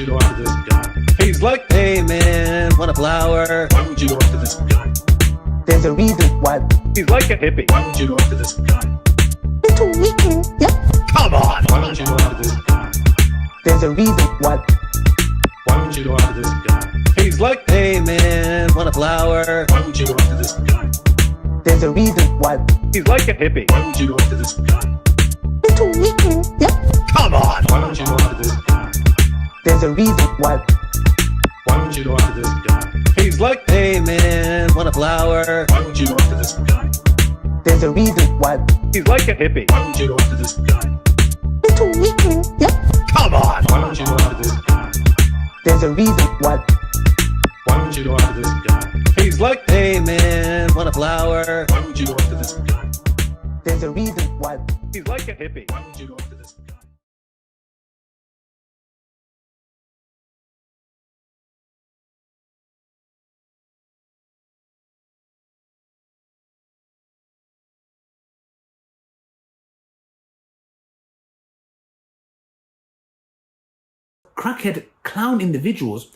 you go after this guy? He's like, hey man, want a flower? Why would you go after this guy? There's a reason why. He's like a hippie. Why would you go after this guy? Little weekend, yep. Come on! Why don't you go after this guy? There's a reason why. Why would you go after this guy? He's like, hey man, want a flower? Why would you go after this guy? There's a reason why. He's like a hippie. Why would you go after this guy? Little weekend, yep. Come on! Why don't you go after this guy? There's a reason why. Why would you go after this guy? He's like, hey man, want a flower? Why would you go after this guy? There's a reason why. He's like a hippie. Why would you go after this guy? Little weekend, yep. Come on! Why don't you go after this guy? There's a reason why. Why would you go after this guy? He's like, hey man, want a flower? Why would you go after this guy? There's a reason why. He's like a hippie. Why would you go after this guy? Crackhead clown individuals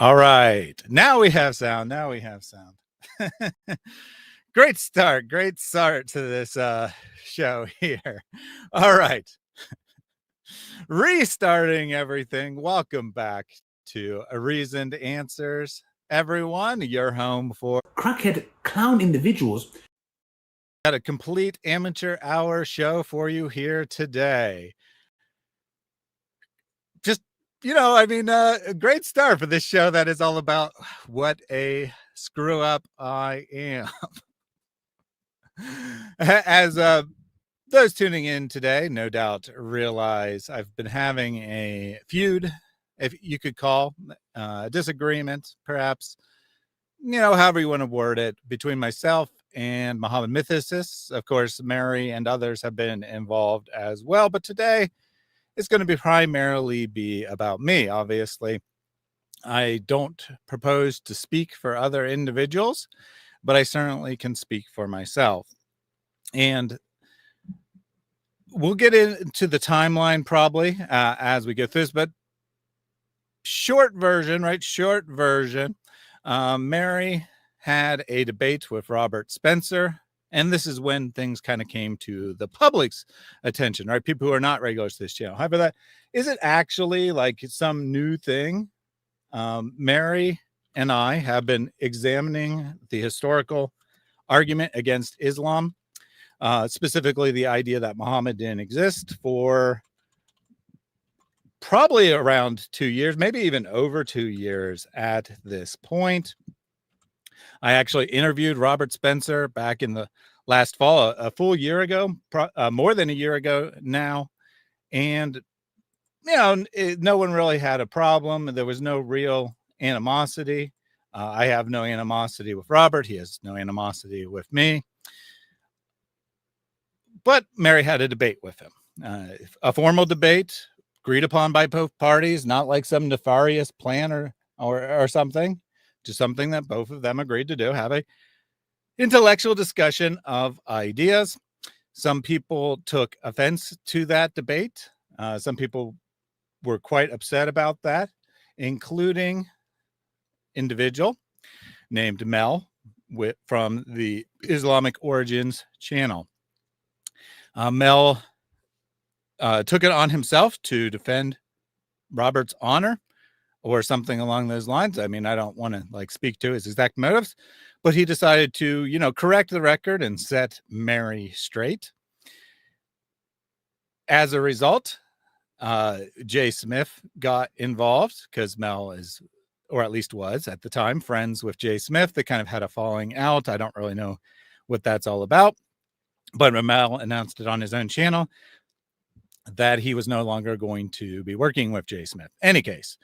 All right. Now we have sound. Great start to this show here. All right. Restarting everything. Welcome back to A Reasoned Answers, everyone. Your home for crackhead clown individuals got a complete amateur hour show for you here today. Just, a great start for this show that is all about what a screw up I am. As those tuning in today, no doubt realize I've been having a feud, if you could call a disagreement, perhaps, however you want to word it, between myself and Muhammad Mythists. Of course, Mary and others have been involved as well, but today it's going to be primarily be about me. Obviously, I don't propose to speak for other individuals, but I certainly can speak for myself. And we'll get into the timeline probably as we go through this, but short version. Mary had a debate with Robert Spencer, and this is when things kind of came to the public's attention, right? People who are not regulars to this channel. However, that is it actually like some new thing? Mary and I have been examining the historical argument against Islam, specifically the idea that Muhammad didn't exist, for probably around 2 years, maybe even over 2 years at this point. I actually interviewed Robert Spencer back in the last fall, a full year ago, more than a year ago now. And, no one really had a problem. There was no real animosity. I have no animosity with Robert. He has no animosity with me. But Mary had a debate with him, a formal debate agreed upon by both parties, not like some nefarious plan or something. Just something that both of them agreed to do, have a intellectual discussion of ideas. Some people took offense to that debate. Some people were quite upset about that, including individual named Mel from the Islamic Origins channel. Mel took it on himself to defend Robert's honor, or something along those lines. I mean, I don't want to speak to his exact motives, but he decided to, correct the record and set Mary straight. As a result, Jay Smith got involved because Mel is or at least was at the time, friends with Jay Smith. They kind of had a falling out. I don't really know what that's all about. But Mel announced it on his own channel that he was no longer going to be working with Jay Smith. Any case,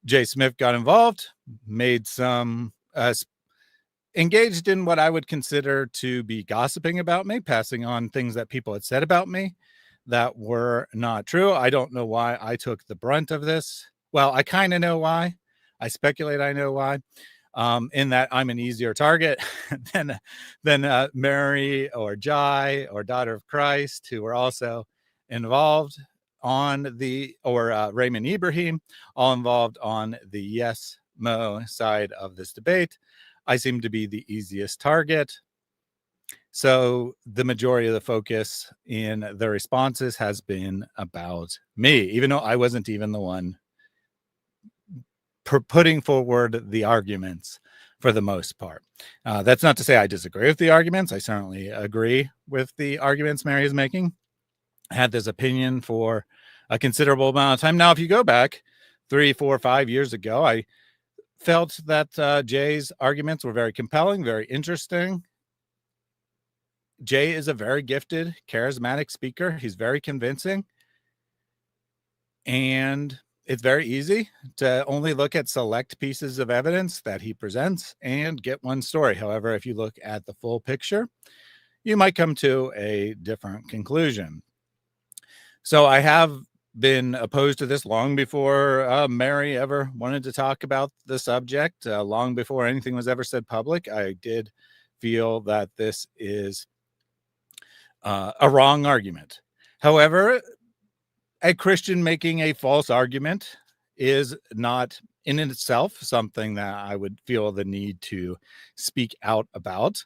Jay Smith got involved, made some, engaged in what I would consider to be gossiping about me, passing on things that people had said about me that were not true. I don't know why I took the brunt of this. Well, I kind of know why. I speculate I know why. In that I'm an easier target than Mary or Jai or Daughter of Christ, who were also involved on the, or Raymond Ibrahim, all involved on the yes Mo side of this debate. I seem to be the easiest target. So the majority of the focus in the responses has been about me, even though I wasn't even the one putting forward the arguments for the most part. That's not to say I disagree with the arguments. I certainly agree with the arguments Mary is making. I had this opinion for a considerable amount of time. Now, if you go back 3, 4, 5 years ago, I felt that Jay's arguments were very compelling, very interesting. Jay is a very gifted, charismatic speaker. He's very convincing. And it's very easy to only look at select pieces of evidence that he presents and get one story. However, if you look at the full picture, you might come to a different conclusion. So I have been opposed to this long before Mary ever wanted to talk about the subject, long before anything was ever said public. I did feel that this is a wrong argument. However, a Christian making a false argument is not in itself something that I would feel the need to speak out about.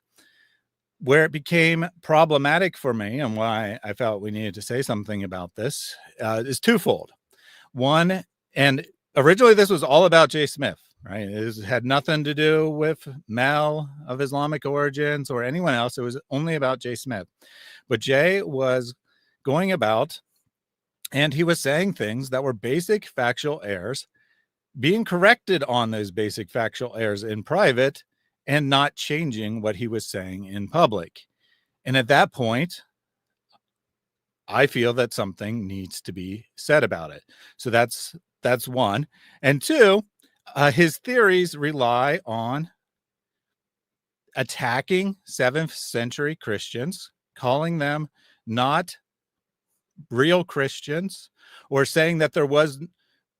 Where it became problematic for me and why I felt we needed to say something about this is twofold. One, and originally this was all about Jay Smith, right? It had nothing to do with Mel of Islamic Origins or anyone else. It was only about Jay Smith. But Jay was going about and he was saying things that were basic factual errors, being corrected on those basic factual errors in private, and not changing what he was saying in public. And at that point, I feel that something needs to be said about it. So that's one. And two, his theories rely on attacking 7th century Christians, calling them not real Christians, or saying that there was,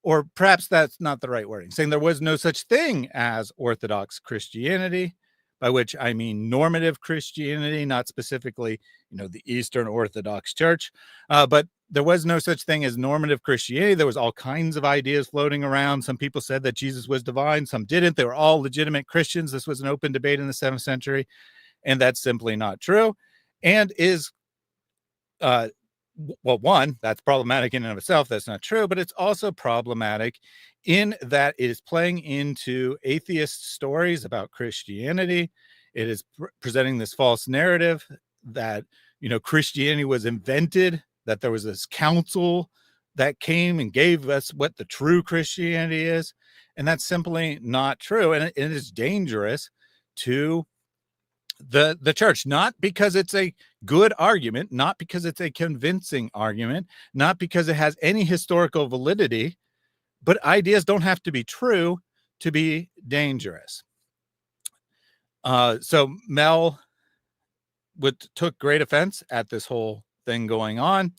or perhaps that's not the right wording, saying there was no such thing as Orthodox Christianity, by which I mean normative Christianity, not specifically, the Eastern Orthodox Church, but there was no such thing as normative Christianity. There was all kinds of ideas floating around. Some people said that Jesus was divine, some didn't. They were all legitimate Christians. This was an open debate in the 7th century, and that's simply not true, and is well, one, that's problematic in and of itself. That's not true, but it's also problematic in that it is playing into atheist stories about Christianity. It is presenting this false narrative that, Christianity was invented, that there was this council that came and gave us what the true Christianity is. And that's simply not true. And it is dangerous to the church, not because it's a good argument, not because it's a convincing argument, not because it has any historical validity, but ideas don't have to be true to be dangerous. So Mel took great offense at this whole thing going on.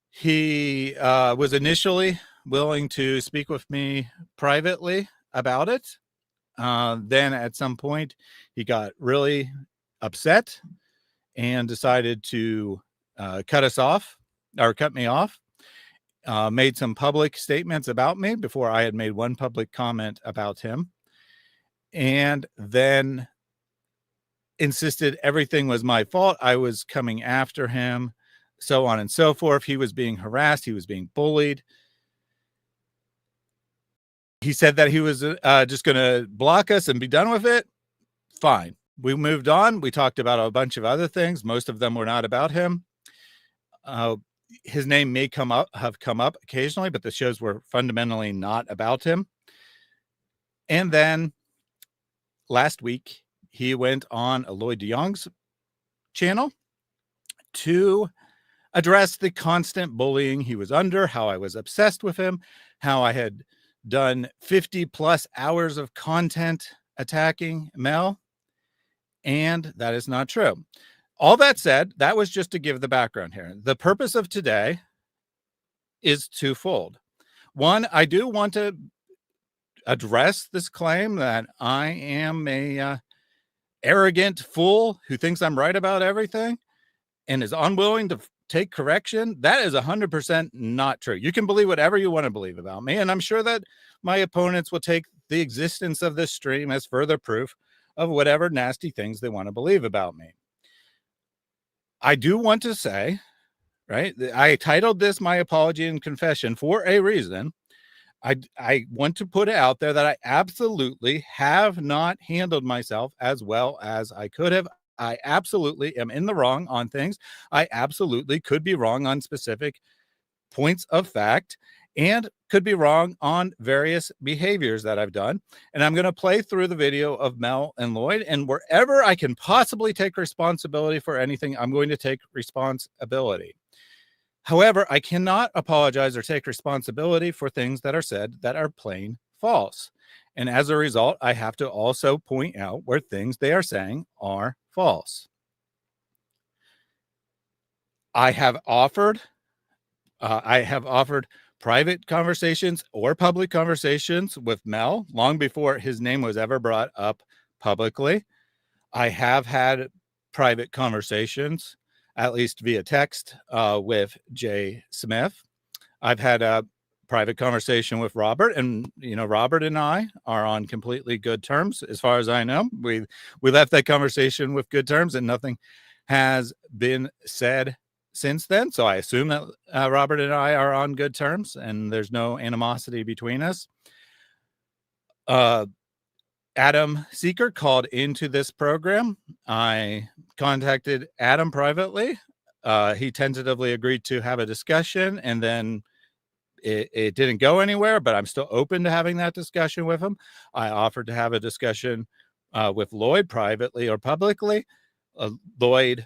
He was initially willing to speak with me privately about it. Then at some point he got really upset and decided to cut me off, made some public statements about me before I had made one public comment about him, and then insisted everything was my fault. I was coming after him, so on and so forth. He was being harassed. He was being bullied. He said that he was just going to block us and be done with it. Fine. We moved on. We talked about a bunch of other things. Most of them were not about him. His name may have come up occasionally, but the shows were fundamentally not about him. And then last week, he went on Lloyd de Jong's channel to address the constant bullying he was under, how I was obsessed with him, how I had done 50 plus hours of content attacking Mel. And that is not true. All that said, that was just to give the background here. The purpose of today is twofold. One, I do want to address this claim that I am a arrogant fool who thinks I'm right about everything and is unwilling to take correction. That is 100% not true. You can believe whatever you want to believe about me, and I'm sure that my opponents will take the existence of this stream as further proof of whatever nasty things they want to believe about me. I do want to say, right, I titled this My Apology and Confession for a reason. I want to put it out there that I absolutely have not handled myself as well as I could have. I absolutely am in the wrong on things. I absolutely could be wrong on specific points of fact and could be wrong on various behaviors that I've done. And I'm going to play through the video of Mel and Lloyd, and wherever I can possibly take responsibility for anything, I'm going to take responsibility. However, I cannot apologize or take responsibility for things that are said that are plain false. And as a result, I have to also point out where things they are saying are false. I have offered private conversations or public conversations with Mel long before his name was ever brought up publicly. I have had private conversations, at least via text, with Jay Smith. I've had a private conversation with Robert, and Robert and I are on completely good terms, as far as I know. We left that conversation with good terms, and nothing has been said since then. So I assume that Robert and I are on good terms, and there's no animosity between us. Adam Seeker called into this program. I contacted Adam privately. He tentatively agreed to have a discussion, and then it didn't go anywhere, but I'm still open to having that discussion with him. I offered to have a discussion with Lloyd privately or publicly. Lloyd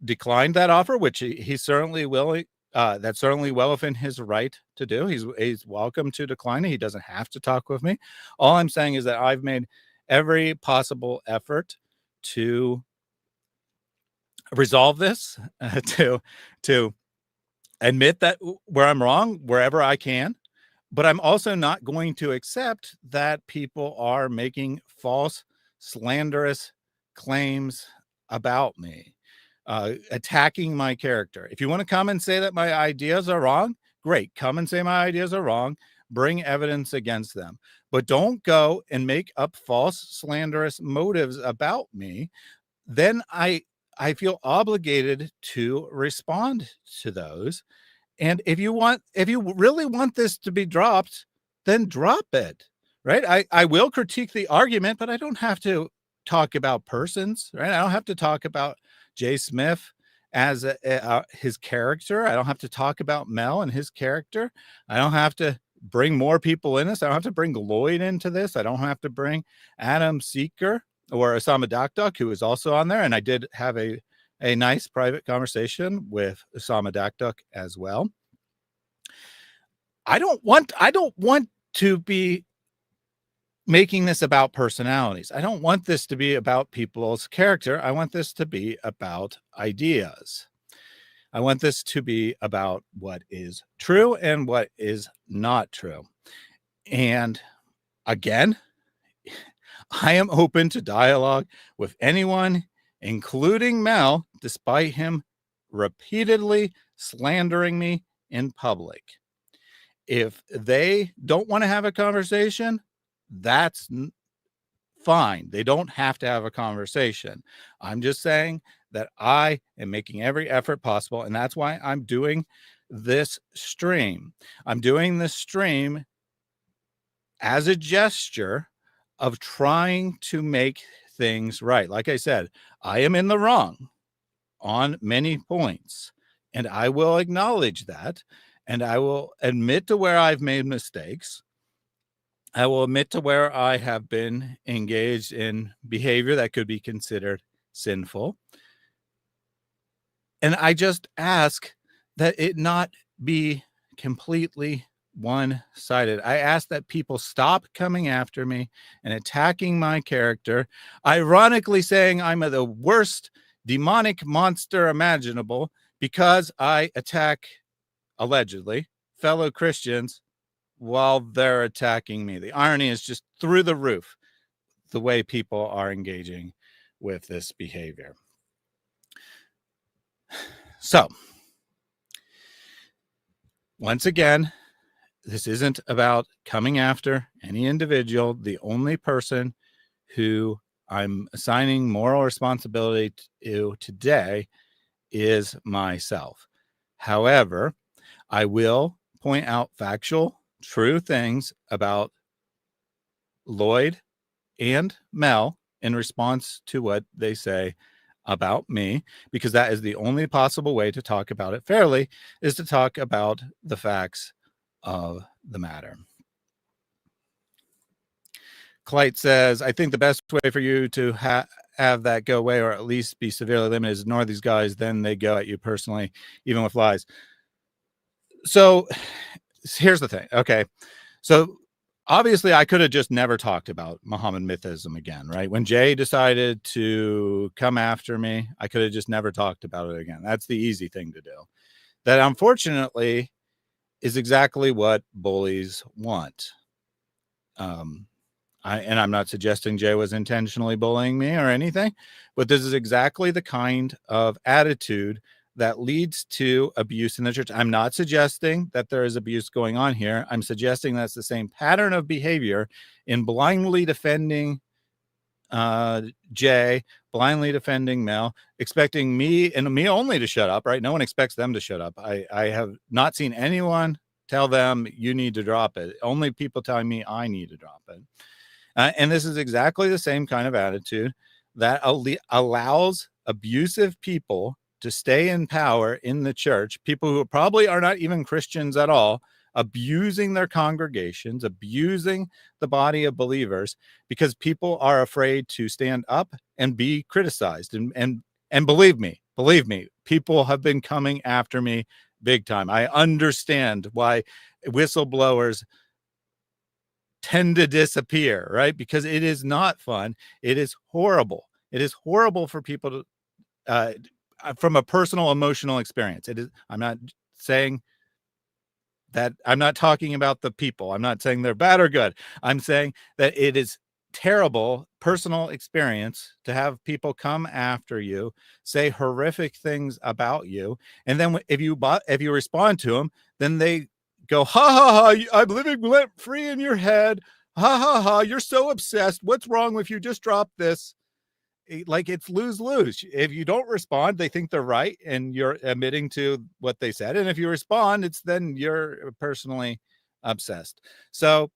declined that offer, which he's certainly willing. That's certainly well within his right to do. He's welcome to decline it. He doesn't have to talk with me. All I'm saying is that I've made every possible effort to resolve this, to admit that where I'm wrong, wherever I can. But I'm also not going to accept that people are making false, slanderous claims about me, attacking my character. If you want to come and say that my ideas are wrong, great. Come and say my ideas are wrong. Bring evidence against them. But don't go and make up false, slanderous motives about me. Then I feel obligated to respond to those. And if you really want this to be dropped, then drop it, right? I will critique the argument, but I don't have to talk about persons, right? I don't have to talk about Jay Smith as his character. I don't have to talk about Mel and his character. I don't have to bring more people in this. I don't have to bring Lloyd into this. I don't have to bring Adam Seeker or Osama Dakdok, who is also on there. And I did have a nice private conversation with Osama Dakdok as well. I don't want to be making this about personalities. I don't want this to be about people's character. I want this to be about ideas. I want this to be about what is true and what is not true. And again, I am open to dialogue with anyone, including Mel, despite him repeatedly slandering me in public. If they don't want to have a conversation, that's fine. They don't have to have a conversation. I'm just saying that I am making every effort possible, and that's why I'm doing this stream. I'm doing this stream as a gesture of trying to make things right. Like I said, I am in the wrong on many points, and I will acknowledge that, and I will admit to where I've made mistakes. I will admit to where I have been engaged in behavior that could be considered sinful. And I just ask that it not be completely one-sided. I ask that people stop coming after me and attacking my character, ironically saying I'm the worst demonic monster imaginable because I attack, allegedly, fellow Christians while they're attacking me. The irony is just through the roof, the way people are engaging with this behavior. So, once again, this isn't about coming after any individual. The only person who I'm assigning moral responsibility to today is myself. However, I will point out factual, true things about Lloyd and Mel in response to what they say about me, because that is the only possible way to talk about it fairly, is to talk about the facts of the matter. Clyte says, I think the best way for you to have that go away, or at least be severely limited, is ignore these guys, then they go at you personally, even with lies. So here's the thing. Okay. So obviously I could have just never talked about Muhammad Mythism again, right? When Jay decided to come after me, I could have just never talked about it again. That's the easy thing to do. That, unfortunately, is exactly what bullies want. And I'm not suggesting Jay was intentionally bullying me or anything, but this is exactly the kind of attitude that leads to abuse in the church. I'm not suggesting that there is abuse going on here. I'm suggesting that's the same pattern of behavior in blindly defending Jay, blindly defending Mel, expecting me and me only to shut up, right? No one expects them to shut up. I have not seen anyone tell them you need to drop it. Only people telling me I need to drop it. And this is exactly the same kind of attitude that allows abusive people to stay in power in the church, people who probably are not even Christians at all, abusing their congregations, abusing the body of believers, because people are afraid to stand up and be criticized. And believe me, people have been coming after me big time. I understand why whistleblowers tend to disappear, right? Because it is not fun. It is horrible. It is horrible for people to, from a personal emotional experience. It is. I'm not saying that. I'm not talking about the people. I'm not saying they're bad or good. I'm saying that it is terrible personal experience to have people come after you, say horrific things about you, and then if you respond to them, then they go, ha ha ha, I'm living free in your head. Ha ha ha, you're so obsessed. What's wrong with you? Just drop this. Like, it's lose-lose. If you don't respond, they think they're right and you're admitting to what they said. And if you respond, it's then you're personally obsessed. So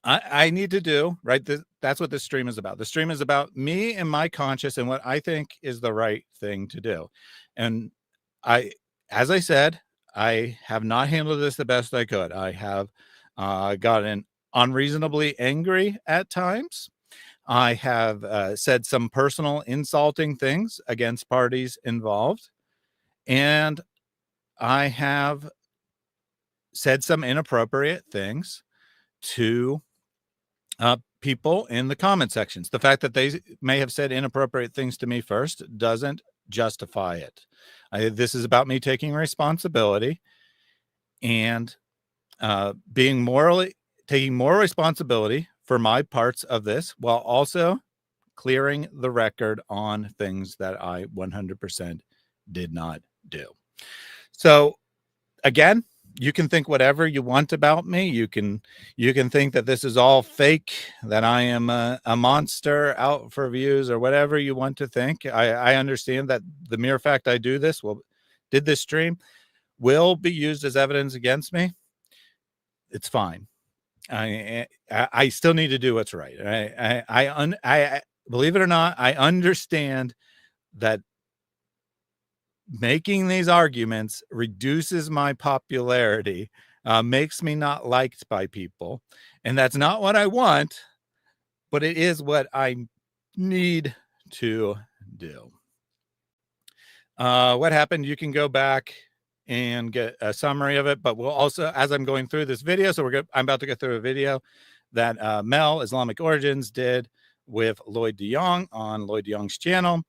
I need to do, right? That's what this stream is about. The stream is about me and my conscience and what I think is the right thing to do. And as I said, I have not handled this the best I could. I have gotten unreasonably angry at times. I have said some personal insulting things against parties involved. And I have said some inappropriate things to people in the comment sections. The fact that they may have said inappropriate things to me first doesn't justify it. This is about me taking responsibility and taking moral responsibility for my parts of this, while also clearing the record on things that I 100% did not do. So again, you can think whatever you want about me. You can think that this is all fake, that I am a monster out for views, or whatever you want to think. I understand that the mere fact I did this stream will be used as evidence against me. It's fine. I still need to do what's right. I believe it or not, I understand that making these arguments reduces my popularity, makes me not liked by people. And that's not what I want, but it is what I need to do. What happened? You can go back and get a summary of it, but we'll also, as I'm going through this video, so I'm about to go through a video that Mel, Islamic Origins, did with Lloyd de Jong on Lloyd de Jong's channel,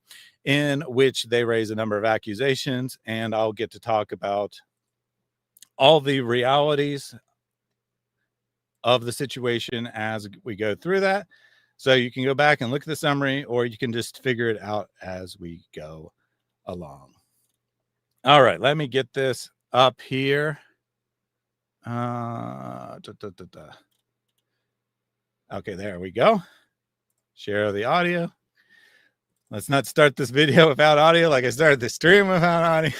in which they raise a number of accusations, and I'll get to talk about all the realities of the situation as we go through that. So you can go back and look at the summary, or you can just figure it out as we go along. All right, let me get this up here. Okay, there we go. Share the audio. Let's not start this video without audio like I started the stream without audio.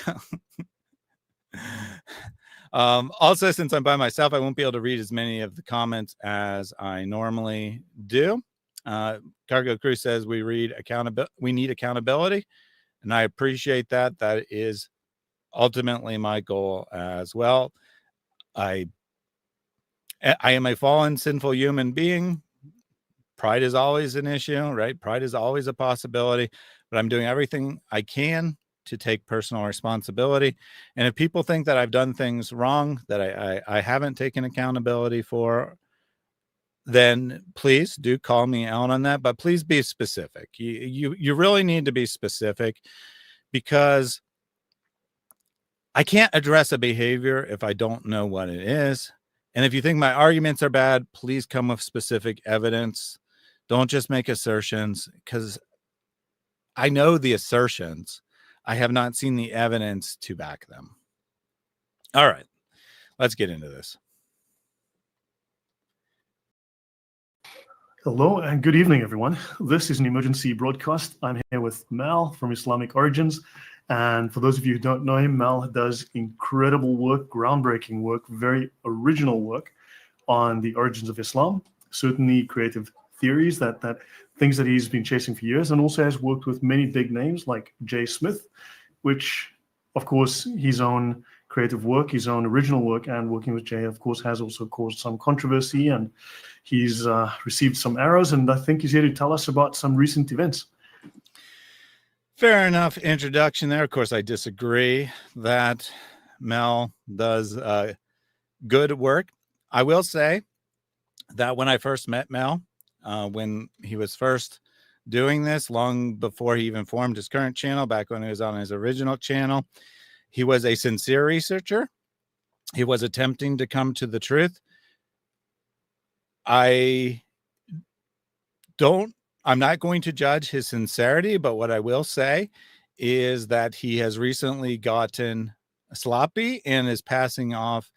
Also, since I'm by myself, I won't be able to read as many of the comments as I normally do. Cargo Crew says we need accountability, and I appreciate that. That is ultimately my goal as well. I am a fallen, sinful human being. Pride is always an issue, right? Pride is always a possibility, but I'm doing everything I can to take personal responsibility. And if people think that I've done things wrong, that I haven't taken accountability for, then please do call me out on that. But please be specific. You really need to be specific, because I can't address a behavior if I don't know what it is. And if you think my arguments are bad, please come with specific evidence. Don't just make assertions, because I know the assertions. I have not seen the evidence to back them. All right, let's get into this. Hello and good evening, everyone. This is an emergency broadcast. I'm here with Mel from Islamic Origins. And for those of you who don't know him, Mel does incredible work, groundbreaking work, very original work on the origins of Islam, certainly creative theories, that things that he's been chasing for years, and also has worked with many big names like J. Smith, which, of course, his own creative work, his own original work, and working with Jay, of course, has also caused some controversy, and he's received some arrows, and I think he's here to tell us about some recent events. Fair enough introduction there. Of course, I disagree that Mel does good work. I will say that when I first met Mel, when he was first doing this, long before he even formed his current channel, back when he was on his original channel, he was a sincere researcher. He was attempting to come to the truth. I'm not going to judge his sincerity, but what I will say is that he has recently gotten sloppy and is passing off.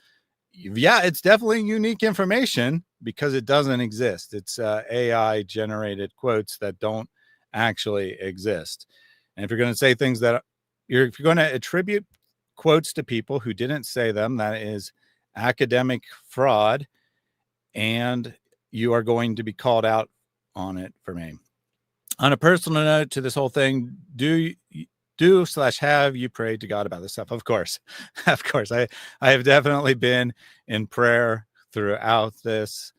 Yeah, it's definitely unique information, because it doesn't exist. It's AI generated quotes that don't actually exist. And if you're going to say things that if you're going to attribute quotes to people who didn't say them, that is academic fraud, and you are going to be called out on it for me. On a personal note to this whole thing, have you prayed to God about this stuff? Of course. Of course. I have definitely been in prayer throughout this.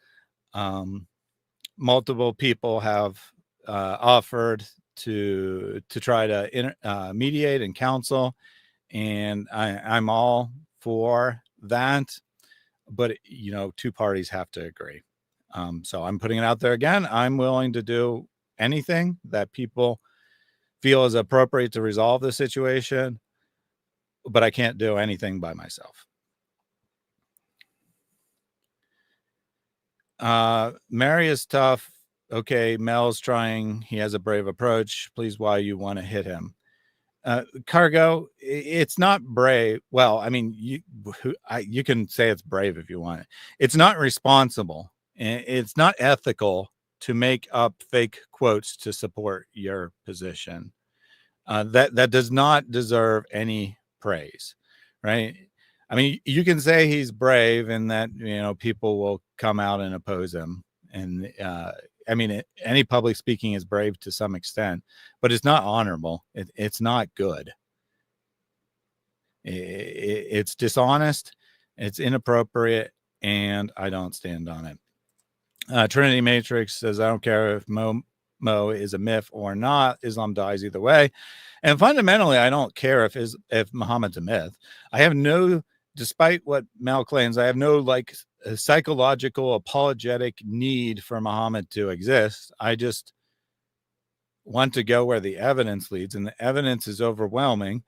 Multiple people have offered to try to mediate and counsel, and I'm all for that, but two parties have to agree. So I'm putting it out there again. I'm willing to do anything that people feel is appropriate to resolve the situation, but I can't do anything by myself. Mary is tough. Okay, Mel's trying. He has a brave approach. Please, why you want to hit him? Cargo, it's not brave. Well, I mean, you can say it's brave if you want it. It's not responsible. It's not ethical to make up fake quotes to support your position. That does not deserve any praise, right? I mean, you can say he's brave and that, people will come out and oppose him. And I mean, any public speaking is brave to some extent, but it's not honorable. It's not good. It's dishonest. It's inappropriate, and I don't stand on it. Trinity Matrix says, I don't care if Mo is a myth or not. Islam dies either way. And fundamentally, I don't care if Muhammad's a myth. I have no, despite what Mel claims, I have no like psychological apologetic need for Muhammad to exist. I just want to go where the evidence leads, and the evidence is overwhelming.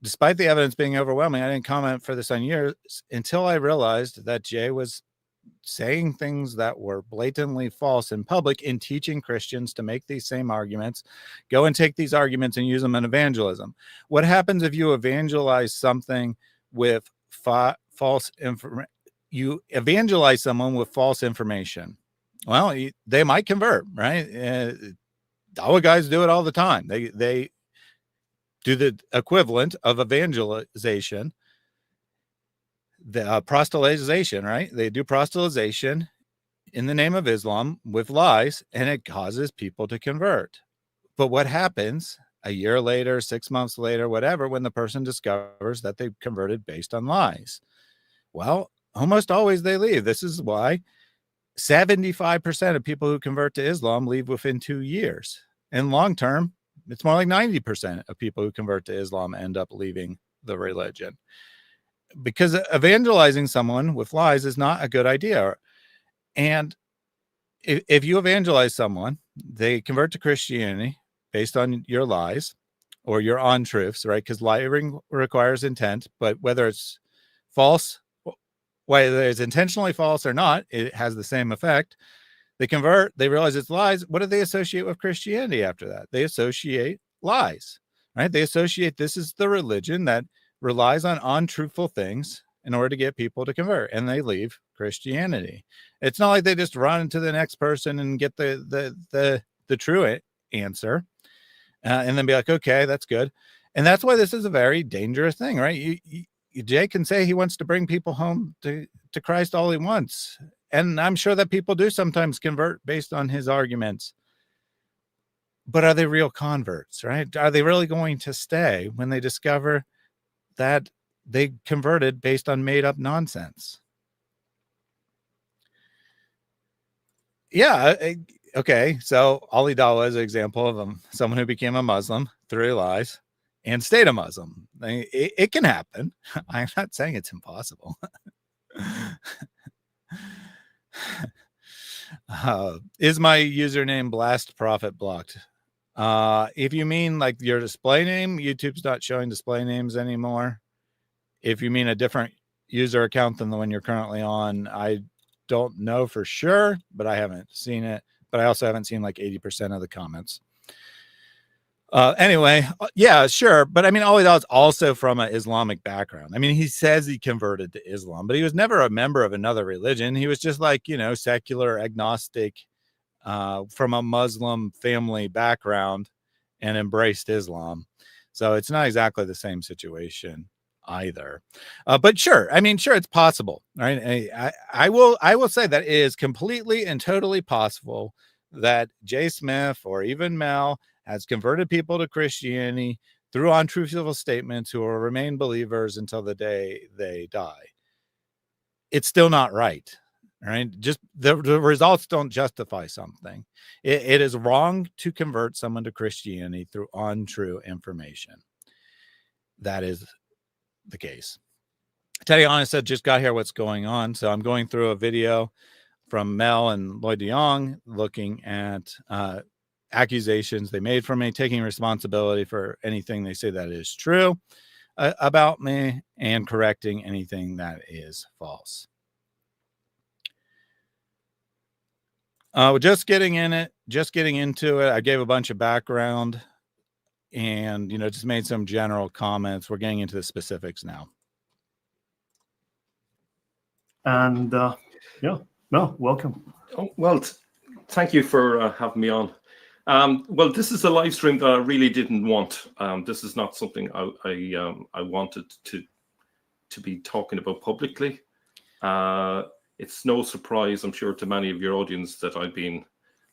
Despite the evidence being overwhelming, I didn't comment for this on years until I realized that Jay was saying things that were blatantly false in public and teaching Christians to make these same arguments, go and take these arguments and use them in evangelism. What happens if you evangelize something with false information? You evangelize someone with false information. Well, they might convert, right? Our guys do it all the time. They do the equivalent of evangelization, the proselytization, right? They do proselytization in the name of Islam with lies, and it causes people to convert. But what happens a year later, 6 months later, whatever, when the person discovers that they've converted based on lies? Well, almost always they leave. This is why 75% of people who convert to Islam leave within 2 years. And long term, it's more like 90% of people who convert to Islam end up leaving the religion. Because evangelizing someone with lies is not a good idea. And if you evangelize someone, they convert to Christianity based on your lies or your untruths, right? Because lying requires intent, but whether it's false, whether it's intentionally false or not, it has the same effect. They convert, they realize it's lies. What do they associate with Christianity after that? They associate lies, right? They associate this is the religion that relies on untruthful things in order to get people to convert, and they leave Christianity. It's not like they just run to the next person and get the true answer and then be like, okay, that's good. And that's why this is a very dangerous thing, right? Jay can say he wants to bring people home to Christ all he wants. And I'm sure that people do sometimes convert based on his arguments. But are they real converts, right? Are they really going to stay when they discover that they converted based on made up nonsense? Yeah. Okay. So Ali Dawah is an example of someone who became a Muslim through lies and stayed a Muslim. It can happen. I'm not saying it's impossible. Is my username Blast Prophet blocked? If you mean like your display name, YouTube's not showing display names anymore. If you mean a different user account than the one you're currently on, I don't know for sure, but I haven't seen it. But I also haven't seen like 80% of the comments. Anyway, yeah, sure. But I mean, all he does also from an Islamic background. I mean, he says he converted to Islam, but he was never a member of another religion. He was just like, secular agnostic from a Muslim family background and embraced Islam. So it's not exactly the same situation either. But sure, I mean, sure, it's possible, right? I will say that it is completely and totally possible that Jay Smith or even Mel has converted people to Christianity through untruthful statements who will remain believers until the day they die. It's still not right. Right? Just the results don't justify something. It is wrong to convert someone to Christianity through untrue information. That is the case. Teddy Honest said, just got here, what's going on? So I'm going through a video from Mel and Lloyd DeYoung looking at accusations they made for me, taking responsibility for anything they say that is true about me, and correcting anything that is false. Just getting into it. I gave a bunch of background and, just made some general comments. We're getting into the specifics now. And yeah, no, welcome. Oh, well, thank you for having me on. Well, this is a live stream that I really didn't want. This is not something I wanted to be talking about publicly. It's no surprise, I'm sure, to many of your audience that I've been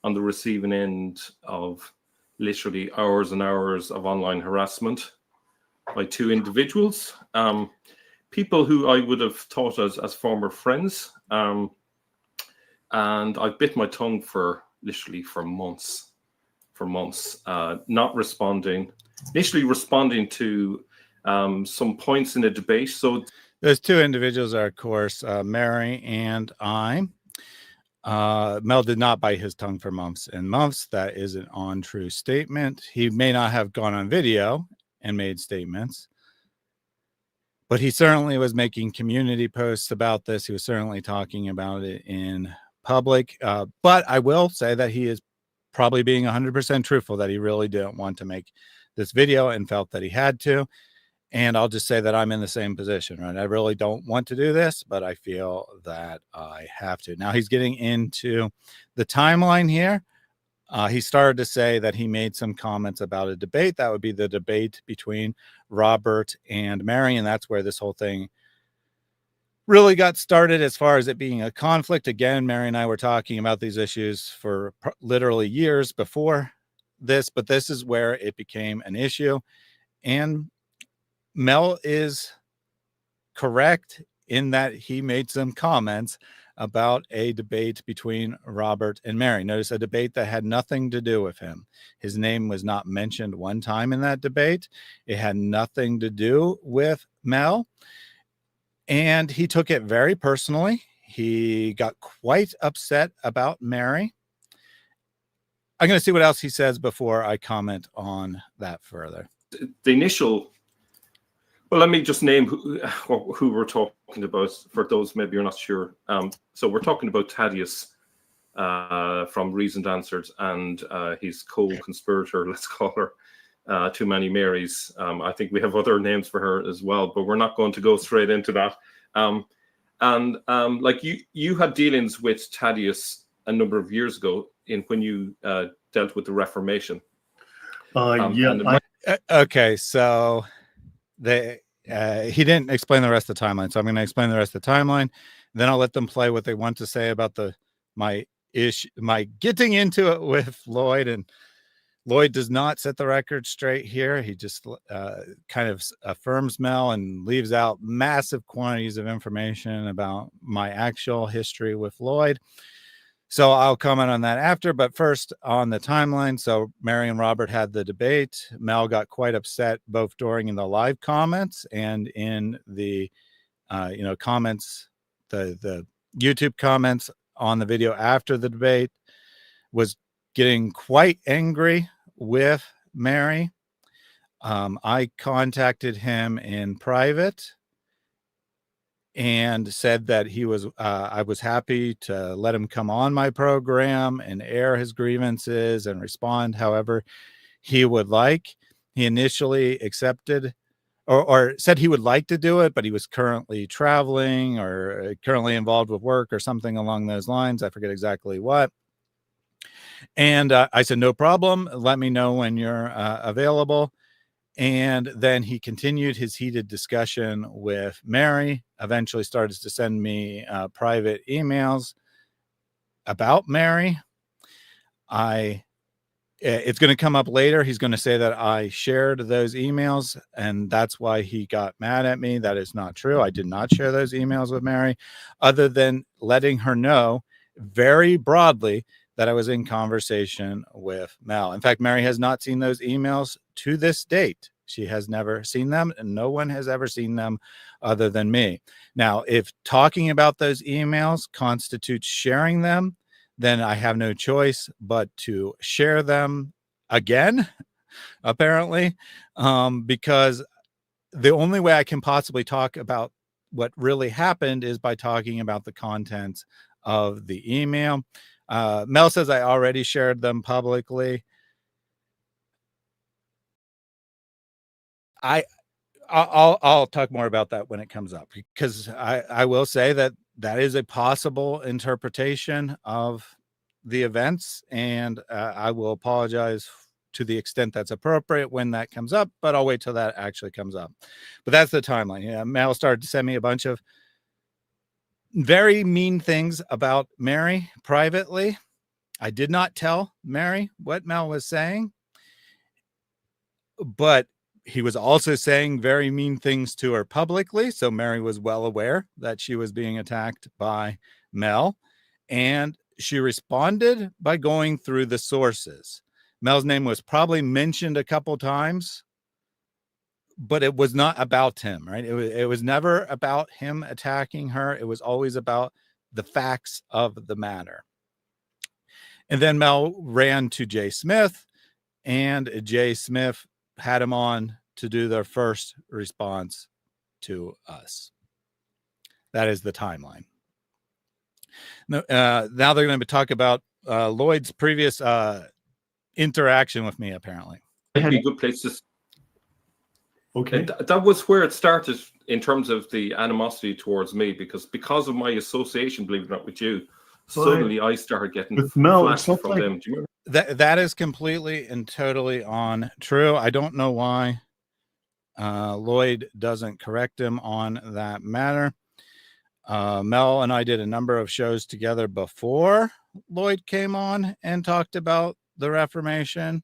on the receiving end of literally hours and hours of online harassment by two individuals, people who I would have thought as former friends, and I bit my tongue for literally for months, not responding. Initially responding to some points in a debate. So those two individuals are, of course, Mary and I. Mel did not bite his tongue for months and months. That is an untrue statement. He may not have gone on video and made statements, but he certainly was making community posts about this. He was certainly talking about it in public. But I will say that he is probably being 100% truthful, that he really didn't want to make this video and felt that he had to. And I'll just say that I'm in the same position, right? I really don't want to do this, but I feel that I have to. Now he's getting into the timeline here. He started to say that he made some comments about a debate. That would be the debate between Robert and Mary. And that's where this whole thing really got started as far as it being a conflict. Again, Mary and I were talking about these issues for literally years before this, but this is where it became an issue. And Mel is correct in that he made some comments about a debate between Robert and Mary. Notice a debate that had nothing to do with him. His name was not mentioned one time in that debate. It had nothing to do with Mel. And he took it very personally. He got quite upset about Mary. I'm going to see what else he says before I comment on that further. The initial, well, let me just name who we're talking about for those maybe you're not sure. So we're talking about Thaddeus from Reasoned Answers and his co-conspirator, let's call her, Too Many Marys. I think we have other names for her as well, but we're not going to go straight into that. Like you had dealings with Thaddeus a number of years ago when you dealt with the Reformation. Okay, so he didn't explain the rest of the timeline, so I'm going to explain the rest of the timeline. Then I'll let them play what they want to say about my getting into it with Lloyd. And Lloyd does not set the record straight here. He just kind of affirms Mel and leaves out massive quantities of information about my actual history with Lloyd. So I'll comment on that after, but first on the timeline. So Mary and Robert had the debate. Mel got quite upset both during in the live comments and in the comments, the YouTube comments on the video after the debate, was getting quite angry with Mary. I contacted him in private and said that I was happy to let him come on my program and air his grievances and respond however he would like. He initially accepted or said he would like to do it, but he was currently traveling or currently involved with work or something along those lines. I forget exactly what. And I said, no problem. Let me know when you're available. And then he continued his heated discussion with Mary, eventually started to send me private emails about Mary. It's going to come up later. He's going to say that I shared those emails, and that's why he got mad at me. That is not true. I did not share those emails with Mary, other than letting her know very broadly that I was in conversation with Mel. In fact, Mary has not seen those emails to this date. She has never seen them, and no one has ever seen them other than me. Now, if talking about those emails constitutes sharing them, then I have no choice but to share them again, apparently, because the only way I can possibly talk about what really happened is by talking about the contents of the email. Mel says I already shared them publicly. I'll talk more about that when it comes up, because I will say that is a possible interpretation of the events, and I will apologize to the extent that's appropriate when that comes up, but I'll wait till that actually comes up. But that's the timeline. Yeah, Mel started to send me a bunch of very mean things about Mary privately. I did not tell Mary what Mel was saying, but he was also saying very mean things to her publicly. So Mary was well aware that she was being attacked by Mel. And she responded by going through the sources. Mel's name was probably mentioned a couple times, but it was not about him, right? It was never about him attacking her. It was always about the facts of the matter. And then Mel ran to Jay Smith, and Jay Smith had him on to do their first response to us. That is the timeline. Now they're going to talk about Lloyd's previous interaction with me, apparently. Might be a good place to. Okay. And that was where it started in terms of the animosity towards me, because of my association, believe it or not, with you, suddenly I started getting with Mel, flack it's not from like- them. Do you remember? That is completely and totally untrue. I don't know why Lloyd doesn't correct him on that matter. Mel and I did a number of shows together before Lloyd came on and talked about the Reformation.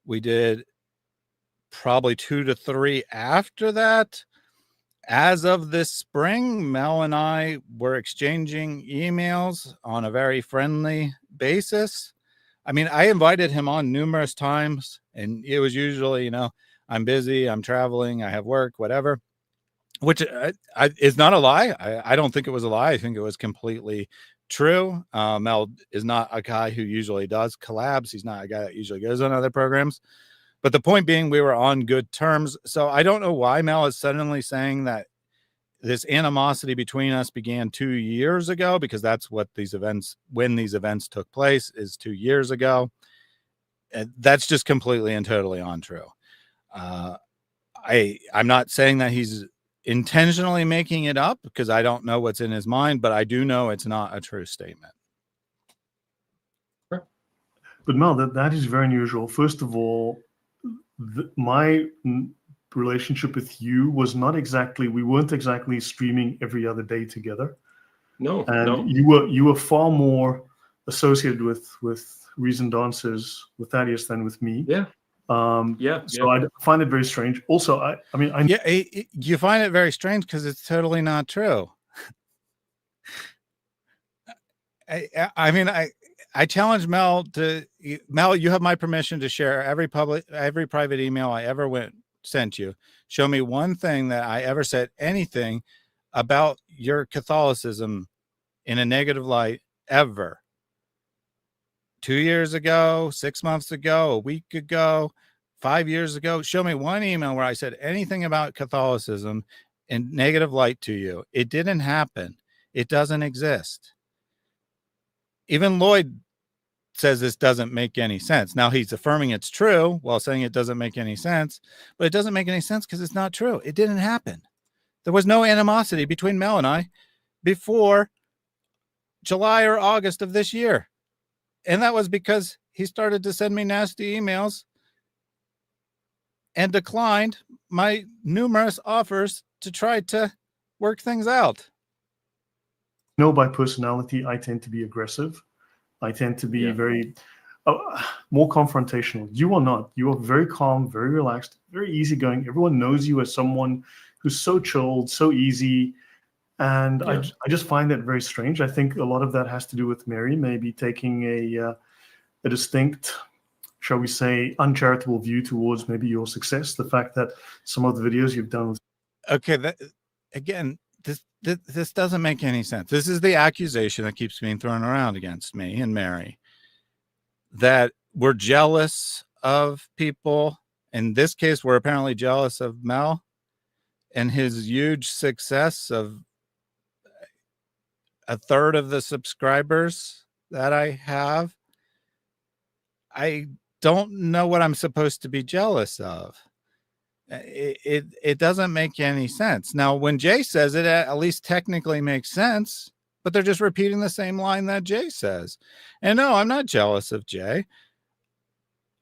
We did probably 2 to 3 after that. As of this spring, Mel and I were exchanging emails on a very friendly basis. I mean, I invited him on numerous times, and it was usually, I'm busy, I'm traveling, I have work, whatever, which is not a lie. I don't think it was a lie. I think it was completely true. Mel is not a guy who usually does collabs. He's not a guy that usually goes on other programs. But the point being, we were on good terms. So I don't know why Mel is suddenly saying that this animosity between us began 2 years ago, because that's what when these events took place, is 2 years ago. And that's just completely and totally untrue. I'm not saying that he's intentionally making it up, because I don't know what's in his mind, but I do know it's not a true statement. But Mel, that is very unusual. First of all, my relationship with you was not exactly, we weren't exactly streaming every other day together. No, and no. you were far more associated with Reason Dancers with Thaddeus than with me. Yeah. So I find it very strange. Also, I mean, you find it very strange because it's totally not true. I challenge Mel to, Mel, you have my permission to share every private email I ever sent you. Show me one thing that I ever said anything about your Catholicism in a negative light ever. 2 years ago, 6 months ago, a week ago, 5 years ago. Show me one email where I said anything about Catholicism in negative light to you. It didn't happen. It doesn't exist. Even Lloyd says this doesn't make any sense. Now he's affirming it's true while saying it doesn't make any sense, but it doesn't make any sense because it's not true. It didn't happen. There was no animosity between Mel and I before July or August of this year. And that was because he started to send me nasty emails and declined my numerous offers to try to work things out. by personality, I tend to be aggressive. I tend to be very more confrontational. You are not. You are very calm, very relaxed, very easygoing. Everyone knows you as someone who's so chilled, so easy. And I just find that very strange. I think a lot of that has to do with Mary maybe taking a distinct, shall we say, uncharitable view towards maybe your success. The fact that some of the videos you've done. Okay, this doesn't make any sense. This is the accusation that keeps being thrown around against me and Mary, that we're jealous of people. In this case, we're apparently jealous of Mel and his huge success of a third of the subscribers that I have. I don't know what I'm supposed to be jealous of. It doesn't make any sense. Now, when Jay says it, at least technically makes sense, but they're just repeating the same line that Jay says. And no, I'm not jealous of Jay.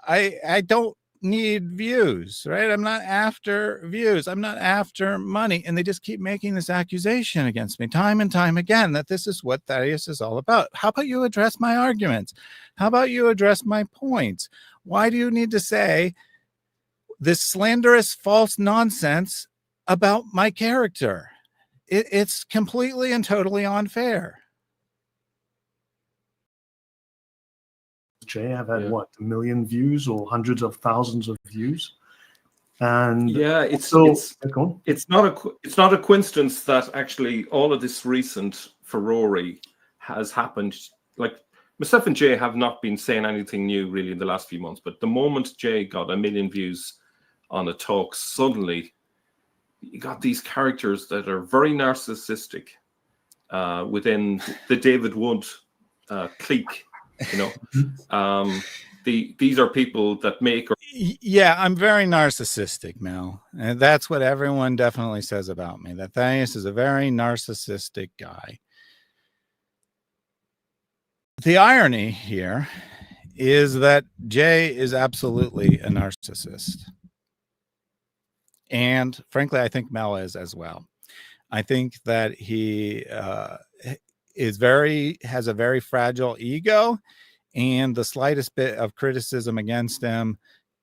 I don't need views, right? I'm not after views. I'm not after money. And they just keep making this accusation against me time and time again that this is what Thaddeus is all about. How about you address my arguments? How about you address my points? Why do you need to say this slanderous, false nonsense about my character? It's completely and totally unfair. Jay have had Yeah. what, 1 million views or hundreds of thousands of views. And Yeah, it's so it's go on. it's not a coincidence that actually all of this recent furore has happened. Like myself and Jay have not been saying anything new really in the last few months, but the moment Jay got 1 million views on a talk, suddenly you got these characters that are very narcissistic within the David Wood clique. You know, these are people that make. Yeah, I'm very narcissistic, Mel. And that's what everyone definitely says about me. That Thaddeus is a very narcissistic guy. The irony here is that Jay is absolutely a narcissist. And frankly, I think Mel is as well. I think that he has a very fragile ego, and the slightest bit of criticism against him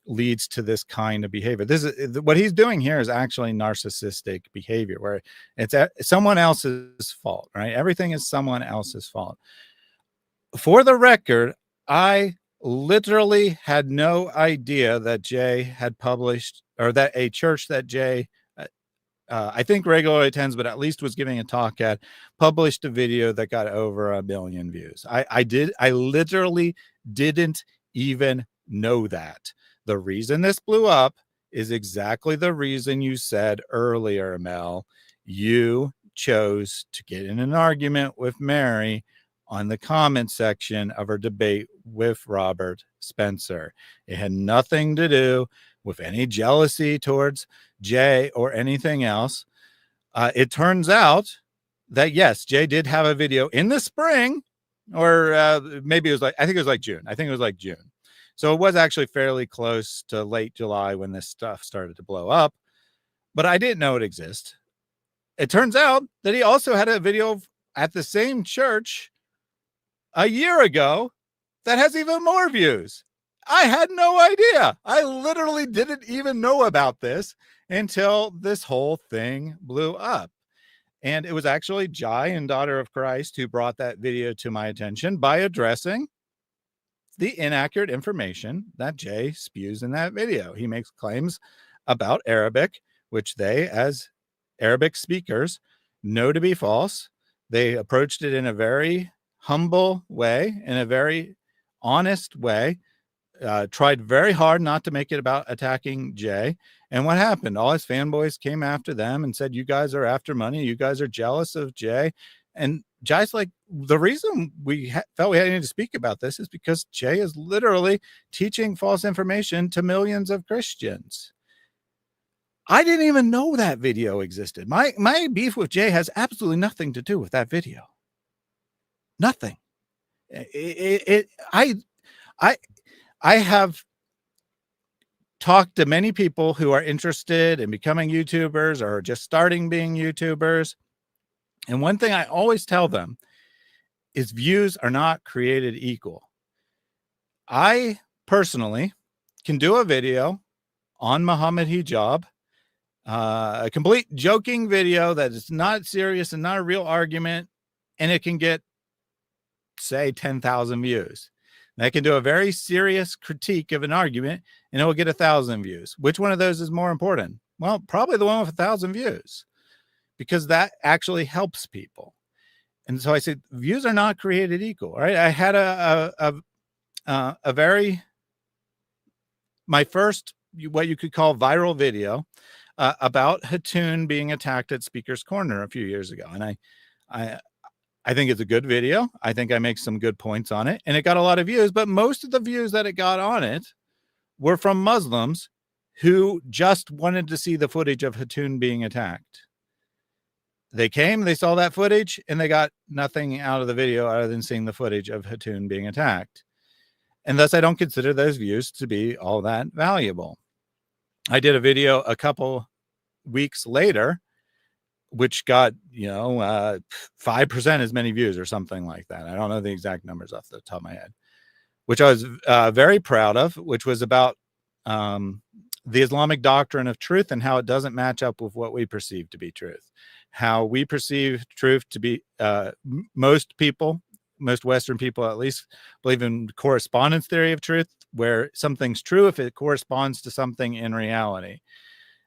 leads to this kind of behavior. This is what he's doing here is actually narcissistic behavior, where it's someone else's fault, right? Everything is someone else's fault. For the record, I literally had no idea that Jay had published, or that a church that Jay, I think regularly attends, but at least was giving a talk at, published a video that got over 1 million views. I literally didn't even know that. The reason this blew up is exactly the reason you said earlier, Mel. You chose to get in an argument with Mary on the comment section of her debate with Robert Spencer. It had nothing to do with any jealousy towards Jay or anything else. It turns out that yes, Jay did have a video in the spring, or maybe it was like, I think it was like June. I think it was like June. So it was actually fairly close to late July when this stuff started to blow up, but I didn't know it existed. It turns out that he also had a video at the same church a year ago that has even more views. I had no idea. I literally didn't even know about this until this whole thing blew up. And it was actually Jai and Daughter of Christ who brought that video to my attention by addressing the inaccurate information that Jay spews in that video. He makes claims about Arabic, which they, as Arabic speakers, know to be false. They approached it in a very humble way, in a very honest way, tried very hard not to make it about attacking Jay. And what happened? All his fanboys came after them and said, you guys are after money. You guys are jealous of Jay. And Jay's like, the reason we felt we had to speak about this is because Jay is literally teaching false information to millions of Christians. I didn't even know that video existed. My beef with Jay has absolutely nothing to do with that video. Nothing. I have talked to many people who are interested in becoming YouTubers or just starting being YouTubers. And one thing I always tell them is views are not created equal. I personally can do a video on Muhammad hijab, a complete joking video that is not serious and not a real argument, and it can get, say, 10,000 views. And I can do a very serious critique of an argument and it will get 1,000 views. Which one of those is more important? Well, probably the one with 1,000 views, because that actually helps people. And so I said, views are not created equal, right? I had my first, what you could call viral video about Hatun being attacked at Speaker's Corner a few years ago. And I think it's a good video. I think I make some good points on it, and it got a lot of views, but most of the views that it got on it were from Muslims who just wanted to see the footage of Hatun being attacked. They came, they saw that footage, and they got nothing out of the video other than seeing the footage of Hatun being attacked. And thus I don't consider those views to be all that valuable. I did a video a couple weeks later, which got, 5% as many views or something like that. I don't know the exact numbers off the top of my head, which I was very proud of, which was about the Islamic doctrine of truth and how it doesn't match up with what we perceive to be truth. How we perceive truth to be, most people most Western people at least believe in correspondence theory of truth, where something's true if it corresponds to something in reality.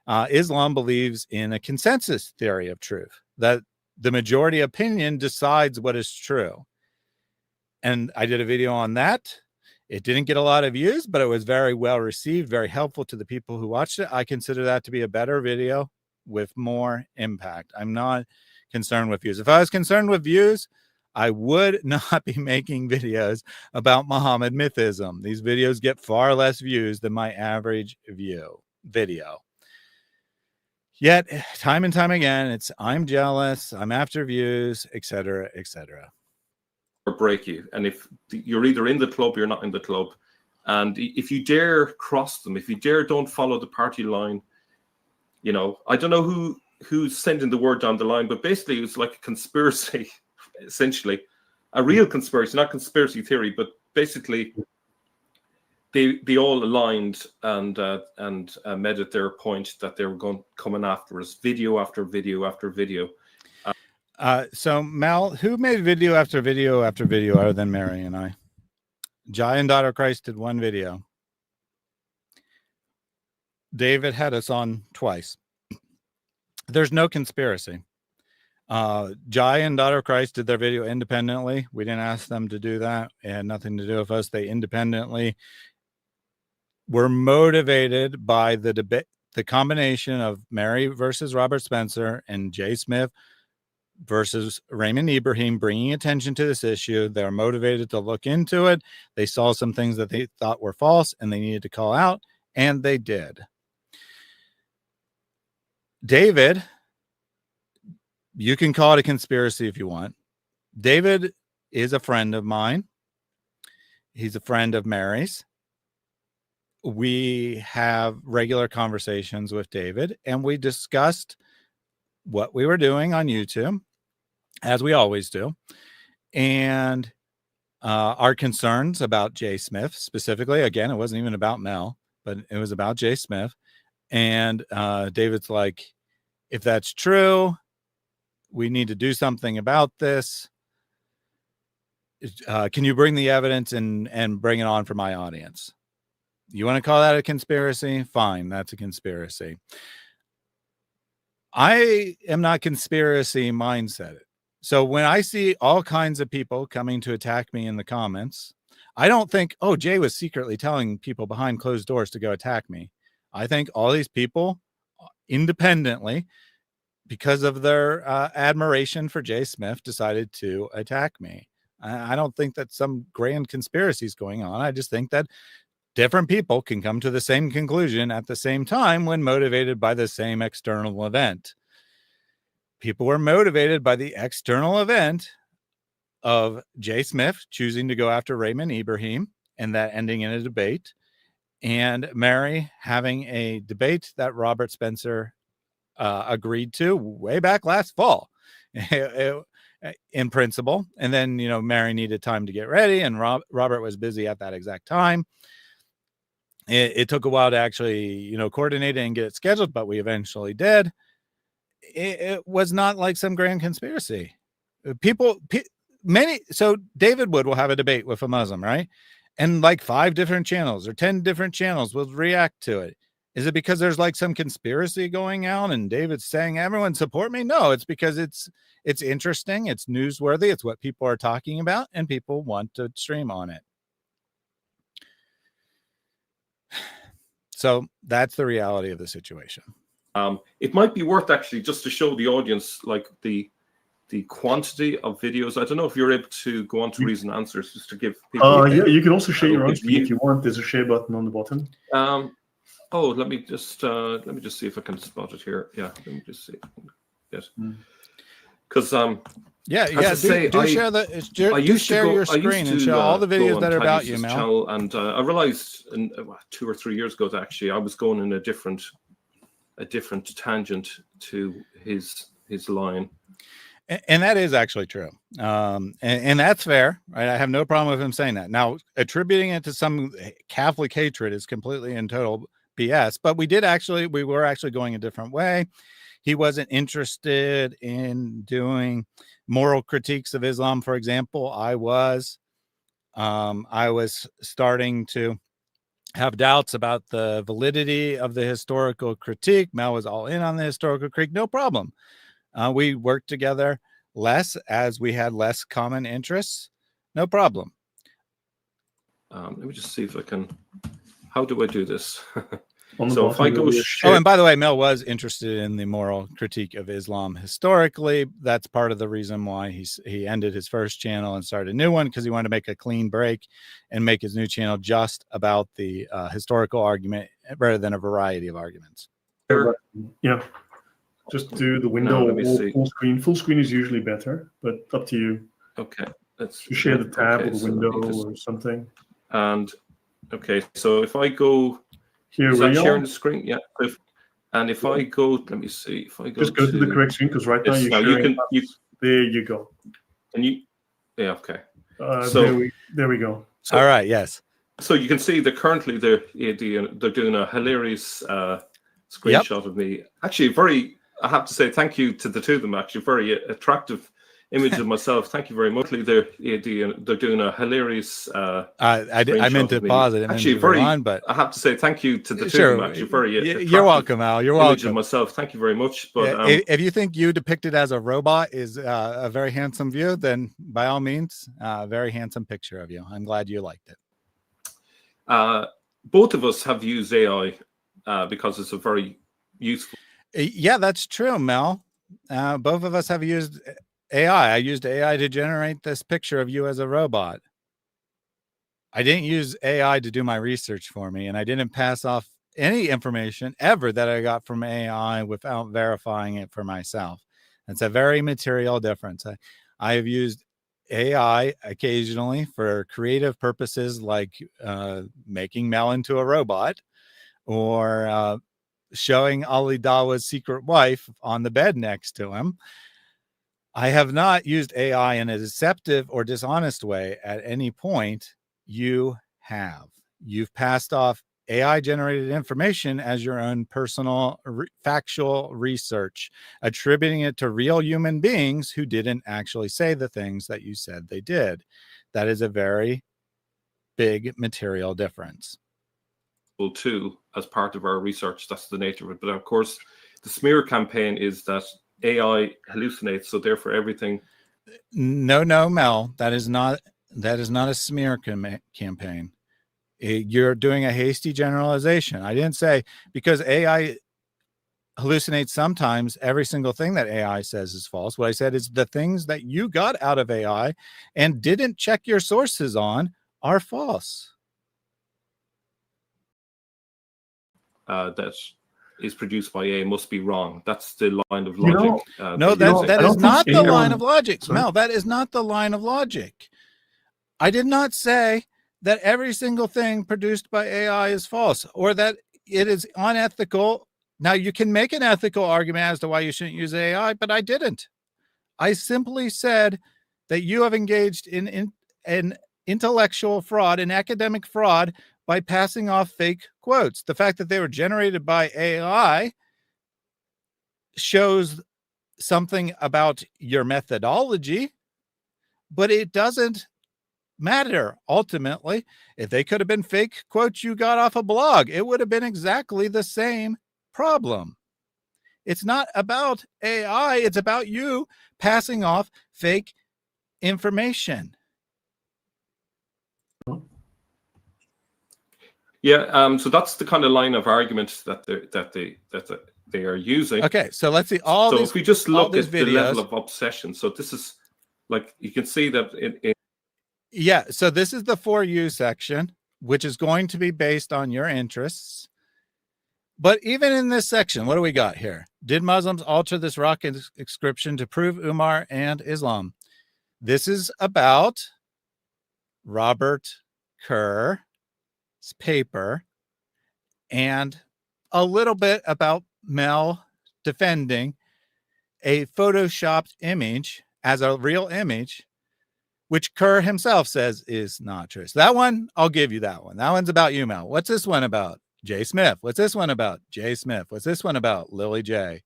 Islam believes in a consensus theory of truth, that the majority opinion decides what is true. And I did a video on that. It didn't get a lot of views, but it was very well received, very helpful to the people who watched it. I consider that to be a better video with more impact. I'm not concerned with views. If I was concerned with views, I would not be making videos about Muhammad Mythism. These videos get far less views than my average video. Yet, time and time again, it's I'm jealous, I'm after views, etc., etc. Or break you. And if you're either in the club or you're not in the club, and if you dare cross them, if you dare don't follow the party line, you know, I don't know who's sending the word down the line, but basically it's like a conspiracy, essentially, a real conspiracy, not conspiracy theory, but basically they all aligned and made it their point that they were coming after us, video after video after video. So Mal, who made video after video after video other than Mary and I? Jai and Daughter Christ did one video. David had us on twice. There's no conspiracy. Jai and Daughter Christ did their video independently. We didn't ask them to do that. It had nothing to do with us. They independently were motivated by the debate, the combination of Mary versus Robert Spencer and Jay Smith versus Raymond Ibrahim bringing attention to this issue. They're motivated to look into it. They saw some things that they thought were false and they needed to call out, and they did. David, you can call it a conspiracy if you want. David is a friend of mine. He's a friend of Mary's. We have regular conversations with David, and we discussed what we were doing on YouTube, as we always do, and our concerns about Jay Smith specifically. Again, it wasn't even about Mel, but it was about Jay Smith. And David's like, if that's true, we need to do something about this. Can you bring the evidence and bring it on for my audience? You want to call that a conspiracy? Fine, that's a conspiracy. I am not conspiracy mindset. So when I see all kinds of people coming to attack me in the comments, I don't think, oh, Jay was secretly telling people behind closed doors to go attack me. I think all these people independently, because of their admiration for Jay Smith, decided to attack me. I don't think that some grand conspiracy is going on. I just think that different people can come to the same conclusion at the same time when motivated by the same external event. People were motivated by the external event of Jay Smith choosing to go after Raymond Ibrahim and that ending in a debate, and Mary having a debate that Robert Spencer agreed to way back last fall in principle. And then, you know, Mary needed time to get ready, and Robert was busy at that exact time. It took a while to actually, you know, coordinate it and get it scheduled, but we eventually did. It was not like some grand conspiracy. So David Wood will have a debate with a Muslim, right? And like 5 different channels or 10 different channels will react to it. Is it because there's like some conspiracy going out and David's saying, everyone support me? No, it's because it's interesting. It's newsworthy. It's what people are talking about, and people want to stream on it. So that's the reality of the situation. It might be worth actually just to show the audience like the quantity of videos. I don't know if you're able to go on to Reason Answers just to give people. Yeah, you can also share your own screen if you want. There's a share button on the bottom. Let me just see if I can spot it here. Yeah, let me just see. Yes. Because share your screen and show all the videos that are about you, Mel. Channel, and I realized 2 or 3 years ago that actually I was going in a different tangent to his line. And that is actually true. And that's fair, right? I have no problem with him saying that. Now, attributing it to some Catholic hatred is completely and total BS, but we were actually going a different way. He wasn't interested in doing moral critiques of Islam, for example. I was starting to have doubts about the validity of the historical critique. Mel was all in on the historical critique, no problem. We worked together less as we had less common interests, no problem. Let me just see if I can. How do I do this? On the So if I bottom, go there Oh, and by the way, Mel was interested in the moral critique of Islam historically. That's part of the reason why he ended his first channel and started a new one, because he wanted to make a clean break and make his new channel just about the historical argument rather than a variety of arguments. Yeah. Just do the window let me or see. full screen. Full screen is usually better, but up to you. Okay, let's You share the tab okay, or the so let window me just- or something. And okay, so if I go, Here is we that are. sharing the screen? Yeah. If I go, let me see. If I go Just go to the correct screen, because right now Yes, you're now you sharing. can There you go. yeah, okay. There we go. All right, yes. So you can see that currently they're doing a hilarious screenshot of me. Actually, I have to say thank you to the two of them. Actually, very attractive image of myself. Thank you very much. They're doing a hilarious. I meant to pause it. Actually, but I have to say thank you to the two of sure. them. Actually, very. You're attractive welcome, Al. You're image of welcome. myself. Thank you very much. But If you think you depicted as a robot is a very handsome view, then by all means, a very handsome picture of you. I'm glad you liked it. both of us have used AI because it's a very useful. Yeah, that's true, Mel. Both of us have used AI. I used AI to generate this picture of you as a robot. I didn't use AI to do my research for me, and I didn't pass off any information ever that I got from AI without verifying it for myself. It's a very material difference. I have used AI occasionally for creative purposes, like making Mel into a robot, or showing Ali Dawa's secret wife on the bed next to him. I have not used AI in a deceptive or dishonest way at any point. You have. You've passed off AI generated information as your own personal factual research, attributing it to real human beings who didn't actually say the things that you said they did. That is a very big material difference. Too, as part of our research, that's the nature of it. But of course, the smear campaign is that AI hallucinates, so therefore everything. No, Mel, that is not a smear campaign. You're doing a hasty generalization. I didn't say because AI hallucinates sometimes, every single thing that AI says is false. What I said is the things that you got out of AI and didn't check your sources on are false. That is produced by AI must be wrong. That's the line of logic. No, that is not the line of logic. Sorry? Mel, that is not the line of logic. I did not say that every single thing produced by AI is false or that it is unethical. Now, you can make an ethical argument as to why you shouldn't use AI, but I didn't. I simply said that you have engaged in intellectual fraud, an academic fraud, by passing off fake quotes. The fact that they were generated by AI shows something about your methodology, but it doesn't matter. Ultimately, if they could have been fake quotes you got off a blog, it would have been exactly the same problem. It's not about AI. It's about you passing off fake information. Yeah, so that's the kind of line of argument that they are using. Okay, so let's see all. So these, if we just look at the videos, level of obsession, so this is like you can see that yeah. So this is the For You section, which is going to be based on your interests. But even in this section, what do we got here? Did Muslims alter this rock inscription to prove Umar and Islam? This is about Robert Kerr's paper and a little bit about Mel defending a photoshopped image as a real image, which Kerr himself says is not true. So that one, I'll give you that one. That one's about you, Mel. What's this one about? Jay Smith. What's this one about? Jay Smith. What's this one about? Lily J.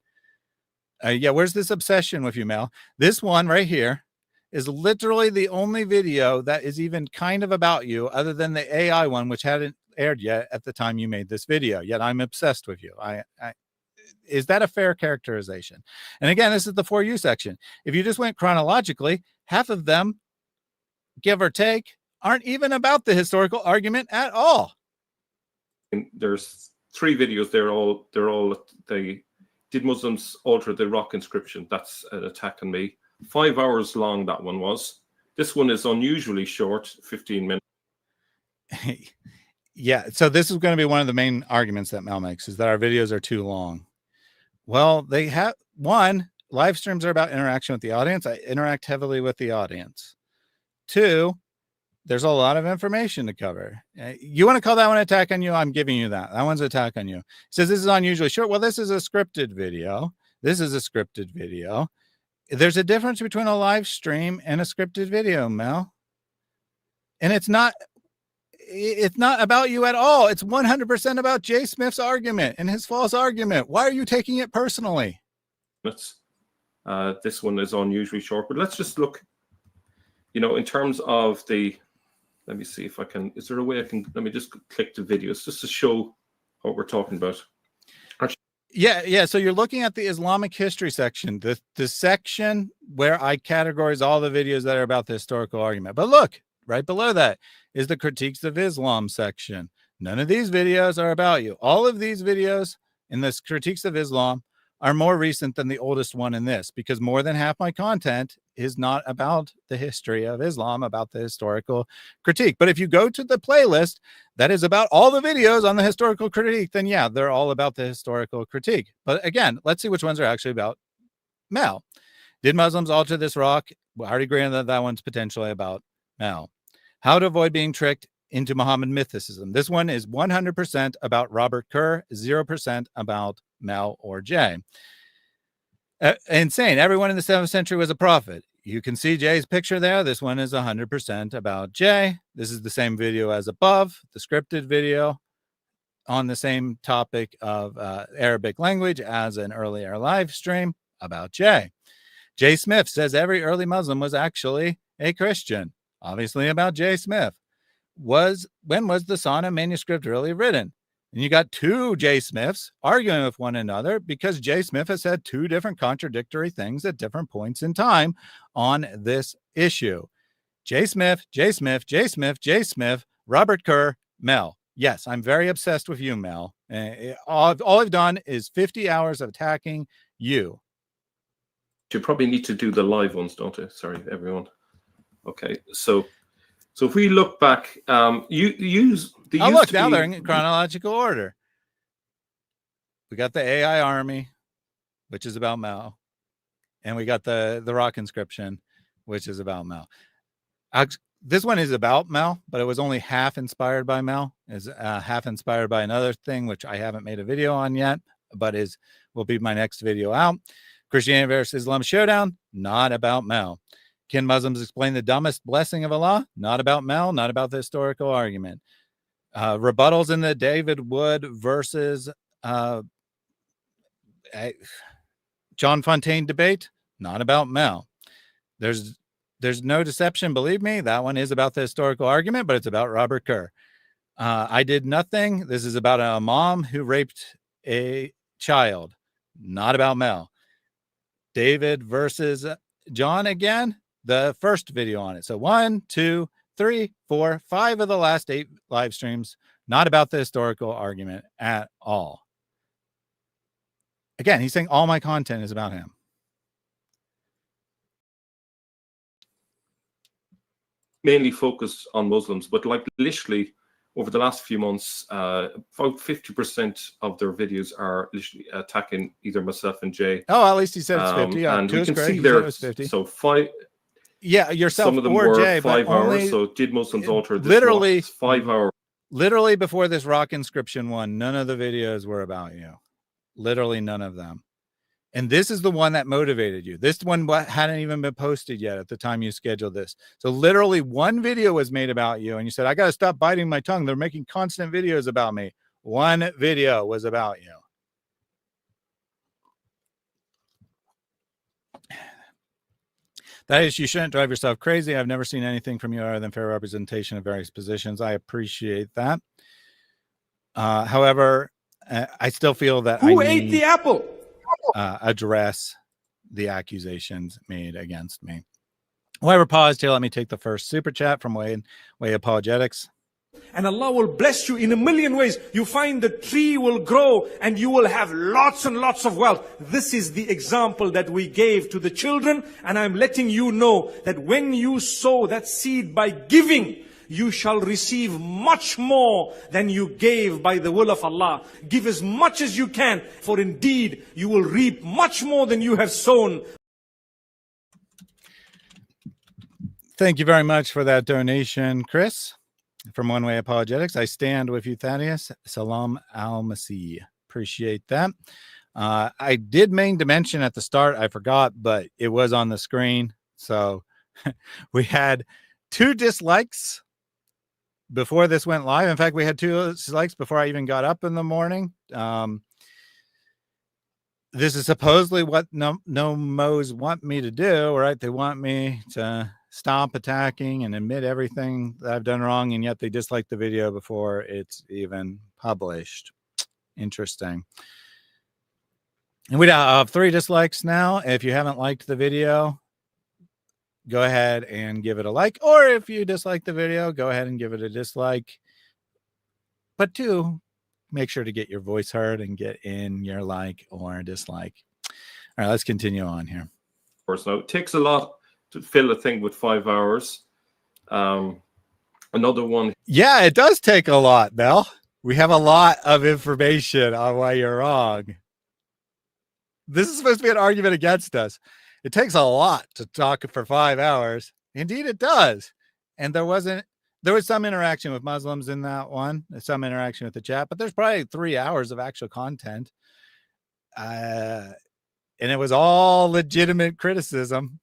Yeah, where's this obsession with you, Mel? This one right here is literally the only video that is even kind of about you, other than the AI one, which hadn't aired yet at the time you made this video. Yet I'm obsessed with you. Is that a fair characterization? And again, this is the For You section. If you just went chronologically, half of them, give or take, aren't even about the historical argument at all. There's 3 videos. They did Muslims alter the rock inscription? That's an attack on me. 5 hours long that one was. This one is unusually short, 15 minutes. Yeah, so this is going to be one of the main arguments that Mel makes, is that our videos are too long. Well, they have, one, live streams are about interaction with the audience. I interact heavily with the audience. 2, there's a lot of information to cover. You want to call that one attack on you? I'm giving you that. That one's attack on you. It says this is unusually short. Well, this is a scripted video. This is a scripted video. There's a difference between a live stream and a scripted video, Mel. And it's not about you at all. It's 100% about Jay Smith's argument and his false argument. Why are you taking it personally? This one is unusually short, but let's just look, in terms of the, let me see if I can, is there a way I can, let me just click the videos just to show what we're talking about. Yeah. So you're looking at the Islamic history section, the section where I categorize all the videos that are about the historical argument. But look, right below that is the critiques of Islam section. None of these videos are about you. All of these videos in this critiques of Islam are more recent than the oldest one in this, because more than half my content is not about the history of Islam, about the historical critique. But if you go to the playlist that is about all the videos on the historical critique, then yeah, they're all about the historical critique. But again, let's see which ones are actually about Mel. Did Muslims alter this rock? Well, I already agree that that one's potentially about Mel. How to avoid being tricked into Muhammad Mythicism. This one is 100% about Robert Kerr, 0% about Mel or Jay. Insane. Everyone in the 7th century was a prophet. You can see Jay's picture there. This one is 100% about Jay. This is the same video as above, the scripted video on the same topic of Arabic language as an earlier live stream about Jay. Jay Smith says every early Muslim was actually a Christian. Obviously about Jay Smith. When was the Sana manuscript really written? And you got 2 Jay Smiths arguing with one another because Jay Smith has said 2 different contradictory things at different points in time on this issue. Jay Smith, Jay Smith, Jay Smith, Jay Smith, Robert Kerr, Mel. Yes, I'm very obsessed with you, Mel. All I've done is 50 hours of attacking you. You probably need to do the live ones, don't you? Sorry, everyone. Okay, so if we look back, look, now they're in chronological order. We got the AI army, which is about Mel, and we got the rock inscription, which is about Mel. This one is about Mel, but it was only half inspired by Mel. Is half inspired by another thing, which I haven't made a video on yet, but will be my next video out. Christianity versus Islam showdown, not about Mel. Can Muslims explain the dumbest blessing of Allah? Not about Mel, not about the historical argument. Rebuttals in the David Wood versus John Fontaine debate? Not about Mel. There's no deception, believe me. That one is about the historical argument, but it's about Robert Kerr. I did nothing. This is about a mom who raped a child. Not about Mel. David versus John again. The first video on it. So 1, 2, 3, 4, 5 of the last 8 live streams, not about the historical argument at all. Again, he's saying all my content is about him. Mainly focused on Muslims, but like literally over the last few months, about 50% of their videos are literally attacking either myself and Jay. Oh, at least he said it's 50. Yeah, and we can great. see there, 50. so 5. Yeah, yourself some of them or were Jay, 5 but hours. only, So did Muslims alter this? Literally, rock? 5 hours. Literally before this rock inscription one, none of the videos were about you. Literally none of them. And this is the one that motivated you. This one hadn't even been posted yet at the time you scheduled this. So literally one video was made about you, and you said, I got to stop biting my tongue. They're making constant videos about me. One video was about you. That is, you shouldn't drive yourself crazy. I've never seen anything from you other than fair representation of various positions. I appreciate that. However, I still feel that Who I ate need the apple? address the accusations made against me. However, paused here. Let me take the first super chat from Way Apologetics. And Allah will bless you in a million ways. You find the tree will grow and you will have lots and lots of wealth. This is the example that we gave to the children. And I'm letting you know that when you sow that seed by giving, you shall receive much more than you gave by the will of Allah. Give as much as you can, for indeed you will reap much more than you have sown. Thank you very much for that donation, Chris, from One Way Apologetics. I stand with you, Thaddeus. Salam al-Masih. Appreciate that. I did mean to mention at the start, I forgot, but it was on the screen. So we had 2 dislikes before this went live. In fact, we had 2 dislikes before I even got up in the morning. This is supposedly what no Mo's want me to do, right? They want me to stop attacking and admit everything that I've done wrong, and yet they dislike the video before it's even published. Interesting. And we have 3 dislikes now. If you haven't liked the video, go ahead and give it a like. Or if you dislike the video, go ahead and give it a dislike. But 2, make sure to get your voice heard and get in your like or dislike. All right, let's continue on here. Of course, now it takes a lot to fill a thing with 5 hours. Another one. Yeah, it does take a lot, Mel. We have a lot of information on why you're wrong. This is supposed to be an argument against us. It takes a lot to talk for 5 hours. Indeed, it does. And there was some interaction with Muslims in that one, some interaction with the chat, but there's probably 3 hours of actual content. And it was all legitimate criticism.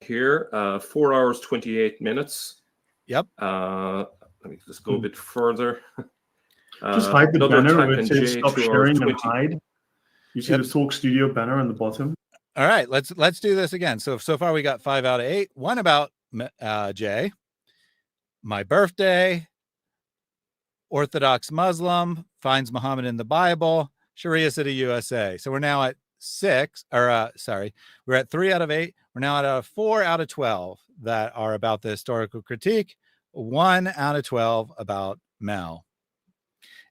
Here, 4 hours, 28 minutes. Yep. Let me just go a bit further. Just hide the another banner attack where it on says Jay, stop 2 hours, sharing and 20. hide. You see the Talk Studio banner on the bottom? All right, let's do this again. So far we got 5 out of 8. One about Jay, my birthday, Orthodox Muslim, finds Muhammad in the Bible, Sharia City, USA. So we're now at 6, or we're at 3 out of 8. We're now at 4 out of 12 that are about the historical critique. 1 out of 12 about Mel.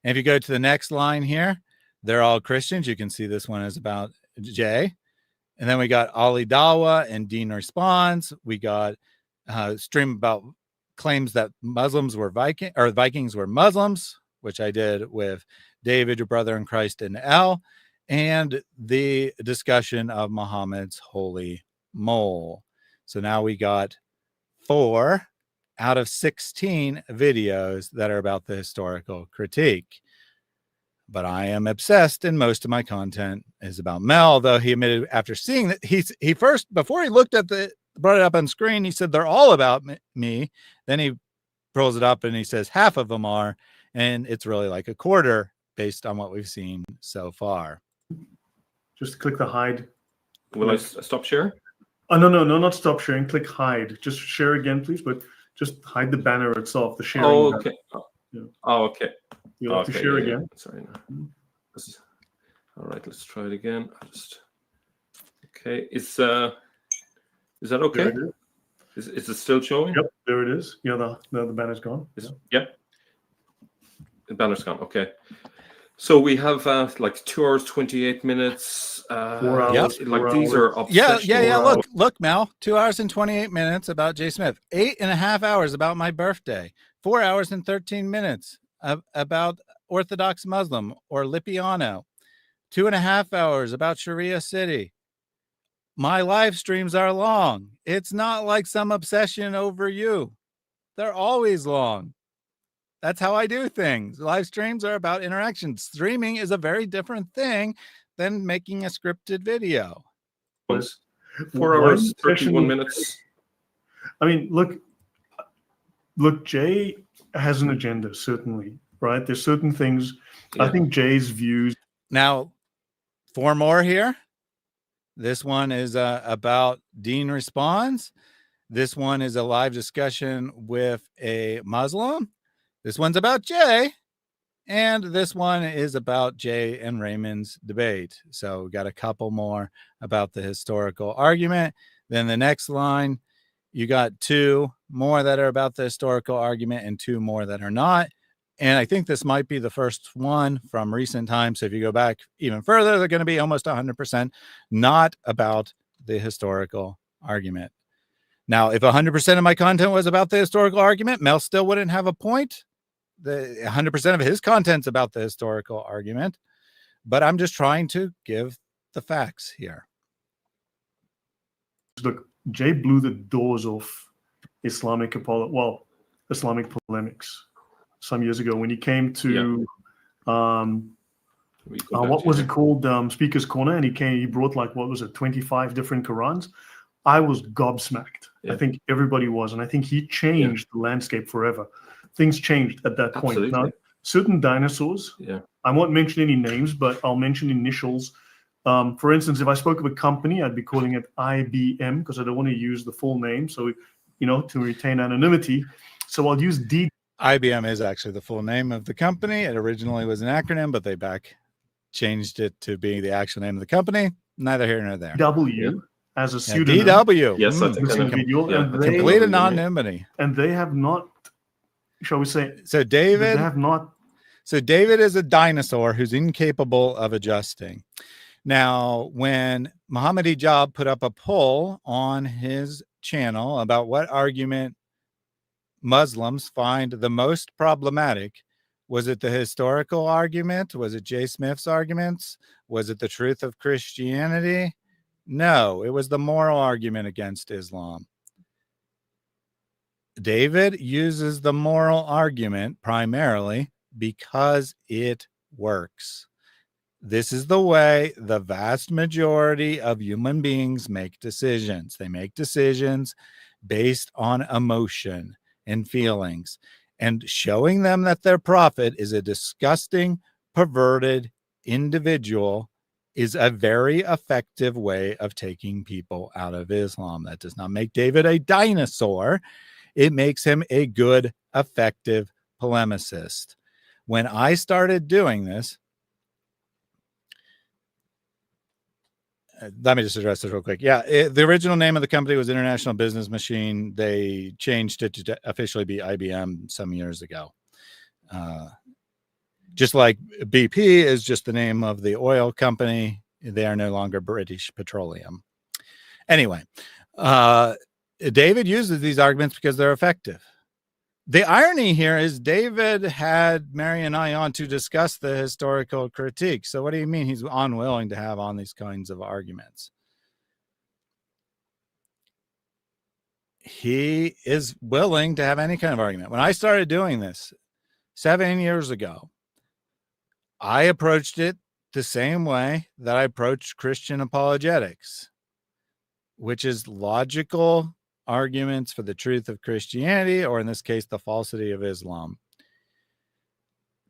And if you go to the next line here, they're all Christians. You can see this one is about Jay. And then we got Ali Dawa and Dean Responds. We got stream about claims that Muslims were Vikings were Muslims, which I did with David, your brother in Christ, and L, and the discussion of Muhammad's holy mole. So now we got 4 out of 16 videos that are about the historical critique. But I am obsessed, and most of my content is about Mel, though he admitted after seeing that he first, before he looked at brought it up on screen, he said they're all about me. Then he pulls it up and he says half of them are, and it's really like a quarter based on what we've seen so far. Just click the hide. Will I stop sharing? Oh, no, not stop sharing. Click hide. Just share again, please, but just hide the banner itself, the sharing. Oh, okay. Yeah. Oh, okay. You'll have to share again. Sorry. No. All right, let's try it again. Okay. Is that okay? Is it still showing? Yep, there it is. Yeah, the banner's gone. Yep. The banner's gone. Okay. So we have like 2 hours, 28 minutes. 4 hours. Like these are Yeah. Look, Mel. 2 hours and 28 minutes about Jay Smith. 8.5 hours about my birthday. 4 hours and 13 minutes about Orthodox Muslim or Lipiano. 2.5 hours about Sharia City. My live streams are long. It's not like some obsession over you. They're always long. That's how I do things. Live streams are about interaction. Streaming is a very different thing than making a scripted video. 4 hours, 31 minutes. I mean, look, Jay has an agenda, certainly, right? There's certain things. Yeah. I think Jay's views. Now, 4 more here. This one is about Dean Responds. This one is a live discussion with a Muslim. This one's about Jay. And this one is about Jay and Raymond's debate. So we got a couple more about the historical argument. Then the next line, you got 2 more that are about the historical argument and 2 more that are not. And I think this might be the first one from recent times. So if you go back even further, they're going to be almost 100% not about the historical argument. Now, if 100% of my content was about the historical argument, Mel still wouldn't have a point. The 100% of his content's about the historical argument, but I'm just trying to give the facts here. Look, Jay blew the doors off Islamic polemics some years ago when he came to what was it called, Speaker's Corner, and he brought 25 different Qurans. I was gobsmacked. I think everybody was, and I think he changed the landscape forever. Things changed at that point. Now, certain dinosaurs, I won't mention any names, but I'll mention initials. For instance, if I spoke of a company, I'd be calling it IBM because I don't want to use the full name, so to retain anonymity. So I'll use D. IBM is actually the full name of the company. It originally was an acronym, but they changed it to being the actual name of the company. Neither here nor there. W as a pseudonym. DW. Yes, that's complete anonymity. And they have not. Shall we say? So David, they have not. So David is a dinosaur who's incapable of adjusting. Now, when Muhammad Hijab put up a poll on his channel about what argument Muslims find the most problematic, was it the historical argument? Was it Jay Smith's arguments? Was it the truth of Christianity? No, it was the moral argument against Islam. David uses the moral argument primarily because it works. This is the way the vast majority of human beings make decisions. They make decisions based on emotion and feelings, and showing them that their prophet is a disgusting, perverted individual is a very effective way of taking people out of Islam. That does not make David a dinosaur. It makes him a good, effective polemicist. When I started doing this, let me just address this real quick. The original name of the company was International Business Machine. They changed it to officially be IBM some years ago. Just like BP is just the name of the oil company. They are no longer British Petroleum. Anyway, David uses these arguments because they're effective. The irony here is David had Mary and I on to discuss the historical critique. So what do you mean he's unwilling to have on these kinds of arguments? He is willing to have any kind of argument. When I started doing this 7 years ago, I approached it the same way that I approached Christian apologetics, which is logical arguments for the truth of Christianity, or in this case, the falsity of Islam.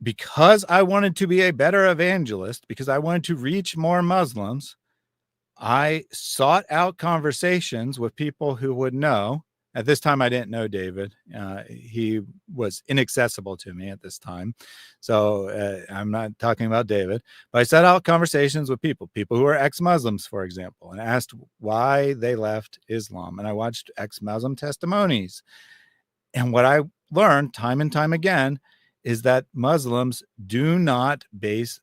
Because I wanted to be a better evangelist, because I wanted to reach more Muslims, I sought out conversations with people who would know. At this time, I didn't know David. He was inaccessible to me at this time. So I'm not talking about David. But I set out conversations with people who are ex-Muslims, for example, and asked why they left Islam. And I watched ex-Muslim testimonies. And what I learned time and time again is that Muslims do not base,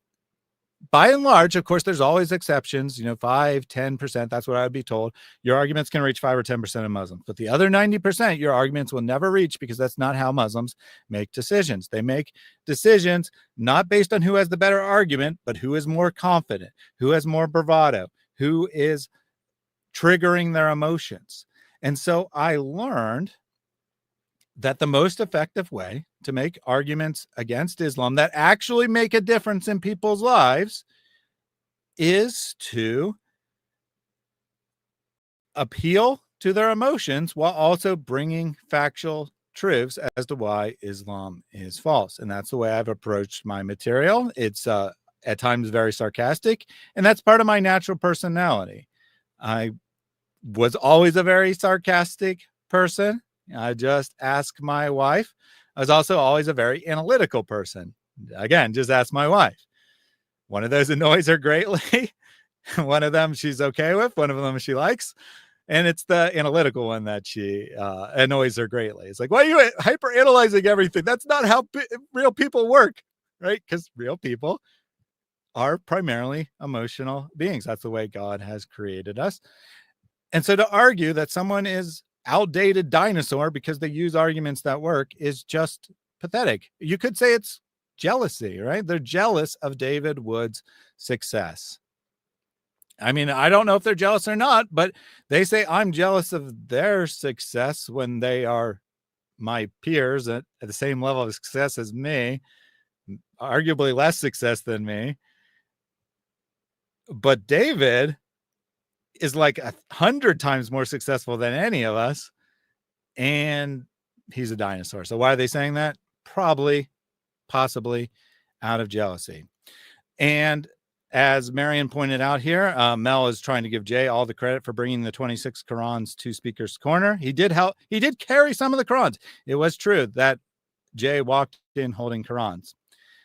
by and large, of course, there's always exceptions, 5, 10%. That's what I would be told. Your arguments can reach 5 or 10% of Muslims, but the other 90%, your arguments will never reach, because that's not how Muslims make decisions. They make decisions not based on who has the better argument, but who is more confident, who has more bravado, who is triggering their emotions. And so I learned that the most effective way to make arguments against Islam that actually make a difference in people's lives is to appeal to their emotions while also bringing factual truths as to why Islam is false. And that's the way I've approached my material. It's at times very sarcastic, and that's part of my natural personality. I was always a very sarcastic person. I just ask my wife. I was also always a very analytical person. Again, just ask my wife. One of those annoys her greatly. One of them she's okay with. One of them she likes. And it's the analytical one that she annoys her greatly. It's like, why are you hyper analyzing everything? That's not how real people work, right? Because real people are primarily emotional beings. That's the way God has created us. And so to argue that someone is outdated dinosaur because they use arguments that work is just pathetic. You could say it's jealousy, right? They're jealous of David Wood's success. I mean, I don't know if they're jealous or not, but they say I'm jealous of their success when they are my peers at the same level of success as me, arguably less success than me. But David is like 100 times more successful than any of us, and he's a dinosaur. So why are they saying that? Probably, possibly out of jealousy. And as Marion pointed out here, Mel is trying to give Jay all the credit for bringing the 26 Qurans to Speaker's Corner. He did help. He did carry some of the Qurans. It was true that Jay walked in holding Qurans.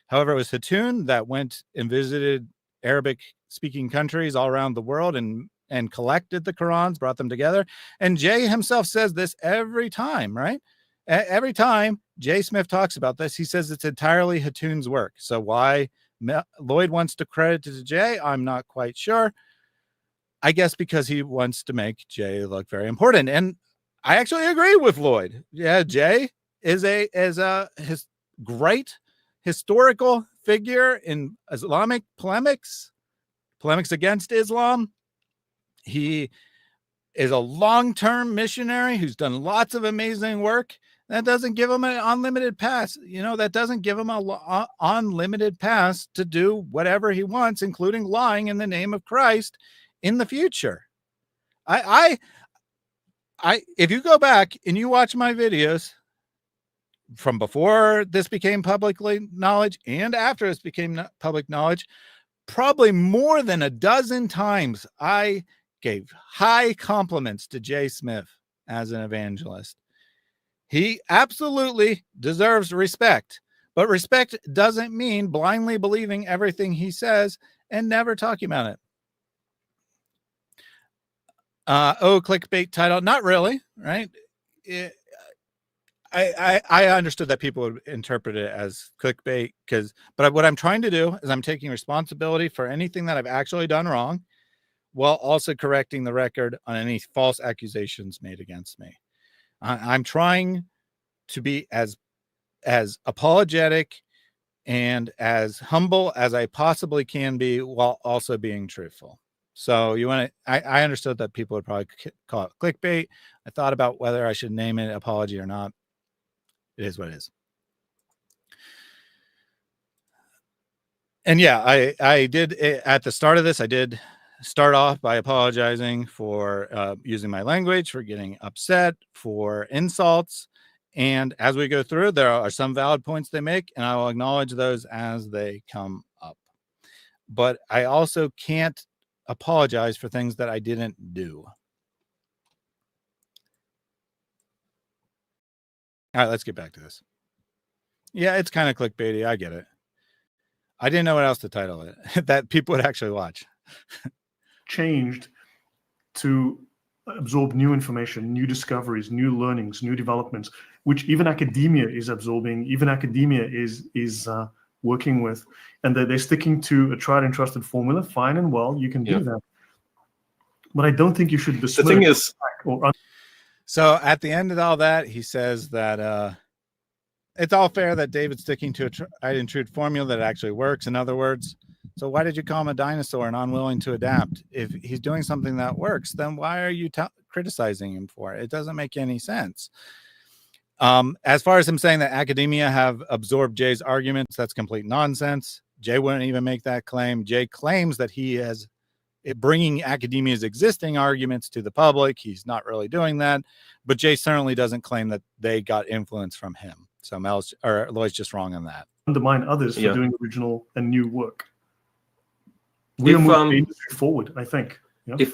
However, it was Hatun that went and visited Arabic-speaking countries all around the world and collected the Qurans, brought them together. And Jay himself says this every time, right? Every time Jay Smith talks about this, he says it's entirely Hatun's work. So why Lloyd wants to credit it to Jay, I'm not quite sure. I guess because he wants to make Jay look very important. And I actually agree with Lloyd. Yeah, Jay is his great historical figure in Islamic polemics against Islam. He is a long-term missionary who's done lots of amazing work. That doesn't give him an unlimited pass. You know, that doesn't give him an unlimited pass to do whatever he wants, including lying in the name of Christ in the future. If you go back and you watch my videos from before this became publicly knowledge and after this became public knowledge, probably more than a dozen times I gave high compliments to Jay Smith as an evangelist. He absolutely deserves respect, but respect doesn't mean blindly believing everything he says and never talking about it. Clickbait title. Not really, right? I understood that people would interpret it as clickbait but what I'm trying to do is I'm taking responsibility for anything that I've actually done wrong while also correcting the record on any false accusations made against me. I'm trying to be as apologetic and as humble as I possibly can be while also being truthful. So I understood that people would probably call it clickbait. I thought about whether I should name it apology or not. It is what it is. And yeah, I did at the start of this, I did start off by apologizing for using my language, for getting upset, for insults. And as we go through, there are some valid points they make, and I will acknowledge those as they come up. But I also can't apologize for things that I didn't do. All right, let's get back to this. Yeah, it's kind of clickbaity. I get it. I didn't know what else to title it that people would actually watch. Changed to absorb new information, new discoveries, new learnings, new developments, which even academia is absorbing, even academia is working with, and they're sticking to a tried and trusted formula. Fine and well, you can do that. But I don't think you should dismiss. The thing is, so at the end of all that, he says that it's all fair that David's sticking to a tried and true formula that actually works. In other words, so why did you call him a dinosaur and unwilling to adapt? If he's doing something that works, then why are you criticizing him for it? It doesn't make any sense. As far as him saying that academia have absorbed Jay's arguments, that's complete nonsense. Jay wouldn't even make that claim. Jay claims that he is bringing academia's existing arguments to the public. He's not really doing that, but Jay certainly doesn't claim that they got influence from him. So Lloyd's just wrong on that. Undermine others for doing original and new work. We are moving the industry forward, I think. Yeah?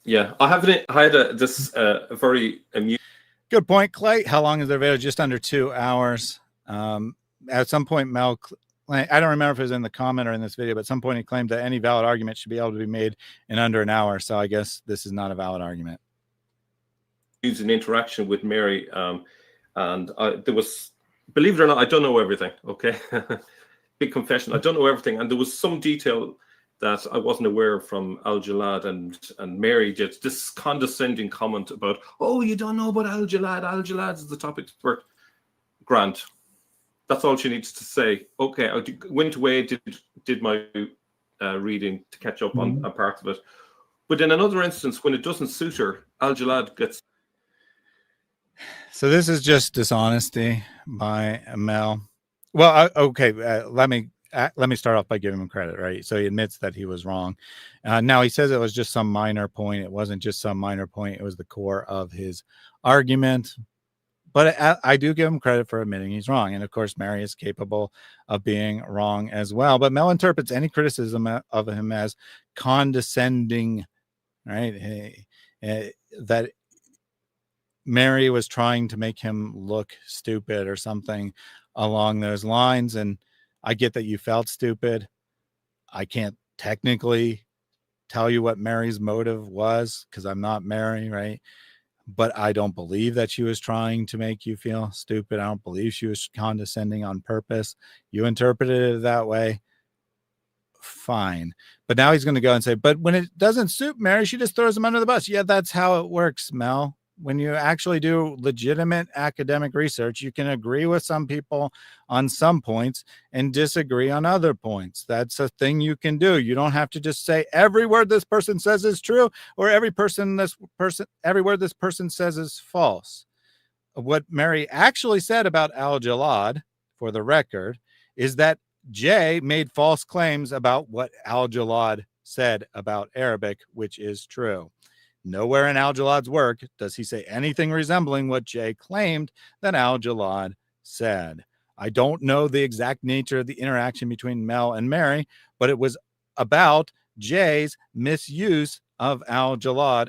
Yeah, I haven't. I had a very amusing. Good point, Clay. How long is their video? Just under 2 hours. At some point, Mel, I don't remember if it was in the comment or in this video, but at some point he claimed that any valid argument should be able to be made in under an hour. So I guess this is not a valid argument. Use an interaction with Mary, and there was, believe it or not, I don't know everything. Okay, big confession. I don't know everything, and there was some detail that I wasn't aware of from Al Jalad, and Mary did this condescending comment about, "Oh, you don't know about Al Jalad. Al Jalad is the top expert." Grant. That's all she needs to say. Okay, I went away, did my reading to catch up on a part of it. But in another instance, when it doesn't suit her, Al Jalad gets. So this is just dishonesty by Mel. Well, okay, let me start off by giving him credit, right? So he admits that he was wrong. Now he says it was just some minor point. It wasn't just some minor point. It was the core of his argument. But I do give him credit for admitting he's wrong. And of course, Mary is capable of being wrong as well. But Mel interprets any criticism of him as condescending, right? That Mary was trying to make him look stupid or something along those lines. And I get that you felt stupid. I can't technically tell you what Mary's motive was because I'm not Mary, right? But I don't believe that she was trying to make you feel stupid. I don't believe she was condescending on purpose. You interpreted it that way. Fine. But now he's going to go and say, but when it doesn't suit Mary, she just throws him under the bus. Yeah, that's how it works, Mel. When you actually do legitimate academic research, you can agree with some people on some points and disagree on other points. That's a thing you can do. You don't have to just say every word this person says is true or every word this person says is false. What Mary actually said about Al Jalad, for the record, is that Jay made false claims about what Al Jalad said about Arabic, which is true. Nowhere in Al Jalad's work does he say anything resembling what Jay claimed that Al Jalad said. I don't know the exact nature of the interaction between Mel and Mary, but it was about Jay's misuse of Al Jalad.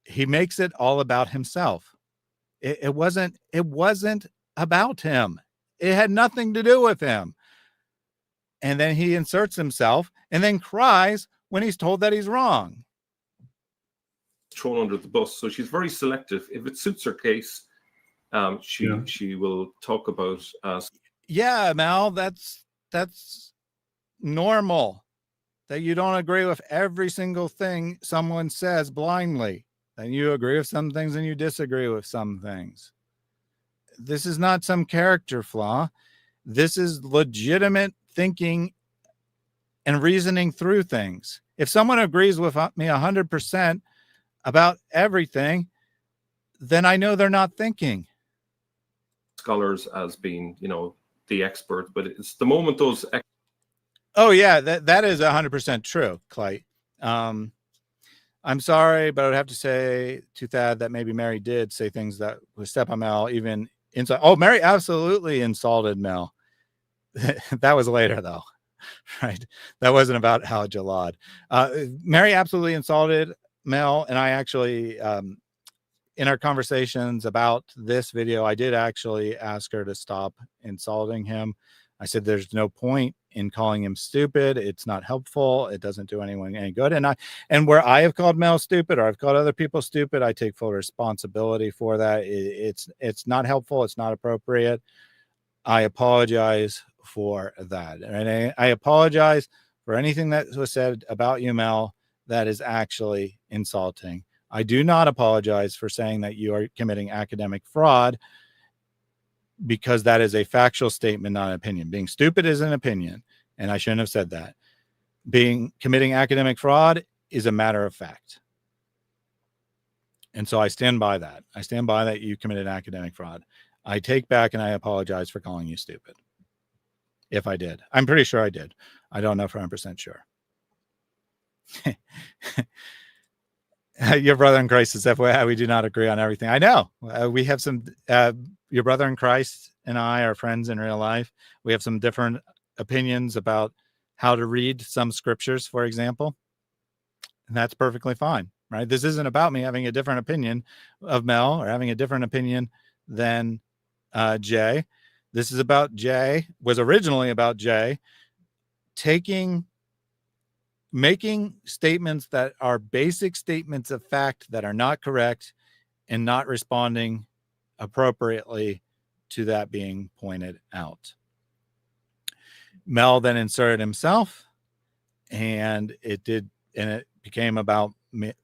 He makes it all about himself. It wasn't about him. It had nothing to do with him. And then he inserts himself and then cries when he's told that he's wrong. Thrown under the bus. So she's very selective. If it suits her case, she will talk about yeah, Mel, that's normal. That you don't agree with every single thing someone says blindly. That you agree with some things and you disagree with some things. This is not some character flaw. This is legitimate thinking and reasoning through things. If someone agrees with me 100% about everything, then I know they're not thinking. Scholars as being, the expert, but it's the moment those. Oh yeah, that is 100% true, Clay. I'm sorry, but I would have to say to Thad that maybe Mary did say things that would step on Mel even inside. Oh, Mary absolutely insulted Mel. That was later though, right? That wasn't about Al Jalad. Mary absolutely insulted Mel, and I actually, in our conversations about this video, I did actually ask her to stop insulting him. I said, there's no point in calling him stupid. It's not helpful. It doesn't do anyone any good. And where I have called Mel stupid or I've called other people stupid, I take full responsibility for that. It's not helpful. It's not appropriate. I apologize for that. And I apologize for anything that was said about you, Mel, that is actually insulting. I do not apologize for saying that you are committing academic fraud because that is a factual statement, not an opinion. Being stupid is an opinion, and I shouldn't have said that. Committing academic fraud is a matter of fact. And so I stand by that. I stand by that you committed academic fraud. I take back and I apologize for calling you stupid. If I did. I'm pretty sure I did. I don't know for 100% sure. Your brother in Christ is FYI, we do not agree on everything. I know. We have some, your brother in Christ and I are friends in real life. We have some different opinions about how to read some scriptures, for example. And that's perfectly fine. right? This isn't about me having a different opinion of Mel or having a different opinion than Jay. This is about Jay, was originally about Jay making statements that are basic statements of fact that are not correct and not responding appropriately to that being pointed out. Mel then inserted himself, and it became about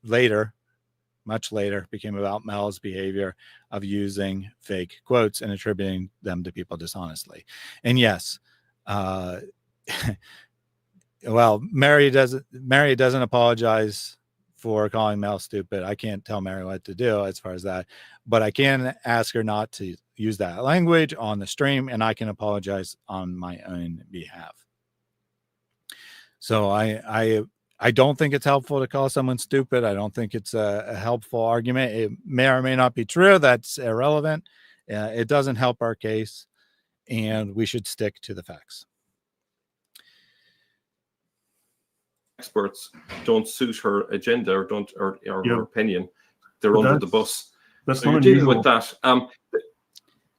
later, much later, became about Mel's behavior of using fake quotes and attributing them to people dishonestly. And yes, well, Mary doesn't apologize for calling Mel stupid. I can't tell Mary what to do as far as that, but I can ask her not to use that language on the stream, and I can apologize on my own behalf. So I don't think it's helpful to call someone stupid. I don't think it's a helpful argument. It may or may not be true. That's irrelevant. It doesn't help our case, and we should stick to the facts. Experts don't suit her agenda or Yeah. her opinion. They're But under that's- the bus. That's So not you're dealing unusual. with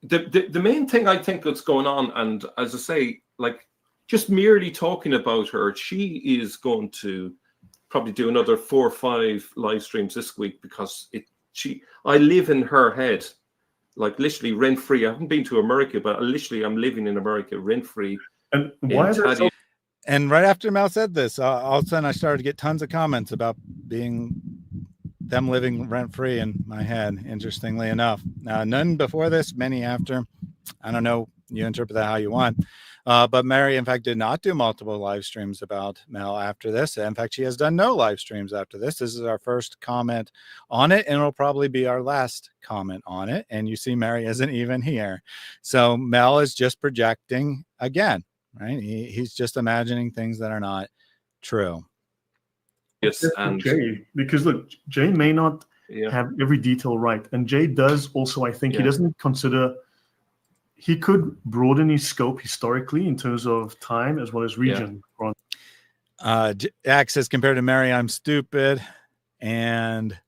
that. The main thing I think that's going on, and as I say, like just merely talking about her, she is going to probably do another 4 or 5 live streams this week because I live in her head, like literally rent free. I haven't been to America, but literally I'm living in America rent free. And why is that so? And right after Mel said this, all of a sudden I started to get tons of comments about them living rent free in my head, interestingly enough. None before this, many after. I don't know. You interpret that how you want. But Mary, in fact, did not do multiple live streams about Mel after this. In fact, she has done no live streams after this. This is our first comment on it, and it'll probably be our last comment on it. And you see Mary isn't even here. So Mel is just projecting again, right? He's just imagining things that are not true. Yes, and Jay, because look, Jay may not have every detail right, and Jay does also, I think, he doesn't consider. He could broaden his scope historically in terms of time as well as region. Axe says, compared to Mary, I'm stupid. And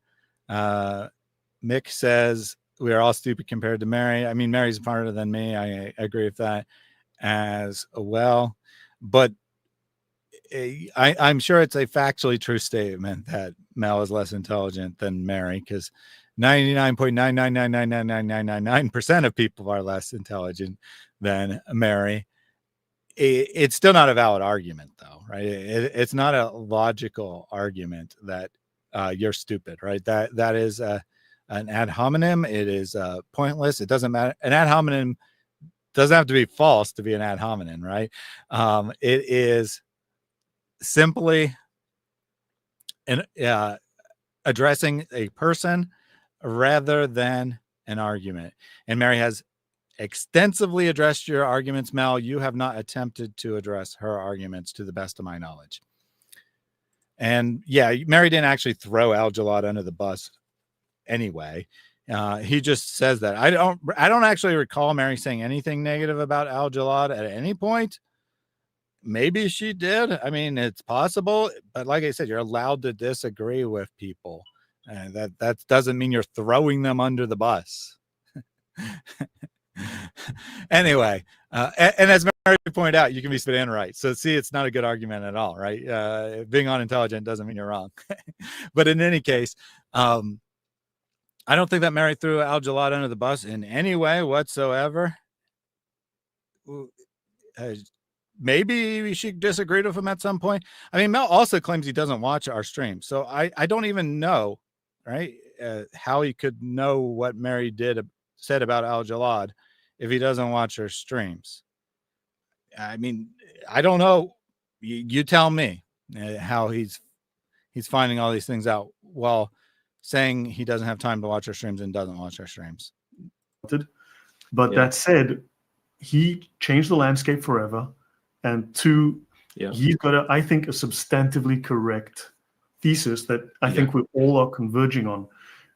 Mick says, we are all stupid compared to Mary. I mean, Mary's smarter than me. I agree with that as well. But I'm sure it's a factually true statement that Mel is less intelligent than Mary, because 99.9999999% of people are less intelligent than Mary. It's still not a valid argument, though, right? It's not a logical argument that you're stupid, right? That is an ad hominem. It is pointless. It doesn't matter. An ad hominem doesn't have to be false to be an ad hominem, right? It is simply addressing a person rather than an argument. And Mary has extensively addressed your arguments, Mel. You have not attempted to address her arguments to the best of my knowledge. And yeah, Mary didn't actually throw Al-Jalad under the bus anyway. He just says that. I don't actually recall Mary saying anything negative about Al-Jalad at any point. Maybe she did. I mean, it's possible, but like I said, you're allowed to disagree with people. And that doesn't mean you're throwing them under the bus. Anyway, and as Mary pointed out, you can be spit and right. So see, it's not a good argument at all, right? Being unintelligent doesn't mean you're wrong. But in any case, I don't think that Mary threw Al-Jalad under the bus in any way whatsoever. Maybe she disagreed with him at some point. I mean, Mel also claims he doesn't watch our stream. So I don't even know, right, how he could know what Mary said about Al-Jalad if he doesn't watch her streams. I mean, I don't know. You tell me how he's finding all these things out while saying he doesn't have time to watch our streams and doesn't watch our streams. But that said, he changed the landscape forever. And two, he's got, I think, a substantively correct thesis that I think we all are converging on.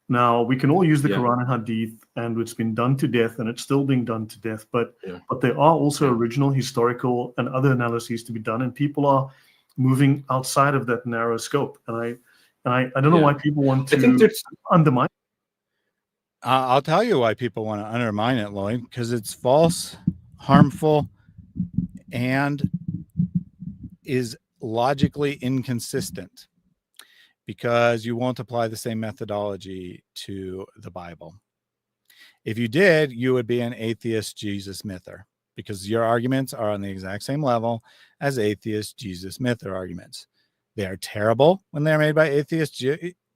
Now, we can all use the Quran and Hadith, and it's been done to death, and it's still being done to death. But there are also original, historical, and other analyses to be done, and people are moving outside of that narrow scope. And And I don't know Yeah. why people want I think to there's undermine. I'll tell you why people want to undermine it, Lloyd, because it's false, harmful, and is logically inconsistent, because you won't apply the same methodology to the Bible. If you did, you would be an atheist Jesus myther, because your arguments are on the exact same level as atheist Jesus myther arguments. They are terrible when they're made by atheist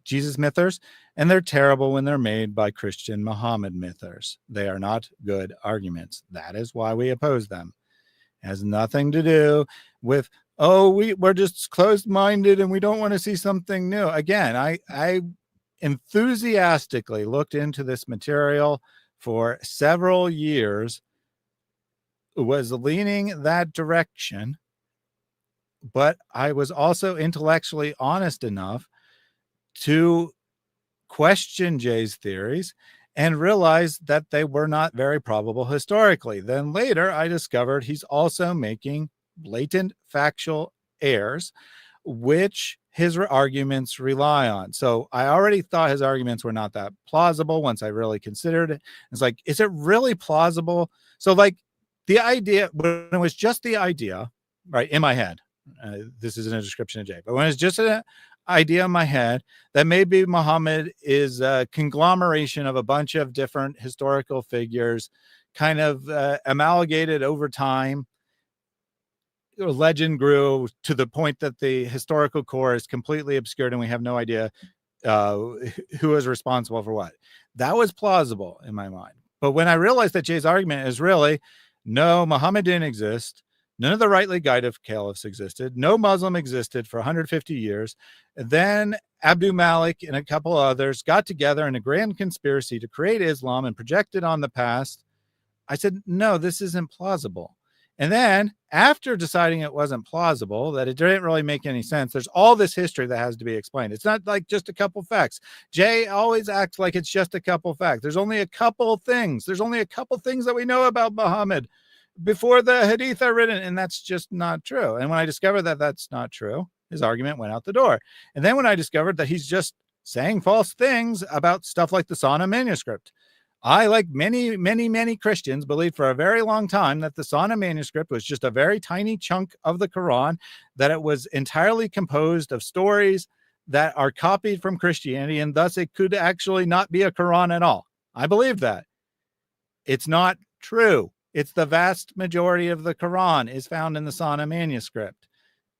Jesus mythers, and they're terrible when they're made by Christian Muhammad mythers. They are not good arguments. That is why we oppose them. It has nothing to do with, oh, we're just closed-minded and we don't want to see something new. Again, I enthusiastically looked into this material for several years, was leaning that direction, but I was also intellectually honest enough to question Jay's theories and realize that they were not very probable historically. Then later I discovered he's also making blatant factual errors, which his arguments rely on. So I already thought his arguments were not that plausible once I really considered it. It's like, is it really plausible? So like the idea, when it was just the idea, right, in my head, this isn't a description of Jay, but when it's just an idea in my head that maybe Muhammad is a conglomeration of a bunch of different historical figures, kind of amalgamated over time, legend grew to the point that the historical core is completely obscured and we have no idea who is responsible for what. That was plausible in my mind. But when I realized that Jay's argument is really, no, Muhammad didn't exist. None of the rightly guided caliphs existed. No Muslim existed for 150 years. And then Abdul Malik and a couple others got together in a grand conspiracy to create Islam and project it on the past. I said, no, this isn't plausible. And then after deciding it wasn't plausible, that it didn't really make any sense, there's all this history that has to be explained. It's not like just a couple facts. Jay always acts like it's just a couple facts. There's only a couple things. There's only a couple things that we know about Muhammad before the hadith are written, and that's just not true. And when I discovered that that's not true, his argument went out the door. And then when I discovered that he's just saying false things about stuff like the Sana manuscript, I, like many Christians, believed for a very long time that the Sana manuscript was just a very tiny chunk of the Quran, that it was entirely composed of stories that are copied from Christianity, and thus it could actually not be a Quran at all. I believed that. It's not true. It's the vast majority of the Quran is found in the Sana manuscript.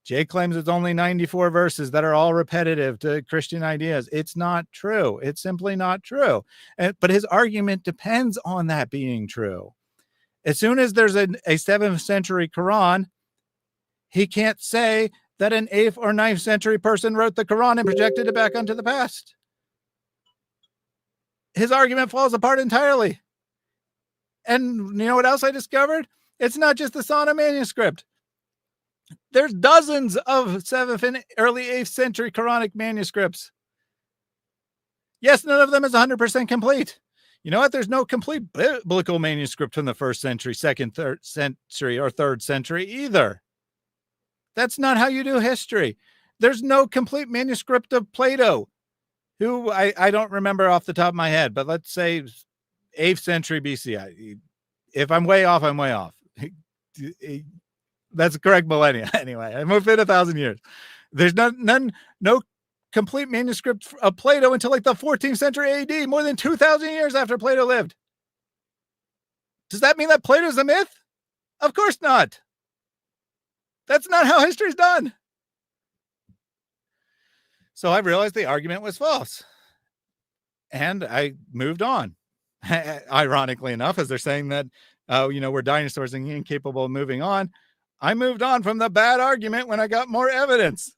Jay claims it's only 94 verses that are all repetitive to Christian ideas. It's not true. It's simply not true. But his argument depends on that being true. As soon as there's a 7th century Quran, he can't say that an 8th or 9th century person wrote the Quran and projected it back onto the past. His argument falls apart entirely. And you know what else I discovered? It's not just the Sana manuscript. There's dozens of 7th and early 8th century Quranic manuscripts. Yes, none of them is 100% complete. You know what? There's no complete biblical manuscript from the 1st century, 2nd, 3rd century, or 3rd century either. That's not how you do history. There's no complete manuscript of Plato, who I don't remember off the top of my head, but let's say 8th century BC. If I'm way off, I'm way off. That's the correct millennia. Anyway, I moved in 1,000 years. There's no complete manuscript of Plato until like the 14th century AD, more than 2,000 years after Plato lived. Does that mean that Plato's a myth? Of course not. That's not how history's done. So I realized the argument was false. And I moved on. Ironically enough, as they're saying that, we're dinosaurs and incapable of moving on, I moved on from the bad argument when I got more evidence.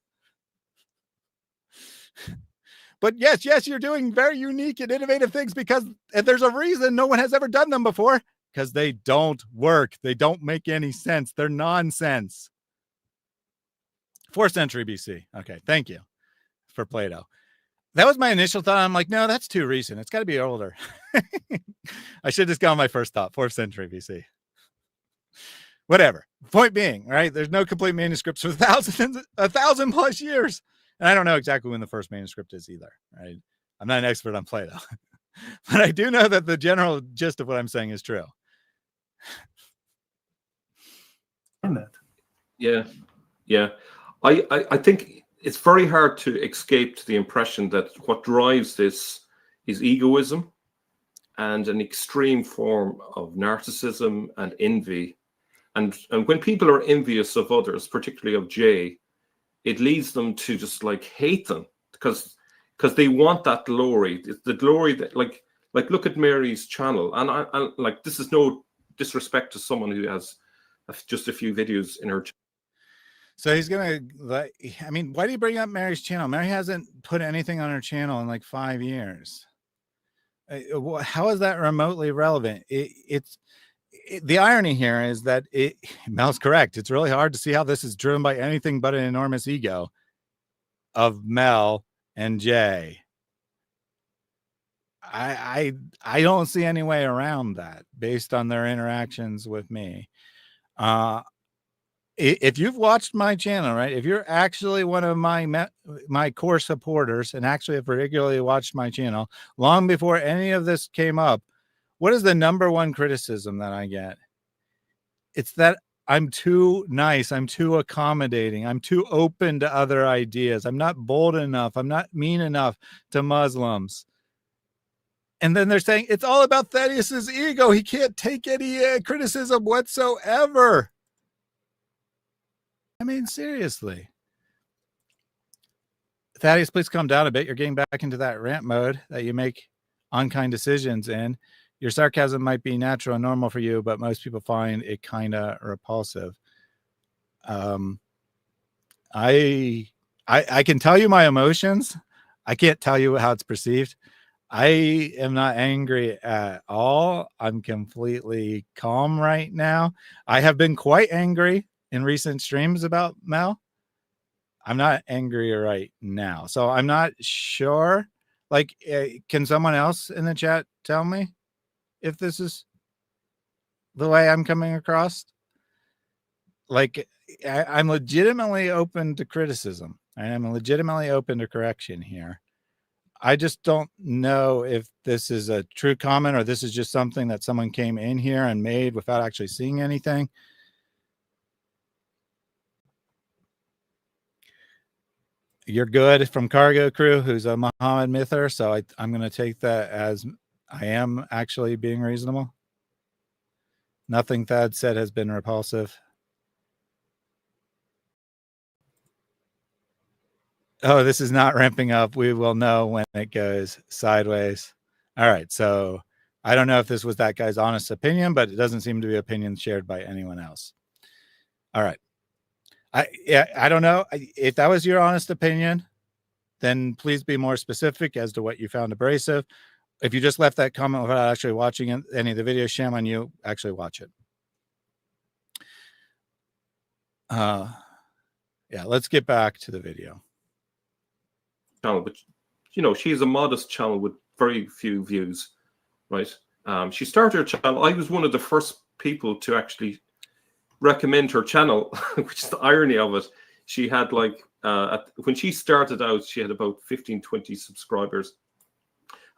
But yes, you're doing very unique and innovative things, because there's a reason no one has ever done them before, because they don't work. They don't make any sense. They're nonsense. 4th century BC. Okay, thank you for Plato. That was my initial thought. I'm like, no, that's too recent. It's got to be older. I should just go on my first thought, 4th century BC. Whatever. Point being, right? There's no complete manuscripts for 1,000 plus years. And I don't know exactly when the first manuscript is either, right? I'm not an expert on Plato, but I do know that the general gist of what I'm saying is true. In that. Yeah, yeah. I think it's very hard to escape to the impression that what drives this is egoism and an extreme form of narcissism and envy. And when people are envious of others, particularly of Jay, it leads them to just like hate them because they want that glory. It's the glory that like look at Mary's channel. And I like, this is no disrespect to someone who has just a few videos in her channel. So he's gonna, like, I mean, why do you bring up Mary's channel? Mary hasn't put anything on her channel in like 5 years. How is that remotely relevant? The irony here is that Mel's correct. It's really hard to see how this is driven by anything but an enormous ego of Mel and Jay. I don't see any way around that based on their interactions with me. If you've watched my channel, right, if you're actually one of my core supporters and actually have regularly watched my channel long before any of this came up, what is the number one criticism that I get? It's that I'm too nice. I'm too accommodating. I'm too open to other ideas. I'm not bold enough. I'm not mean enough to Muslims. And then they're saying it's all about Thaddeus's ego. He can't take any criticism whatsoever. I mean, seriously. Thaddeus, please calm down a bit. You're getting back into that rant mode that you make unkind decisions in. Your sarcasm might be natural and normal for you, but most people find it kind of repulsive. I can tell you my emotions. I can't tell you how it's perceived. I am not angry at all. I'm completely calm right now. I have been quite angry in recent streams about Mel. I'm not angry right now. So I'm not sure. Like, can someone else in the chat tell me if this is the way I'm coming across? Like, I'm legitimately open to criticism. And I'm legitimately open to correction here. I just don't know if this is a true comment or this is just something that someone came in here and made without actually seeing anything. You're good from Cargo Crew, who's a Muhammad Mythists. So I'm going to take that as I am actually being reasonable. Nothing Thad said has been repulsive. Oh, this is not ramping up. We will know when it goes sideways. All right. So I don't know if this was that guy's honest opinion, but it doesn't seem to be opinion shared by anyone else. All right. I don't know. If that was your honest opinion, then please be more specific as to what you found abrasive. If you just left that comment without actually watching any of the videos, shame on you. Actually watch it. Yeah, let's get back to the video. Channel, but you know, she's a modest channel with very few views, right? She started her channel. I was one of the first people to actually recommend her channel, which is the irony of it. She had like when she started out, she had about 15-20 subscribers,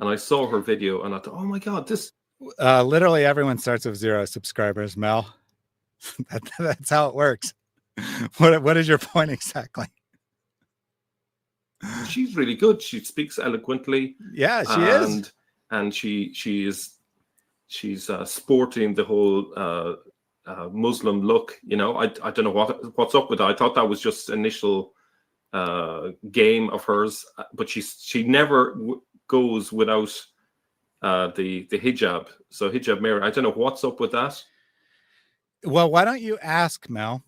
and I saw her video and I thought, oh my god, this literally everyone starts with 0 subscribers, Mel. That's how it works. What is your point exactly? She's really good. She speaks eloquently. Yeah, she is, and she's sporting the whole Muslim look. You know, I don't know what's up with that. I thought that was just initial game of hers, but she never goes without the hijab. So hijab Mary, I don't know what's up with that. Well, why don't you ask Mel?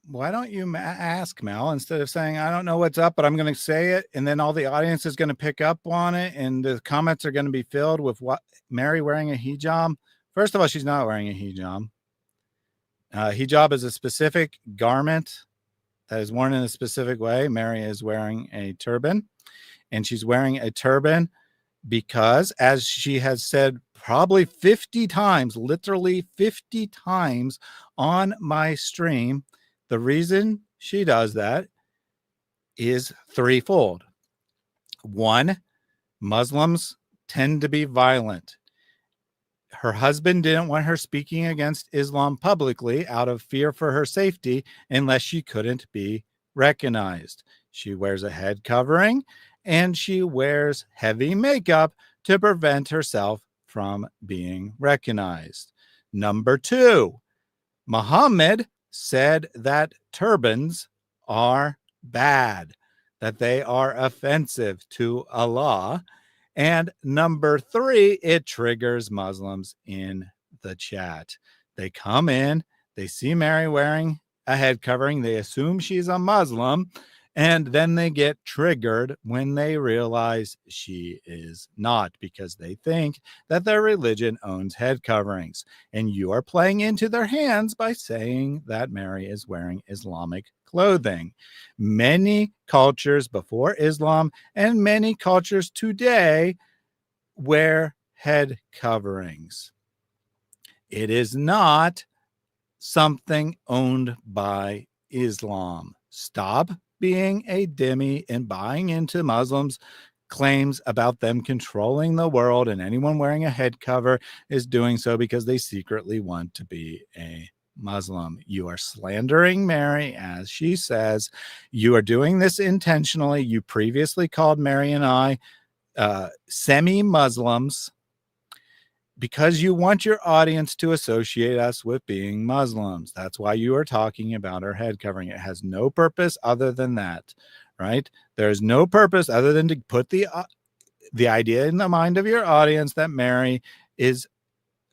Why don't you ask Mel instead of saying, I don't know what's up, but I'm going to say it. And then all the audience is going to pick up on it. And the comments are going to be filled with what Mary wearing a hijab. First of all, she's not wearing a hijab. Hijab is a specific garment that is worn in a specific way. Mary is wearing a turban, and she's wearing a turban because, as she has said probably 50 times, literally 50 times on my stream, the reason she does that is threefold. One, Muslims tend to be violent. Her husband didn't want her speaking against Islam publicly out of fear for her safety unless she couldn't be recognized. She wears a head covering and she wears heavy makeup to prevent herself from being recognized. Number two, Muhammad said that turbans are bad, that they are offensive to Allah. And number three, it triggers Muslims in the chat. They come in, they see Mary wearing a head covering, they assume she's a Muslim, and then they get triggered when they realize she is not, because they think that their religion owns head coverings. And you are playing into their hands by saying that Mary is wearing Islamic clothing. Many cultures before Islam and many cultures today wear head coverings. It is not something owned by Islam. Stop being a dhimmi and buying into Muslims' claims about them controlling the world, and anyone wearing a head cover is doing so because they secretly want to be a Muslim. You are slandering Mary, as she says. You are doing this intentionally. You previously called Mary and I semi-Muslims because you want your audience to associate us with being Muslims. That's why you are talking about our head covering. It has no purpose other than that, right? There's no purpose other than to put the idea in the mind of your audience that Mary is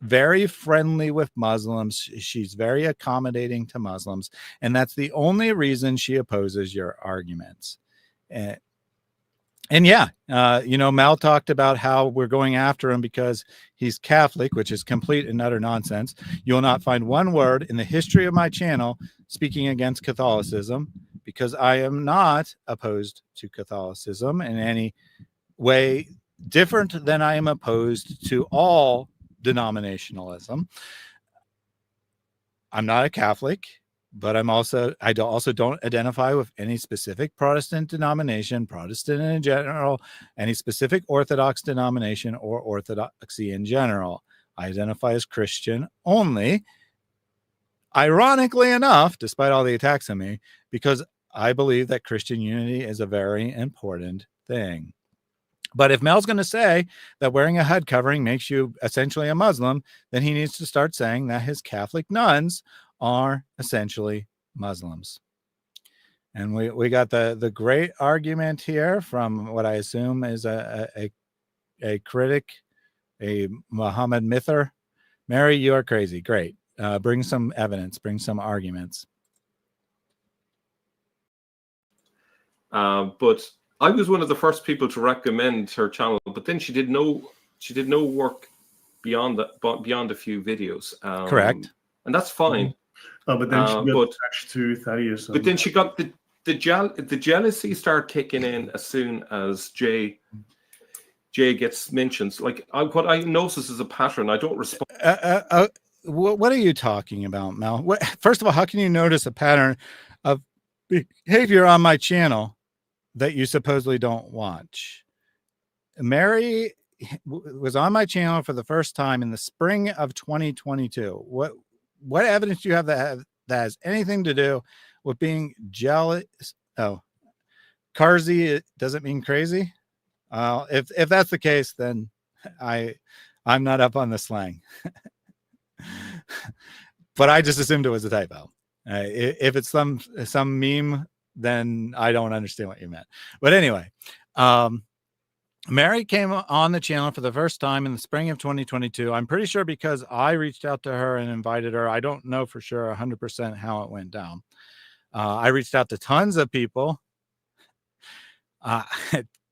very friendly with Muslims. She's very accommodating to Muslims. And that's the only reason she opposes your arguments. And yeah, Mel talked about how we're going after him because he's Catholic, which is complete and utter nonsense. You will not find one word in the history of my channel speaking against Catholicism, because I am not opposed to Catholicism in any way different than I am opposed to all denominationalism. I'm not a Catholic, but I also don't identify with any specific Protestant denomination, Protestant in general, any specific Orthodox denomination, or Orthodoxy in general. I identify as Christian only, ironically enough, despite all the attacks on me, because I believe that Christian unity is a very important thing. But if Mel's going to say that wearing a head covering makes you essentially a Muslim, then he needs to start saying that his Catholic nuns are essentially Muslims. And we got the great argument here from what I assume is a critic, a Muhammad Mythists. Mary, you are crazy. Great. Bring some evidence, bring some arguments. But I was one of the first people to recommend her channel, but then she did no work beyond a few videos. Correct. And that's fine. But then she got attached to Thaddeus. But then she got the jealousy started kicking in as soon as Jay gets mentioned. Like what I notice is a pattern. I don't respond. What are you talking about, Mel? First of all, how can you notice a pattern of behavior on my channel that you supposedly don't watch? Mary was on my channel for the first time in the spring of 2022. What evidence do you have that has anything to do with being jealous? Oh, Carzy doesn't mean crazy. If that's the case, then I'm not up on the slang. But I just assumed it was a typo. If it's some meme, then I don't understand what you meant. But anyway, Mary came on the channel for the first time in the spring of 2022. I'm pretty sure because I reached out to her and invited her. I don't know for sure 100% how it went down. I reached out to tons of people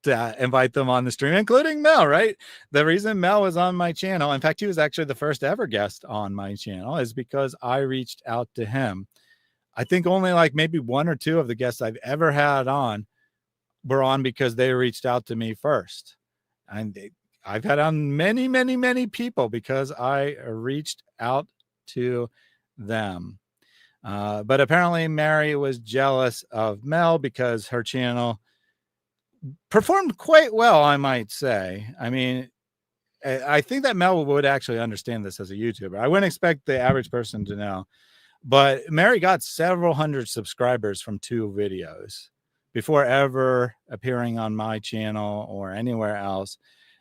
to invite them on the stream, including Mel, right? The reason Mel was on my channel, in fact, he was actually the first ever guest on my channel, is because I reached out to him. I think only like maybe one or two of the guests I've ever had on were on because they reached out to me first. And I've had on many, many, many people because I reached out to them. But apparently Mary was jealous of Mel because her channel performed quite well, I might say. I mean, I think that Mel would actually understand this as a YouTuber. I wouldn't expect the average person to know, but Mary got several hundred subscribers from 2 videos before ever appearing on my channel or anywhere else.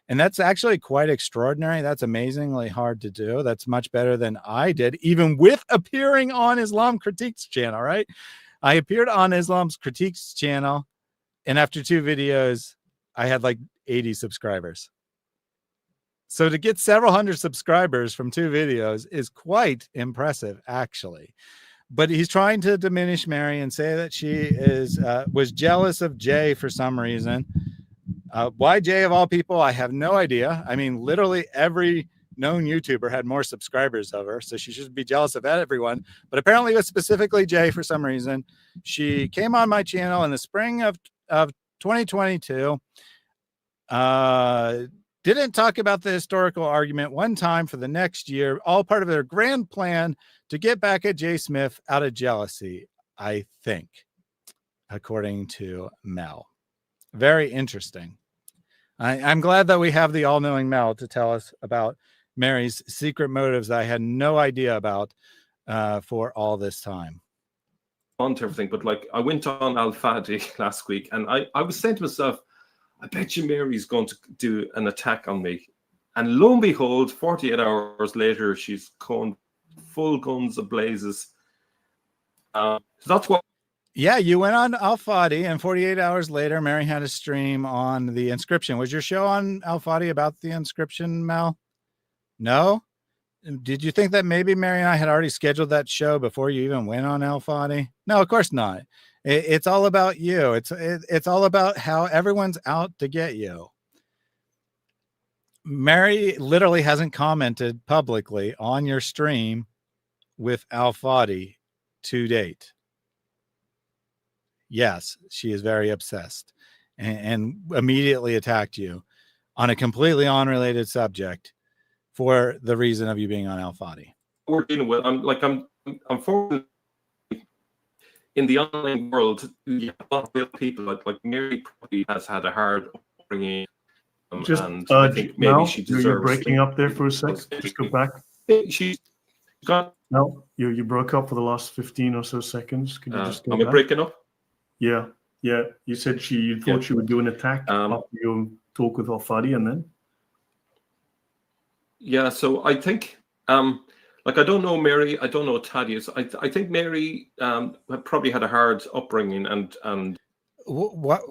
And that's actually quite extraordinary. That's amazingly hard to do. That's much better than I did, even with appearing on Islam Critiques channel, right? I appeared on Islam's Critiques channel, and after 2 videos, I had like 80 subscribers. So to get several hundred subscribers from 2 videos is quite impressive, actually. But he's trying to diminish Mary and say that she was jealous of Jay for some reason. Why Jay of all people, I have no idea. I mean, literally every known YouTuber had more subscribers of her, so she should be jealous of everyone. But apparently it was specifically Jay for some reason. She came on my channel in the spring of 2022. Didn't talk about the historical argument one time for the next year, all part of their grand plan to get back at Jay Smith out of jealousy, I think, according to Mel. Very interesting. I'm glad that we have the all-knowing Mel to tell us about Mary's secret motives that I had no idea about for all this time. On to everything, but like I went on Al Fadi last week, and I was saying to myself, I bet you Mary's going to do an attack on me. And lo and behold, 48 hours later, she's going full guns ablazes. So that's what. Yeah, you went on Al Fadi, and 48 hours later, Mary had a stream on the inscription. Was your show on Al Fadi about the inscription, Mel? No? Did you think that maybe Mary and I had already scheduled that show before you even went on Al Fadi? No, of course not. It's all about you. It's all about how everyone's out to get you. Mary literally hasn't commented publicly on your stream with Al Fadi to date. Yes, she is very obsessed and immediately attacked you on a completely unrelated subject for the reason of you being on Al Fadi. We're dealing with. I'm fortunate in the online world. You have a lot of real people like Mary probably has had a hard upbringing. Just and I think maybe Mel, she deserves. you're breaking up there for a sec. Just go back. She's got. No, you broke up for the last 15 or so seconds. Could you just go Am I back? breaking up? Yeah. You said you thought she would do an attack after you talk with Al Fadi, and then. Yeah, so I think, like I don't know Mary, I don't know Thaddeus. I think Mary probably had a hard upbringing, and what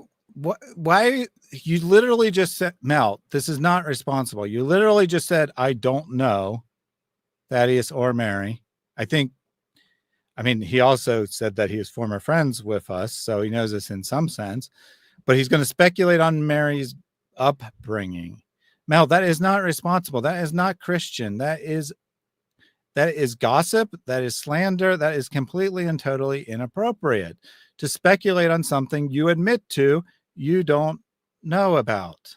why you literally just said, Mel, this is not responsible. You literally just said, I don't know Thaddeus or Mary. I mean, he also said that he is former friends with us, so he knows us in some sense, but he's going to speculate on Mary's upbringing. Mel, that is not responsible. That is not Christian. That is gossip. That is slander. That is completely and totally inappropriate to speculate on something you admit to you don't know about.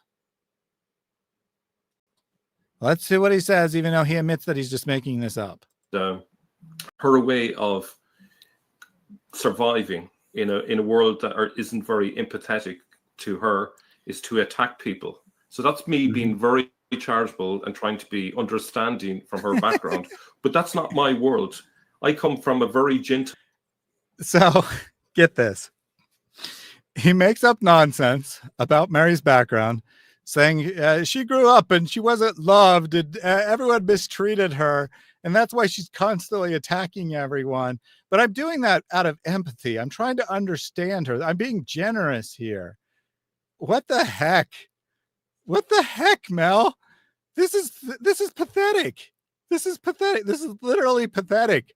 Let's see what he says, even though he admits that he's just making this up. Her way of surviving in a world that isn't very empathetic to her is to attack people. So that's me being very charitable and trying to be understanding from her background. But that's not my world. I come from a very gentle. So get this. He makes up nonsense about Mary's background, saying she grew up and she wasn't loved and everyone mistreated her. And that's why she's constantly attacking everyone. But I'm doing that out of empathy. I'm trying to understand her. I'm being generous here. What the heck? What the heck, Mel? This is pathetic. This is pathetic. This is literally pathetic.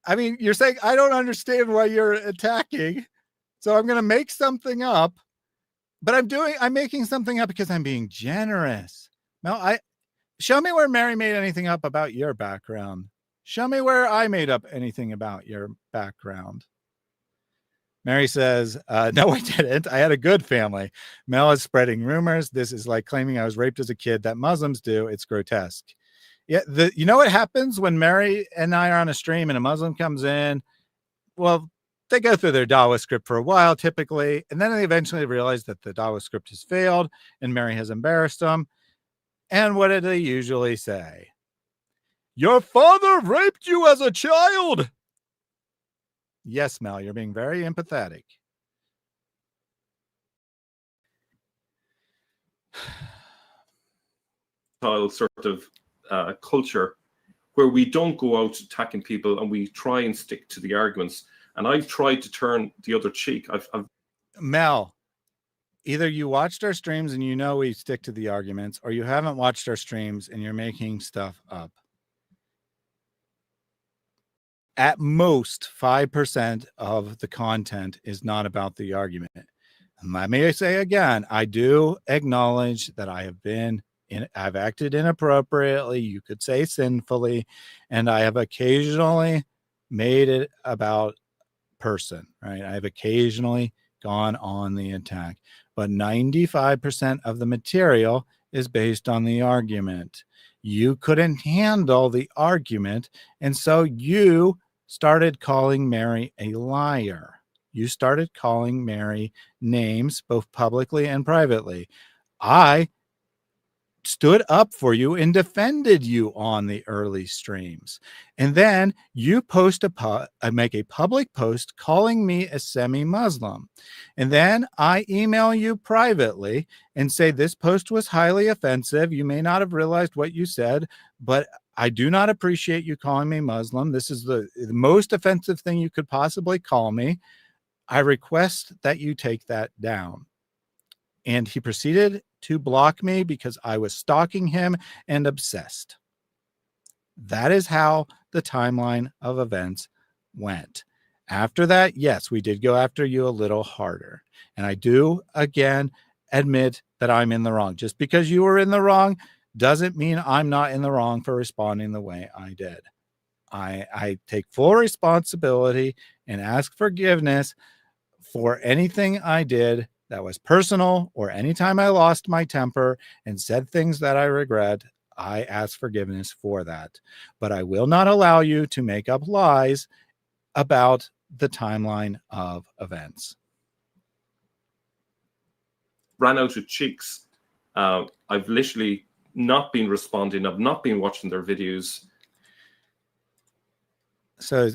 I mean, you're saying I don't understand why you're attacking, so I'm going to make something up. But I'm making something up because I'm being generous. Mel, show me where Mary made anything up about your background. Show me where I made up anything about your background. Mary says, no, I didn't. I had a good family. Mel is spreading rumors. This is like claiming I was raped as a kid that Muslims do. It's grotesque. Yeah, you know what happens when Mary and I are on a stream and a Muslim comes in? Well, they go through their Dawa script for a while, typically, and then they eventually realize that the Dawa script has failed and Mary has embarrassed them. And what do they usually say? Your father raped you as a child. Yes, Mel, you're being very empathetic. Sort of culture where we don't go out attacking people and we try and stick to the arguments. And I've tried to turn the other cheek. Mel, either you watched our streams and you know we stick to the arguments, or you haven't watched our streams and you're making stuff up. At most, 5% of the content is not about the argument. And let me say again, I do acknowledge that I've acted inappropriately, you could say sinfully, and I have occasionally made it about person, right? I've occasionally gone on the attack, but 95% of the material is based on the argument. You couldn't handle the argument, and so you started calling Mary a liar. You started calling Mary names, both publicly and privately. I stood up for you and defended you on the early streams. And then you make a public post calling me a semi-Muslim. And then I email you privately and say, this post was highly offensive. You may not have realized what you said, but I do not appreciate you calling me Muslim. This is the most offensive thing you could possibly call me. I request that you take that down. And he proceeded to block me because I was stalking him and obsessed. That is how the timeline of events went. After that, yes, we did go after you a little harder. And I do, again, admit that I'm in the wrong. Just because you were in the wrong doesn't mean I'm not in the wrong for responding the way I did. I take full responsibility and ask forgiveness for anything I did that was personal, or anytime I lost my temper and said things that I regret. I ask forgiveness for that. But I will not allow you to make up lies about the timeline of events. Ran out of cheeks. I've literally not been responding. I've not been watching their videos. So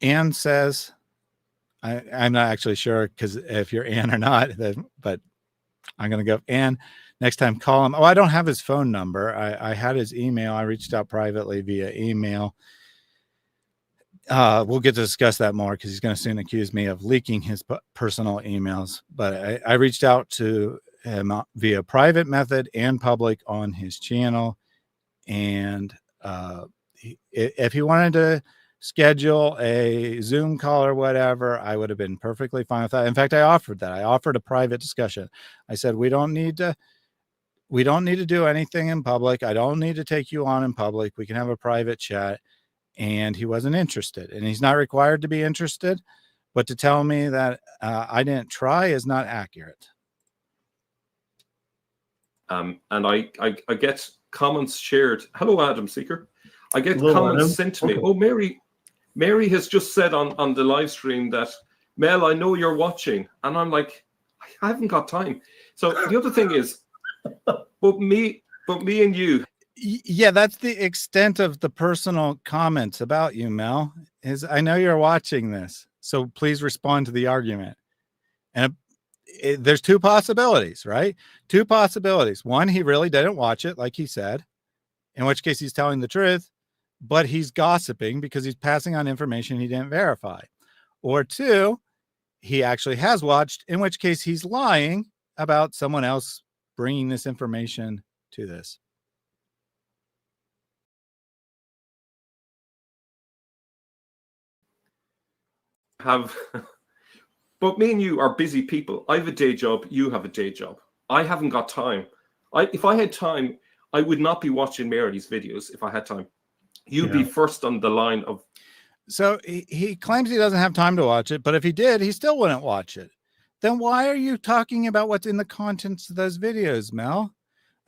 Anne says, I'm not actually sure because if you're Anne or not, but I'm going to go Anne. Next time, call him. Oh, I don't have his phone number. I had his email. I reached out privately via email. We'll get to discuss that more because he's going to soon accuse me of leaking his personal emails. But I reached out to him via private method and public on his channel. And if he wanted to schedule a Zoom call or whatever, I would have been perfectly fine with that. In fact, I offered that. I offered a private discussion. I said, we don't need to do anything in public. I don't need to take you on in public. We can have a private chat. And he wasn't interested, and he's not required to be interested, but to tell me that I didn't try is not accurate. And I get comments shared. Hello, Adam Seeker. I get Hello, comments Adam. sent to me. Okay. Oh, Mary has just said on the live stream that, Mel, I know you're watching. And I'm like, I haven't got time. So the other thing is, but me and you. Yeah, that's the extent of the personal comments about you, Mel. Is I know you're watching this, so please respond to the argument. And there's two possibilities, right? Two possibilities. One, he really didn't watch it, like he said, in which case he's telling the truth, but he's gossiping because he's passing on information he didn't verify. Or two, he actually has watched, in which case he's lying about someone else bringing this information to this. But me and you are busy people. I have a day job. You have a day job. I haven't got time. If I had time, I would not be watching Mary's videos if I had time. You'd be first on the line of. So he claims he doesn't have time to watch it, but if he did, he still wouldn't watch it. Then why are you talking about what's in the contents of those videos, Mel?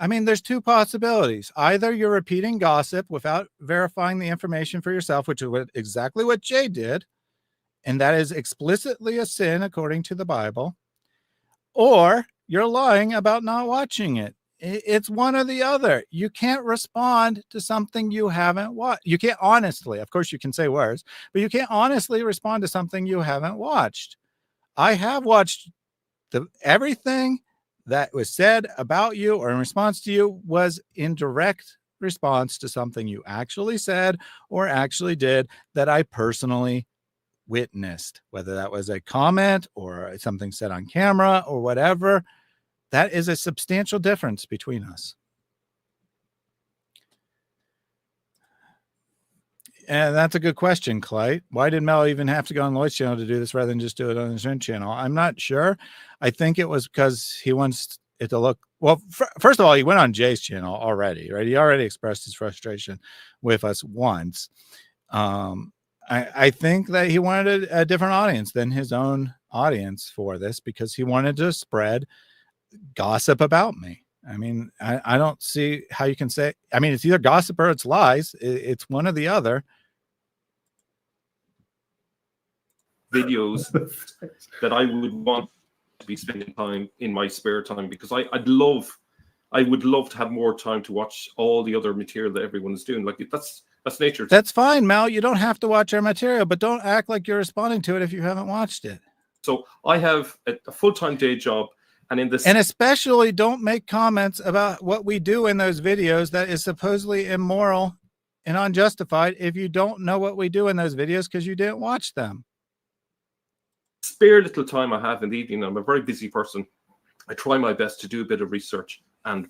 I mean, there's two possibilities. Either you're repeating gossip without verifying the information for yourself, which is exactly what Jay did, and that is explicitly a sin according to the Bible, or you're lying about not watching it. It's one or the other. You can't respond to something you haven't watched. You can't honestly, of course you can say words, but you can't honestly respond to something you haven't watched. I have watched everything that was said about you or in response to you was in direct response to something you actually said or actually did that I personally witnessed, whether that was a comment or something said on camera or whatever. That is a substantial difference between us. And that's a good question, Clay. Why did Mel even have to go on Lloyd's channel to do this rather than just do it on his own channel? I'm not sure. I think it was because he wants it to look, well, first of all, he went on Jay's channel already, right? He already expressed his frustration with us once. I think that he wanted a different audience than his own audience for this because he wanted to spread gossip about me. I mean, I don't see how you can say, I mean, it's either gossip or it's lies. It's one or the other. Videos that I would want to be spending time in my spare time, because I would love to have more time to watch all the other material that everyone's doing. Like that's nature. That's fine, Mal. You don't have to watch our material, but don't act like you're responding to it if you haven't watched it. So I have a full-time day job. And especially don't make comments about what we do in those videos that is supposedly immoral and unjustified if you don't know what we do in those videos because you didn't watch them. Spare little time I have in the evening. I'm a very busy person. I try my best to do a bit of research and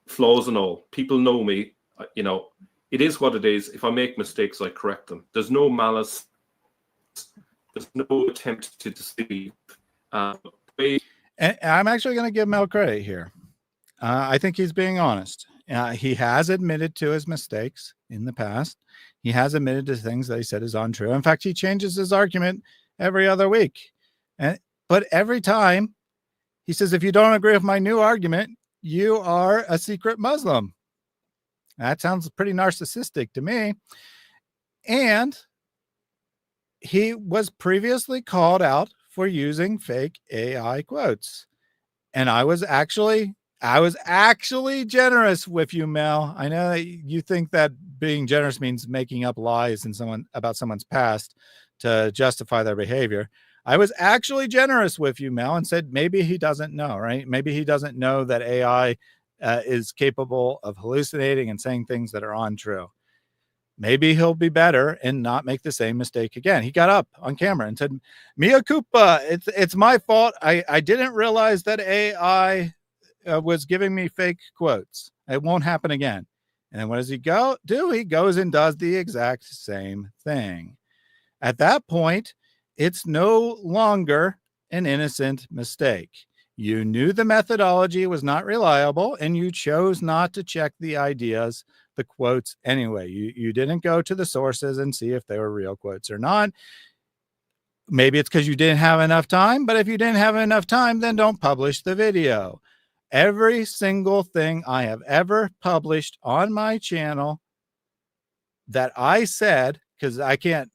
flaws and all. People know me. You know, it is what it is. If I make mistakes, I correct them. There's no malice. There's no attempt to deceive. And I'm actually going to give Mel credit here. I think he's being honest. He has admitted to his mistakes in the past. He has admitted to things that he said is untrue. In fact, he changes his argument every other week. But every time he says, if you don't agree with my new argument, you are a secret Muslim. That sounds pretty narcissistic to me. And he was previously called out for using fake AI quotes. And I was actually generous with you, Mel. I know that you think that being generous means making up lies about someone's past to justify their behavior. I was actually generous with you, Mel, and said maybe he doesn't know, right? Maybe he doesn't know that AI is capable of hallucinating and saying things that are untrue. Maybe he'll be better and not make the same mistake again. He got up on camera and said, Mea culpa, it's my fault. I didn't realize that AI was giving me fake quotes. It won't happen again. And then what does he do? He goes and does the exact same thing. At that point, it's no longer an innocent mistake. You knew the methodology was not reliable and you chose not to check the ideas, the quotes anyway. You didn't go to the sources and see if they were real quotes or not. Maybe it's because you didn't have enough time, but if you didn't have enough time, then don't publish the video. Every single thing I have ever published on my channel that I said, because I can't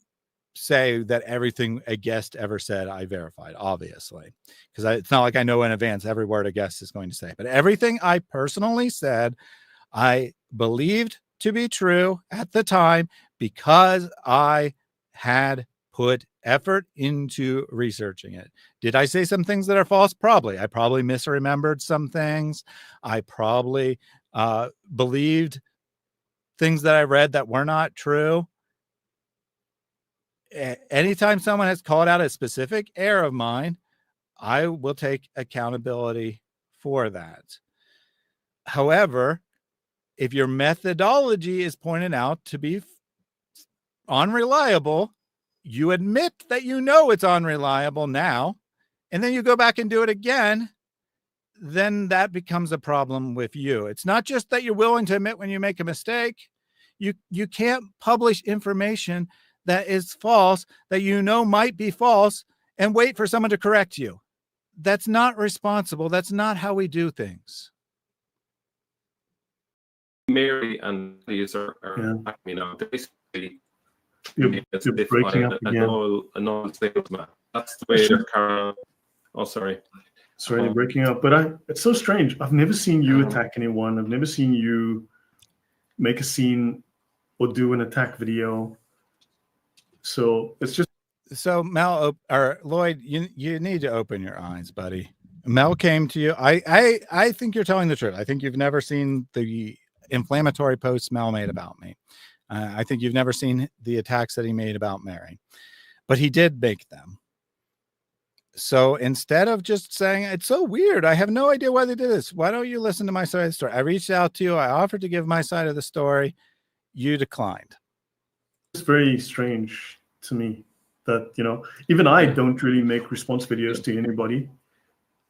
say that everything a guest ever said I verified, obviously, because it's not like I know in advance every word a guest is going to say, but everything I personally said I believed to be true at the time because I had put effort into researching it. Did I say some things that are false? Probably. I probably misremembered some things. I probably believed things that I read that were not true. Anytime someone has called out a specific error of mine, I will take accountability for that. However, if your methodology is pointed out to be unreliable, you admit that you know it's unreliable now, and then you go back and do it again, then that becomes a problem with you. It's not just that you're willing to admit when you make a mistake. You can't publish information that is false, that you know might be false, and wait for someone to correct you. That's not responsible. That's not how we do things. Mary and these are Yeah. basically You're breaking up again. a normal salesman. That's the way they're carrying on. Oh, sorry. Sorry, you're breaking up. But it's so strange. I've never seen you attack anyone. I've never seen you make a scene or do an attack video. So it's just. So Mel or Lloyd, you need to open your eyes, buddy. Mel came to you. I think you're telling the truth. I think you've never seen the inflammatory posts Mel made about me. I think you've never seen the attacks that he made about Mary, but he did make them. So instead of just saying, it's so weird, I have no idea why they did this, why don't you listen to my side of the story? I reached out to you. I offered to give my side of the story. You declined. It's very strange to me that, even I don't really make response videos to anybody.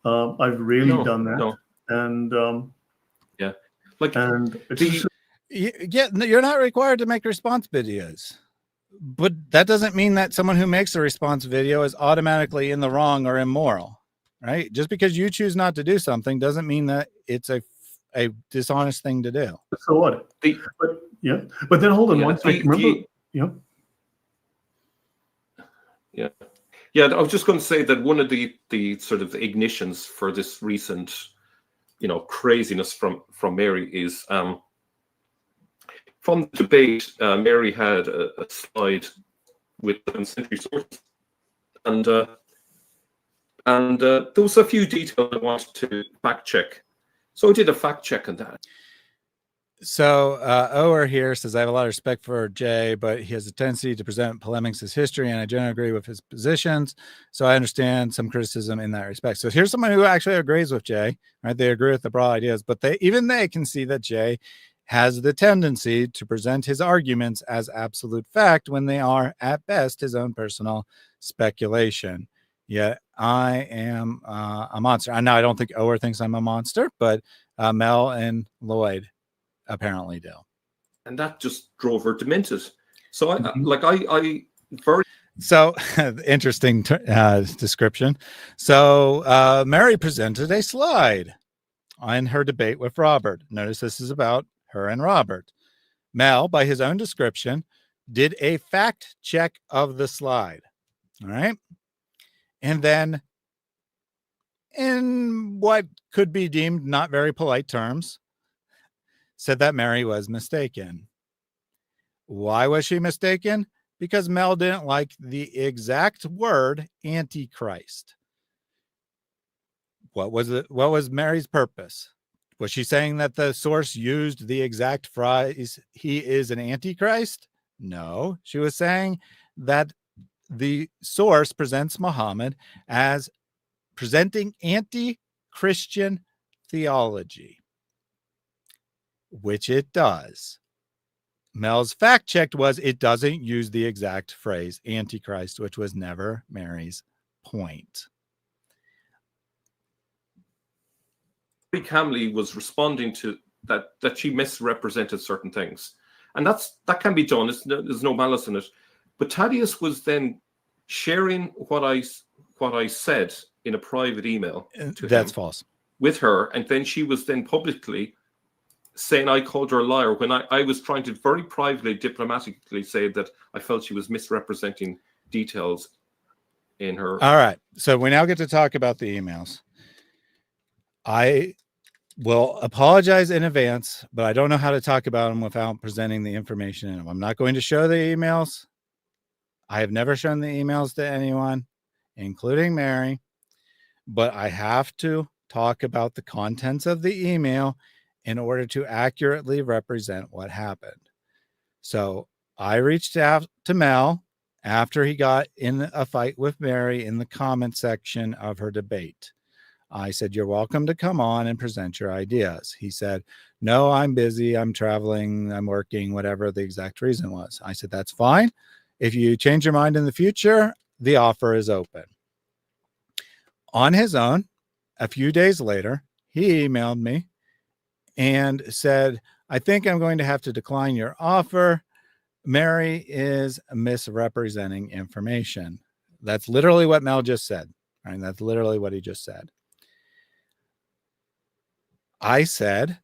I've really done that. No. And yeah, like, and it's you're not required to make response videos, but that doesn't mean that someone who makes a response video is automatically in the wrong or immoral, right? Just because you choose not to do something doesn't mean that it's a dishonest thing to do. So what? But then hold on one second. Remember, Yeah, I was just going to say that one of the sort of ignitions for this recent, craziness from Mary is from the debate. Mary had a slide with 7th century sources, and there was a few details I wanted to fact check. So I did a fact check on that. So Ower here says, I have a lot of respect for Jay, but he has a tendency to present polemics as history, and I generally agree with his positions. So I understand some criticism in that respect. So here's someone who actually agrees with Jay, right? They agree with the broad ideas, but they can see that Jay has the tendency to present his arguments as absolute fact when they are, at best, his own personal speculation. Yet I am a monster. Now, I don't think Ower thinks I'm a monster, but Mel and Lloyd apparently do, and that just drove her demented. So I very interesting description. So Mary presented a slide on her debate with Robert. Notice this is about her and Robert. Mel, by his own description, did a fact check of the slide. All right, and then in what could be deemed not very polite terms, said that Mary was mistaken. Why was she mistaken? Because Mel didn't like the exact word antichrist. What was Mary's purpose? Was she saying that the source used the exact phrase, he is an antichrist? No, she was saying that the source presents Muhammad as presenting anti-Christian theology, which it does. Mel's fact checked was it doesn't use the exact phrase antichrist, which was never Mary's point. Camley was responding to that she misrepresented certain things, and that can be done. There's no malice in it. But Thaddeus was then sharing what I said in a private email. That's false. With her, and then she was then publicly saying I called her a liar when I was trying to very privately, diplomatically say that I felt she was misrepresenting details in her. All right. So we now get to talk about the emails. I will apologize in advance, but I don't know how to talk about them without presenting the information in them. I'm not going to show the emails. I have never shown the emails to anyone, including Mary, but I have to talk about the contents of the email in order to accurately represent what happened. So I reached out to Mel after he got in a fight with Mary in the comment section of her debate. I said, you're welcome to come on and present your ideas. He said, no, I'm busy. I'm traveling. I'm working, whatever the exact reason was. I said, that's fine. If you change your mind in the future, the offer is open. On his own, a few days later, he emailed me and said, I think I'm going to have to decline your offer. Mary is misrepresenting information. That's literally what Mel just said. Right? That's literally what he just said. I said,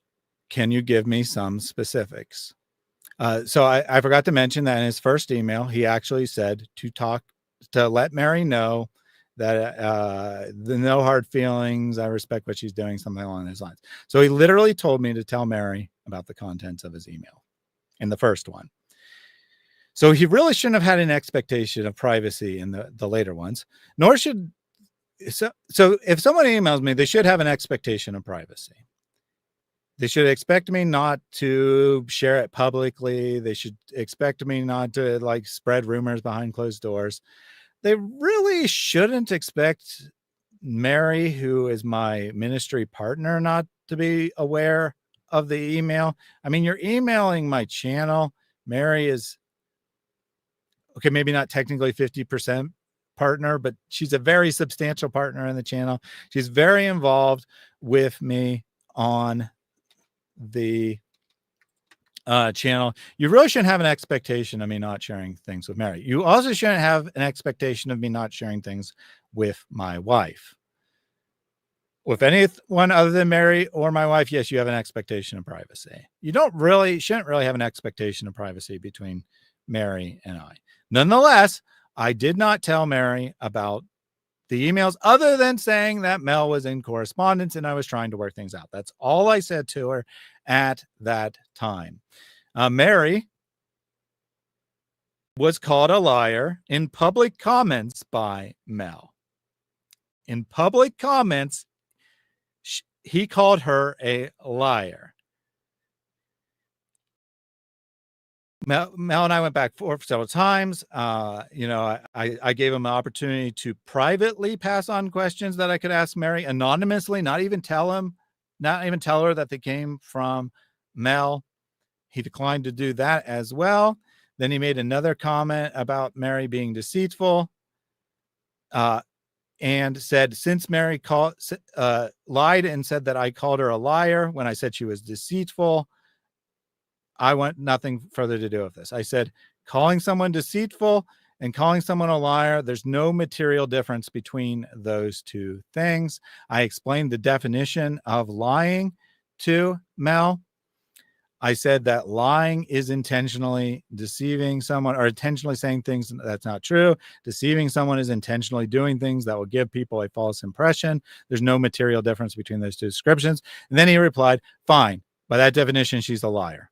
can you give me some specifics? So I forgot to mention that in his first email, he actually said to let Mary know that the no hard feelings, I respect what she's doing, something along those lines. So he literally told me to tell Mary about the contents of his email in the first one. So he really shouldn't have had an expectation of privacy in the later ones, nor should. So if someone emails me, they should have an expectation of privacy. They should expect me not to share it publicly. They should expect me not to like spread rumors behind closed doors. They really shouldn't expect Mary, who is my ministry partner, not to be aware of the email. I mean, you're emailing my channel. Mary is, okay, maybe not technically 50% partner, but she's a very substantial partner in the channel. She's very involved with me on the channel. You really shouldn't have an expectation of me not sharing things with Mary. You also shouldn't have an expectation of me not sharing things with my wife. With anyone other than Mary or my wife, yes, you have an expectation of privacy. You shouldn't really have an expectation of privacy between Mary and I. Nonetheless, I did not tell Mary about the emails other than saying that Mel was in correspondence and I was trying to work things out. That's all I said to her at that time. Mary was called a liar in public comments by Mel. In public comments, he called her a liar. Mel and I went back forth several times. I gave him an opportunity to privately pass on questions that I could ask Mary anonymously, not even tell her that they came from Mel. He declined to do that as well. Then he made another comment about Mary being deceitful, and said, since Mary lied and said that I called her a liar when I said she was deceitful, I want nothing further to do with this. I said, calling someone deceitful and calling someone a liar, there's no material difference between those two things. I explained the definition of lying to Mel. I said that lying is intentionally deceiving someone or intentionally saying things that's not true. Deceiving someone is intentionally doing things that will give people a false impression. There's no material difference between those two descriptions. And then he replied, fine, by that definition, she's a liar.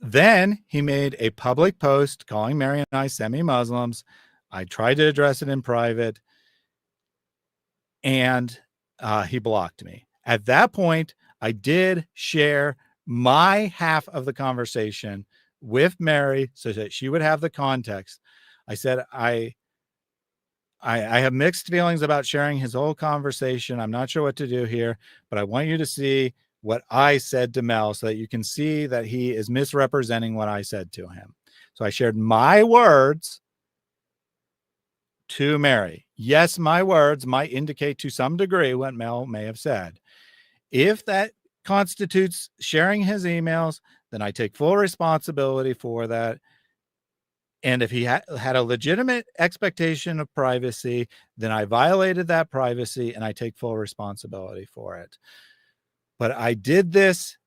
Then he made a public post calling Mary and I semi-Muslims. I tried to address it in private, and he blocked me. At that point, I did share my half of the conversation with Mary so that she would have the context. I said, I have mixed feelings about sharing his whole conversation. I'm not sure what to do here, but I want you to see what I said to Mel so that you can see that he is misrepresenting what I said to him. So I shared my words to Mary. Yes, my words might indicate to some degree what Mel may have said. If that constitutes sharing his emails, then I take full responsibility for that. And if he had a legitimate expectation of privacy, then I violated that privacy and I take full responsibility for it. But I did this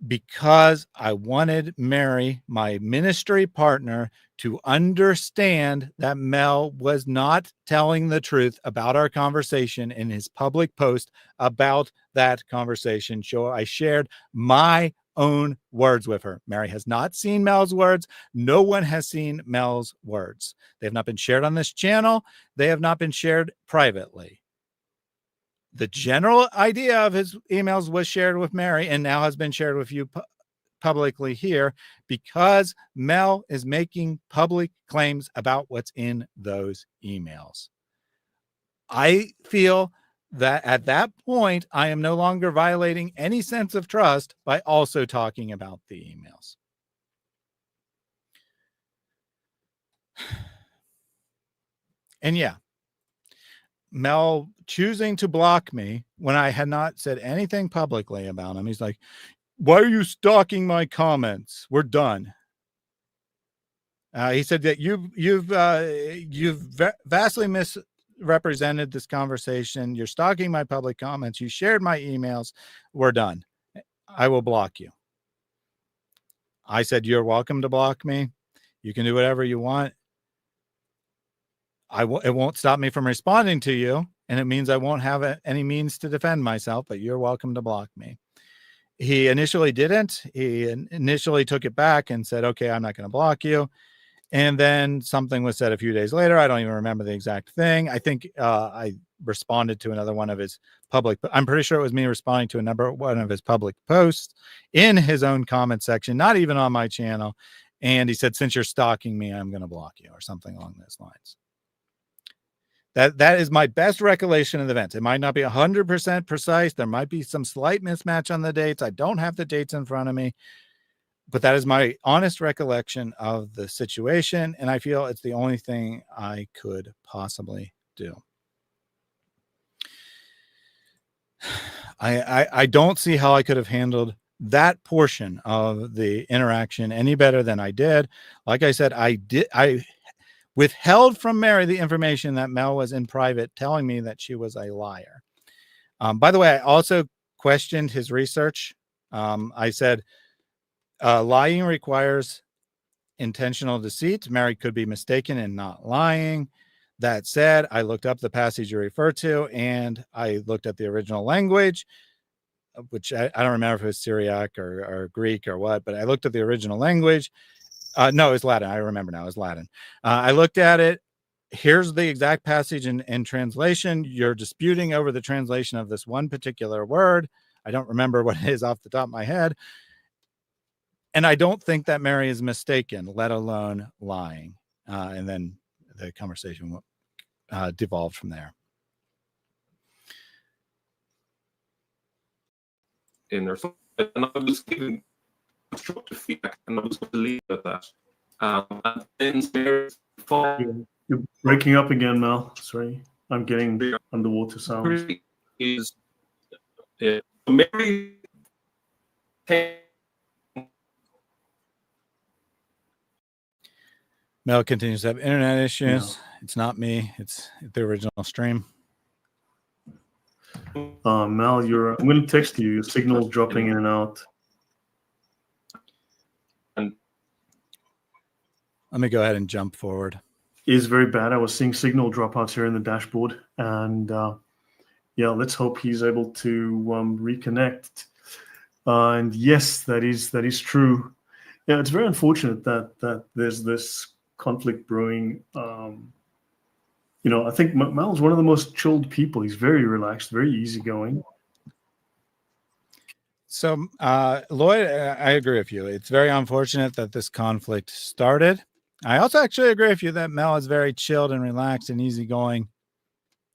because I wanted Mary, my ministry partner, to understand that Mel was not telling the truth about our conversation in his public post about that conversation. So I shared my own words with her. Mary has not seen Mel's words. No one has seen Mel's words. They have not been shared on this channel. They have not been shared privately. The general idea of his emails was shared with Mary and now has been shared with you publicly here because Mel is making public claims about what's in those emails. I feel that at that point, I am no longer violating any sense of trust by also talking about the emails. And yeah, Mel choosing to block me when I had not said anything publicly about him. He's like, why are you stalking my comments? We're done. He said that you've vastly misrepresented this conversation. You're stalking my public comments. You shared my emails. We're done. I will block you. I said, you're welcome to block me. You can do whatever you want. It won't stop me from responding to you. And it means I won't have any means to defend myself, but you're welcome to block me. He initially didn't. He initially took it back and said, okay, I'm not going to block you. And then something was said a few days later. I don't even remember the exact thing. I think I responded to another one of his public. I'm pretty sure it was me responding to one of his public posts in his own comment section, not even on my channel. And he said, since you're stalking me, I'm going to block you, or something along those lines. That is my best recollection of the events. It might not be 100% precise. There might be some slight mismatch on the dates. I don't have the dates in front of me, but that is my honest recollection of the situation. And I feel it's the only thing I could possibly do. I don't see how I could have handled that portion of the interaction any better than I did. Like I said, I withheld from Mary the information that Mel was in private telling me that she was a liar. By the way, I also questioned his research. I said, lying requires intentional deceit. Mary could be mistaken in not lying. That said, I looked up the passage you refer to, and I looked at the original language, which I don't remember if it was Syriac or Greek or what, but I looked at the original language. No, it was Latin. I remember now. It was Latin. I looked at it. Here's the exact passage in translation. You're disputing over the translation of this one particular word. I don't remember what it is off the top of my head. And I don't think that Mary is mistaken, let alone lying. And then the conversation devolved from there. In there, and I was giving constructive feedback, and I was going to leave it at that. And then Mary's You're breaking up again, Mel. Sorry, I'm getting underwater sounds. is Mary. Mel continues to have internet issues. Yeah. It's not me. It's the original stream. Mel, I'm going to text you. Your signal's dropping in and out. And Let me go ahead and jump forward. Is very bad. I was seeing signal dropouts here in the dashboard, and yeah, let's hope he's able to reconnect. And yes, that is true. Yeah, it's very unfortunate that there's this conflict brewing. I think Mel's one of the most chilled people. He's very relaxed, very easygoing. So, Lloyd, I agree with you. It's very unfortunate that this conflict started. I also actually agree with you that Mel is very chilled and relaxed and easygoing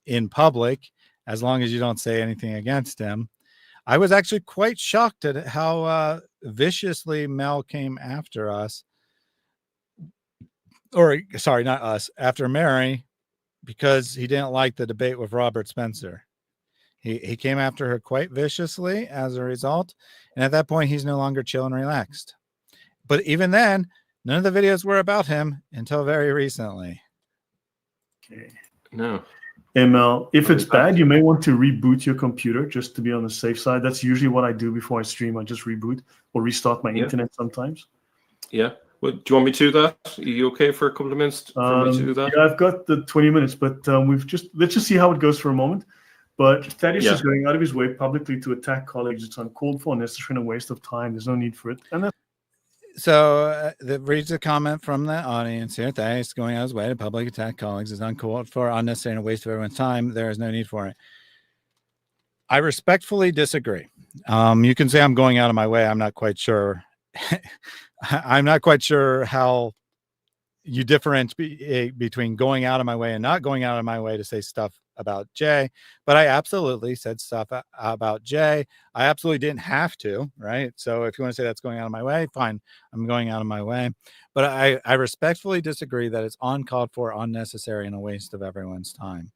in public, as long as you don't say anything against him. I was actually quite shocked at how viciously Mel came after us. Or, sorry, not us, after Mary, because he didn't like the debate with Robert Spencer. He came after her quite viciously as a result. And at that point, he's no longer chill and relaxed. But even then, none of the videos were about him until very recently. Okay. no. Hey, Mel, if it's bad, you may want to reboot your computer just to be on the safe side. That's usually what I do before I stream. I just reboot or restart my internet sometimes. Yeah. Well, do you want me to do that? Are you okay for a couple of minutes for me to do that? Yeah, I've got the 20 minutes, but let's just see how it goes for a moment. But Thaddeus is going out of his way publicly to attack colleagues. It's uncalled for, unnecessary, and a waste of time. There's no need for it. And So that reads a comment from the audience here. Thaddeus going out of his way to public attack colleagues is uncalled for, unnecessary, and a waste of everyone's time. There is no need for it. I respectfully disagree. You can say I'm going out of my way. I'm not quite sure. I'm not quite sure how you differentiate between going out of my way and not going out of my way to say stuff about Jay, but I absolutely said stuff about Jay. I absolutely didn't have to, right? So if you want to say that's going out of my way, fine, I'm going out of my way. But I respectfully disagree that it's uncalled for, unnecessary, and a waste of everyone's time.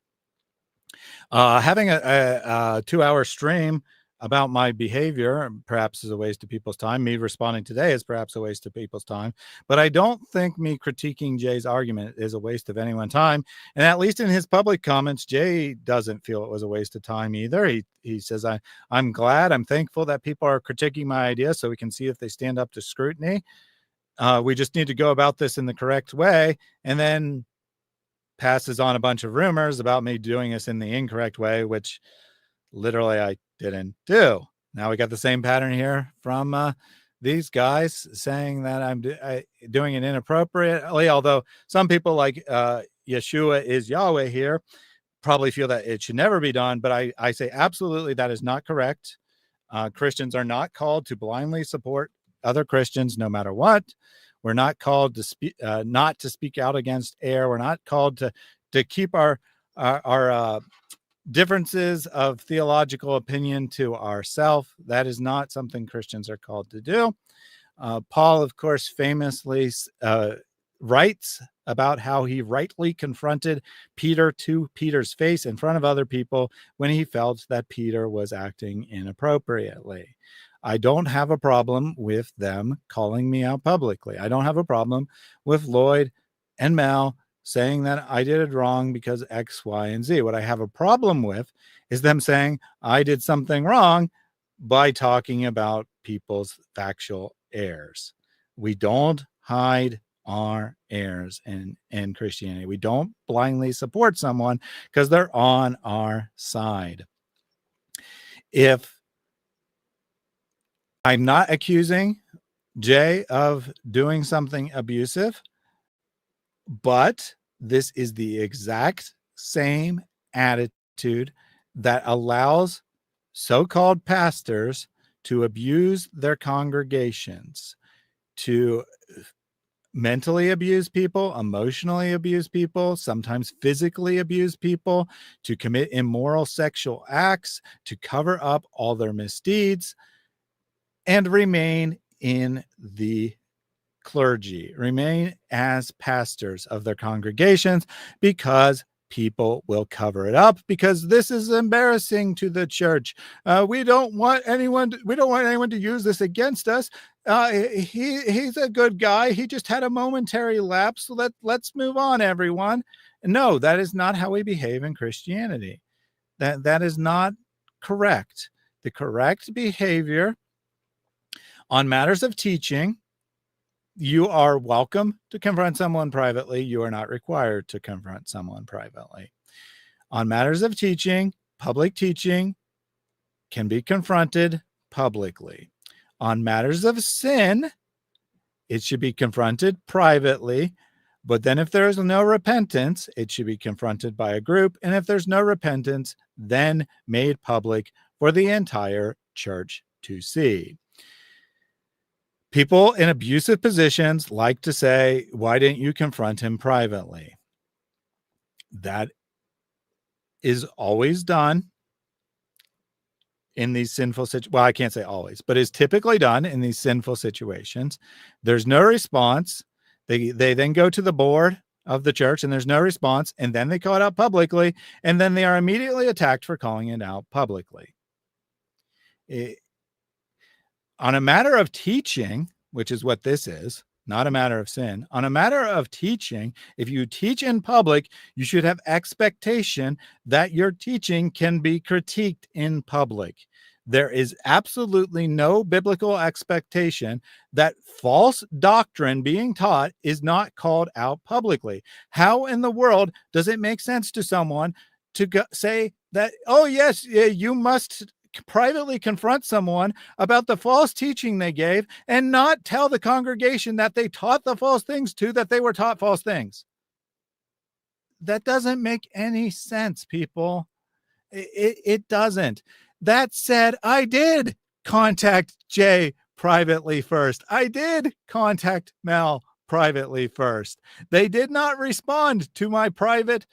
Having a 2-hour stream about my behavior perhaps is a waste of people's time. Me responding today is perhaps a waste of people's time. But I don't think me critiquing Jay's argument is a waste of anyone's time. And at least in his public comments, Jay doesn't feel it was a waste of time either. He says, I'm glad, I'm thankful that people are critiquing my ideas so we can see if they stand up to scrutiny. We just need to go about this in the correct way. And then passes on a bunch of rumors about me doing this in the incorrect way, which literally I didn't do. Now we got the same pattern here from these guys saying that I'm doing it inappropriately, although some people like Yeshua is Yahweh here probably feel that it should never be done. But I say absolutely that is not correct. Christians are not called to blindly support other Christians no matter what. We're not called to not to speak out against error. We're not called to keep our differences of theological opinion to ourselves. That is not something Christians are called to do. Paul, of course, famously writes about how he rightly confronted Peter to Peter's face in front of other people when he felt that Peter was acting inappropriately. I don't have a problem with them calling me out publicly. I don't have a problem with Lloyd and Mel saying that I did it wrong because X, Y, and Z. What I have a problem with is them saying I did something wrong by talking about people's factual errors. We don't hide our errors in Christianity. We don't blindly support someone because they're on our side. If I'm not accusing Jay of doing something abusive, but this is the exact same attitude that allows so-called pastors to abuse their congregations, to mentally abuse people, emotionally abuse people, sometimes physically abuse people, to commit immoral sexual acts, to cover up all their misdeeds, and remain in the clergy, remain as pastors of their congregations because people will cover it up because this is embarrassing to the church. We don't want anyone to use this against us. He's a good guy. He just had a momentary lapse. So let's move on, everyone. No, that is not how we behave in Christianity. That is not correct. The correct behavior on matters of teaching, you are welcome to confront someone privately. You are not required to confront someone privately. On matters of teaching, public teaching can be confronted publicly. On matters of sin, it should be confronted privately. But then if there is no repentance, it should be confronted by a group. And if there's no repentance, then made public for the entire church to see. People in abusive positions like to say, why didn't you confront him privately? That is always done in these sinful situations. Well, I can't say always, but is typically done in these sinful situations. There's no response. They then go to the board of the church and there's no response. And then they call it out publicly. And then they are immediately attacked for calling it out publicly. On a matter of teaching, which is what this is, not a matter of sin. On a matter of teaching, if you teach in public, you should have expectation that your teaching can be critiqued in public. There is absolutely no biblical expectation that false doctrine being taught is not called out publicly. How in the world does it make sense to someone to say that, oh, yes, you must privately confront someone about the false teaching they gave and not tell the congregation that they taught the false things to, that they were taught false things? That doesn't make any sense, people. It doesn't. That said, I did contact Jay privately first. I did contact Mel privately first. They did not respond to my private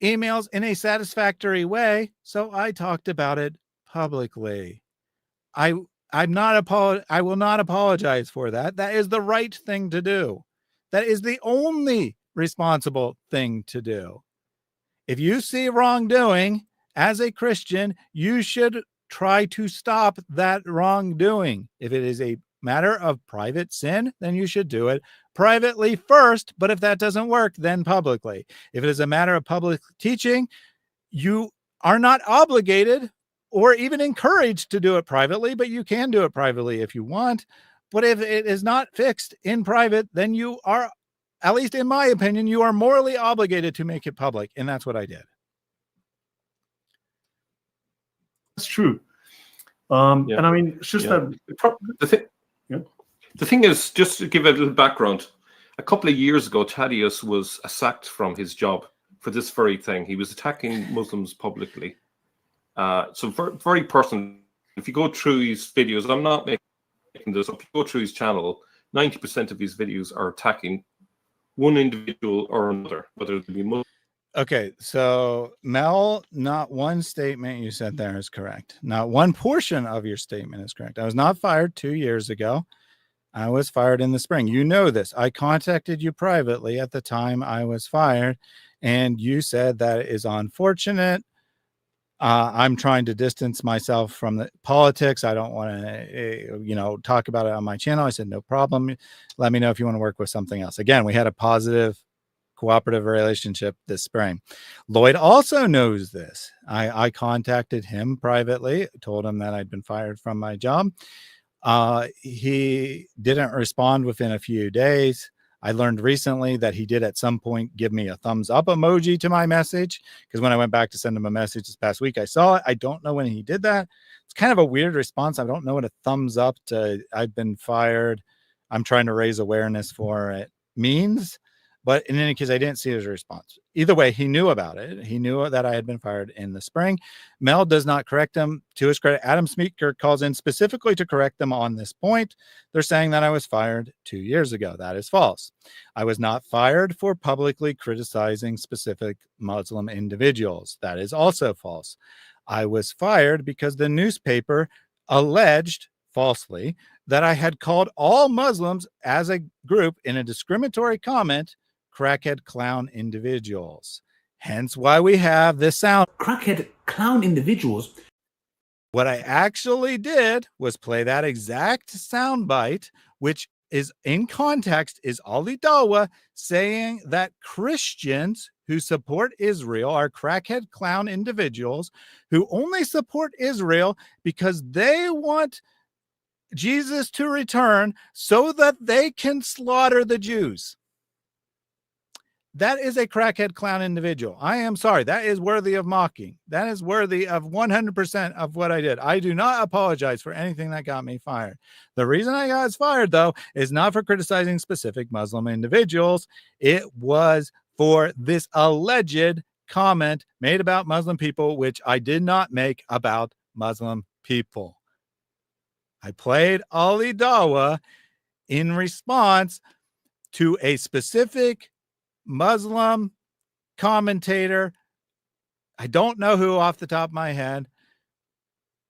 emails in a satisfactory way, so I talked about it publicly. I will not apologize for that. That is the right thing to do. That is the only responsible thing to do. If you see wrongdoing as a Christian, you should try to stop that wrongdoing. If it is a matter of private sin, then you should do it privately first. But if that doesn't work, then publicly. If it is a matter of public teaching, you are not obligated or even encouraged to do it privately, but you can do it privately if you want. But if it is not fixed in private, then you are, at least in my opinion, you are morally obligated to make it public. And that's what I did. That's true. Yeah. And I mean, it's just that The thing is, just to give a little background, a couple of years ago, Thaddeus was sacked from his job for this very thing. He was attacking Muslims publicly. So very personal. If you go through his videos, I'm not making this up. If you go through his channel, 90% of his videos are attacking one individual or another, whether it be Muslim. Okay, so Mel, not one statement you said there is correct. Not one portion of your statement is correct. I was not fired 2 years ago. I was fired in the spring. You know this. I contacted you privately at the time I was fired, and you said that it is unfortunate. I'm trying to distance myself from the politics. I don't want to, talk about it on my channel. I said, no problem. Let me know if you want to work with something else. Again, we had a positive cooperative relationship this spring. Lloyd also knows this. I contacted him privately, told him that I'd been fired from my job. He didn't respond within a few days. I learned recently that he did at some point give me a thumbs up emoji to my message, because when I went back to send him a message this past week, I saw it. I don't know when he did that. It's kind of a weird response. I don't know what a thumbs up to I've been fired, I'm trying to raise awareness for it means. But in any case, I didn't see his response. Either way, he knew about it. He knew that I had been fired in the spring. Mel does not correct him. To his credit, Adam Smeeker calls in specifically to correct them on this point. They're saying that I was fired 2 years ago. That is false. I was not fired for publicly criticizing specific Muslim individuals. That is also false. I was fired because the newspaper alleged falsely that I had called all Muslims as a group in a discriminatory comment crackhead clown individuals. Hence why we have this sound. Crackhead clown individuals. What I actually did was play that exact sound bite, which is in context is Ali Dawa saying that Christians who support Israel are crackhead clown individuals who only support Israel because they want Jesus to return so that they can slaughter the Jews. That is a crackhead clown individual. I am sorry. That is worthy of mocking. That is worthy of 100% of what I did. I do not apologize for anything that got me fired. The reason I got fired, though, is not for criticizing specific Muslim individuals. It was for this alleged comment made about Muslim people, which I did not make about Muslim people. I played Ali Dawa in response to a specific Muslim commentator. I don't know who off the top of my head.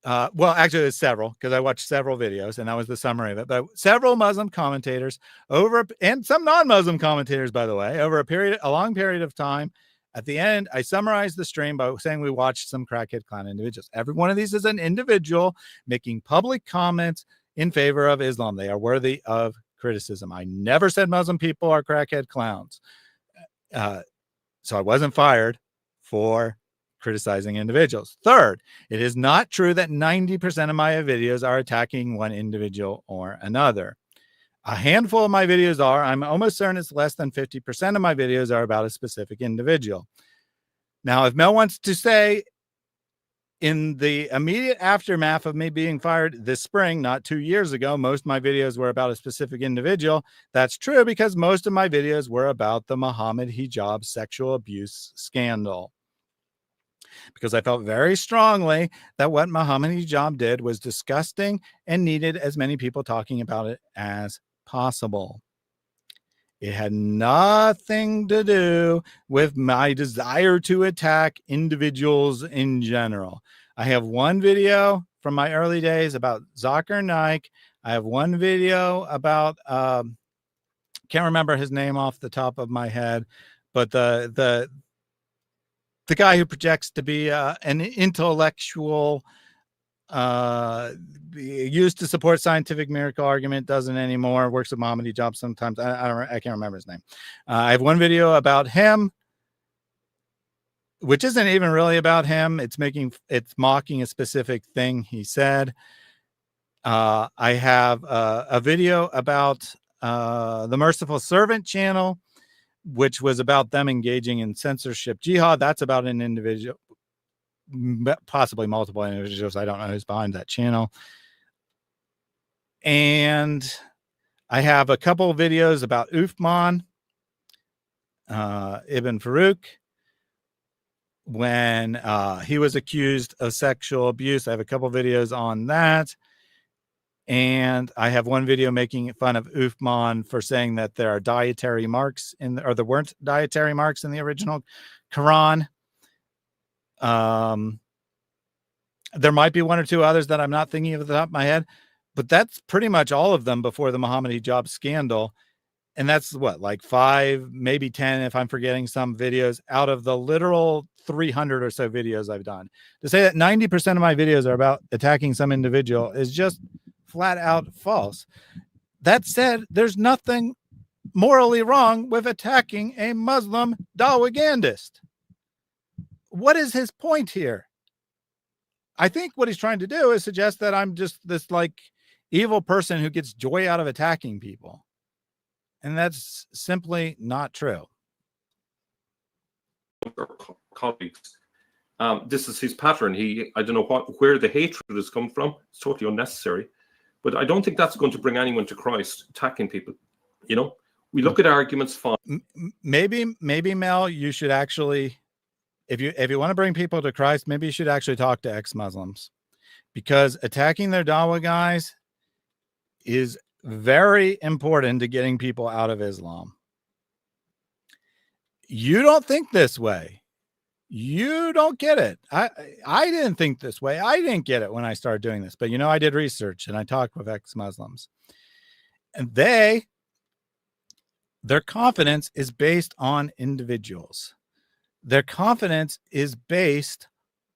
Well, actually, there's several, because I watched several videos, and that was the summary of it. But several Muslim commentators and some non-Muslim commentators, by the way, over a long period of time. At the end, I summarized the stream by saying we watched some crackhead clown individuals. Every one of these is an individual making public comments in favor of Islam. They are worthy of criticism. I never said Muslim people are crackhead clowns. So I wasn't fired for criticizing individuals. Third, it is not true that 90% of my videos are attacking one individual or another. A handful of my videos are. I'm almost certain it's less than 50% of my videos are about a specific individual. Now, if Mel wants to say in the immediate aftermath of me being fired this spring, not 2 years ago, most of my videos were about a specific individual. That's true, because most of my videos were about the Muhammad hijab sexual abuse scandal. Because I felt very strongly that what Muhammad hijab did was disgusting and needed as many people talking about it as possible. It had nothing to do with my desire to attack individuals in general. I have one video from my early days about Zakir Naik. I have one video about, can't remember his name off the top of my head, but the guy who projects to be an intellectual Used to support scientific miracle argument, doesn't anymore. Works with Muhammad Hijab sometimes. I can't remember his name. I have one video about him, which isn't even really about him. It's mocking a specific thing he said. I have a video about the Merciful Servant channel, which was about them engaging in censorship jihad. That's about an individual, possibly multiple individuals. I don't know who's behind that channel. And I have a couple of videos about Uthman ibn Farouk when he was accused of sexual abuse. I have a couple of videos on that. And I have one video making fun of Uthman for saying that there are dietary marks or there weren't dietary marks in the original Quran. There might be one or two others that I'm not thinking of at the top of my head, but that's pretty much all of them before the Muhammad Hijab scandal. And that's what, like 5, maybe 10, if I'm forgetting some videos out of the literal 300 or so videos I've done. To say that 90% of my videos are about attacking some individual is just flat out false. That said, there's nothing morally wrong with attacking a Muslim dawagandist. What is his point here? I think what he's trying to do is suggest that I'm just this like evil person who gets joy out of attacking people. And that's simply not true. Colleagues, this is his pattern. I don't know where the hatred has come from. It's totally unnecessary. But I don't think that's going to bring anyone to Christ, attacking people. You know, we look at arguments fine. Maybe Mel, you should actually, if you want to bring people to Christ, maybe you should actually talk to ex-Muslims, because attacking their Dawa guys is very important to getting people out of Islam. You don't think this way. You don't get it. I didn't think this way. I didn't get it when I started doing this, but I did research and I talked with ex-Muslims, and their confidence is based on individuals. Their confidence is based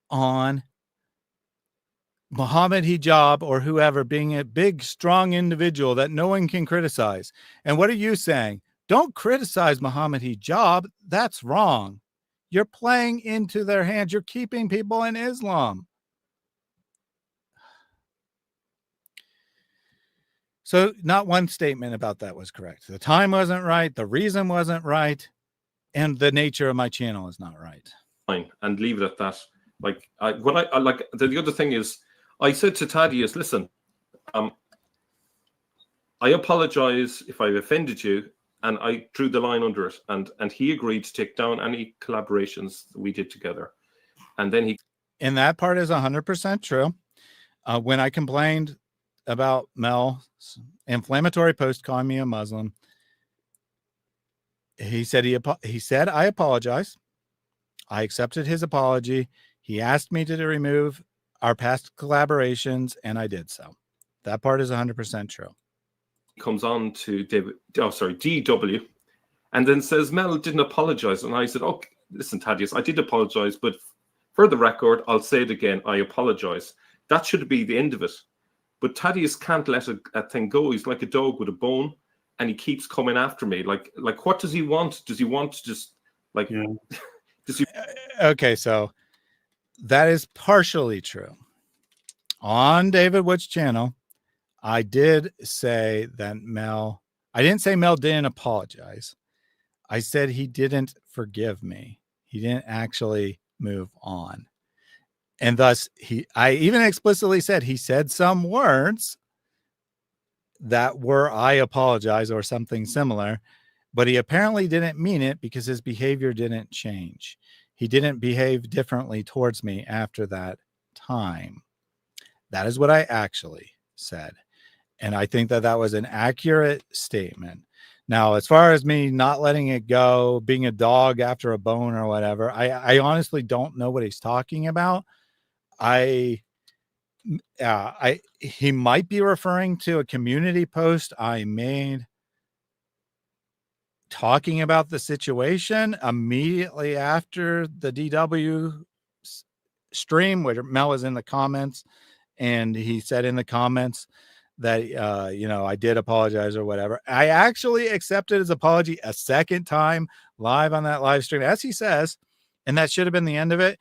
on Muhammad Hijab or whoever being a big, strong individual that no one can criticize. And what are you saying? Don't criticize Muhammad Hijab. That's wrong. You're playing into their hands. You're keeping people in Islam. So not one statement about that was correct. The time wasn't right. The reason wasn't right. And the nature of my channel is not right. Fine, and leave it at that. Like, the other thing is, I said to Thaddeus, listen, I apologize if I've offended you. And I drew the line under it, and he agreed to take down any collaborations that we did together. And then and that part is 100% true. When I complained about Mel's inflammatory post calling me a Muslim, he said I apologize. I accepted his apology. He asked me to remove our past collaborations, and I did so. That part is 100% true. Comes on to DW, and then says Mel didn't apologize. And I said, oh, listen, Thaddeus, I did apologize, but for the record, I'll say it again, I apologize. That should be the end of it. But Thaddeus can't let a thing go. He's like a dog with a bone, and he keeps coming after me. Like what does he want? Does he want to just like does he... Okay, so that is partially true. On David Wood's channel, I did say that I didn't say Mel didn't apologize. I said he didn't forgive me. He didn't actually move on. And thus I even explicitly said, he said some words that were, I apologize or something similar, but he apparently didn't mean it because his behavior didn't change. He didn't behave differently towards me after that time. That is what I actually said. And I think that was an accurate statement. Now, as far as me not letting it go, being a dog after a bone or whatever, I honestly don't know what he's talking about. He might be referring to a community post I made talking about the situation immediately after the DW stream, where Mel is in the comments and he said in the comments that, I did apologize or whatever. I actually accepted his apology a second time live on that live stream, as he says, and that should have been the end of it.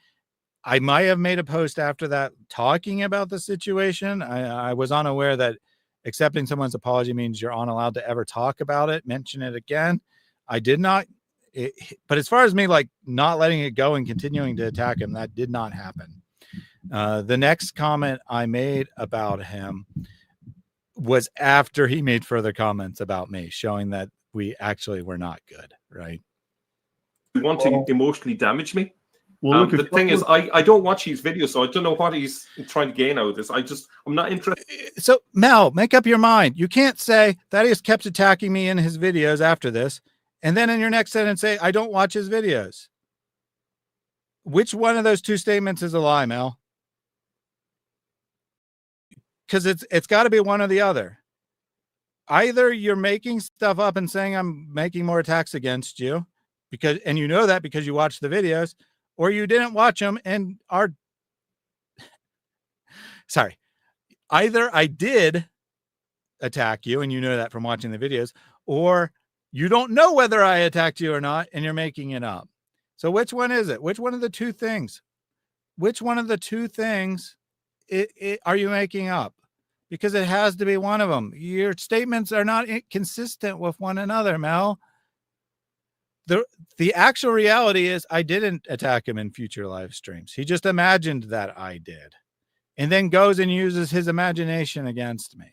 I might have made a post after that talking about the situation. I was unaware that accepting someone's apology means you're unallowed to ever talk about it, mention it again. I did not. But as far as me, like, not letting it go and continuing to attack him, that did not happen. The next comment I made about him was after he made further comments about me, showing that we actually were not good, right? You want to emotionally damage me? Well, look, the thing is, I don't watch his videos, so I don't know what he's trying to gain out of this. I'm not interested. So, Mel, make up your mind. You can't say that he has kept attacking me in his videos after this, and then in your next sentence say, I don't watch his videos. Which one of those two statements is a lie, Mel? Because it's got to be one or the other. Either you're making stuff up and saying I'm making more attacks against you, and you know that because you watch the videos, or you didn't watch them and are sorry. Either I did attack you and you know that from watching the videos, or you don't know whether I attacked you or not and you're making it up. So which one is it? Which one of the two things? Which one of the two things are you making up? Because it has to be one of them. Your statements are not consistent with one another, Mel. The actual reality is I didn't attack him in future live streams. He just imagined that I did, and then goes and uses his imagination against me.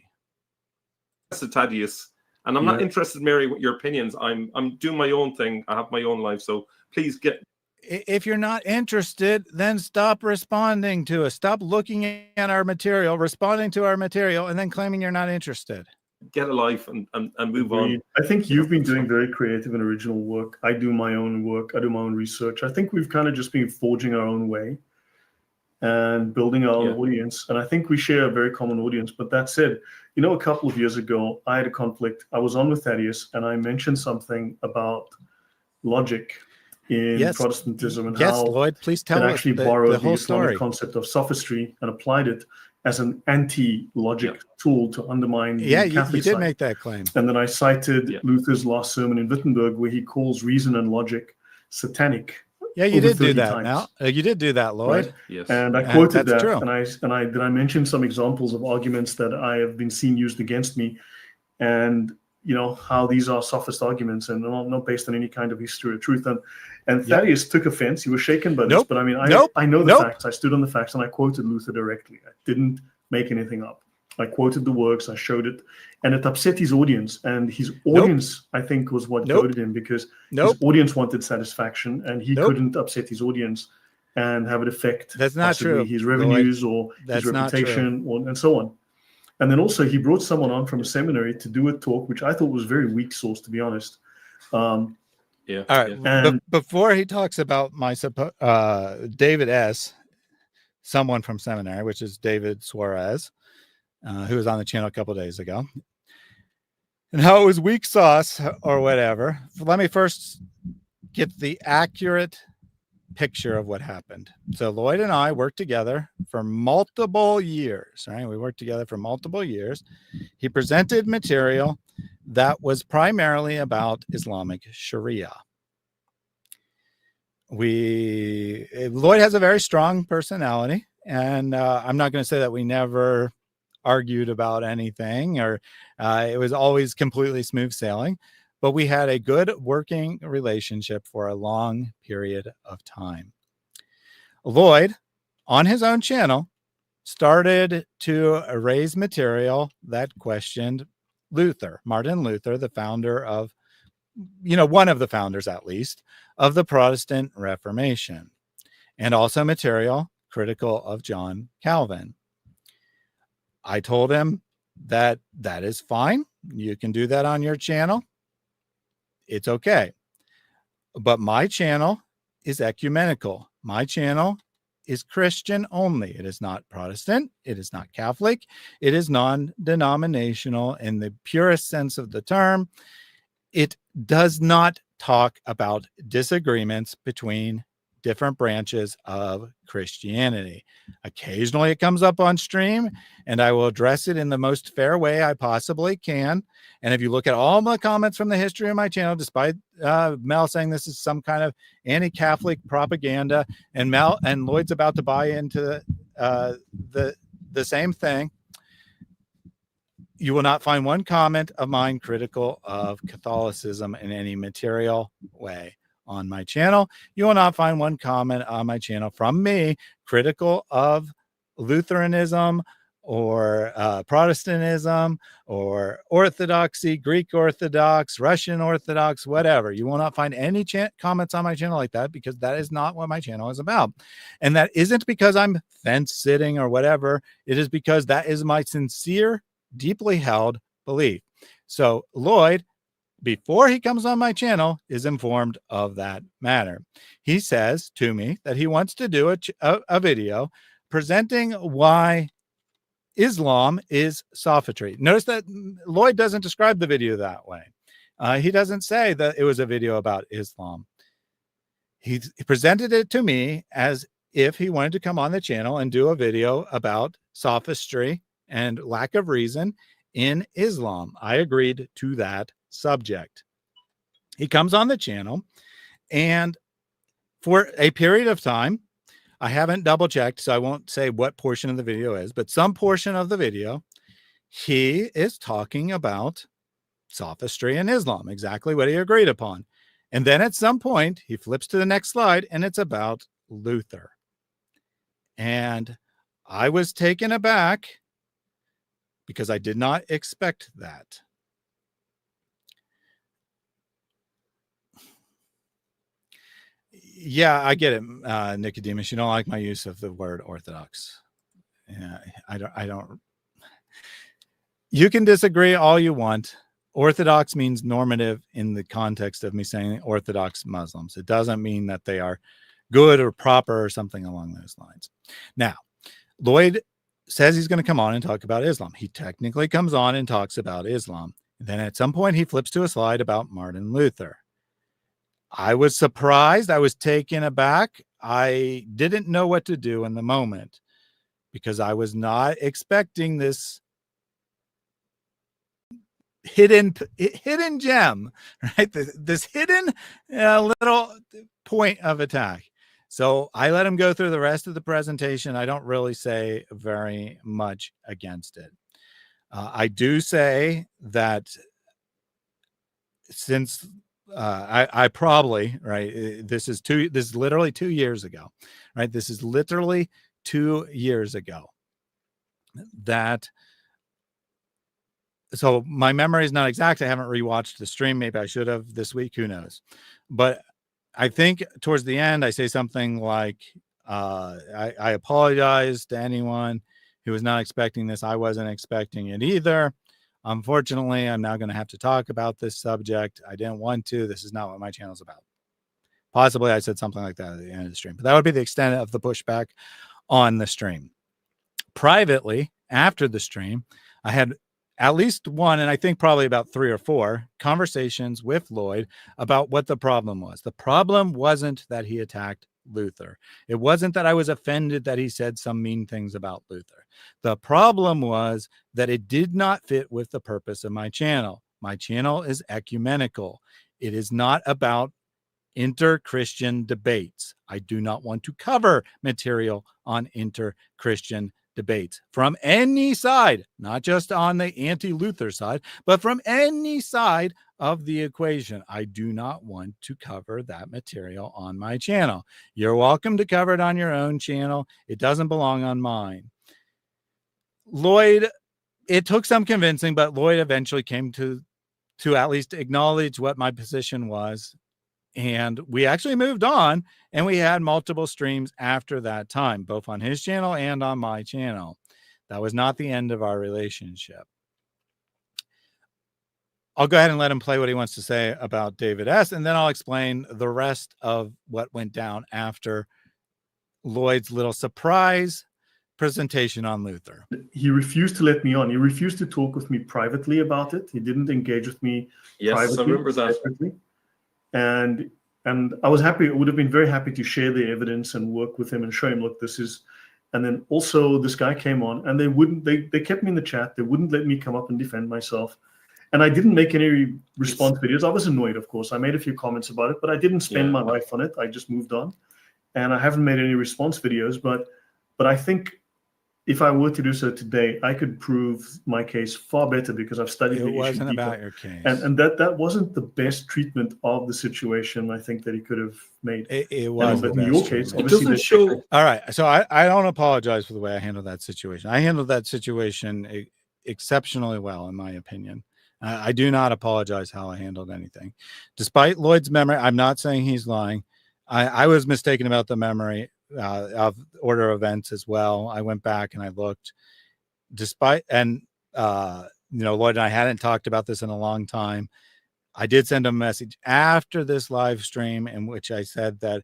That's Thaddeus, and I'm not interested, Mary, with your opinions. I'm doing my own thing. I have my own life, so please get. If you're not interested, then stop responding to us. Stop looking at our material, responding to our material, and then claiming you're not interested. Get a life and move on. I think you've been doing very creative and original work. I do my own work. I do my own research. I think we've kind of just been forging our own way and building our own audience. And I think we share a very common audience. But that said, a couple of years ago, I had a conflict. I was on with Thaddeus, and I mentioned something about logic in Protestantism and how Lloyd, please tell us actually borrowed the whole Islamic story. concept of sophistry and applied it as an anti-logic tool to undermine the Catholic you did side. make that claim. And then I cited Luther's last sermon in Wittenberg, where he calls reason and logic satanic. Yeah, you did do that. Now you did do that, Lloyd. Right? Yes. And I quoted that, true. and I mentioned some examples of arguments that I have been seen used against me, and how these are sophist arguments and not based on any kind of history or truth. And Thaddeus took offense. He was shaken by this, but I mean, I know the facts. I stood on the facts, and I quoted Luther directly. I didn't make anything up. I quoted the works. I showed it, and it upset his audience. And his audience, I think, was what goaded him, because his audience wanted satisfaction, and he couldn't upset his audience and have it affect that's not true. His revenues or his reputation, and so on. And then also he brought someone on from a seminary to do a talk, which I thought was very weak source, to be honest. All right. And before he talks about David S., someone from seminary, which is David Suarez, who was on the channel a couple of days ago, and how it was weak sauce or whatever. Let me first get the accurate picture of what happened. So Lloyd and I worked together for multiple years, right? We worked together for multiple years. He presented material that was primarily about Islamic Sharia. Lloyd has a very strong personality, and I'm not going to say that we never argued about anything, or it was always completely smooth sailing, but we had a good working relationship for a long period of time. Lloyd, on his own channel, started to raise material that questioned Luther, Martin Luther, the founder of, one of the founders, at least, of the Protestant Reformation, and also material critical of John Calvin. I told him that is fine. You can do that on your channel. It's okay. But my channel is ecumenical. My channel is Christian only. It is not Protestant. It is not Catholic. It is non-denominational in the purest sense of the term. It does not talk about disagreements between different branches of Christianity. Occasionally it comes up on stream, and I will address it in the most fair way I possibly can. And if you look at all my comments from the history of my channel, despite Mel saying this is some kind of anti-Catholic propaganda, and Mel and Lloyd's about to buy into the same thing, you will not find one comment of mine critical of Catholicism in any material way on my channel. You will not find one comment on my channel from me critical of Lutheranism or Protestantism or Orthodoxy, Greek Orthodox, Russian Orthodox, whatever. You will not find any comments on my channel like that, because that is not what my channel is about. And that isn't because I'm fence sitting or whatever. It is because that is my sincere, deeply held belief. So Lloyd, before he comes on my channel, is informed of that matter. He says to me that he wants to do a video presenting why Islam is sophistry. Notice that Lloyd doesn't describe the video that way. He doesn't say that it was a video about Islam. He presented it to me as if he wanted to come on the channel and do a video about sophistry and lack of reason in Islam. I agreed to that subject. He comes on the channel, and for a period of time, I haven't double checked, so I won't say what portion of the video is, but some portion of the video, he is talking about sophistry in Islam, exactly what he agreed upon. And then at some point, he flips to the next slide, and it's about Luther. And I was taken aback because I did not expect that. Yeah, I get it, Nicodemus. You don't like my use of the word Orthodox. Yeah, I don't. You can disagree all you want. Orthodox means normative in the context of me saying Orthodox Muslims. It doesn't mean that they are good or proper or something along those lines. Now, Lloyd says he's going to come on and talk about Islam. He technically comes on and talks about Islam. And then at some point, he flips to a slide about Martin Luther. I was surprised. I was taken aback. I didn't know what to do in the moment because I was not expecting this hidden gem, right? This hidden little point of attack. So I let him go through the rest of the presentation. I don't really say very much against it. I do say that since I probably, right, this is literally 2 years ago, right? This is literally 2 years ago that, so my memory is not exact. I haven't rewatched the stream. Maybe I should have this week, who knows? But I think towards the end, I say something like, I apologize to anyone who was not expecting this. I wasn't expecting it either. Unfortunately, I'm now going to have to talk about this subject. I didn't want to. This is not what my channel is about. Possibly I said something like that at the end of the stream, but that would be the extent of the pushback on the stream. Privately, after the stream, I had at least one, and I think probably about 3 or 4 conversations with Lloyd about what the problem was. The problem wasn't that he attacked Luther. It wasn't that I was offended that he said some mean things about Luther. The problem was that it did not fit with the purpose of my channel. My channel is ecumenical. It is not about inter-Christian debates. I do not want to cover material on inter-Christian debates from any side, not just on the anti-Luther side, but from any side of the equation. I do not want to cover that material on my channel. You're welcome to cover it on your own channel. It doesn't belong on mine. Lloyd, it took some convincing, but Lloyd eventually came to at least acknowledge what my position was. And we actually moved on, and we had multiple streams after that time, both on his channel and on my channel. That was not the end of our relationship. I'll go ahead and let him play what he wants to say about David S., and then I'll explain the rest of what went down after Lloyd's little surprise presentation on Luther. He refused to let me on. He refused to talk with me privately about it. He didn't engage with me Yes, privately. I remember that. Separately. And And I was happy, would have been very happy to share the evidence and work with him and show him, look, this is, and then also this guy came on and they kept me in the chat. They wouldn't let me come up and defend myself. And I didn't make any response videos. I was annoyed, of course. I made a few comments about it, but I didn't spend my life on it. I just moved on. And I haven't made any response videos, but I think if I were to do so today, I could prove my case far better because I've studied the issue. It wasn't deeper. about your case. And that wasn't the best treatment of the situation, I think, that he could have made. It was. But in your case, It obviously, doesn't show. All right. So I don't apologize for the way I handled that situation. I handled that situation exceptionally well, in my opinion. I do not apologize how I handled anything. Despite Lloyd's memory, I'm not saying he's lying. I was mistaken about the memory of order of events as well. I went back and I looked. Lloyd and I hadn't talked about this in a long time. I did send a message after this live stream in which I said that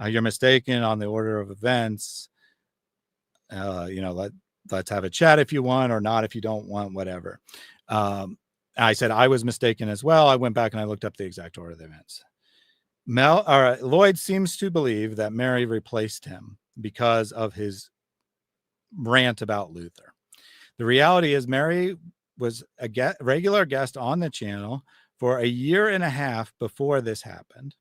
you're mistaken on the order of events. Let's have a chat if you want, or not if you don't want, whatever. I said I was mistaken as well. I went back and I looked up the exact order of the events. Lloyd seems to believe that Mary replaced him because of his rant about Luther. The reality is Mary was a regular guest on the channel for 1.5 years before this happened.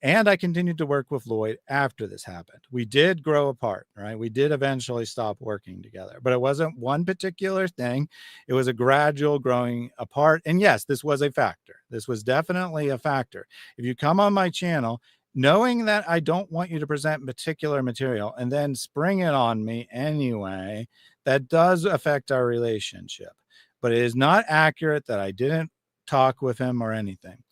And I continued to work with Lloyd after this happened. We did grow apart, right? We did eventually stop working together, but it wasn't one particular thing. It was a gradual growing apart. And yes, this was a factor. This was definitely a factor. If you come on my channel, knowing that I don't want you to present particular material and then spring it on me anyway, that does affect our relationship. But it is not accurate that I didn't talk with him or anything.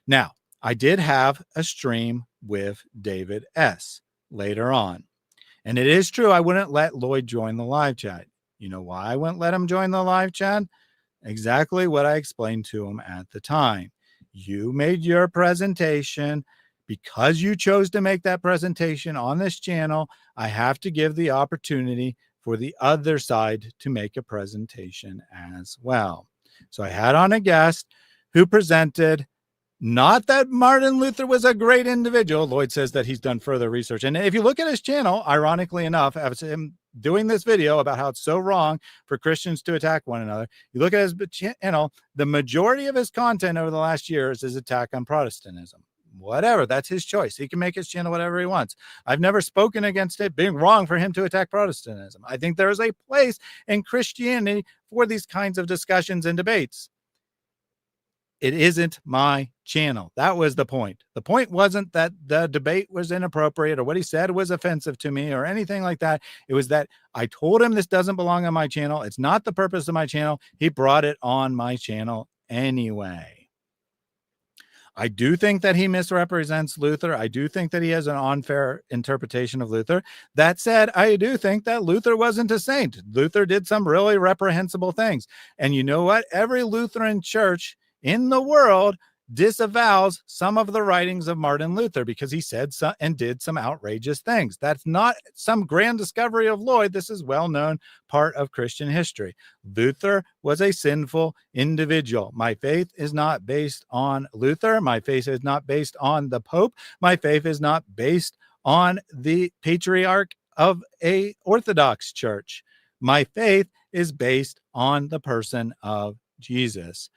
Now, I did have a stream with David S. later on. And it is true, I wouldn't let Lloyd join the live chat. You know why I wouldn't let him join the live chat? Exactly what I explained to him at the time. You made your presentation. Because you chose to make that presentation on this channel, I have to give the opportunity for the other side to make a presentation as well. So I had on a guest who presented. Not that Martin Luther was a great individual. Lloyd says that he's done further research. And if you look at his channel, ironically enough, as him doing this video about how it's so wrong for Christians to attack one another, you look at his channel, the majority of his content over the last year is his attack on Protestantism. Whatever, that's his choice. He can make his channel whatever he wants. I've never spoken against it being wrong for him to attack Protestantism. I think there is a place in Christianity for these kinds of discussions and debates. It isn't my channel. That was the point. The point wasn't that the debate was inappropriate or what he said was offensive to me or anything like that. It was that I told him this doesn't belong on my channel. It's not the purpose of my channel. He brought it on my channel anyway. I do think that he misrepresents Luther. I do think that he has an unfair interpretation of Luther. That said, I do think that Luther wasn't a saint. Luther did some really reprehensible things. And you know what? Every Lutheran church in the world disavows some of the writings of Martin Luther because he said some and did some outrageous things. That's not some grand discovery of Lloyd. This is well-known part of Christian history. Luther was a sinful individual. My faith is not based on Luther. My faith is not based on the Pope. My faith is not based on the patriarch of a Orthodox church. My faith is based on the person of Jesus.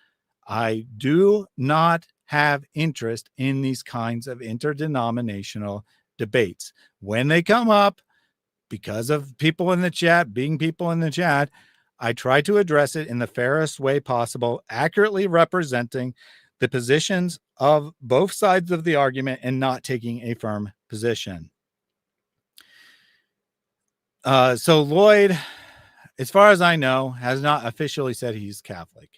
I do not have interest in these kinds of interdenominational debates. When they come up, because of people in the chat, being people in the chat, I try to address it in the fairest way possible, accurately representing the positions of both sides of the argument and not taking a firm position. So Lloyd, as far as I know, has not officially said he's Catholic.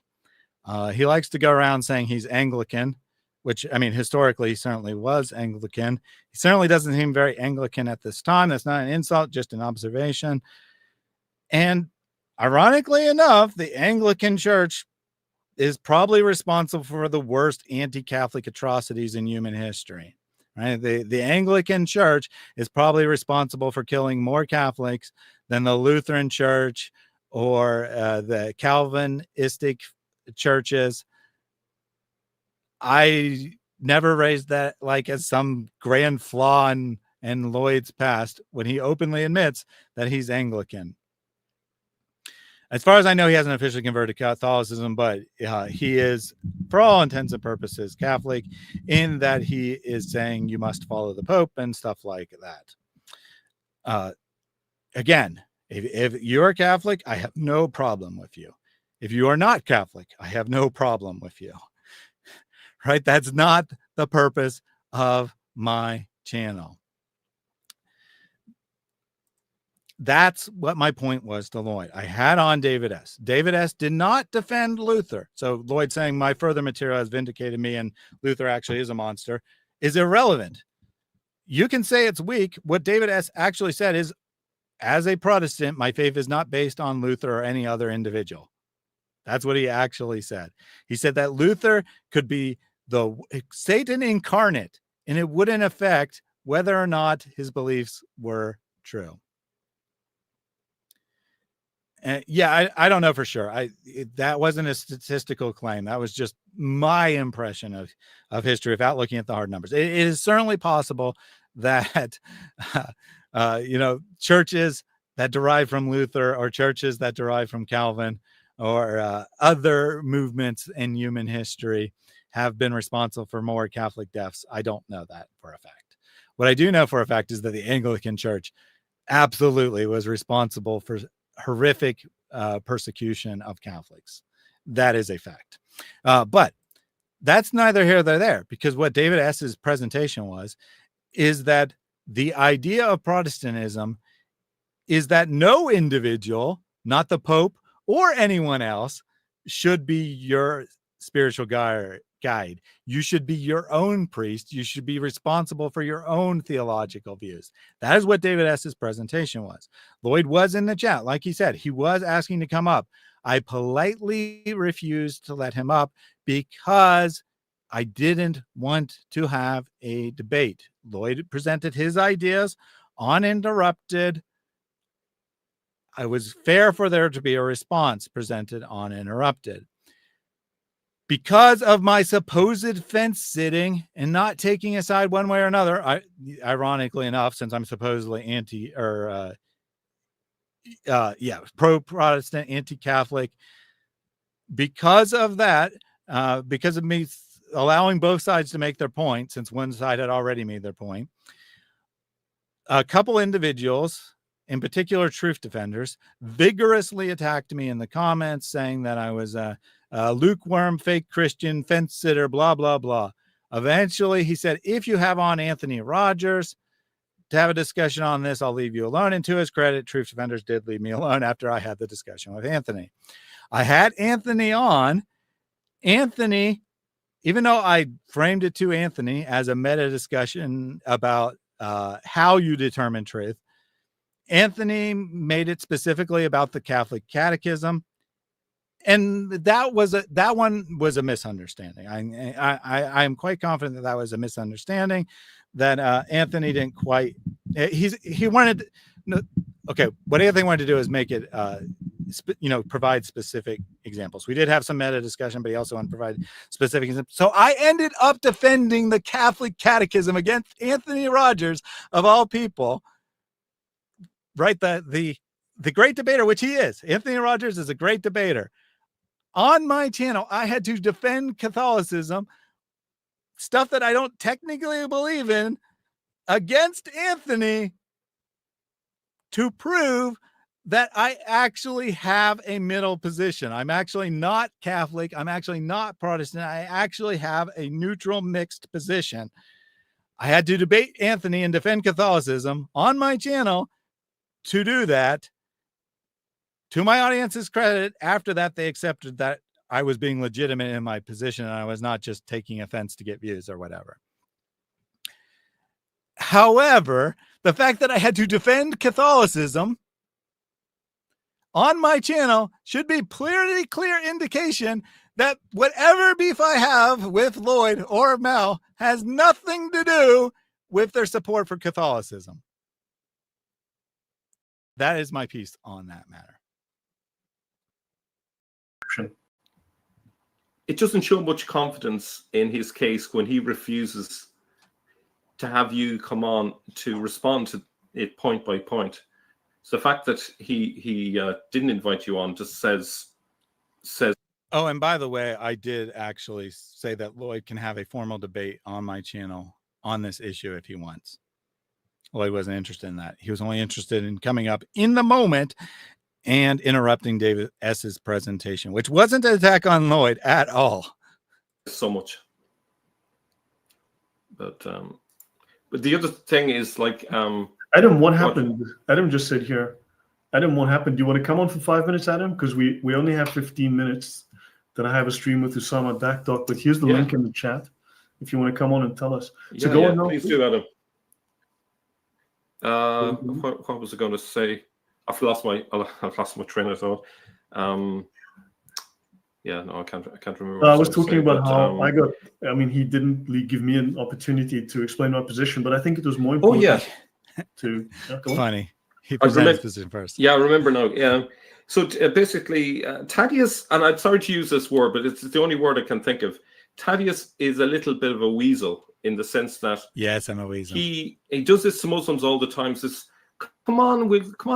He likes to go around saying he's Anglican, which, I mean, historically, he certainly was Anglican. He certainly doesn't seem very Anglican at this time. That's not an insult, just an observation. And ironically enough, the Anglican Church is probably responsible for the worst anti-Catholic atrocities in human history. Right? The Anglican Church is probably responsible for killing more Catholics than the Lutheran Church or the Calvinistic churches. I never raised that like as some grand flaw in Lloyd's past when he openly admits that he's Anglican. As far as I know, he hasn't officially converted to Catholicism, but he is, for all intents and purposes, Catholic, in that he is saying you must follow the Pope and stuff like that. Again, if you're Catholic, I have no problem with you. If you are not Catholic, I have no problem with you. Right? That's not the purpose of my channel. That's what my point was to Lloyd. I had on David S. David S. did not defend Luther. So Lloyd saying my further material has vindicated me and Luther actually is a monster is irrelevant. You can say it's weak. What David S. actually said is, as a Protestant, my faith is not based on Luther or any other individual. That's what he actually said. He said that Luther could be the Satan incarnate, and it wouldn't affect whether or not his beliefs were true. Yeah, I don't know for sure. That wasn't a statistical claim. That was just my impression of history without looking at the hard numbers. It is certainly possible that churches that derive from Luther or churches that derive from Calvin or other movements in human history have been responsible for more Catholic deaths. I don't know that for a fact. What I do know for a fact is that the Anglican Church absolutely was responsible for horrific persecution of Catholics. That is a fact. But that's neither here nor there, because what David S.'s presentation is that the idea of Protestantism is that no individual, not the Pope or anyone else, should be your spiritual guide. You should be your own priest. You should be responsible for your own theological views. That is what David S.'s presentation was. Lloyd was in the chat. Like he said, he was asking to come up. I politely refused to let him up because I didn't want to have a debate. Lloyd presented his ideas uninterrupted. I was fair for there to be a response presented uninterrupted. Because of my supposed fence sitting and not taking a side one way or another, ironically enough, since I'm supposedly pro-Protestant, anti-Catholic, because of that, because of me allowing both sides to make their point, since one side had already made their point, a couple individuals, in particular truth defenders, vigorously attacked me in the comments, saying that I was a lukewarm, fake Christian, fence sitter, blah, blah, blah. Eventually, he said, if you have on Anthony Rogers to have a discussion on this, I'll leave you alone. And to his credit, truth defenders did leave me alone after I had the discussion with Anthony. I had Anthony on. Anthony, even though I framed it to Anthony as a meta discussion about how you determine truth, Anthony made it specifically about the Catholic Catechism. And that one was a misunderstanding. I'm quite confident that was a misunderstanding, that Anthony didn't quite. He wanted. Okay, what Anthony wanted to do is make it, provide specific examples. We did have some meta discussion, but he also wanted to provide specific examples. So I ended up defending the Catholic Catechism against Anthony Rogers, of all people. Right, the great debater, which he is. Anthony Rogers is a great debater. On my channel, I had to defend Catholicism, stuff that I don't technically believe in, against Anthony to prove that I actually have a middle position. I'm actually not Catholic. I'm actually not Protestant. I actually have a neutral mixed position. I had to debate Anthony and defend Catholicism on my channel. To do that, to my audience's credit, after that, they accepted that I was being legitimate in my position and I was not just taking offense to get views or whatever. However, the fact that I had to defend Catholicism on my channel should be pretty clear indication that whatever beef I have with Lloyd or Mel has nothing to do with their support for Catholicism. That is my piece on that matter. it doesn't show much confidence in his case when he refuses to have you come on to respond to it point by point. So the fact that he didn't invite you on just says. Oh, and by the way, I did actually say that Lloyd can have a formal debate on my channel on this issue if he wants. Lloyd wasn't interested in that. He was only interested in coming up in the moment and interrupting David S.'s presentation, which wasn't an attack on Lloyd at all. So much. But the other thing is, like, Adam, what happened? Adam just said here, Adam, what happened? Do you want to come on for 5 minutes, Adam? Because we only have 15 minutes. Then I have a stream with Usama Dakdok, but here's the link in the chat if you want to come on and tell us. So go on now. Please do, Adam. What was I going to say? I've lost my train of thought. Yeah, no, I can't remember. I was talking about how he didn't give me an opportunity to explain my position, but I think it was more important. Oh, yeah. Funny. He presented his position first. Yeah, I remember now. Yeah. So basically, Thaddeus, and I'm sorry to use this word, but it's the only word I can think of. Thaddeus is a little bit of a weasel in the sense that yes, I'm a weasel. He does this to Muslims all the time. Says, come on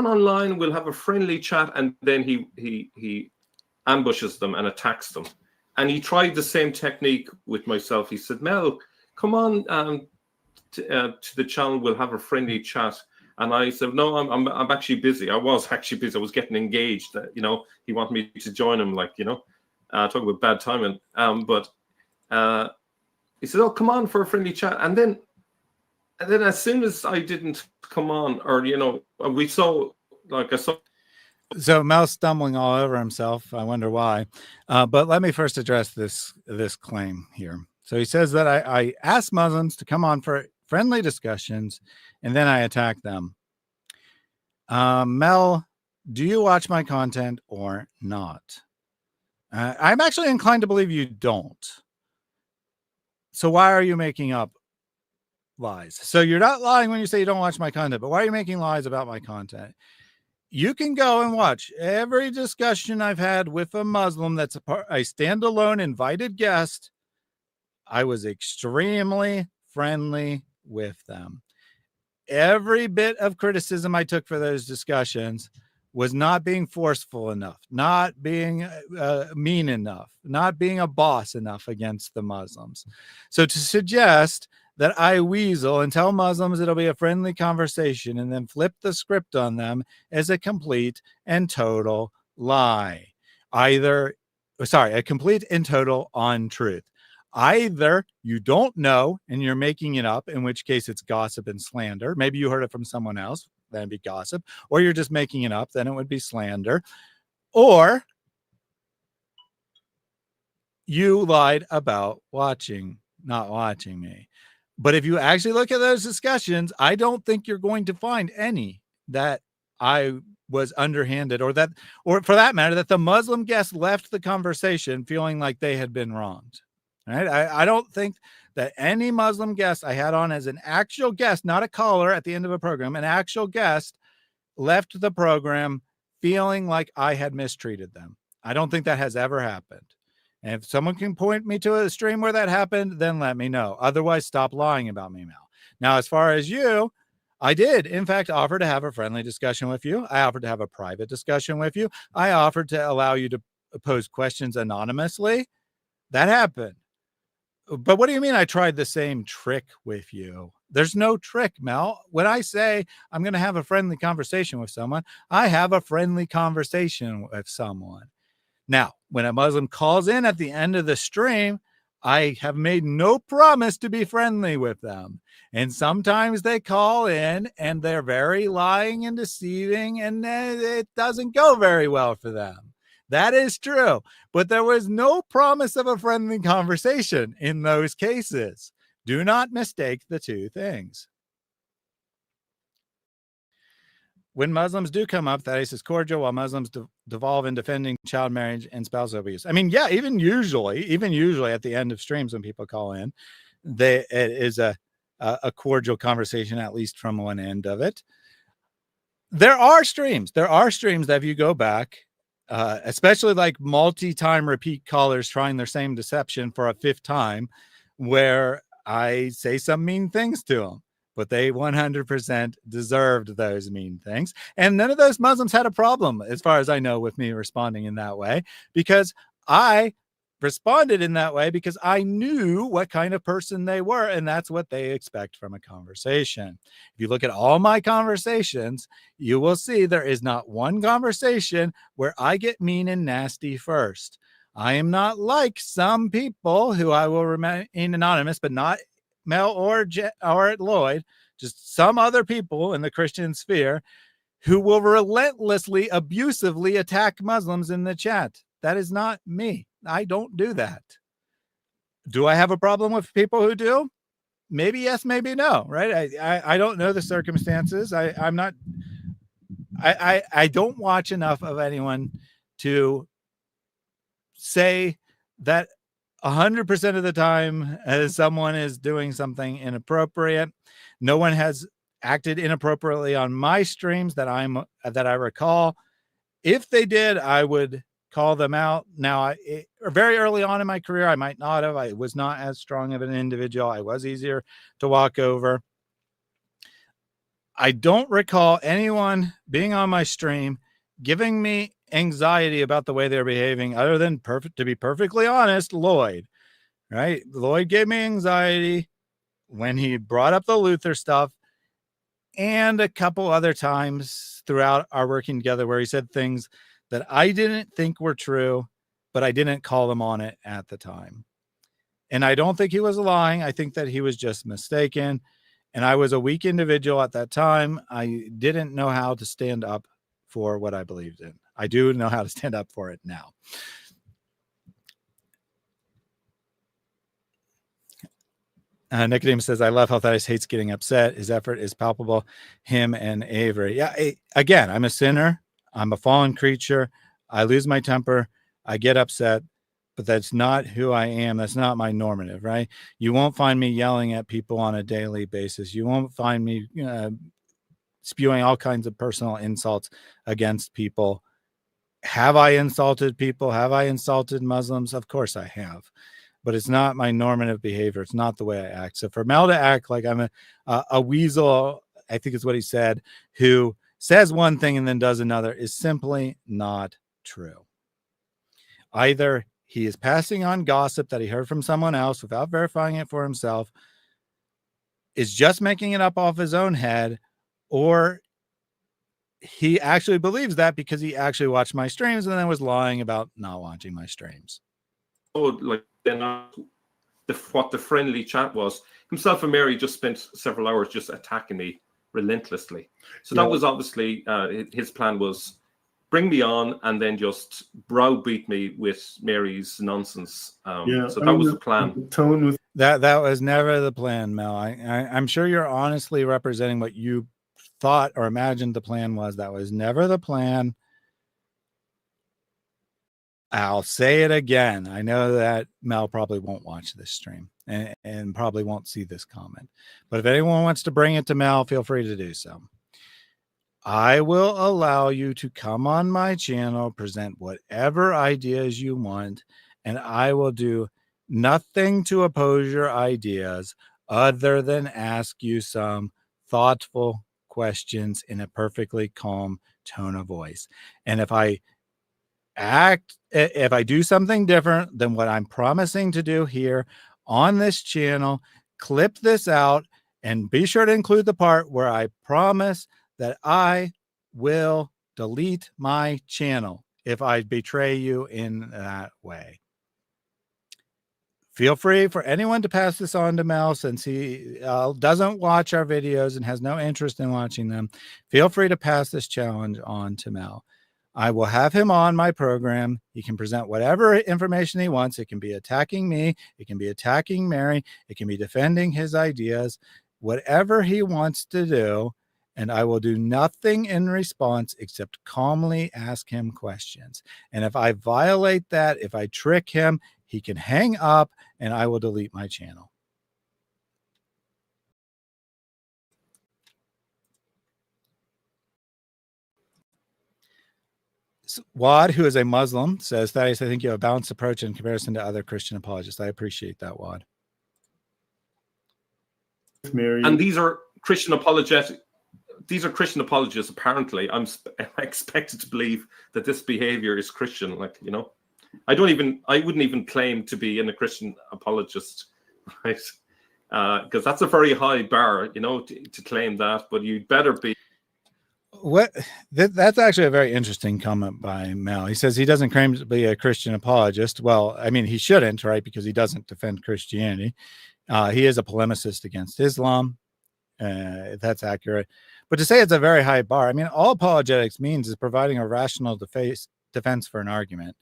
online, we'll have a friendly chat, and then he ambushes them and attacks them. And he tried the same technique with myself. He said, Mel, come on to the channel, we'll have a friendly chat. And I said, no, I'm actually busy. I was actually busy. I was getting engaged. He wanted me to join him, talking about bad timing. But he said, oh, come on for a friendly chat. And then as soon as I didn't come on, or, we saw, I saw. So Mel's stumbling all over himself. I wonder why. But let me first address this claim here. So he says that I asked Muslims to come on for friendly discussions, and then I attack them. Mel, do you watch my content or not? I'm actually inclined to believe you don't. So why are you making up lies? So you're not lying when you say you don't watch my content, but why are you making lies about my content? You can go and watch every discussion I've had with a Muslim that's a standalone invited guest. I was extremely friendly with them. Every bit of criticism I took for those discussions was not being forceful enough, not being mean enough, not being a boss enough against the Muslims. So to suggest that I weasel and tell Muslims it'll be a friendly conversation and then flip the script on them is a complete and total lie. A complete and total untruth. Either you don't know and you're making it up, in which case it's gossip and slander. Maybe you heard it from someone else, then it'd be gossip. Or you're just making it up, then it would be slander. Or you lied about not watching me. But if you actually look at those discussions, I don't think you're going to find any that I was underhanded, or for that matter, that the Muslim guest left the conversation feeling like they had been wronged. Right? I don't think that any Muslim guest I had on as an actual guest, not a caller at the end of a program, an actual guest left the program feeling like I had mistreated them. I don't think that has ever happened. And if someone can point me to a stream where that happened, then let me know. Otherwise, stop lying about me, Mel. Now, as far as you, I did, in fact, offer to have a friendly discussion with you. I offered to have a private discussion with you. I offered to allow you to pose questions anonymously. That happened. But what do you mean I tried the same trick with you? There's no trick, Mel. When I say I'm going to have a friendly conversation with someone, I have a friendly conversation with someone. Now, when a Muslim calls in at the end of the stream, I have made no promise to be friendly with them. And sometimes they call in and they're very lying and deceiving, and it doesn't go very well for them. That is true. But there was no promise of a friendly conversation in those cases. Do not mistake the two things. When Muslims do come up, that is cordial, while Muslims devolve in defending child marriage and spousal abuse. I mean, yeah, even usually at the end of streams when people call in, it is a cordial conversation, at least from one end of it. There are streams that if you go back, especially like multi-time repeat callers trying their same deception for a fifth time, where I say some mean things to them, but they 100% deserved those mean things. And none of those Muslims had a problem, as far as I know, with me responding in that way, because I responded in that way because I knew what kind of person they were, and that's what they expect from a conversation. If you look at all my conversations, you will see there is not one conversation where I get mean and nasty first. I am not like some people who I will remain anonymous, but not Mel or Lloyd, just some other people in the Christian sphere who will relentlessly, abusively attack Muslims in the chat. That is not me. I don't do that. Do I have a problem with people who do? Maybe yes, maybe no, right? I don't know the circumstances. I'm not, I don't watch enough of anyone to say that 100% of the time as someone is doing something inappropriate. No one has acted inappropriately on my streams that I recall. If they did, I would call them out. Now, very early on in my career, I might not have. I was not as strong of an individual. I was easier to walk over. I don't recall anyone being on my stream giving me anxiety about the way they're behaving, other than to be perfectly honest, Lloyd, right? Lloyd gave me anxiety when he brought up the Luther stuff, and a couple other times throughout our working together where he said things that I didn't think were true, but I didn't call him on it at the time. And I don't think he was lying. I think that he was just mistaken. And I was a weak individual at that time. I didn't know how to stand up for what I believed in. I do know how to stand up for it now. Nicodemus says, I love how Thaddeus hates getting upset. His effort is palpable. Him and Avery. Yeah, again, I'm a sinner. I'm a fallen creature. I lose my temper. I get upset, but that's not who I am. That's not my normative, right? You won't find me yelling at people on a daily basis. You won't find me spewing all kinds of personal insults against people. Have I insulted people? Have I insulted Muslims? Of course I have. But it's not my normative behavior. It's not the way I act. So for Mel to act like I'm a weasel, I think is what he said, who says one thing and then does another, is simply not true. Either he is passing on gossip that he heard from someone else without verifying it for himself, is just making it up off his own head, or he actually believes that because he actually watched my streams and then was lying about not watching my streams. Oh, like then what the friendly chat was, himself and Mary just spent several hours just attacking me relentlessly. So that was obviously his plan, was bring me on and then just browbeat me with Mary's nonsense. So that was the plan. That was never the plan, Mel. I'm sure you're honestly representing what you thought or imagined the plan was. That was never the plan. I'll say it again. I know that Mel probably won't watch this stream and probably won't see this comment. But if anyone wants to bring it to Mel, feel free to do so. I will allow you to come on my channel, present whatever ideas you want, and I will do nothing to oppose your ideas other than ask you some thoughtful questions in a perfectly calm tone of voice. And if I do something different than what I'm promising to do here on this channel, clip this out and be sure to include the part where I promise that I will delete my channel if I betray you in that way. Feel free for anyone to pass this on to Mel, since he doesn't watch our videos and has no interest in watching them. Feel free to pass this challenge on to Mel. I will have him on my program. He can present whatever information he wants. It can be attacking me. It can be attacking Mary. It can be defending his ideas, whatever he wants to do. And I will do nothing in response except calmly ask him questions. And if I violate that, if I trick him, he can hang up and I will delete my channel. Wad, who is a Muslim, says, Thaddeus, I think you have a balanced approach in comparison to other Christian apologists. I appreciate that, Wad. Mary. And these are Christian apologists. Apparently, I'm expected to believe that this behavior is Christian. Like, you know, I wouldn't even claim to be a Christian apologist, right? Because that's a very high bar, you know, to claim that. But you'd better be. That's actually a very interesting comment by Mel. He says he doesn't claim to be a Christian apologist. Well, I mean, he shouldn't, right? Because he doesn't defend Christianity. He is a polemicist against Islam. That's accurate. But to say it's a very high bar, I mean, all apologetics means is providing a rational defense for an argument.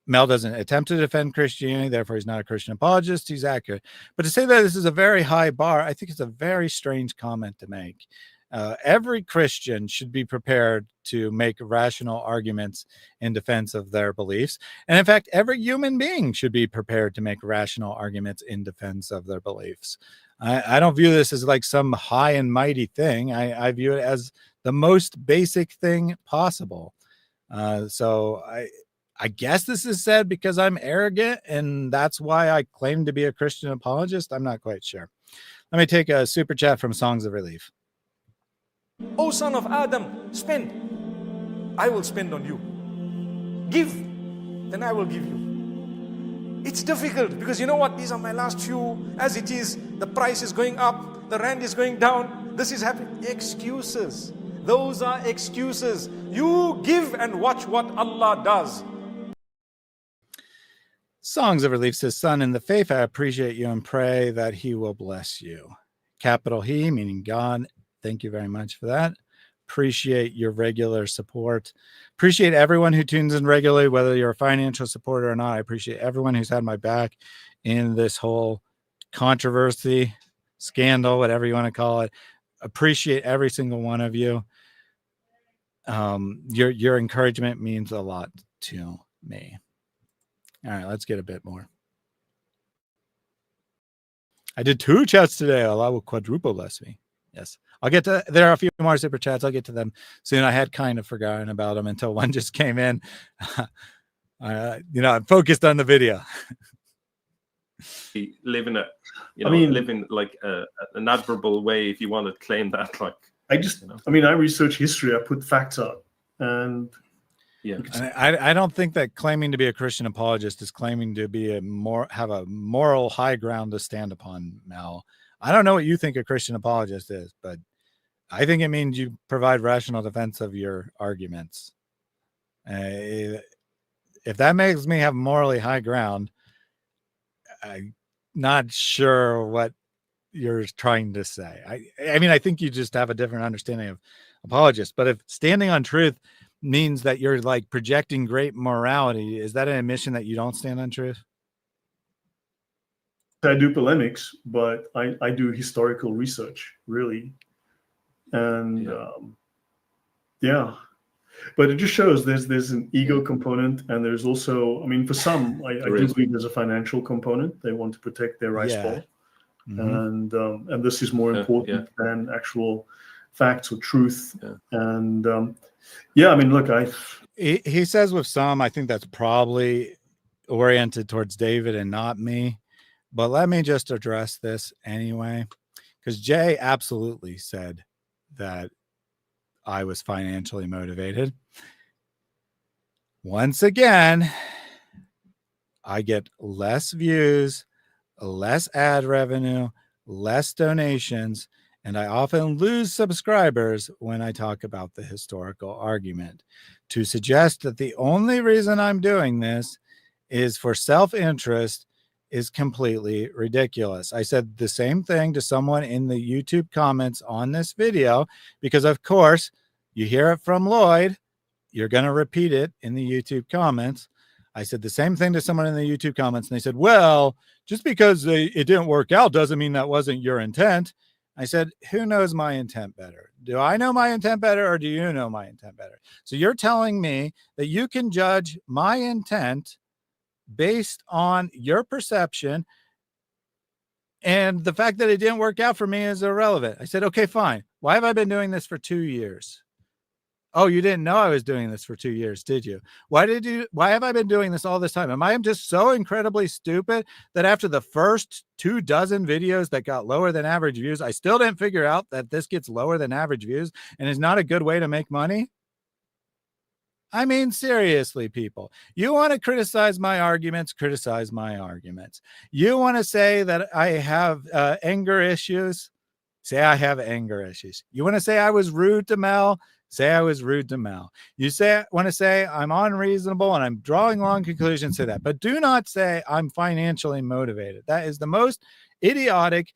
Mel doesn't attempt to defend Christianity, therefore he's not a Christian apologist. He's accurate. But to say that this is a very high bar, I think it's a very strange comment to make. Every Christian should be prepared to make rational arguments in defense of their beliefs. And in fact, every human being should be prepared to make rational arguments in defense of their beliefs. I don't view this as like some high and mighty thing. I view it as the most basic thing possible. So I guess this is said because I'm arrogant and that's why I claim to be a Christian apologist. I'm not quite sure. Let me take a super chat from Songs of Relief. O son of Adam, spend. I will spend on you. Give, then I will give you. It's difficult because you know what? These are my last few. As it is, the price is going up, the rand is going down. This is happening. Excuses. Those are excuses. You give and watch what Allah does. Songs of Relief says, son, in the faith, I appreciate you and pray that he will bless you. Capital He, meaning God. Thank you very much for that. Appreciate your regular support. Appreciate everyone who tunes in regularly, whether you're a financial supporter or not. I appreciate everyone who's had my back in this whole controversy, scandal, whatever you want to call it. Appreciate every single one of you. Your encouragement means a lot to me. All right, let's get a bit more. I did 2 chats today. Allah will quadruple bless me. Yes. I'll get to, there are a few more super chats. I'll get to them soon. I had kind of forgotten about them until one just came in. I'm focused on the video. Living living like an admirable way, if you want to claim that. Like, I research history. I put facts up, and yeah, I don't think that claiming to be a Christian apologist is claiming to be have a moral high ground to stand upon, Mel. I don't know what you think a Christian apologist is, but I think it means you provide rational defense of your arguments. If that makes me have morally high ground, I'm not sure what you're trying to say. I think you just have a different understanding of apologists. But if standing on truth means that you're like projecting great morality, is that an admission that you don't stand on truth? I do polemics, but I do historical research, really. And but it just shows there's an ego component, and there's also, for some, I do believe there's a financial component. They want to protect their rice bowl. Mm-hmm. And this is more important than actual facts or truth. And he says with some, I think that's probably oriented towards David and not me. But let me just address this anyway, because Jay absolutely said that I was financially motivated. Once again, I get less views, less ad revenue, less donations, and I often lose subscribers when I talk about the historical argument. To suggest that the only reason I'm doing this is for self-interest is completely ridiculous. I said the same thing to someone in the YouTube comments on this video, because of course you hear it from Lloyd, you're going to repeat it in the YouTube comments. I said the same thing to someone in the YouTube comments, and they said, well, just because it didn't work out doesn't mean that wasn't your intent. I said, who knows my intent better? Do I know my intent better, or do you know my intent better? So you're telling me that you can judge my intent based on your perception, and the fact that it didn't work out for me is irrelevant. I said, okay, fine. Why have I been doing this for 2 years? Oh, you didn't know I was doing this for 2 years, did you? Why have I been doing this all this time? Am I just so incredibly stupid that after the first 24 videos that got lower than average views, I still didn't figure out that this gets lower than average views and is not a good way to make money? I mean, seriously, people, you want to criticize my arguments, criticize my arguments. You want to say that I have anger issues, say I have anger issues. You want to say I was rude to Mel, say I was rude to Mel. You want to say I'm unreasonable and I'm drawing long conclusions to that, but do not say I'm financially motivated. That is the most idiotic,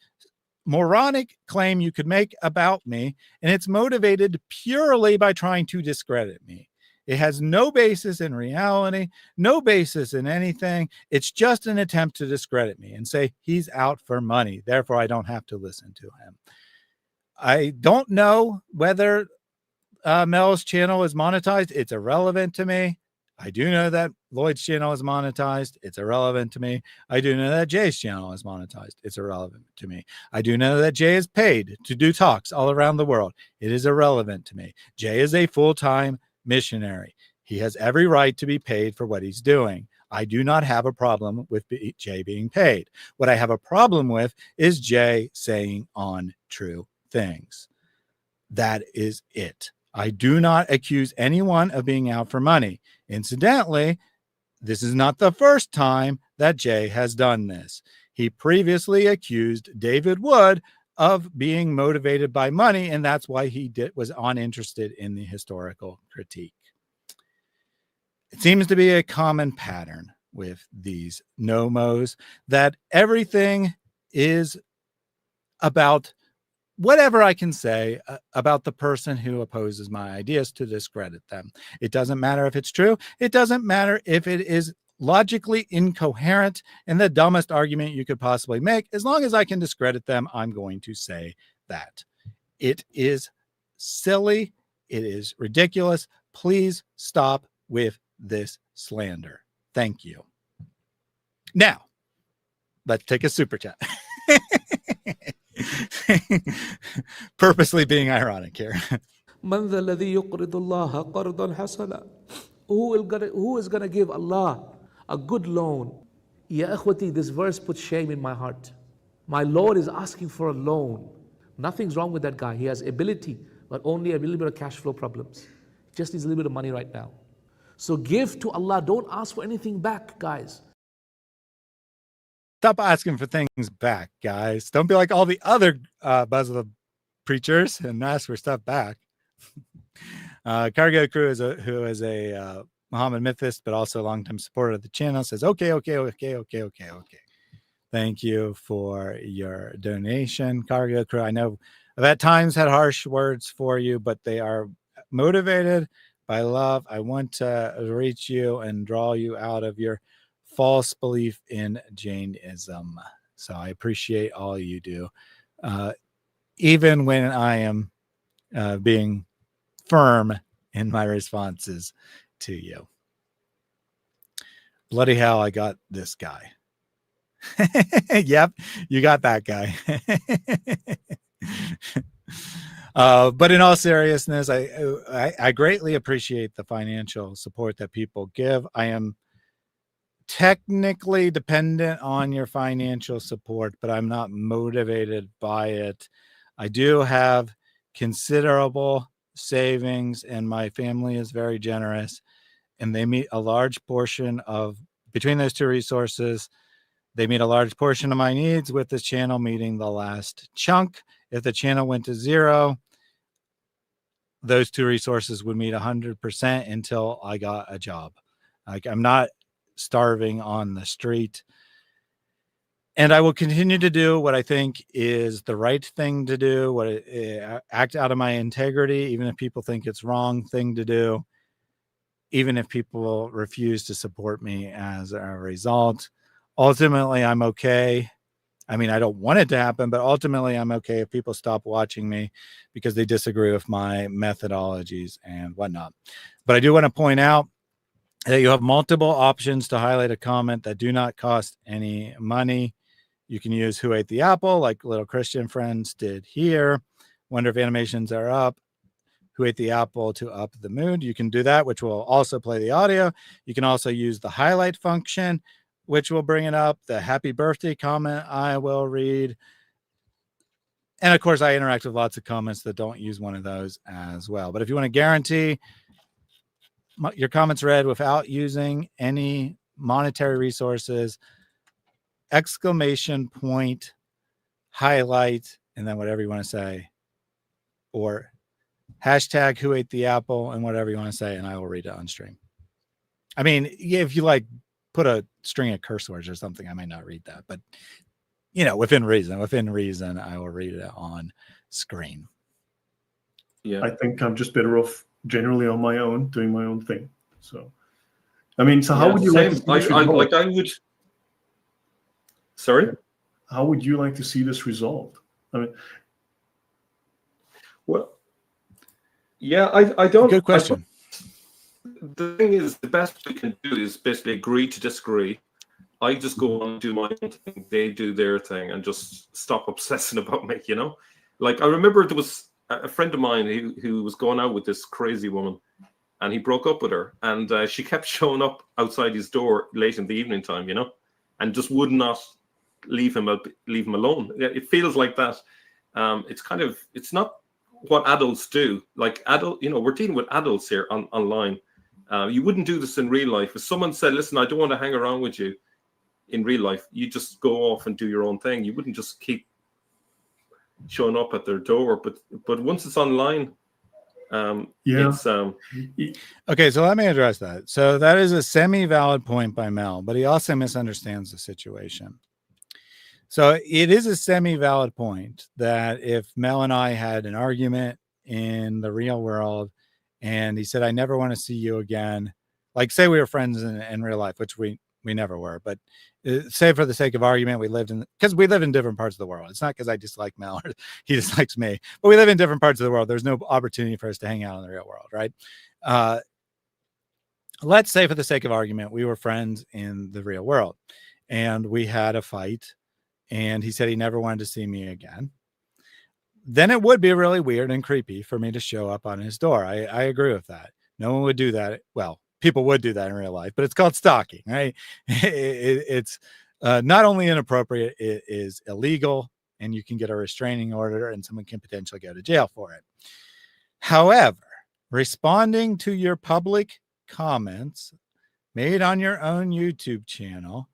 moronic claim you could make about me, and it's motivated purely by trying to discredit me. It has no basis in reality, no basis in anything. It's just an attempt to discredit me and say he's out for money. Therefore, I don't have to listen to him. I don't know whether Mel's channel is monetized. It's irrelevant to me. I do know that Lloyd's channel is monetized. It's irrelevant to me. I do know that Jay's channel is monetized. It's irrelevant to me. I do know that Jay is paid to do talks all around the world. It is irrelevant to me. Jay is a full-time missionary. He has every right to be paid for what he's doing. I do not have a problem with Jay being paid. What I have a problem with is Jay saying untrue things. That is it. I do not accuse anyone of being out for money. Incidentally, this is not the first time that Jay has done this. He previously accused David Wood of being motivated by money, and that's why he was uninterested in the historical critique. It seems to be a common pattern with these nomos that everything is about whatever I can say about the person who opposes my ideas to discredit them. It doesn't matter if it's true. It doesn't matter if it is logically incoherent and the dumbest argument you could possibly make. As long as I can discredit them, I'm going to say that. It is silly. It is ridiculous. Please stop with this slander. Thank you. Now, let's take a super chat. Purposely being ironic here. من ذا الذي يقرض الله قرضا حسنا? Who is gonna give Allah a good loan? Ya akhwati, this verse puts shame in my heart. My Lord is asking for a loan. Nothing's wrong with that guy. He has ability, but only a little bit of cash flow problems. Just needs a little bit of money right now. So give to Allah. Don't ask for anything back, guys. Stop asking for things back, guys. Don't be like all the other Muslim preachers and ask for stuff back. Cargo Crew who is a Muhammad Mythist, but also a longtime supporter of the channel, says, okay. Thank you for your donation, Cargo Crew. I know I've at times had harsh words for you, but they are motivated by love. I want to reach you and draw you out of your false belief in Jainism. So I appreciate all you do, even when I am being firm in my responses to you. Bloody hell, I got this guy. Yep, you got that guy. But in all seriousness, I greatly appreciate the financial support that people give. I am technically dependent on your financial support, but I'm not motivated by it. I do have considerable savings, and my family is very generous, and they meet a large portion of, between those two resources, they meet a large portion of my needs, with this channel meeting the last chunk. If the channel went to zero, those two resources would meet 100% until I got a job. Like, I'm not starving on the street, and I will continue to do what I think is the right thing to do, act out of my integrity, even if people think it's wrong thing to do, even if people refuse to support me as a result. Ultimately, I'm okay. I mean, I don't want it to happen, but ultimately I'm okay if people stop watching me because they disagree with my methodologies and whatnot. But I do want to point out that you have multiple options to highlight a comment that do not cost any money. You can use Who Ate the Apple, like little Christian friends did here. Wonder if animations are up. who ate the apple to up the mood. You can do that, which will also play the audio. You can also use the highlight function, which will bring it up. The happy birthday comment I will read. And of course, I interact with lots of comments that don't use one of those as well. But if you want to guarantee your comments read without using any monetary resources, exclamation point, highlight, and then whatever you want to say, or hashtag who ate the apple and whatever you want to say, and I will read it on stream. I mean, if you like put a string of curse words or something, I might not read that, but you know, within reason, I will read it on screen. Yeah, I think I'm just better off generally on my own, doing my own thing. So, I mean, so how would you like to see this resolved? I would. Sorry. How would you like to see this resolved? I mean, well, yeah, I don't. Good question. The thing is, the best we can do is basically agree to disagree. I just go on and do my own thing. They do their thing and just stop obsessing about me, you know? Like, I remember there was a friend of mine who was going out with this crazy woman, and he broke up with her, and she kept showing up outside his door late in the evening time, you know, and just would not leave him alone. It feels like that. It's not what adults do. Like we're dealing with adults here online. You wouldn't do this in real life. If someone said, listen, I don't want to hang around with you in real life, you just go off and do your own thing. You wouldn't just keep showing up at their door. But once it's online, it's okay, so let me address that. So that is a semi-valid point by Mel, but he also misunderstands the situation. So it is a semi-valid point that if Mel and I had an argument in the real world and he said, I never want to see you again, like say we were friends in real life, which we never were, but say for the sake of argument, we live in different parts of the world. It's not because I dislike Mel or he dislikes me, but we live in different parts of the world. There's no opportunity for us to hang out in the real world, right? Let's say for the sake of argument, we were friends in the real world and we had a fight and he said he never wanted to see me again. Then it would be really weird and creepy for me to show up on his door. I agree with that. No one would do that. Well, people would do that in real life, but it's called stalking, right? It's not only inappropriate, it is illegal, and you can get a restraining order and someone can potentially go to jail for it. However, responding to your public comments made on your own YouTube channel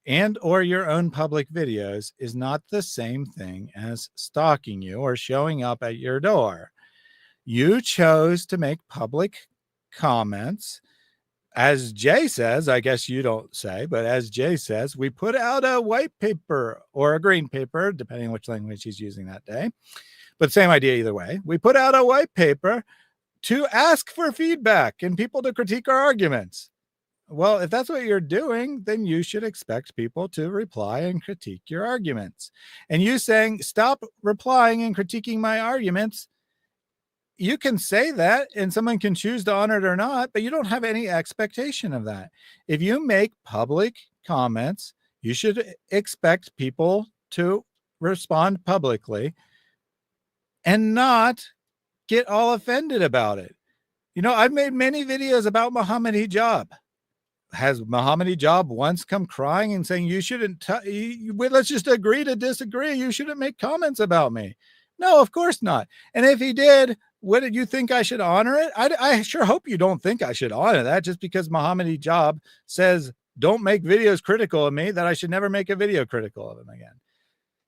and or your own public videos is not the same thing as stalking you or showing up at your door. You chose to make public comments. As Jay says, I guess you don't say, but as Jay says, we put out a white paper or a green paper, depending on which language he's using that day. But same idea either way. We put out a white paper to ask for feedback and people to critique our arguments. Well, if that's what you're doing, then you should expect people to reply and critique your arguments. And you saying, stop replying and critiquing my arguments, you can say that and someone can choose to honor it or not, but you don't have any expectation of that. If you make public comments, you should expect people to respond publicly and not get all offended about it. You know, I've made many videos about Muhammad Hijab. Has Muhammad Hijab once come crying and saying, you shouldn't, let's just agree to disagree. You shouldn't make comments about me. No, of course not. And if he did, what did you think I should honor it? I sure hope you don't think I should honor that just because Muhammad Hijab says, don't make videos critical of me, that I should never make a video critical of him again.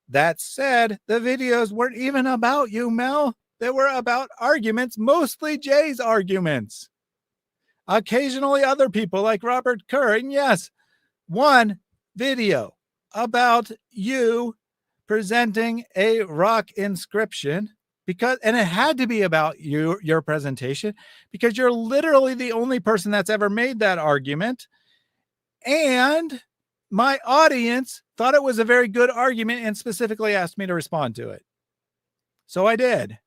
That said, the videos weren't even about you, Mel. They were about arguments, mostly Jay's arguments. Occasionally other people like Robert Kerr. And yes, one video about you presenting a rock inscription and it had to be about your presentation because you're literally the only person that's ever made that argument. And my audience thought it was a very good argument and specifically asked me to respond to it. So I did.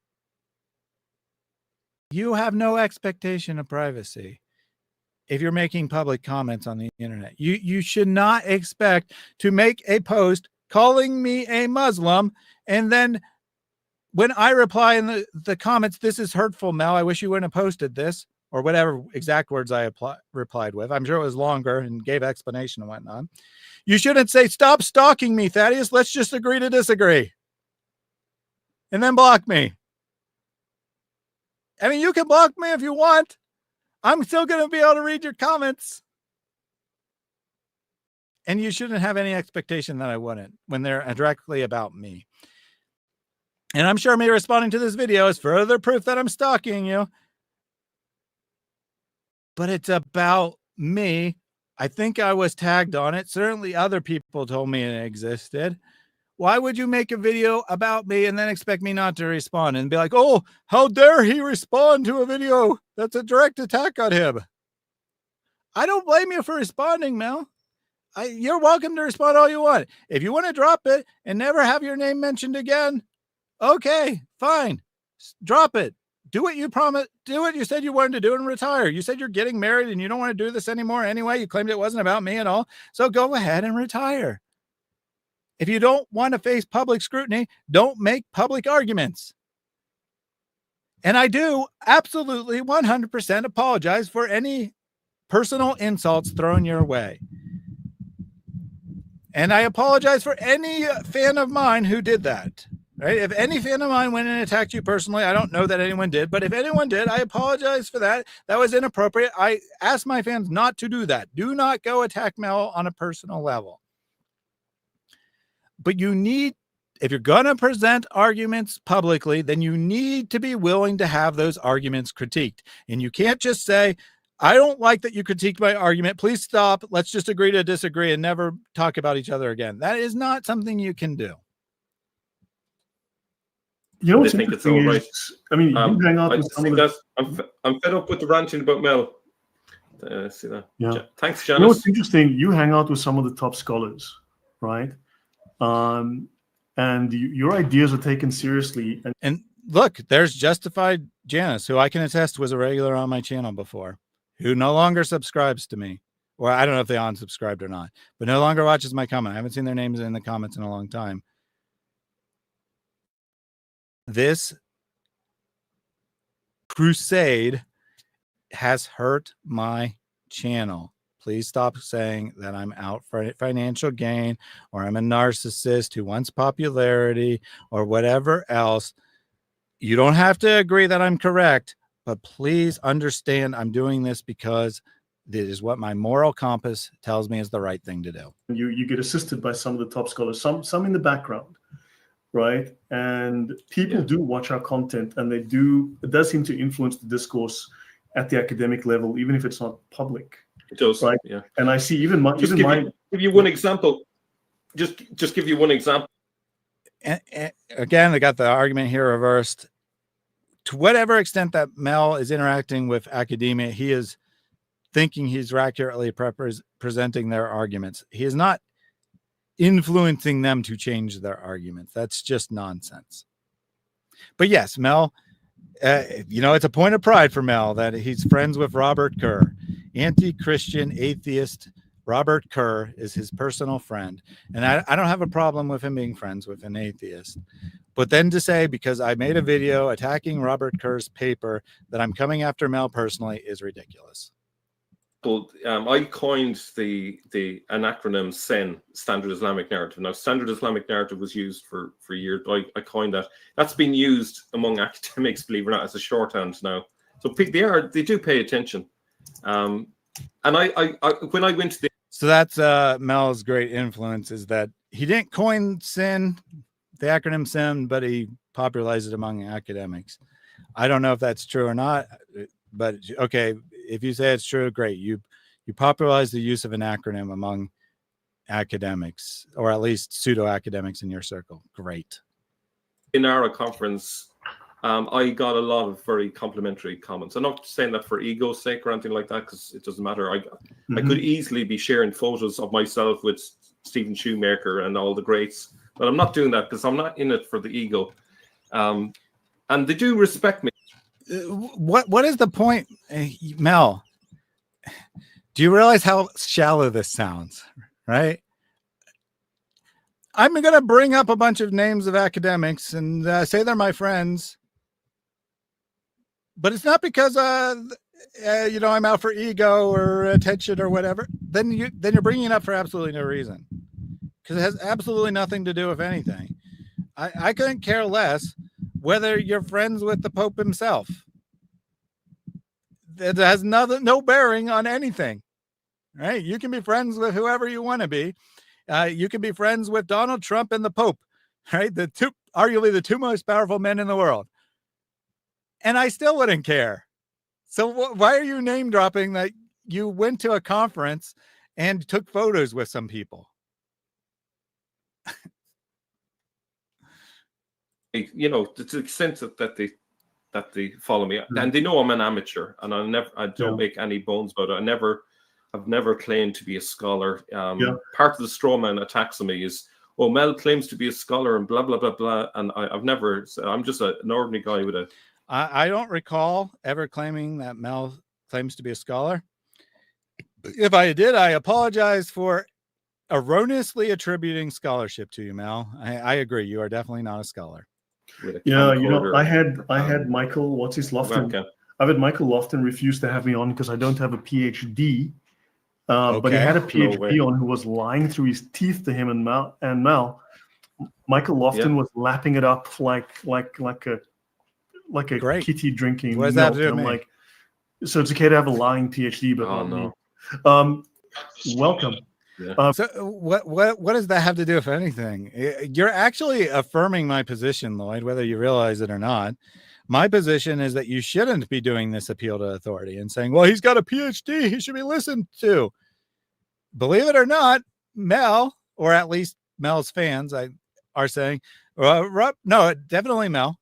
You have no expectation of privacy if you're making public comments on the internet. You should not expect to make a post calling me a Muslim and then when I reply in the comments, this is hurtful, Mel, I wish you wouldn't have posted this, or whatever exact words I replied with. I'm sure it was longer and gave explanation and whatnot. You shouldn't say, stop stalking me, Thaddeus. Let's just agree to disagree. And then block me. I mean, you can block me if you want. I'm still going to be able to read your comments. And you shouldn't have any expectation that I wouldn't when they're directly about me. And I'm sure me responding to this video is further proof that I'm stalking you. But it's about me. I think I was tagged on it. Certainly other people told me it existed. Why would you make a video about me and then expect me not to respond and be like, oh, how dare he respond to a video that's a direct attack on him? I don't blame you for responding, Mel. You're welcome to respond all you want. If you want to drop it and never have your name mentioned again, okay, fine. Drop it. Do what you promised. Do what you said you wanted to do and retire. You said you're getting married and you don't want to do this anymore anyway. You claimed it wasn't about me at all. So go ahead and retire. If you don't want to face public scrutiny, don't make public arguments. And I do absolutely 100% apologize for any personal insults thrown your way. And I apologize for any fan of mine who did that. Right? If any fan of mine went and attacked you personally, I don't know that anyone did, but if anyone did, I apologize for that. That was inappropriate. I ask my fans not to do that. Do not go attack Mel on a personal level. But you need, if you're going to present arguments publicly, then you need to be willing to have those arguments critiqued. And you can't just say, I don't like that you critiqued my argument. Please stop. Let's just agree to disagree and never talk about each other again. That is not something you can do. You know what's I think it's all right. I mean, you hang out with some of the... I'm fed up with the ranting about Mel. See that? Yeah. Thanks, Janice. You know what's interesting? You hang out with some of the top scholars, right? And your ideas are taken seriously. And look, there's Justified Janice, who I can attest was a regular on my channel before, who no longer subscribes to me. Or I don't know if they unsubscribed or not, but no longer watches my comment. I haven't seen their names in the comments in a long time. This crusade has hurt my channel. Please stop saying that I'm out for financial gain or I'm a narcissist who wants popularity or whatever else. You don't have to agree that I'm correct, but please understand I'm doing this because this is what my moral compass tells me is the right thing to do. You get assisted by some of the top scholars, some in the background, right? And people do watch our content, and it does seem to influence the discourse at the academic level, even if it's not public. It does, right? Yeah. And I see give you one example. Just give you one example. And again, I got the argument here reversed. To whatever extent that Mel is interacting with academia, he is thinking he's accurately presenting their arguments. He is not influencing them to change their arguments. That's just nonsense. But yes, Mel, you know, it's a point of pride for Mel that he's friends with Robert Kerr. Anti-Christian atheist Robert Kerr is his personal friend. And I don't have a problem with him being friends with an atheist. But then to say, because I made a video attacking Robert Kerr's paper, that I'm coming after Mel personally is ridiculous. I coined an acronym SEN, Standard Islamic Narrative. Now, Standard Islamic Narrative was used for years, but I coined that. That's been used among academics, believe it or not, as a shorthand now. So they do pay attention. And I when I went to the... So that's Mel's great influence, is that he didn't coin SIN, the acronym SIN, but he popularized it among academics. I don't know if that's true or not, but okay, if you say it's true, great. You popularized the use of an acronym among academics, or at least pseudo academics in your circle. Great. In our conference, I got a lot of very complimentary comments. I'm not saying that for ego's sake or anything like that, because it doesn't matter. I could easily be sharing photos of myself with Stephen Shoemaker and all the greats, but I'm not doing that because I'm not in it for the ego. And they do respect me. What is the point, Mel? Do you realize how shallow this sounds, right? I'm going to bring up a bunch of names of academics and say they're my friends, but it's not because I'm out for ego or attention or whatever. Then you're bringing it up for absolutely no reason, because it has absolutely nothing to do with anything. I couldn't care less whether you're friends with the Pope himself. It has no bearing on anything, right? You can be friends with whoever you want to be. You can be friends with Donald Trump and the Pope, right? Arguably the two most powerful men in the world. And I still wouldn't care. So why are you name dropping that you went to a conference and took photos with some people? To the extent that they follow me, and they know I'm an amateur, and I don't make any bones about it. I've never claimed to be a scholar. Part of the straw man attacks on me is, oh, Mel claims to be a scholar and blah blah blah blah, and I'm just an ordinary guy with a. I don't recall ever claiming that Mel claims to be a scholar. If I did, I apologize for erroneously attributing scholarship to you, Mel. I agree. You are definitely not a scholar. I had Michael, Lofton. I've had Michael Lofton refuse to have me on because I don't have a PhD. But he had a PhD on who was lying through his teeth to him and Mel. Michael Lofton was lapping it up like a Great. kitty drinking what does milk. That do I'm me? like, so it's okay to have a lying PhD, but not me. Welcome. Yeah. So what does that have to do with anything? You're actually affirming my position, Lloyd, whether you realize it or not. My position is that you shouldn't be doing this appeal to authority and saying, well, he's got a PhD, he should be listened to. Believe it or not, Mel, or at least Mel's fans, are saying, no, definitely Mel.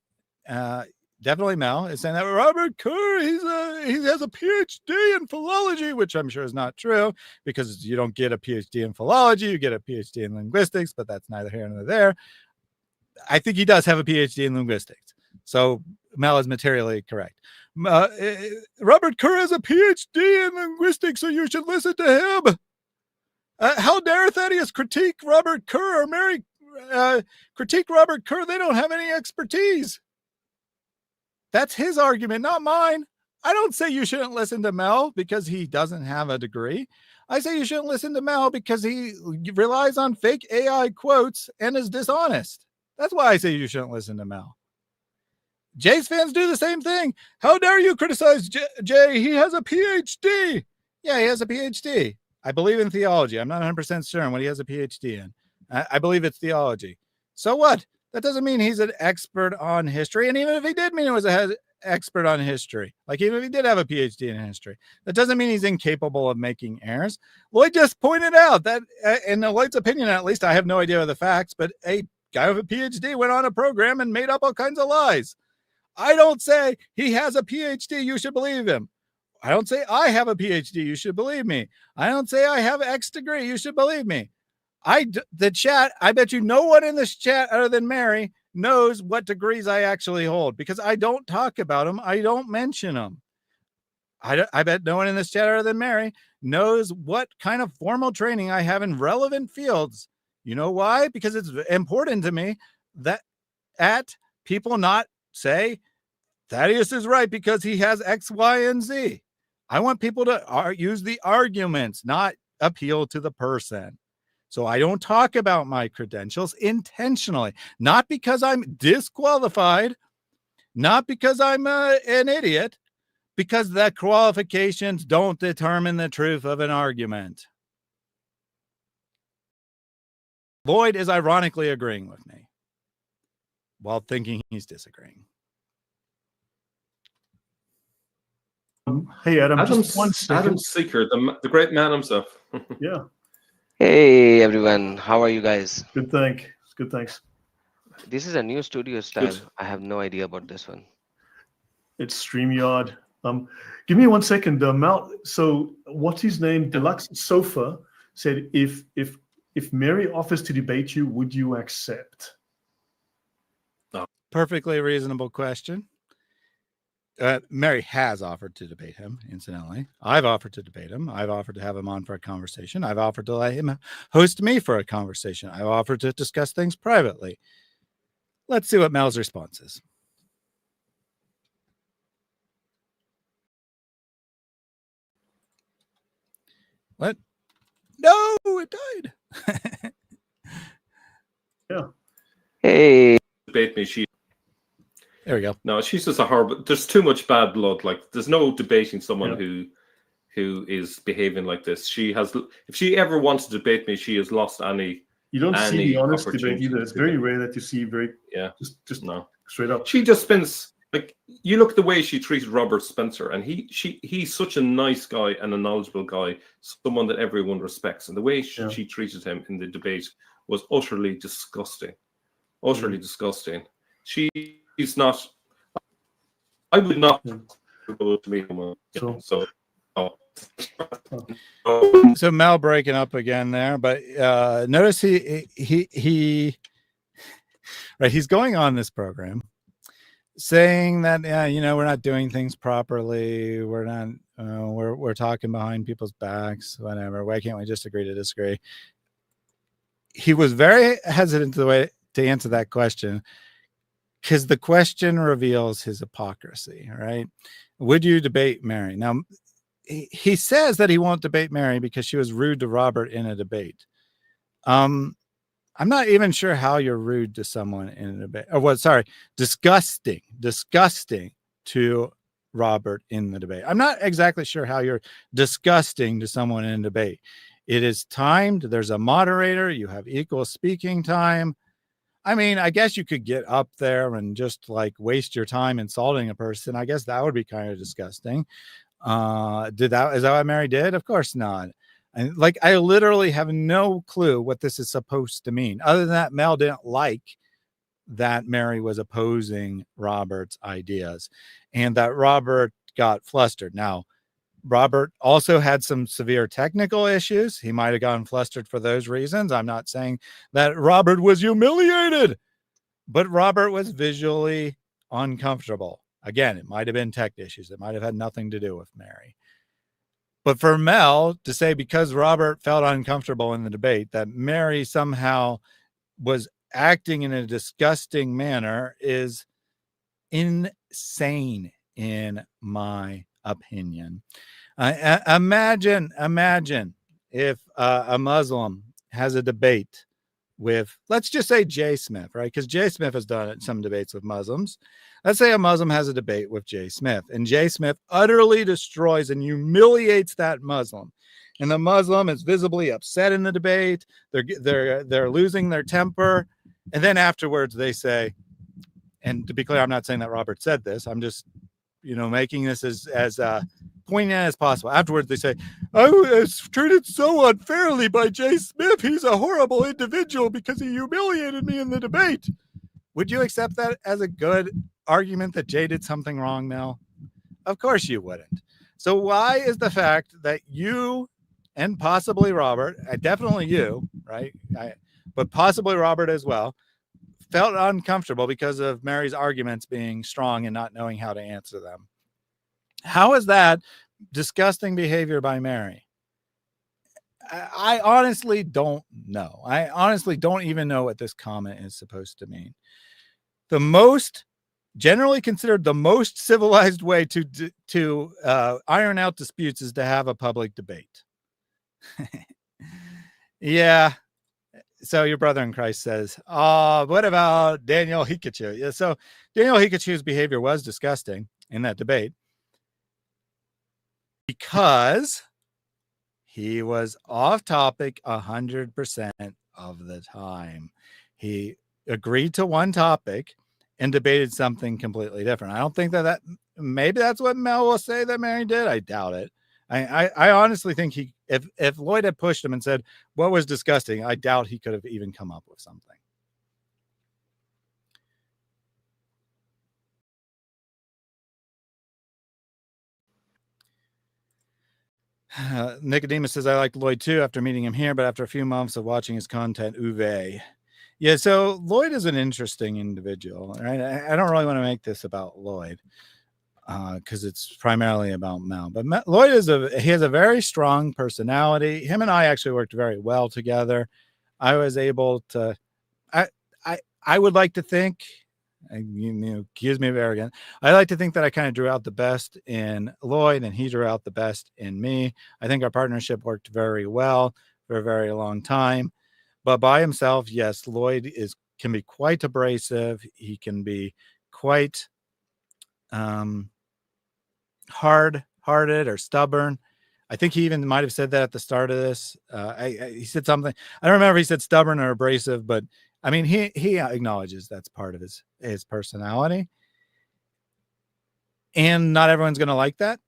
Definitely Mel is saying that Robert Kerr, he has a PhD in philology, which I'm sure is not true, because you don't get a PhD in philology, you get a PhD in linguistics, but that's neither here nor there. I think he does have a PhD in linguistics. So Mel is materially correct. Robert Kerr has a PhD in linguistics, so you should listen to him. How dare Thaddeus critique Robert Kerr or Mary critique Robert Kerr? They don't have any expertise. That's his argument, not mine. I don't say you shouldn't listen to Mel because he doesn't have a degree. I say you shouldn't listen to Mel because he relies on fake AI quotes and is dishonest. That's why I say you shouldn't listen to Mel. Jay's fans do the same thing. How dare you criticize Jay? He has a PhD. Yeah, he has a PhD. I believe in theology. I'm not 100% sure on what he has a PhD in. I believe it's theology. So what? That doesn't mean he's an expert on history. And even if he did mean he was an expert on history, like even if he did have a PhD in history, that doesn't mean he's incapable of making errors. Lloyd just pointed out that, in Lloyd's opinion, at least, I have no idea of the facts, but a guy with a PhD went on a program and made up all kinds of lies. I don't say he has a PhD, you should believe him. I don't say I have a PhD, you should believe me. I don't say I have X degree, you should believe me. The chat, I bet you no one in this chat other than Mary knows what degrees I actually hold, because I don't talk about them. I don't mention them. I bet no one in this chat other than Mary knows what kind of formal training I have in relevant fields. You know why? Because it's important to me that people not say Thaddeus is right because he has X, Y, and Z. I want people to use the arguments, not appeal to the person. So I don't talk about my credentials intentionally, not because I'm disqualified, not because I'm an idiot, because the qualifications don't determine the truth of an argument. Lloyd is ironically agreeing with me while thinking he's disagreeing. Hey, Adam, Adam Seeker, the great man himself. Yeah. Hey everyone, how are you guys? Good, thanks. This is a new studio style. Good. I have no idea about this one. It's StreamYard. Give me 1 second, Mal. So what's his name? Deluxe Sofa said, if Mary offers to debate you, would you accept? Perfectly reasonable question. Mary has offered to debate him, incidentally. I've offered to debate him. I've offered to have him on for a conversation. I've offered to let him host me for a conversation. I've offered to discuss things privately. Let's see what Mel's response is. What? No, it died. Yeah. Hey. Debate me. There we go. No, she's just a horrible. There's too much bad blood. Like, there's no debating someone who is behaving like this. She has. If she ever wants to debate me, she has lost any. You don't see the honest debate opportunity either. It's to very debate. rare that you see very just no straight up. She just spends like, you look at the way she treated Robert Spencer, and he's such a nice guy and a knowledgeable guy, someone that everyone respects, and the way she treated him in the debate was utterly disgusting. Utterly disgusting. She's not. I would not go to meet him. So. So Mel breaking up again there, but notice he right, he's going on this program saying that we're not doing things properly, we're not we're talking behind people's backs, whatever. Why can't we just agree to disagree? He was very hesitant to answer that question because the question reveals his hypocrisy, right? Would you debate Mary? Now, he says that he won't debate Mary because she was rude to Robert in a debate. I'm not even sure how you're rude to someone in a debate. Or what? Sorry, disgusting to Robert in the debate. I'm not exactly sure how you're disgusting to someone in a debate. It is timed. There's a moderator. You have equal speaking time. I mean, I guess you could get up there and just like waste your time insulting a person. I guess that would be kind of disgusting. Is that what Mary did? Of course not. And like, I literally have no clue what this is supposed to mean, other than that Mel didn't like that Mary was opposing Robert's ideas and that Robert got flustered. Now, Robert also had some severe technical issues. He might have gotten flustered for those reasons. I'm not saying that Robert was humiliated, but Robert was visually uncomfortable. Again, it might have been tech issues. It might have had nothing to do with Mary. But for Mel to say because Robert felt uncomfortable in the debate that Mary somehow was acting in a disgusting manner is insane, in my opinion. Imagine if a Muslim has a debate with, let's just say Jay Smith, right? Because Jay Smith has done some debates with Muslims. Let's say a Muslim has a debate with Jay Smith, and Jay Smith utterly destroys and humiliates that Muslim, and the Muslim is visibly upset in the debate. They're losing their temper, and then afterwards they say, and to be clear, I'm not saying that Robert said this. I'm just, making this as poignant as possible. Afterwards, they say, I was treated so unfairly by Jay Smith. He's a horrible individual because he humiliated me in the debate. Would you accept that as a good argument that Jay did something wrong, Mel? Of course you wouldn't. So why is the fact that you and possibly Robert, definitely you, right? But possibly Robert as well, felt uncomfortable because of Mary's arguments being strong and not knowing how to answer them? How is that disgusting behavior by Mary? I honestly don't know. I honestly don't even know what this comment is supposed to mean. The most generally considered the most civilized way to iron out disputes is to have a public debate. Yeah. So your brother in Christ says, what about Daniel Hikachu? Yeah, so Daniel Hikachu's behavior was disgusting in that debate because he was off topic 100% of the time. He agreed to one topic and debated something completely different. I don't think that maybe that's what Mel will say that Mary did. I doubt it. I honestly think if Lloyd had pushed him and said what was disgusting, I doubt he could have even come up with something. Nicodemus says, I like Lloyd too after meeting him here, but after a few months of watching his content, uve. Yeah, so Lloyd is an interesting individual, right? I don't really want to make this about Lloyd. because it's primarily about Mel. But Lloyd he has a very strong personality. Him and I actually worked very well together. I was able to, I would like to think, accuse me of arrogance. I like to think that I kind of drew out the best in Lloyd and he drew out the best in me. I think our partnership worked very well for a very long time. But by himself, yes, Lloyd can be quite abrasive. He can be quite hard-hearted or stubborn. I think he even might have said that at the start of this. He said something. I don't remember if he said stubborn or abrasive, but I mean, he acknowledges that's part of his personality. And not everyone's going to like that.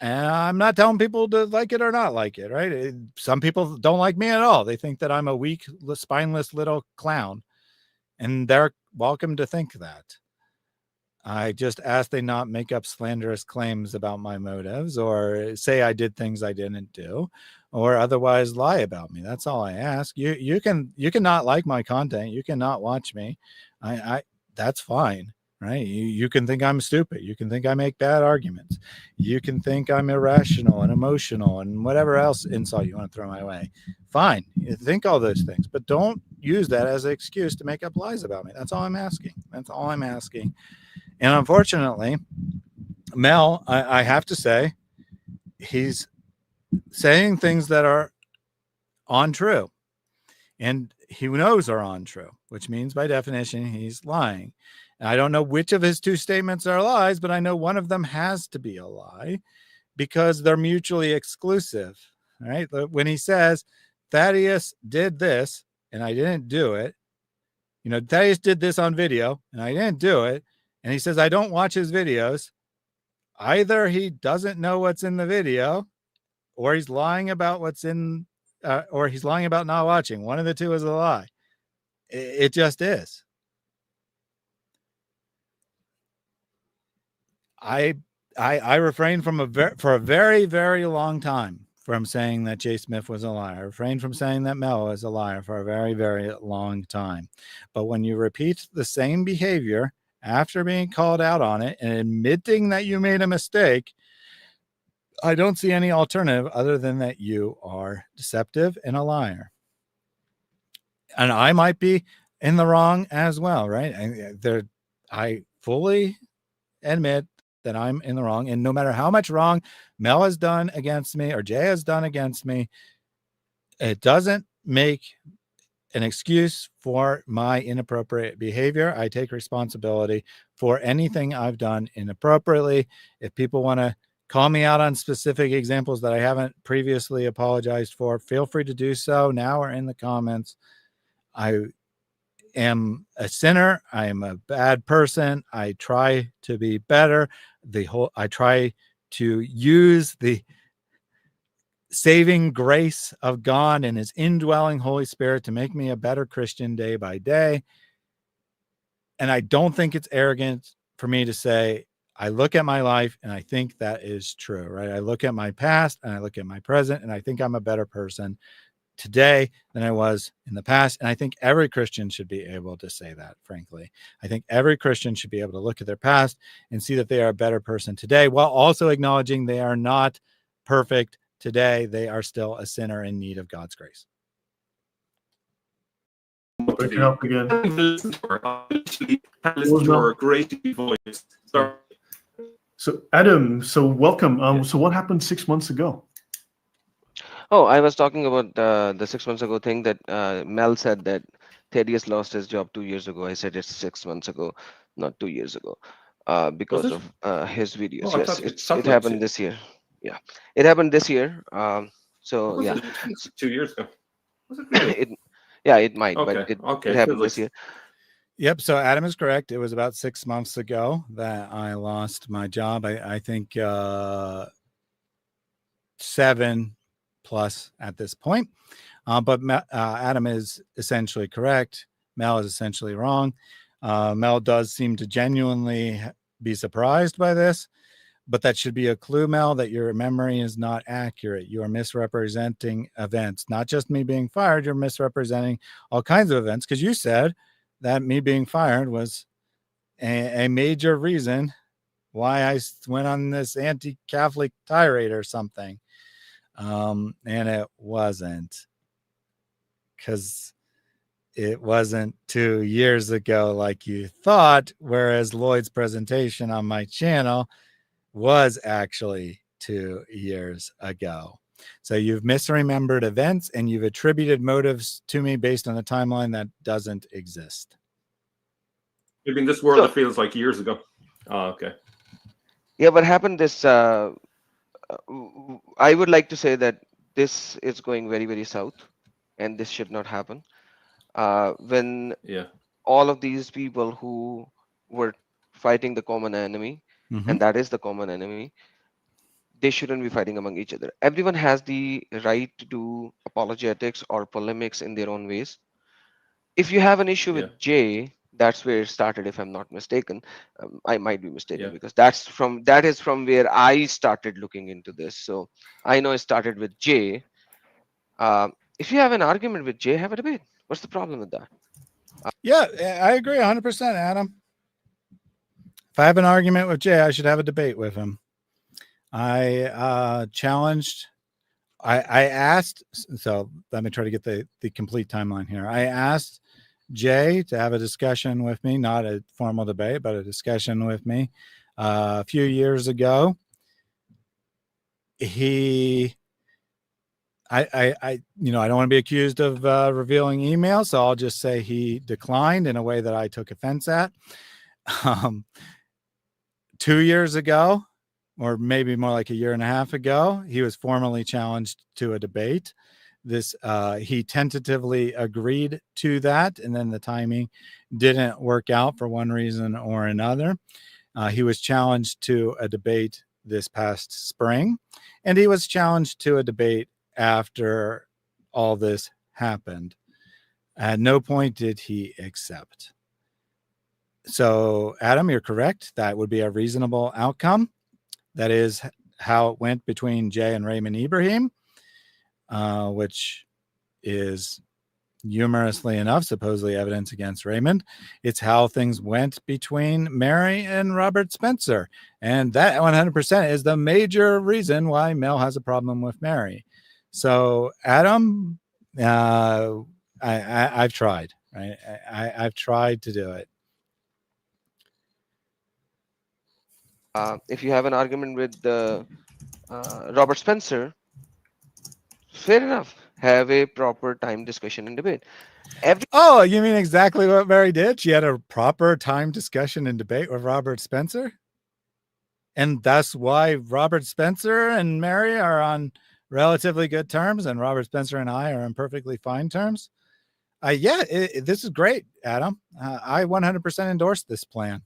And I'm not telling people to like it or not like it, right? Some people don't like me at all. They think that I'm a weak, spineless little clown. And they're welcome to think that. I just ask they not make up slanderous claims about my motives or say I did things I didn't do or otherwise lie about me. That's all I ask. You can not like my content. You cannot watch me. That's fine, right? You can think I'm stupid. You can think I make bad arguments. You can think I'm irrational and emotional and whatever else insult you want to throw my way. Fine. You think all those things, but don't use that as an excuse to make up lies about me. That's all I'm asking. That's all I'm asking. And unfortunately, Mel, I have to say, he's saying things that are untrue. And he knows are untrue, which means by definition, he's lying. And I don't know which of his two statements are lies, but I know one of them has to be a lie because they're mutually exclusive, right? When he says, Thaddeus did this and I didn't do it, Thaddeus did this on video and I didn't do it. And he says, I don't watch his videos. Either he doesn't know what's in the video or he's lying about what's in, or he's lying about not watching. One of the two is a lie. It just is. I refrained for a very, very long time from saying that Jay Smith was a liar. I refrained from saying that Mel was a liar for a very, very long time. But when you repeat the same behavior after being called out on it and admitting that you made a mistake, I don't see any alternative other than that you are deceptive and a liar. And I might be in the wrong as well, right? I fully admit that I'm in the wrong. And no matter how much wrong Mel has done against me or Jay has done against me, it doesn't make an excuse for my inappropriate behavior. I take responsibility for anything I've done inappropriately. If people want to call me out on specific examples that I haven't previously apologized for, feel free to do so now or in the comments. I am a sinner. I am a bad person. I try to be better. I try to use the saving grace of God and his indwelling Holy Spirit to make me a better Christian day by day. And I don't think it's arrogant for me to say, I look at my life and I think that is true, right? I look at my past and I look at my present and I think I'm a better person today than I was in the past. And I think every Christian should be able to say that, frankly. I think every Christian should be able to look at their past and see that they are a better person today while also acknowledging they are not perfect today. They are still a sinner in need of God's grace. Break it up again. Listen to her great voice. Sorry. So Adam, so welcome. So what happened 6 months ago? Oh, I was talking about the 6 months ago thing that Mel said that Thaddeus lost his job 2 years ago. I said it's 6 months ago, not 2 years ago, because of his videos. Oh, Yes, it happened this year. Yeah, it happened this year. So yeah, 2 years ago. Was it really? It might, Okay. but it happened this year. Yep. So Adam is correct. It was about 6 months ago that I lost my job. I think 7+ at this point. But Adam is essentially correct. Mel is essentially wrong. Mel does seem to genuinely be surprised by this, but that should be a clue, Mel, that your memory is not accurate. You are misrepresenting events, not just me being fired. You're misrepresenting all kinds of events because you said that me being fired was a major reason why I went on this anti-Catholic tirade or something. And it wasn't, because it wasn't 2 years ago like you thought, whereas Lloyd's presentation on my channel was actually 2 years ago. So you've misremembered events and you've attributed motives to me based on a timeline that doesn't exist. Maybe in this world, it feels like years ago. Oh, okay. Yeah, what happened this, I would like to say that this is going very, very south, and this should not happen. When all of these people who were fighting the common enemy, and that is the common enemy, they shouldn't be fighting among each other. Everyone has the right to do apologetics or polemics in their own ways. If you have an issue with Jay, that's where it started, if I'm not mistaken. I might be mistaken, because that is from where I started looking into this. So I know it started with Jay. If you have an argument with Jay, have a debate. What's the problem with that? Yeah, I agree 100%, Adam. If I have an argument with Jay, I should have a debate with him. I challenged, I asked, so let me try to get the complete timeline here. I asked Jay to have a discussion with me, not a formal debate, but a discussion with me a few years ago. I don't want to be accused of revealing emails, so I'll just say he declined in a way that I took offense at. 2 years ago, or maybe more like a year and a half ago, he was formally challenged to a debate. He tentatively agreed to that, and then the timing didn't work out for one reason or another. He was challenged to a debate this past spring, and he was challenged to a debate after all this happened. At no point did he accept. So, Adam, you're correct. That would be a reasonable outcome. That is how it went between Jay and Raymond Ibrahim, which is humorously enough, supposedly evidence against Raymond. It's how things went between Mary and Robert Spencer. And that 100% is the major reason why Mel has a problem with Mary. So, Adam, I've tried, right? I've tried to do it. If you have an argument with Robert Spencer, fair enough. Have a proper time discussion and debate. Oh, you mean exactly what Mary did? She had a proper time discussion and debate with Robert Spencer? And that's why Robert Spencer and Mary are on relatively good terms, and Robert Spencer and I are on perfectly fine terms? This is great, Adam. I 100% endorse this plan.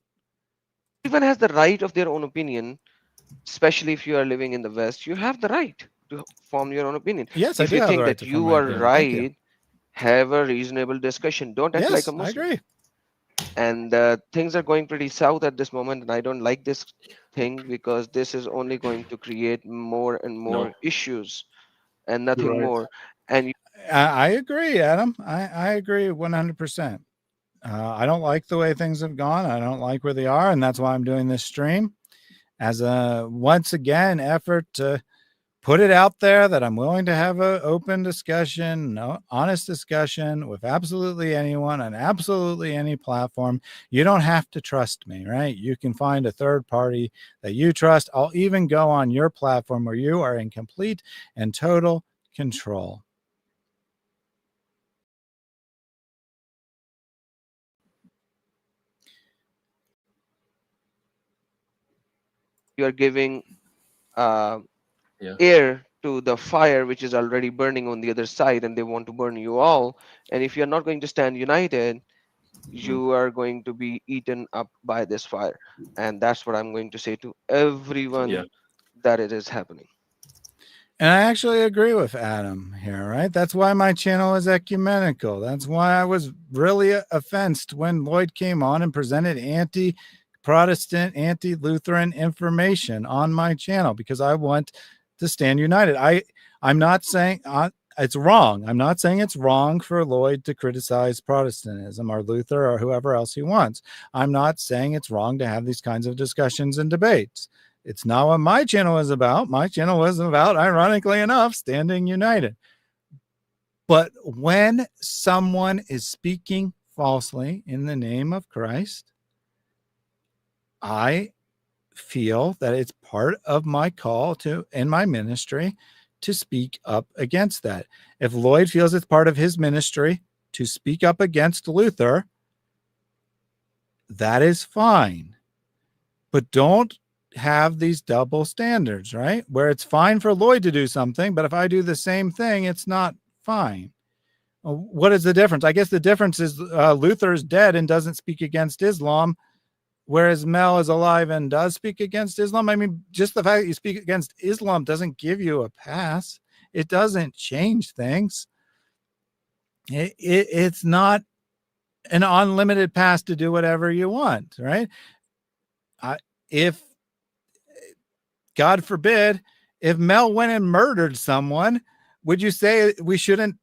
Everyone has the right of their own opinion, especially if you are living in the West. You have the right to form your own opinion. Yes, if I do you have think the right that to form you my are opinion. right, have a reasonable discussion. Don't act like a Muslim. I agree. And things are going pretty south at this moment, and I don't like this thing, because this is only going to create more and more issues and nothing more. And I agree, Adam. I agree 100%. I don't like the way things have gone. I don't like where they are, and that's why I'm doing this stream as a, once again, effort to put it out there that I'm willing to have an open discussion, honest discussion with absolutely anyone on absolutely any platform. You don't have to trust me, right? You can find a third party that you trust. I'll even go on your platform where you are in complete and total control. you are giving air to the fire which is already burning on the other side, and they want to burn you all. And if you're not going to stand united, you are going to be eaten up by this fire. And that's what I'm going to say to everyone that it is happening. And I actually agree with Adam here, right? That's why my channel is ecumenical. That's why I was really offensed when Lloyd came on and presented anti-Protestant, anti-Lutheran information on my channel, because I want to stand united. I'm not saying it's wrong. I'm not saying it's wrong for Lloyd to criticize Protestantism or Luther or whoever else he wants. I'm not saying it's wrong to have these kinds of discussions and debates. It's not what my channel is about. My channel is about, ironically enough, standing united. But when someone is speaking falsely in the name of Christ, I feel that it's part of my call to, in my ministry, to speak up against that. If Lloyd feels it's part of his ministry to speak up against Luther, that is fine. But don't have these double standards, right? Where it's fine for Lloyd to do something, but if I do the same thing, it's not fine. What is the difference? I guess the difference is Luther is dead and doesn't speak against Islam, whereas Mel is alive and does speak against Islam. I mean, just the fact that you speak against Islam doesn't give you a pass. It doesn't change things. It's not an unlimited pass to do whatever you want, right? If, God forbid, if Mel went and murdered someone, would you say we shouldn't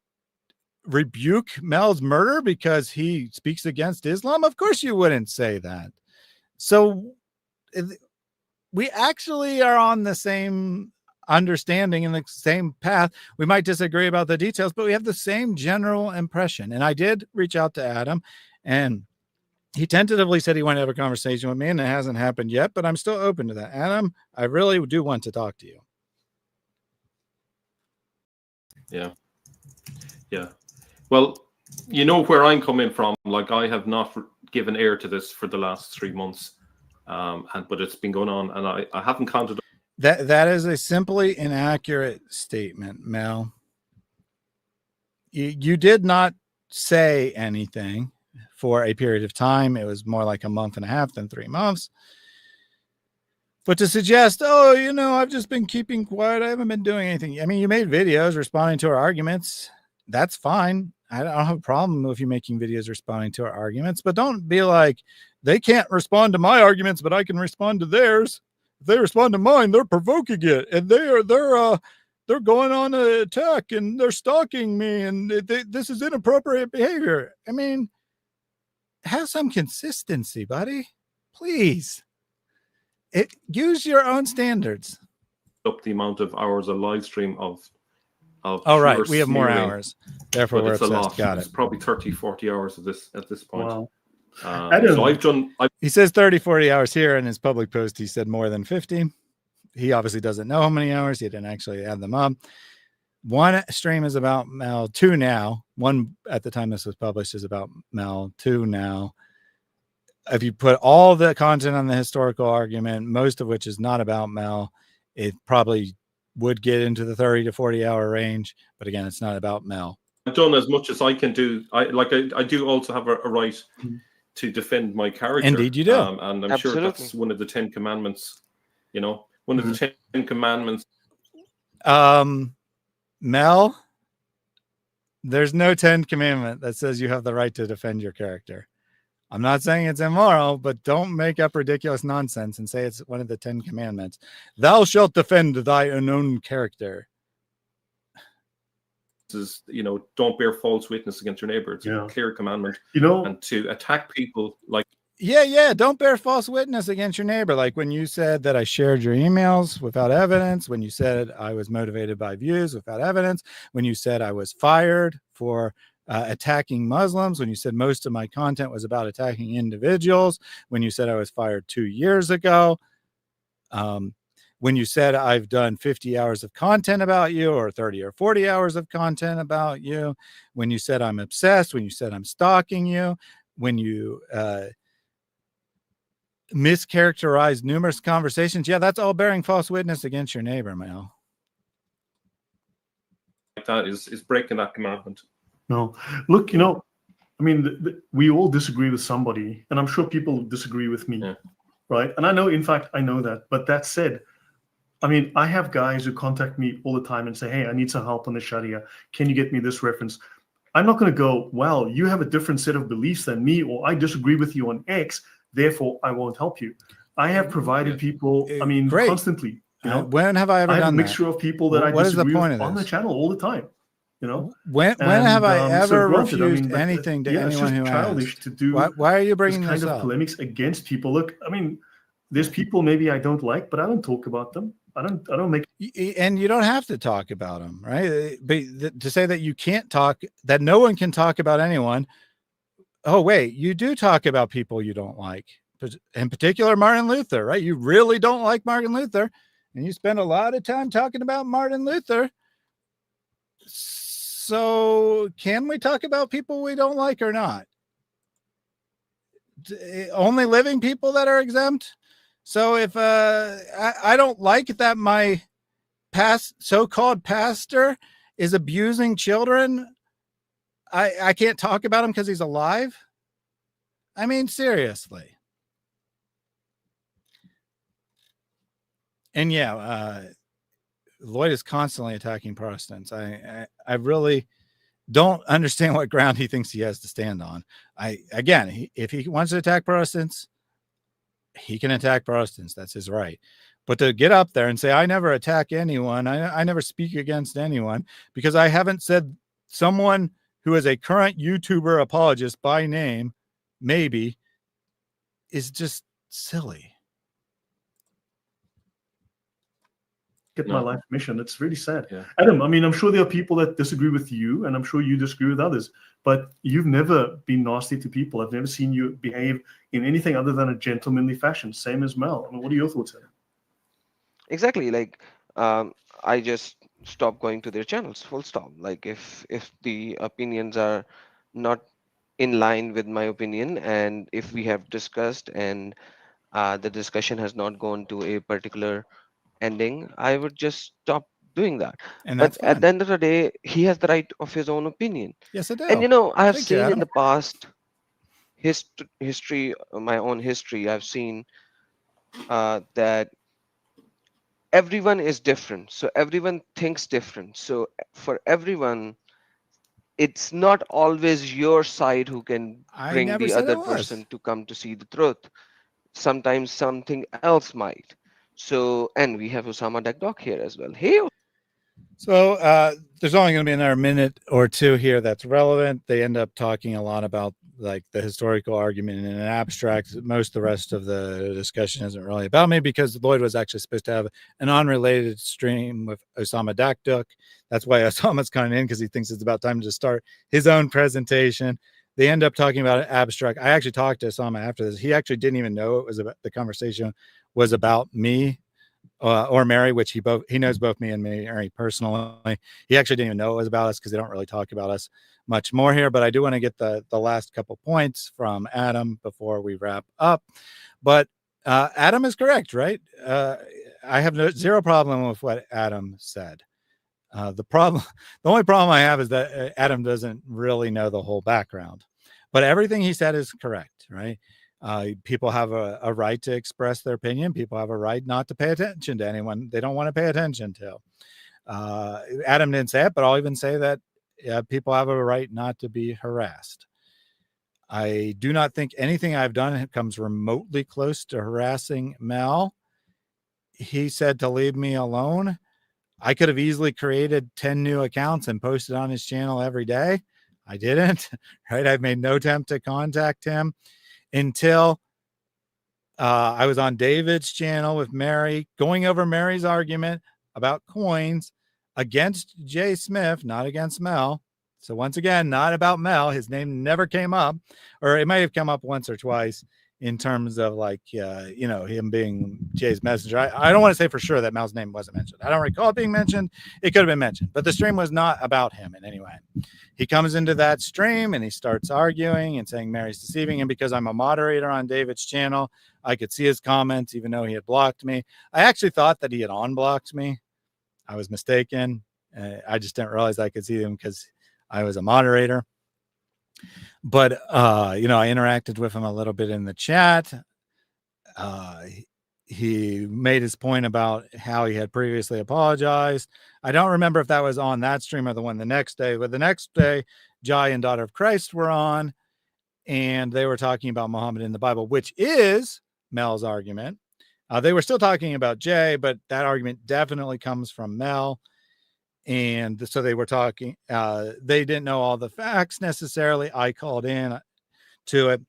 rebuke Mel's murder because he speaks against Islam? Of course you wouldn't say that. So we actually are on the same understanding and the same path. We might disagree about the details, but we have the same general impression. And I did reach out to Adam, and he tentatively said he wanted to have a conversation with me, and it hasn't happened yet, but I'm still open to that. Adam, I really do want to talk to you. Yeah. Well, you know where I'm coming from. Like, I have not given air to this for the last 3 months, but it's been going on, and I haven't counted. That is a simply inaccurate statement, Mel. You did not say anything for a period of time. It was more like a month and a half than 3 months. But to suggest, oh, you know, I've just been keeping quiet, I haven't been doing anything. I mean, you made videos responding to our arguments. That's fine. I don't have a problem with you making videos responding to our arguments, but don't be like, they can't respond to my arguments, but I can respond to theirs. If they respond to mine, they're provoking it, and they're going on an attack, and they're stalking me, and this is inappropriate behavior. I mean, have some consistency, buddy. Please. Use your own standards. Up the amount of hours of live stream of oh, right. We have more hours. Therefore, we're obsessed. Got it. It's probably 30, 40 hours of this at this point. Wow. So he says 30, 40 hours here. In his public post, he said more than 50. He obviously doesn't know how many hours. He didn't actually add them up. One stream is about Mel. 2 now. One at the time this was published is about Mel. 2 now. If you put all the content on the historical argument, most of which is not about Mel, it probably would get into the 30 to 40 hour range. But again, it's not about Mel. I've done as much as I can do. I do also have a right to defend my character. Indeed, you do. And I'm sure that's one of the 10 commandments. You know, one of the 10 commandments. Mel, there's no 10 commandment that says you have the right to defend your character. I'm not saying it's immoral, but don't make up ridiculous nonsense and say it's one of the 10 commandments. Thou shalt defend thy own character. This is, you know, don't bear false witness against your neighbor. It's a clear commandment. You know, and to attack people like. Yeah. Don't bear false witness against your neighbor. Like when you said that I shared your emails without evidence, when you said I was motivated by views without evidence, when you said I was fired for attacking Muslims, when you said most of my content was about attacking individuals, when you said I was fired 2 years ago, when you said I've done 50 hours of content about you or 30 or 40 hours of content about you, when you said I'm obsessed, when you said I'm stalking you, when you mischaracterized numerous conversations. Yeah, that's all bearing false witness against your neighbor, Mel. That is breaking that commandment. No, look, you know, I mean, we all disagree with somebody, and I'm sure people disagree with me, right? And I know, in fact, I know that. But that said, I mean, I have guys who contact me all the time and say, hey, I need some help on the Sharia. Can you get me this reference? I'm not going to go, well, you have a different set of beliefs than me, or I disagree with you on X, therefore I won't help you. I have provided people, I mean, constantly. You know, when have I ever done that? I have a mixture of people that I disagree with on the channel all the time. you know. When And, have I so ever granted, I refused mean, like, anything to yeah, it's anyone just who childish asked? to do Why are you this bringing kind this of up? polemics against people. Look, I mean, there's people maybe I don't like, but I don't talk about them. I don't make. And you don't have to talk about them, right? But to say that you can't talk, that no one can talk about anyone. Oh, wait, you do talk about people you don't like, in particular, Martin Luther, right? You really don't like Martin Luther, and you spend a lot of time talking about Martin Luther. So can we talk about people we don't like or not? Only living people that are exempt. So if I don't like that my so-called pastor is abusing children, I can't talk about him because he's alive. I mean, seriously. And yeah, Lloyd is constantly attacking Protestants. I really don't understand what ground he thinks he has to stand on. If he wants to attack Protestants, he can attack Protestants. That's his right. But to get up there and say, I never attack anyone, I never speak against anyone, because I haven't said someone who is a current YouTuber apologist by name, maybe, is just silly. Get my life mission. It's really sad. Yeah. Adam, I mean, I'm sure there are people that disagree with you, and I'm sure you disagree with others, but you've never been nasty to people. I've never seen you behave in anything other than a gentlemanly fashion, same as Mel. I mean, what are your thoughts on it? Exactly. Like, I just stop going to their channels, full stop. Like, if the opinions are not in line with my opinion, and if we have discussed and the discussion has not gone to a particular ending, I would just stop doing that. And But that's at fine. the end of the day, he has the right of his own opinion. Yes, I do. And I have Thank you, seen in Adam. the past history, my own history, I've seen that everyone is different. So everyone thinks different. So for everyone, it's not always your side who can I bring never the said it other was. person to come to see the truth. Sometimes something else might. So, and we have Osama Dagdok here as well. Hey, So there's only going to be another minute or two here that's relevant. They end up talking a lot about like the historical argument in an abstract. Most of the rest of the discussion isn't really about me, because Lloyd was actually supposed to have an unrelated stream with Osama Dakduk. That's why Osama's coming in, because he thinks it's about time to start his own presentation. They end up talking about an abstract. I actually talked to Osama after this. He actually didn't even know it was about, the conversation was about me or Mary, which he knows both me and Mary personally. He actually didn't even know it was about us, because they don't really talk about us much more here. But I do want to get the last couple points from Adam before we wrap up. But Adam is correct, right? I have zero problem with what Adam said. The only problem I have is that Adam doesn't really know the whole background, but everything he said is correct, right? People have a right to express their opinion. People have a right not to pay attention to anyone they don't want to pay attention to. Adam didn't say it, but I'll even say that people have a right not to be harassed. I do not think anything I've done comes remotely close to harassing Mel. He said to leave me alone. I could have easily created 10 new accounts and posted on his channel every day. I didn't, right? I've made no attempt to contact him until I was on David's channel with Mary, going over Mary's argument about coins against Jay Smith, not against Mel. So once again, not about Mel. His name never came up, or it might have come up once or twice in terms of like, him being Jay's messenger. I don't want to say for sure that Mel's name wasn't mentioned. I don't recall it being mentioned. It could have been mentioned, but the stream was not about him in any way. He comes into that stream and he starts arguing and saying Mary's deceiving him. Because I'm a moderator on David's channel, I could see his comments, even though he had blocked me. I actually thought that he had unblocked me. I was mistaken. I just didn't realize I could see them because I was a moderator. But, I interacted with him a little bit in the chat. He made his point about how he had previously apologized. I don't remember if that was on that stream or the one the next day, but the next day, Jai and Daughter of Christ were on, and they were talking about Muhammad in the Bible, which is Mel's argument. They were still talking about Jay, but that argument definitely comes from Mel. And so they were talking, they didn't know all the facts necessarily. I called in to it.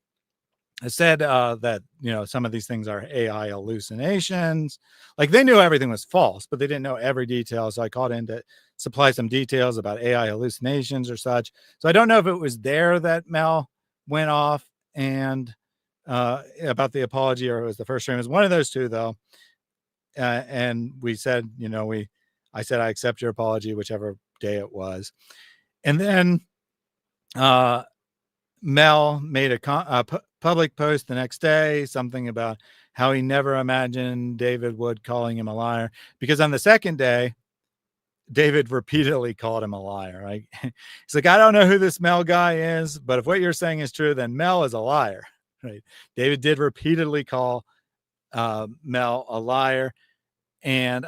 I said that, you know, some of these things are AI hallucinations. Like they knew everything was false, but they didn't know every detail. So I called in to supply some details about AI hallucinations or such. So I don't know if it was there that Mel went off and about the apology, or it was the first stream. It was one of those two, though. And we said, you know, I said, I accept your apology, whichever day it was. And then Mel made a public post the next day, something about how he never imagined David Wood calling him a liar, because on the second day, David repeatedly called him a liar. Right? He's like, I don't know who this Mel guy is, but if what you're saying is true, then Mel is a liar. Right? David did repeatedly call Mel a liar. And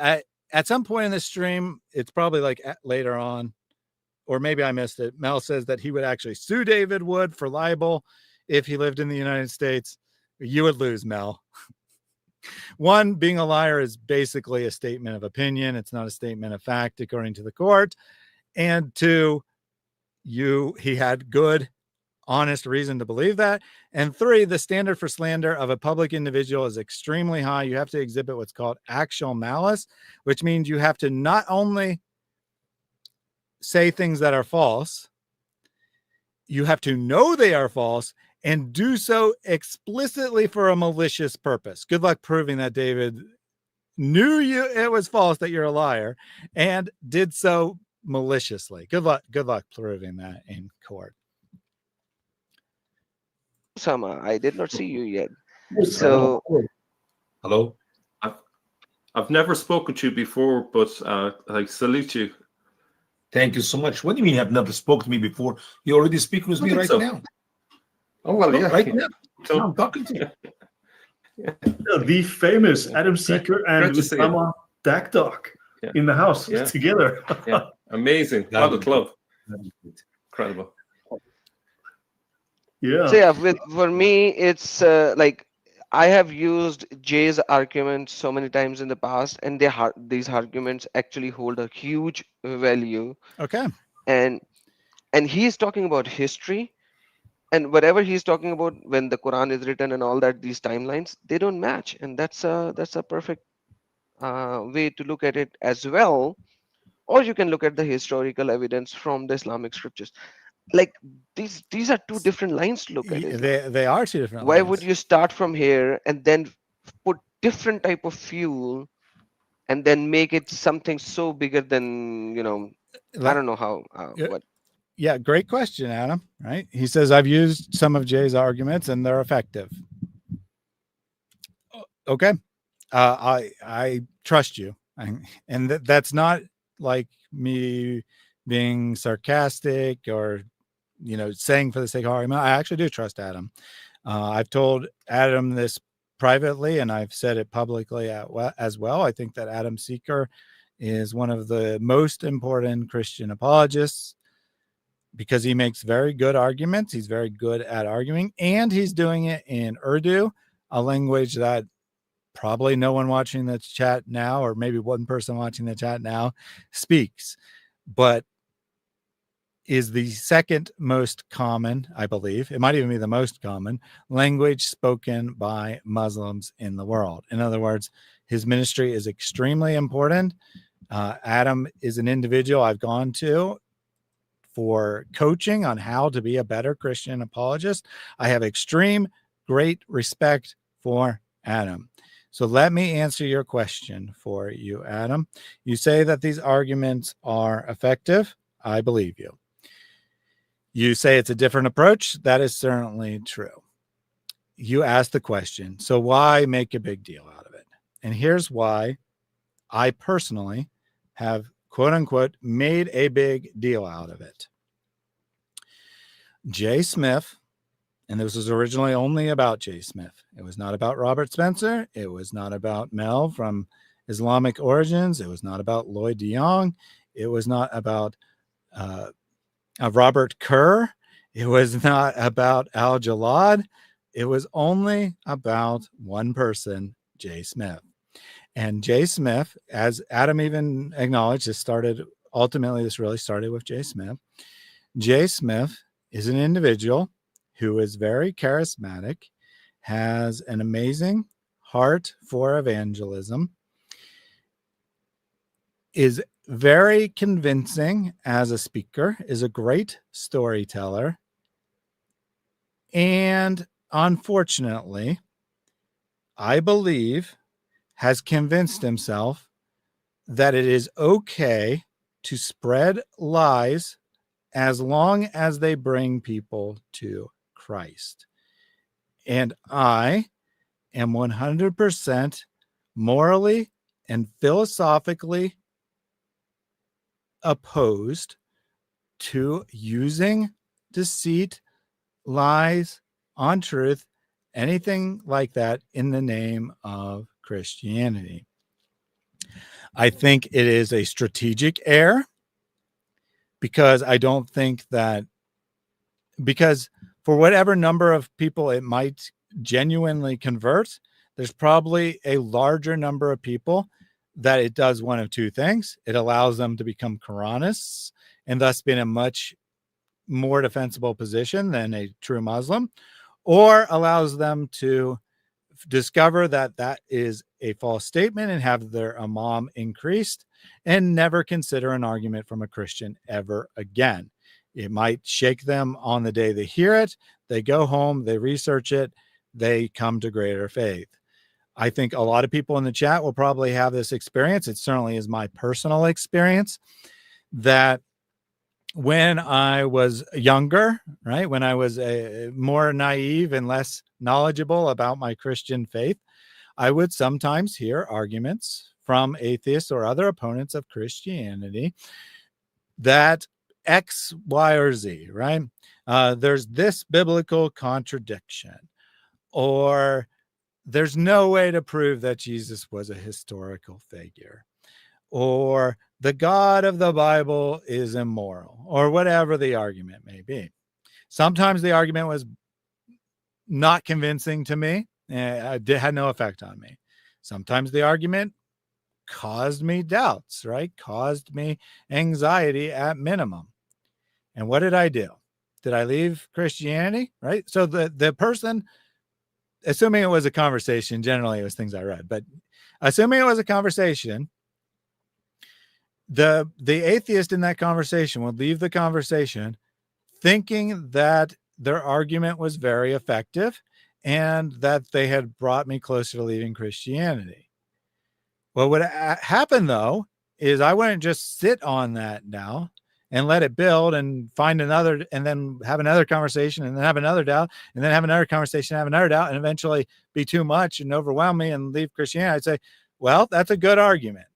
at some point in the stream, it's probably like later on, or maybe I missed it, Mel says that he would actually sue David Wood for libel if he lived in the United States. You would lose, Mel. One, being a liar is basically a statement of opinion. It's not a statement of fact, according to the court. And two, he had good, honest reason to believe that. And three, the standard for slander of a public individual is extremely high. You have to exhibit what's called actual malice, which means you have to not only say things that are false, you have to know they are false and do so explicitly for a malicious purpose. Good luck proving that David knew it was false, that you're a liar, and did so maliciously. Good luck proving that in court. Sama, I did not see you yet. So, hello. I've never spoken to you before, but I salute you. Thank you so much. What do you mean you have never spoken to me before? You're already speaking with me right now. Oh, well, yeah. Right now. So I'm talking to you. Yeah, the famous Adam Seeker and Usama Dakdok in the house together. Yeah, amazing. What a club. Incredible. Yeah. So yeah, for me, it's like I have used Jay's argument so many times in the past, and these arguments actually hold a huge value. Okay. And he's talking about history, and whatever he's talking about when the Quran is written and all that, these timelines, they don't match, and that's a perfect way to look at it as well. Or you can look at the historical evidence from the Islamic scriptures. Like these are two different lines to look at it. They are two different Why lines. would you start from here and then put different type of fuel and then make it something so bigger than, you know, I don't know how what. Yeah, great question, Adam. Right? He says, I've used some of Jay's arguments and they're effective. Okay. I trust you. And that's not like me being sarcastic or, you know, saying for the sake of argument. I actually do trust Adam. I've told Adam this privately, and I've said it publicly as well. I think that Adam Seeker is one of the most important Christian apologists because he makes very good arguments. He's very good at arguing, and he's doing it in Urdu, a language that probably no one watching the chat now, or maybe one person watching the chat now, speaks, but is the second most common, I believe, it might even be the most common language spoken by Muslims in the world. In other words, his ministry is extremely important. Adam is an individual I've gone to for coaching on how to be a better Christian apologist. I have extreme great respect for Adam. So let me answer your question for you, Adam. You say that these arguments are effective. I believe you. You say it's a different approach. That is certainly true. You asked the question, so why make a big deal out of it? And here's why I personally have, quote unquote, made a big deal out of it. Jay Smith, and this was originally only about Jay Smith. It was not about Robert Spencer. It was not about Mel from Islamic Origins. It was not about Lloyd DeYoung. It was not about Robert Kerr. It was not about Al Jalad. It was only about one person, Jay Smith. And Jay Smith, as Adam even acknowledged, this started ultimately this really started with Jay Smith. Jay Smith is an individual who is very charismatic, has an amazing heart for evangelism, is very convincing as a speaker, is a great storyteller, and unfortunately, I believe, has convinced himself that it is okay to spread lies as long as they bring people to Christ. And I am 100% morally and philosophically opposed to using deceit, lies, untruth, anything like that in the name of Christianity. I think it is a strategic error because I don't think that, because for whatever number of people it might genuinely convert, there's probably a larger number of people that it does one of two things. It allows them to become Quranists and thus be in a much more defensible position than a true Muslim, or allows them to discover that that is a false statement and have their imam increased and never consider an argument from a Christian ever again. It might shake them on the day they hear it. They go home, they research it, they come to greater faith. I think a lot of people in the chat will probably have this experience. It certainly is my personal experience that when I was younger, right, when I was more naive and less knowledgeable about my Christian faith, I would sometimes hear arguments from atheists or other opponents of Christianity that X, Y, or Z, right? There's this biblical contradiction, or there's no way to prove that Jesus was a historical figure, or the God of the Bible is immoral, or whatever the argument may be. Sometimes the argument was not convincing to me. It had no effect on me. Sometimes the argument caused me doubts, right? Caused me anxiety at minimum. And what did I do? Did I leave Christianity, right? So the person, assuming it was a conversation, generally it was things I read, but assuming it was a conversation, the atheist in that conversation would leave the conversation thinking that their argument was very effective and that they had brought me closer to leaving Christianity. What would happen, though, is I wouldn't just sit on that now and let it build and find another, and then have another conversation, and then have another doubt, and then have another conversation, have another doubt, and eventually be too much and overwhelm me and leave Christianity. I'd say, well, that's a good argument.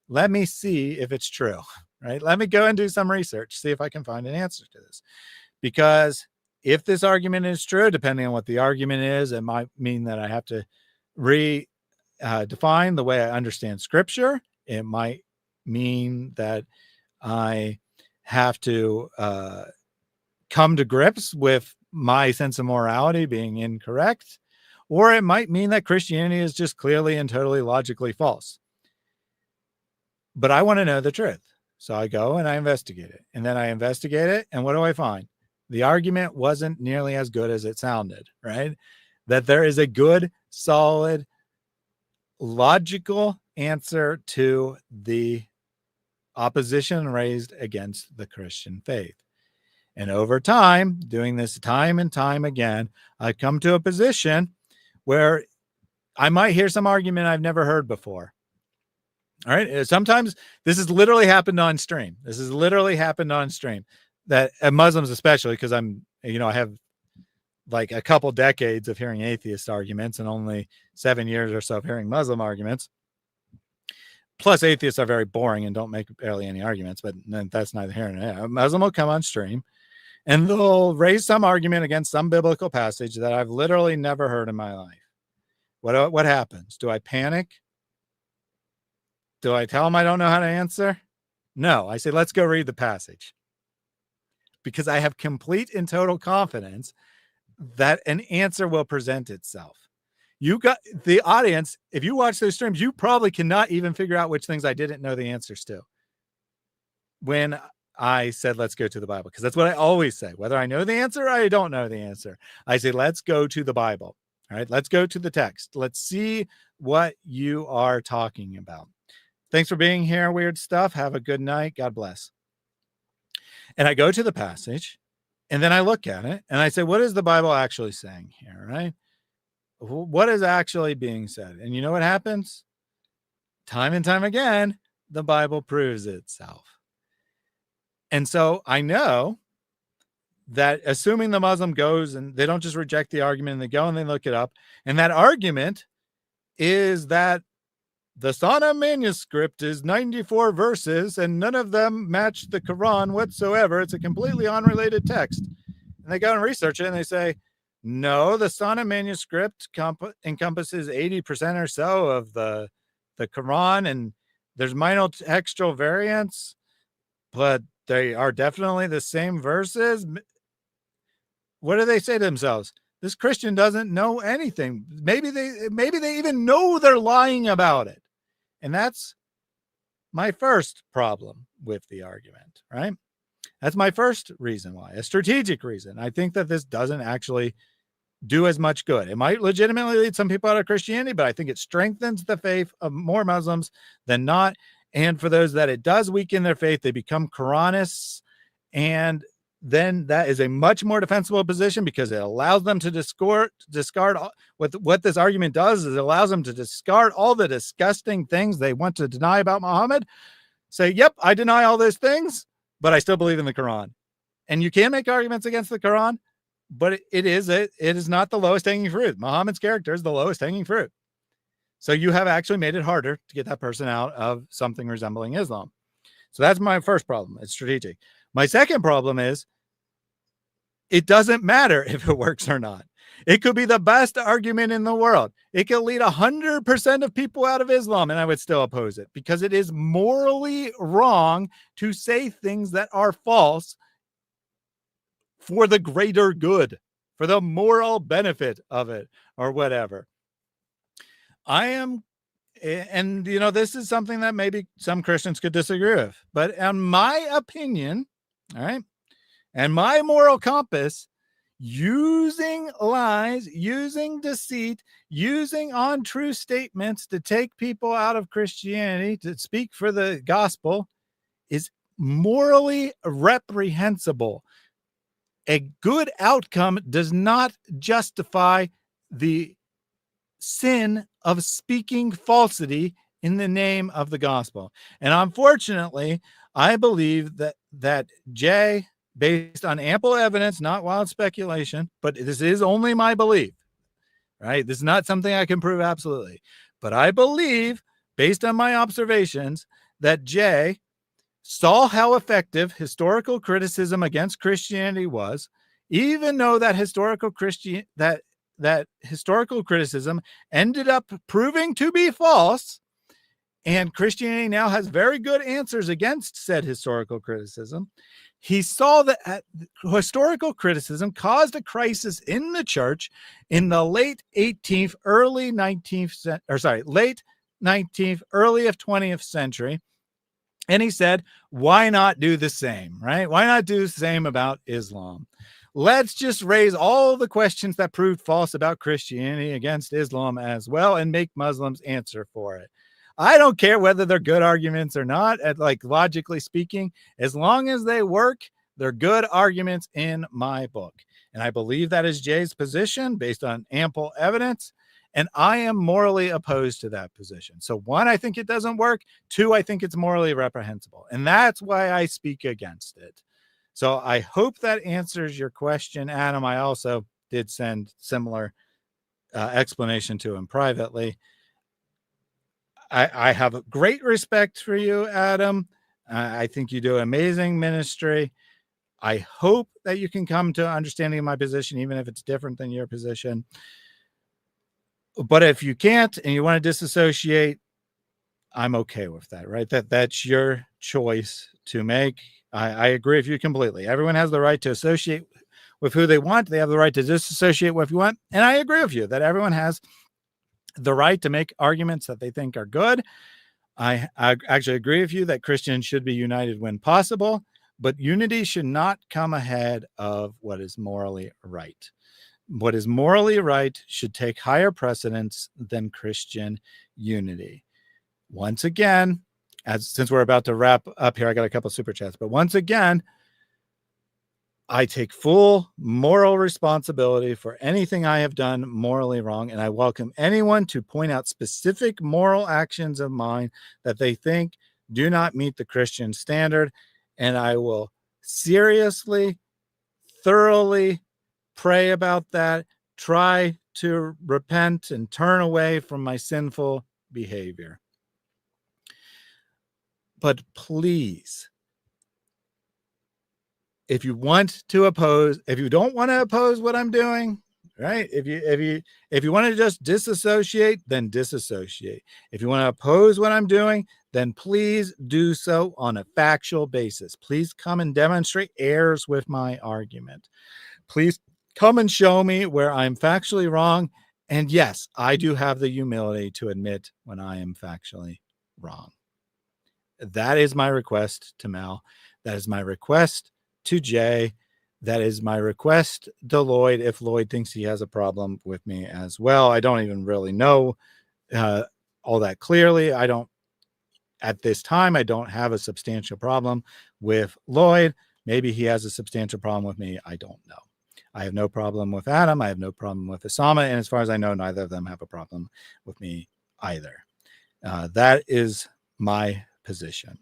Let me see if it's true, right? Let me go and do some research, see if I can find an answer to this. Because if this argument is true, depending on what the argument is, it might mean that I have to redefine the way I understand scripture. It might mean that I have to come to grips with my sense of morality being incorrect, or it might mean that Christianity is just clearly and totally logically false. But I want to know the truth. So I go and I investigate it. And then I investigate it. And what do I find? The argument wasn't nearly as good as it sounded, right? That there is a good, solid, logical answer to the opposition raised against the Christian faith. And over time, doing this time and time again, I come to a position where I might hear some argument I've never heard before. All right. Sometimes this has literally happened on stream. That Muslims, especially, because I have like a couple decades of hearing atheist arguments and only 7 years or so of hearing Muslim arguments. Plus, atheists are very boring and don't make barely any arguments, but that's neither here nor there. A Muslim will come on stream and they'll raise some argument against some biblical passage that I've literally never heard in my life. What happens? Do I panic? Do I tell them I don't know how to answer? No, I say, let's go read the passage. Because I have complete and total confidence that an answer will present itself. You got the audience. If you watch those streams, you probably cannot even figure out which things I didn't know the answers to. when I said, let's go to the Bible, because that's what I always say, whether I know the answer or I don't know the answer. I say, let's go to the Bible. All right, let's go to the text. Let's see what you are talking about. Thanks for being here, Weird Stuff. Have a good night. God bless. And I go to the passage, and then I look at it, and I say, what is the Bible actually saying here, right? What is actually being said? And you know what happens? Time and time again, the Bible proves itself. And so I know that assuming the Muslim goes and they don't just reject the argument and they go and they look it up, and that argument is that the Sana manuscript is 94 verses and none of them match the Quran whatsoever. It's a completely unrelated text. And they go and research it and they say, no, the Sana manuscript encompasses 80% or so of the Quran, and there's minor textual variants, but they are definitely the same verses. What do they say to themselves? This Christian doesn't know anything. Maybe they even know they're lying about it. And that's my first problem with the argument, right? That's my first reason why, a strategic reason. I think that this doesn't actually do as much good. It might legitimately lead some people out of Christianity, but I think it strengthens the faith of more Muslims than not. And for those that it does weaken their faith, they become Quranists. And then that is a much more defensible position because it allows them to discard what this argument does is it allows them to discard all the disgusting things they want to deny about Muhammad. Say, yep, I deny all those things, but I still believe in the Quran. And you can make arguments against the Quran, but it is not the lowest hanging fruit. Muhammad's character is the lowest hanging fruit. So you have actually made it harder to get that person out of something resembling Islam. So that's my first problem. It's strategic. My second problem is it doesn't matter if it works or not. It could be the best argument in the world. It could lead 100% of people out of Islam, and I would still oppose it because it is morally wrong to say things that are false for the greater good, for the moral benefit of it, or whatever. And this is something that maybe some Christians could disagree with, but in my opinion, all right, and my moral compass, using lies, using deceit, using untrue statements to take people out of Christianity, to speak for the gospel, is morally reprehensible. A good outcome does not justify the sin of speaking falsity in the name of the gospel. And unfortunately, I believe that Jay, based on ample evidence, not wild speculation, but this is only my belief, right? This is not something I can prove absolutely, but I believe, based on my observations, that Jay saw how effective historical criticism against Christianity was, even though that historical criticism ended up proving to be false, and Christianity now has very good answers against said historical criticism. He saw that historical criticism caused a crisis in the church in the late 18th, early 19th, late 19th, early of 20th century. And he said, why not do the same, right? Why not do the same about Islam? Let's just raise all the questions that proved false about Christianity against Islam as well and make Muslims answer for it. I don't care whether they're good arguments or not, logically speaking, as long as they work, they're good arguments in my book. And I believe that is Jay's position based on ample evidence. And I am morally opposed to that position. So one, I think it doesn't work. Two, I think it's morally reprehensible. And that's why I speak against it. So I hope that answers your question, Adam. I also did send similar explanation to him privately. I have a great respect for you, Adam. I think you do amazing ministry. I hope that you can come to understanding my position, even if it's different than your position. But if you can't and you want to disassociate, I'm okay with that, right? That's your choice to make. I agree with you completely. Everyone has the right to associate with who they want. They have the right to disassociate with who you want. And I agree with you that everyone has the right to make arguments that they think are good. I actually agree with you that Christians should be united when possible, but unity should not come ahead of what is morally right. What is morally right should take higher precedence than Christian unity. Once again, since we're about to wrap up here, I got a couple super chats, but once again, I take full moral responsibility for anything I have done morally wrong, and I welcome anyone to point out specific moral actions of mine that they think do not meet the Christian standard, and I will seriously, thoroughly pray about that, try to repent and turn away from my sinful behavior. But please, if you want to oppose, if you don't want to oppose what I'm doing, right? If you want to just disassociate, then disassociate. If you want to oppose what I'm doing, then please do so on a factual basis. Please come and demonstrate errors with my argument. Please come and show me where I'm factually wrong. And yes, I do have the humility to admit when I am factually wrong. That is my request to Mel. That is my request to Jay. That is my request to Lloyd, if Lloyd thinks he has a problem with me as well. I don't even really know all that clearly. At this time, I don't have a substantial problem with Lloyd. Maybe he has a substantial problem with me. I don't know. I have no problem with Adam. I have no problem with Osama. And as far as I know, neither of them have a problem with me either. That is my position.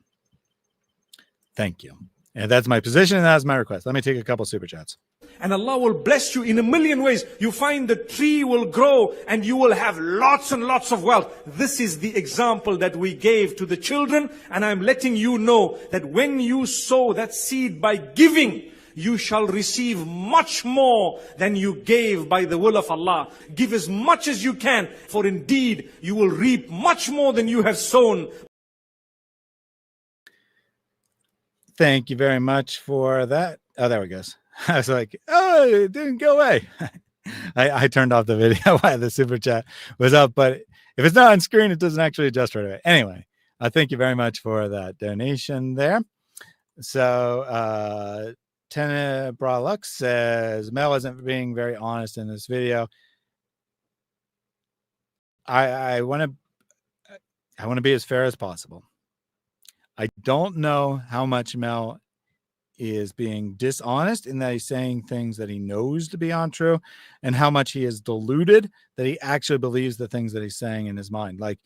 Thank you. And that's my position, and that's my request. Let me take a couple super chats. And Allah will bless you in a million ways. You find the tree will grow and you will have lots and lots of wealth. This is the example that we gave to the children. And I'm letting you know that when you sow that seed by giving, you shall receive much more than you gave by the will of Allah. Give as much as you can, for indeed you will reap much more than you have sown. Thank you very much for that. Oh, there we go. I was like, oh, it didn't go away. I turned off the video while the super chat was up, but if it's not on screen, it doesn't actually adjust right away. Anyway, thank you very much for that donation there. So, Tena Bralux says, Mel isn't being very honest in this video. I want to be as fair as possible. I don't know how much Mel is being dishonest in that he's saying things that he knows to be untrue, and how much he is deluded that he actually believes the things that he's saying in his mind. Like,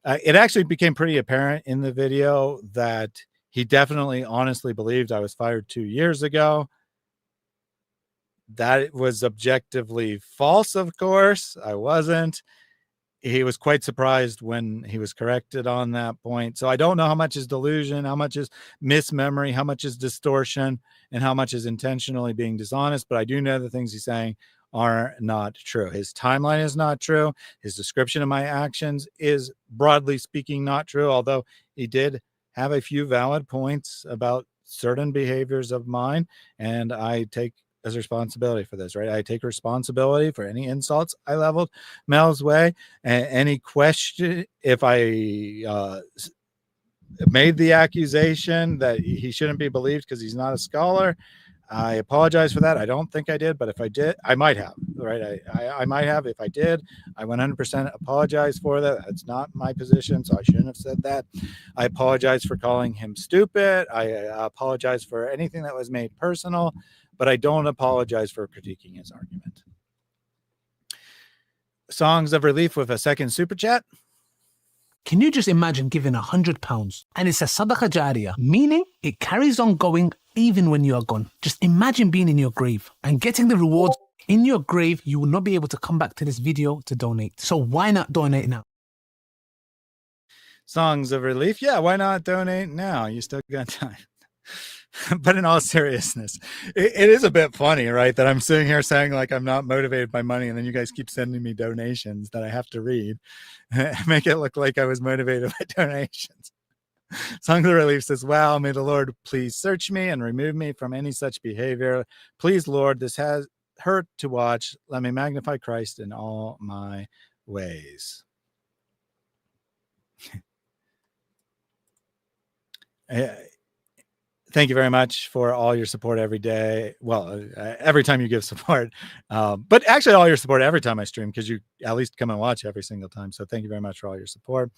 it actually became pretty apparent in the video that he definitely honestly believed I was fired 2 years ago. That was objectively false, of course. I wasn't. He was quite surprised when he was corrected on that point. So I don't know how much is delusion, how much is mismemory, how much is distortion, and how much is intentionally being dishonest. But I do know the things he's saying are not true. His timeline is not true. His description of my actions is, broadly speaking, not true, although he did have a few valid points about certain behaviors of mine, and I take as responsibility for this, right? I take responsibility for any insults I leveled Mel's way, and any question, if I made the accusation that he shouldn't be believed because he's not a scholar, I apologize for that. I don't think I did, but if I did, I might have, right? I might have. If I did, I 100% apologize for that. That's not my position, so I shouldn't have said that. I apologize for calling him stupid. I apologize for anything that was made personal, but I don't apologize for critiquing his argument. Songs of Relief with a second super chat. Can you just imagine giving £100 and it's a sadaqah jariyah, meaning it carries on going even when you are gone? Just imagine being in your grave and getting the rewards. In your grave, you will not be able to come back to this video to donate. So why not donate now? Songs of Relief. Yeah, why not donate now? You still got time. But in all seriousness, it is a bit funny, right? That I'm sitting here saying like I'm not motivated by money, and then you guys keep sending me donations that I have to read. Make it look like I was motivated by donations. Songs of Relief says, wow, may the Lord please search me and remove me from any such behavior. Please, Lord, this has hurt to watch. Let me magnify Christ in all my ways. Thank you very much for all your support every day. Well, every time you give support, but actually all your support every time I stream, because you at least come and watch every single time. So thank you very much for all your support.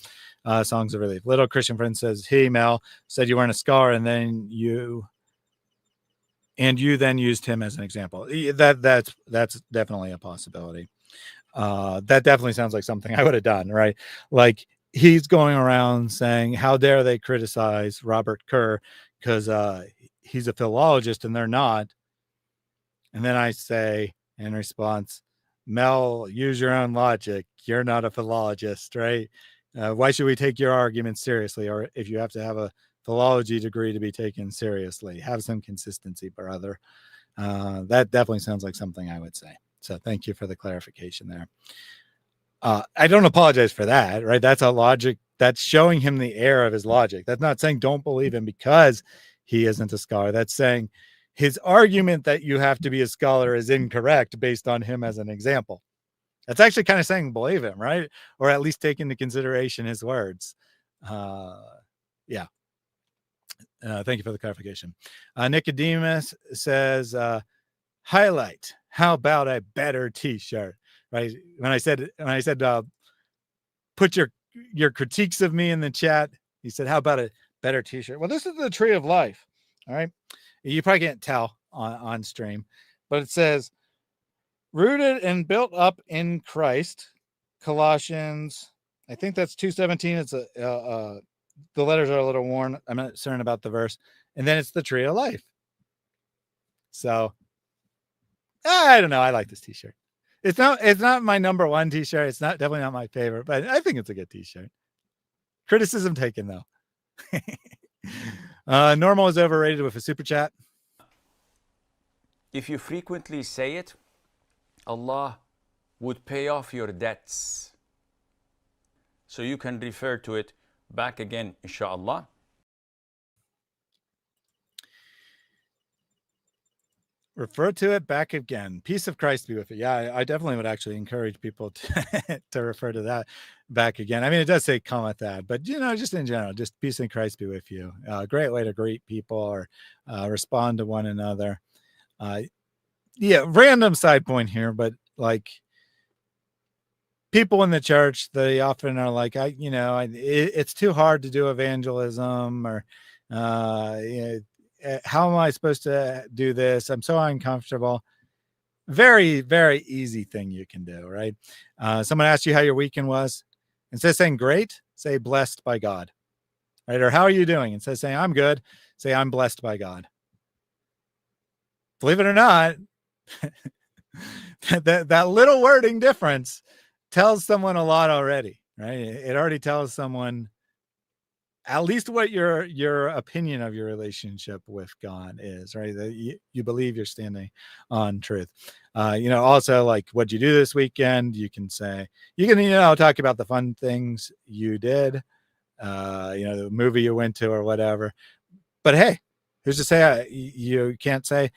Songs of Relief. Little Christian Friend says, hey, Mel, said you weren't a scholar and then you then used him as an example. That's definitely a possibility. That definitely sounds like something I would have done, right? Like he's going around saying, how dare they criticize Robert Kerr because he's a philologist and they're not. And then I say in response, Mel, use your own logic. You're not a philologist, right? Why should we take your argument seriously? Or if you have to have a philology degree to be taken seriously, have some consistency, brother. That definitely sounds like something I would say. So thank you for the clarification there. I don't apologize for that, right? That's a logic. That's showing him the error of his logic. That's not saying don't believe him because he isn't a scholar. That's saying his argument that you have to be a scholar is incorrect based on him as an example. That's actually kind of saying believe him, right? Or at least take into consideration his words. Yeah. Thank you for the clarification. Nicodemus says, highlight, how about a better t-shirt? Right? When I said put your critiques of me in the chat, he said, how about a better t-shirt? Well, this is the Tree of Life. All right. You probably can't tell on stream, but it says rooted and built up in Christ. Colossians, I think that's 2:17. It's the letters are a little worn. I'm not certain about the verse. And then it's the Tree of Life. So I don't know. I like this t-shirt. It's not my number one t-shirt. It's definitely not my favorite, but I think it's a good t-shirt. Criticism taken though. Normal is overrated with a super chat. If you frequently say it, Allah would pay off your debts. So you can refer to it back again, inshallah. Refer to it back again. Peace of Christ be with you. Yeah, I definitely would actually encourage people to, to refer to that back again. I mean, it does say come with that, but just in general, just peace and Christ be with you. Great way to greet people or respond to one another. Yeah, random side point here, but like people in the church, they often are like, it's too hard to do evangelism, or how am I supposed to do this? I'm so uncomfortable. Very, very easy thing you can do, right? Someone asked you how your weekend was. Instead of saying great, say blessed by God, right? Or how are you doing? Instead of saying I'm good, say I'm blessed by God. Believe it or not, that little wording difference tells someone a lot already, right? It already tells someone at least what your opinion of your relationship with God is, right? That you believe you're standing on truth. Also like what'd you do this weekend? You can say, talk about the fun things you did, the movie you went to or whatever. But hey, who's to say you can't say,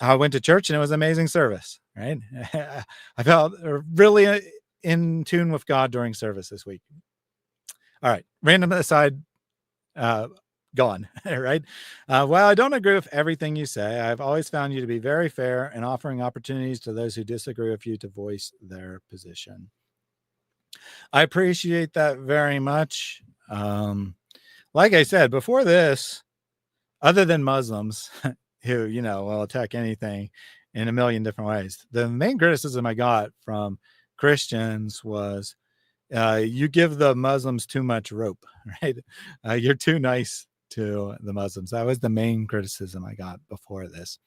I went to church and it was an amazing service, right? I felt really in tune with God during service this week. All right, random aside, gone, right? While I don't agree with everything you say, I've always found you to be very fair and offering opportunities to those who disagree with you to voice their position. I appreciate that very much. Like I said, before this, other than Muslims who, will attack anything in a million different ways, the main criticism I got from Christians was, you give the Muslims too much rope, right? You're too nice to the Muslims. That was the main criticism I got before this.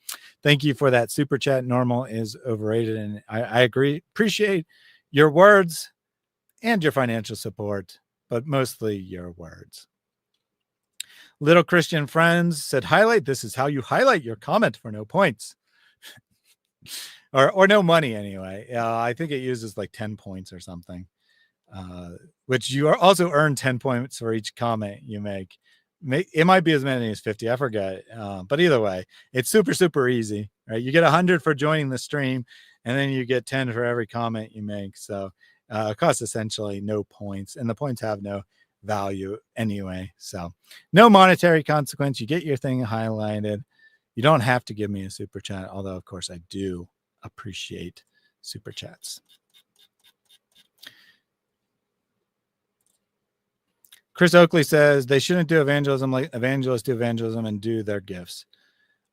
Thank you for that super chat. Normal is overrated. And I agree. Appreciate your words and your financial support, but mostly your words. Little Christian Friends said, highlight. This is how you highlight your comment for no points. or no money anyway. I think it uses like 10 points or something. Which you are also earn 10 points for each comment you make. It might be as many as 50. I forget. But either way, it's super, super easy, right? You get 100 for joining the stream, and then you get 10 for every comment you make. So it costs essentially no points, and the points have no value anyway. So no monetary consequence. You get your thing highlighted. You don't have to give me a super chat, although of course I do appreciate super chats. Chris Oakley says they shouldn't do evangelism like evangelists do evangelism and do their gifts.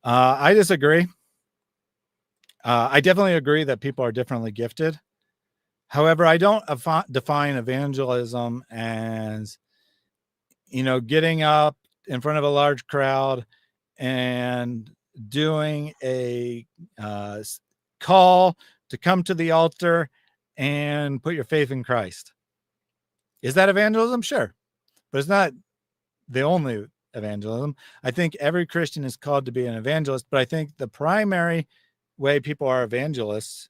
I disagree. I definitely agree that people are differently gifted. However, I don't define evangelism as, getting up in front of a large crowd and doing a call to come to the altar and put your faith in Christ. Is that evangelism? Sure. But it's not the only evangelism. I think every Christian is called to be an evangelist, but I think the primary way people are evangelists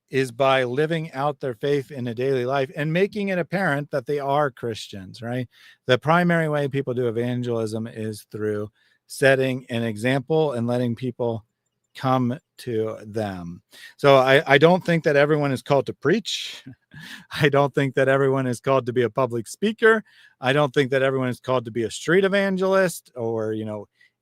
is by living out their faith in a daily life and making it apparent that they are Christians, right? The primary way people do evangelism is through setting an example and letting people come to them. So I don't think that everyone is called to preach. I don't think that everyone is called to be a public speaker. I don't think that everyone is called to be a street evangelist or,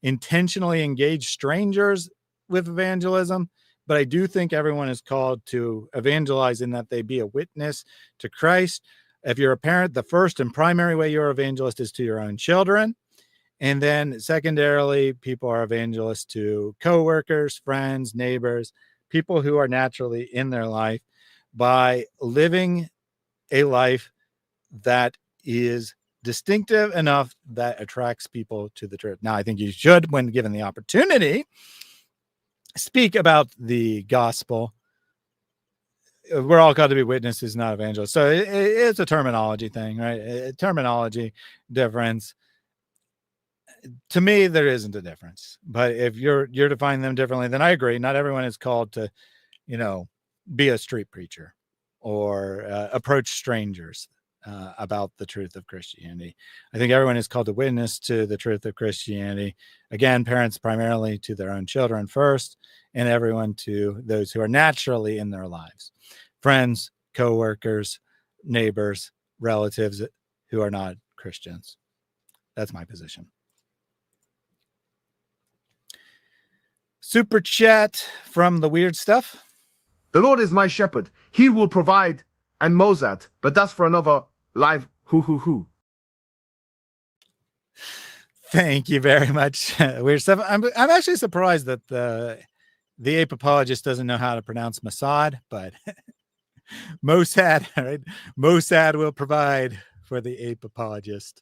intentionally engage strangers with evangelism. But I do think everyone is called to evangelize in that they be a witness to Christ. If you're a parent, the first and primary way you're an evangelist is to your own children. And then secondarily, people are evangelists to coworkers, friends, neighbors, people who are naturally in their life by living a life that is distinctive enough that attracts people to the truth. Now, I think you should, when given the opportunity, speak about the gospel. We're all called to be witnesses, not evangelists. So it's a terminology thing, right? A terminology difference. To me, there isn't a difference. But if you're defining them differently, then I agree. Not everyone is called to, be a street preacher or approach strangers about the truth of Christianity. I think everyone is called to witness to the truth of Christianity. Again, parents primarily to their own children first, and everyone to those who are naturally in their lives. Friends, co-workers, neighbors, relatives who are not Christians. That's my position. Super chat from the weird stuff. The Lord is my shepherd. He will provide and Mozart, but that's for another live hoo. Thank you very much. Weird stuff. I'm actually surprised that the ape apologist doesn't know how to pronounce Mossad, but Mossad, right? Mossad will provide for the ape apologist.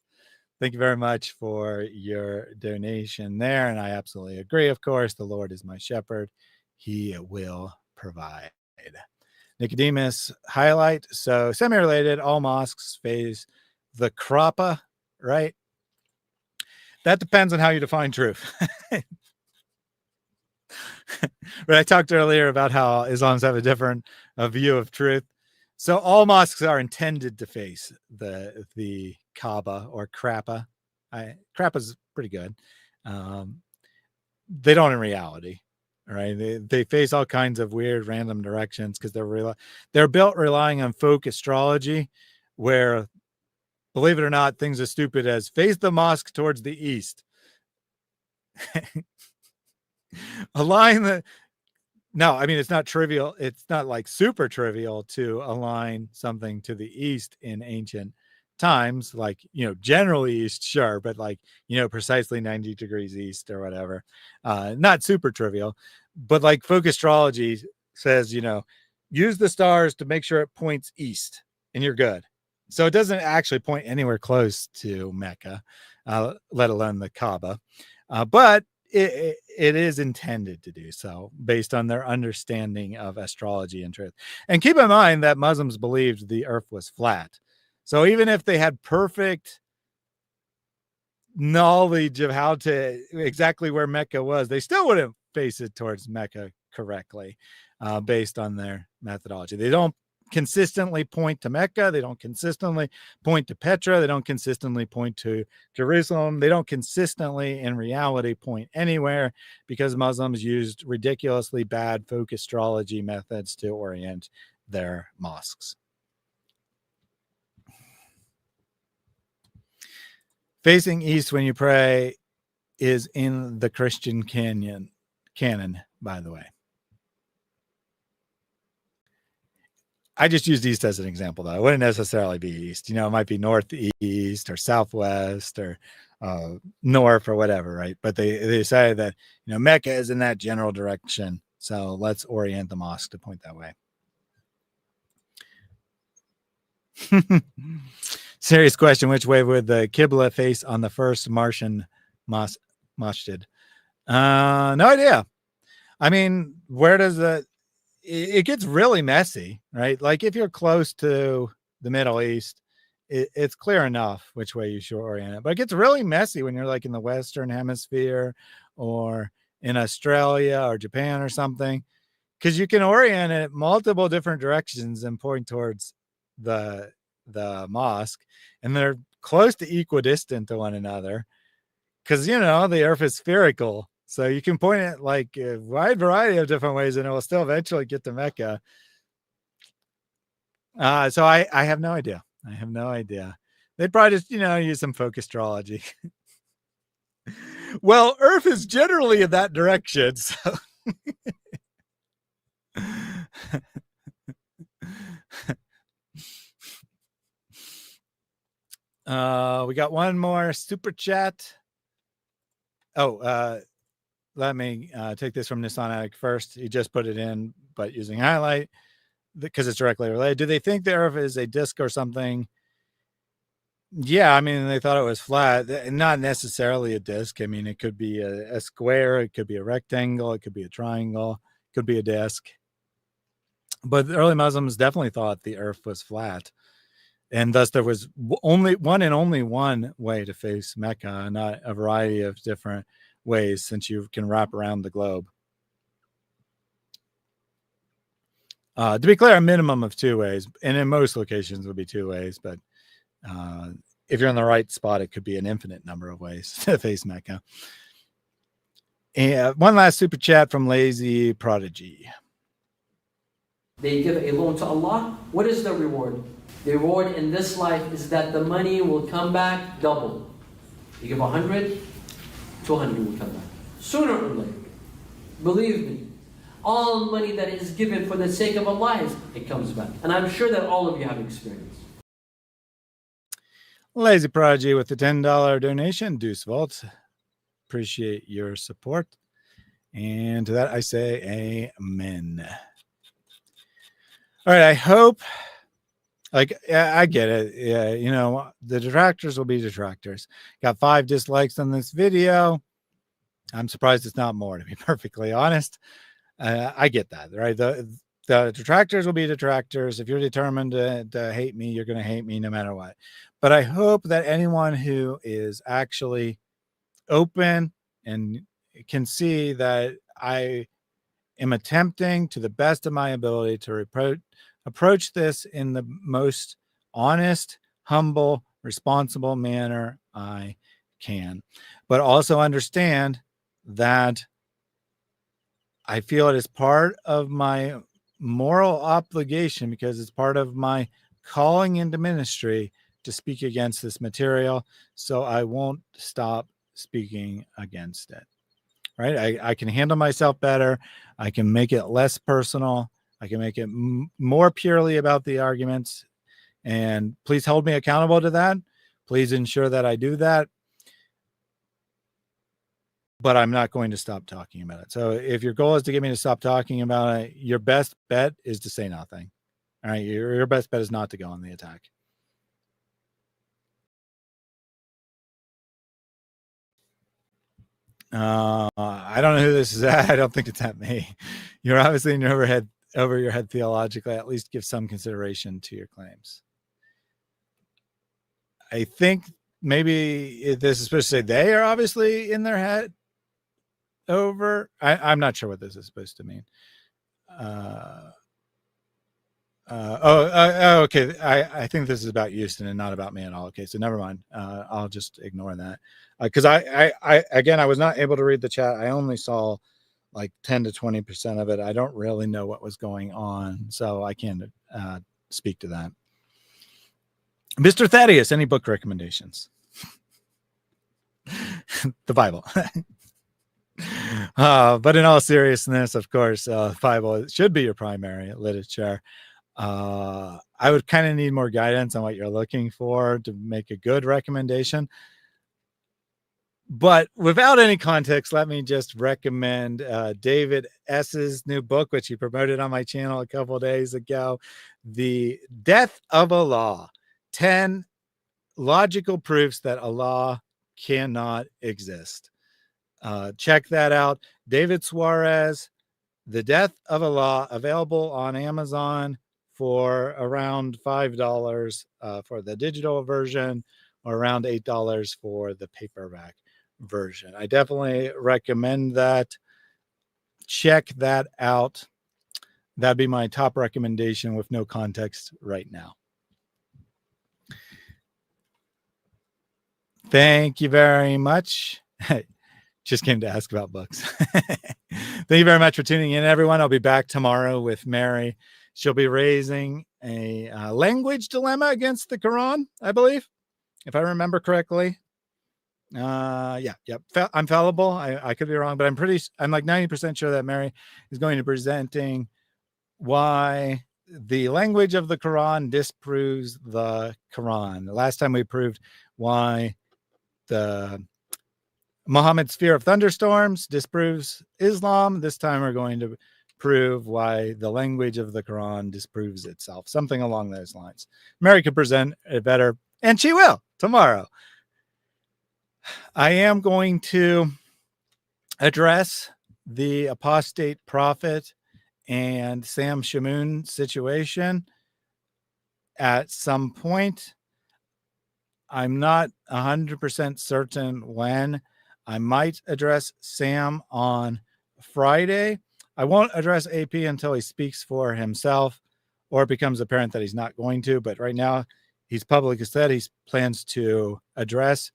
Thank you very much for your donation there. And I absolutely agree. Of course, the Lord is my shepherd. He will provide. Nicodemus highlight. So semi-related, all mosques face the Kaaba, right? That depends on how you define truth. But I talked earlier about how Islams have a different view of truth. So all mosques are intended to face the Kaaba or Kaaba. Kaba's pretty good. They don't in reality, right? They face all kinds of weird random directions because they're built relying on folk astrology, where, believe it or not, things as stupid as face the mosque towards the east. No, I mean, it's not trivial. It's not like super trivial to align something to the east in ancient times, like, generally east, sure, but like, precisely 90 degrees east or whatever. Not super trivial, but like folk astrology says, use the stars to make sure it points east and you're good. So it doesn't actually point anywhere close to Mecca, let alone the Kaaba. But it is intended to do so based on their understanding of astrology and truth. And keep in mind that Muslims believed the earth was flat. So even if they had perfect knowledge of exactly where Mecca was, they still wouldn't face it towards Mecca correctly based on their methodology. They don't consistently point to Mecca. They don't consistently point to Petra. They don't consistently point to Jerusalem. They don't consistently, in reality, point anywhere because Muslims used ridiculously bad folk astrology methods to orient their mosques. Facing east when you pray is in the Christian canon, by the way. I just used east as an example, though. It wouldn't necessarily be east. You know, it might be northeast or southwest or north or whatever, right? But they say that, you know, Mecca is in that general direction. So let's orient the mosque to point that way. Serious question. Which way would the Qibla face on the first Martian masjid? No idea. I mean, where does it gets really messy, right? Like if you're close to the Middle East, it's clear enough which way you should orient it. But it gets really messy when you're like in the Western Hemisphere or in Australia or Japan or something, because you can orient it multiple different directions and point towards the mosque, and they're close to equidistant to one another because, you know, the earth is spherical. So you can point it like a wide variety of different ways and it will still eventually get to Mecca. So I have no idea. I have no idea. They'd probably just, you know, use some folk astrology. Well, earth is generally in that direction. So we got one more super chat. Let me take this from Nissan Addict first. He just put it in, but using highlight because it's directly related. Do they think the earth is a disc or something? Yeah, I mean, they thought it was flat. Not necessarily a disc. I mean, it could be a square. It could be a rectangle. It could be a triangle. It could be a disc. But the early Muslims definitely thought the earth was flat. And thus there was only one way to face Mecca, not a variety of different ways, since you can wrap around the globe. To be clear, a minimum of 2 ways, and in most locations would be 2 ways, but if you're in the right spot, it could be an infinite number of ways to face Mecca. And one last super chat from Lazy Prodigy. They give a loan to Allah. What is the reward? The reward in this life is that the money will come back double. You give 100, 200 will come back. Sooner or later. Believe me. All money that is given for the sake of Allah, it comes back. And I'm sure that all of you have experience. Lazy Prodigy with the $10 donation. Deuce Vault. Appreciate your support. And to that I say amen. All right, I hope, like, yeah, I get it. Yeah, you know, the detractors will be detractors. Got 5 dislikes on this video. I'm surprised it's not more, to be perfectly honest. I get that, right? The detractors will be detractors. If you're determined to hate me, you're going to hate me no matter what. But I hope that anyone who is actually open and can see that I am attempting to the best of my ability to approach this in the most honest, humble, responsible manner I can, but also understand that I feel it is part of my moral obligation, because it's part of my calling into ministry, to speak against this material. So I won't stop speaking against it. Right? I can handle myself better. I can make it less personal. I can make it more purely about the arguments. And please hold me accountable to that. Please ensure that I do that. But I'm not going to stop talking about it. So if your goal is to get me to stop talking about it, your best bet is to say nothing. All right. Your best bet is not to go on the attack. I don't know who this is at. I don't think it's at me. You're obviously in over your head theologically. At least give some consideration to your claims. I think maybe this is supposed to say they are obviously in their head over. I'm not sure what this is supposed to mean. Okay. I think this is about Houston and not about me at all. Okay, so never mind. I'll just ignore that, because I again, I was not able to read the chat. I only saw like 10 to 20% of it. I don't really know what was going on, so I can't speak to that. Mr. Thaddeus, any book recommendations? the Bible. But in all seriousness, of course, Bible should be your primary literature. I would kind of need more guidance on what you're looking for to make a good recommendation. But without any context, let me just recommend David S.'s new book, which he promoted on my channel a couple of days ago, The Death of Allah, 10 Logical Proofs that Allah Cannot Exist. Check that out. David Suarez, The Death of Allah, available on Amazon for around $5 for the digital version, or around $8 for the paperback version. I definitely recommend that. Check that out. That'd be my top recommendation with no context right now. Thank you very much. Just came to ask about books. Thank you very much for tuning in, everyone. I'll be back tomorrow with Mary. She'll be raising a language dilemma against the Quran, I believe, if I remember correctly. Yeah. I'm fallible. I could be wrong, but I'm like 90% sure that Mary is going to be presenting why the language of the Quran disproves the Quran. The last time we proved why the Muhammad's fear of thunderstorms disproves Islam. This time we're going to prove why the language of the Quran disproves itself. Something along those lines. Mary could present it better, and she will tomorrow. I am going to address the apostate prophet and Sam Shamoon situation at some point. I'm not 100% certain when. I might address Sam on Friday. I won't address AP until he speaks for himself or it becomes apparent that he's not going to. But right now, he's publicly said he plans to address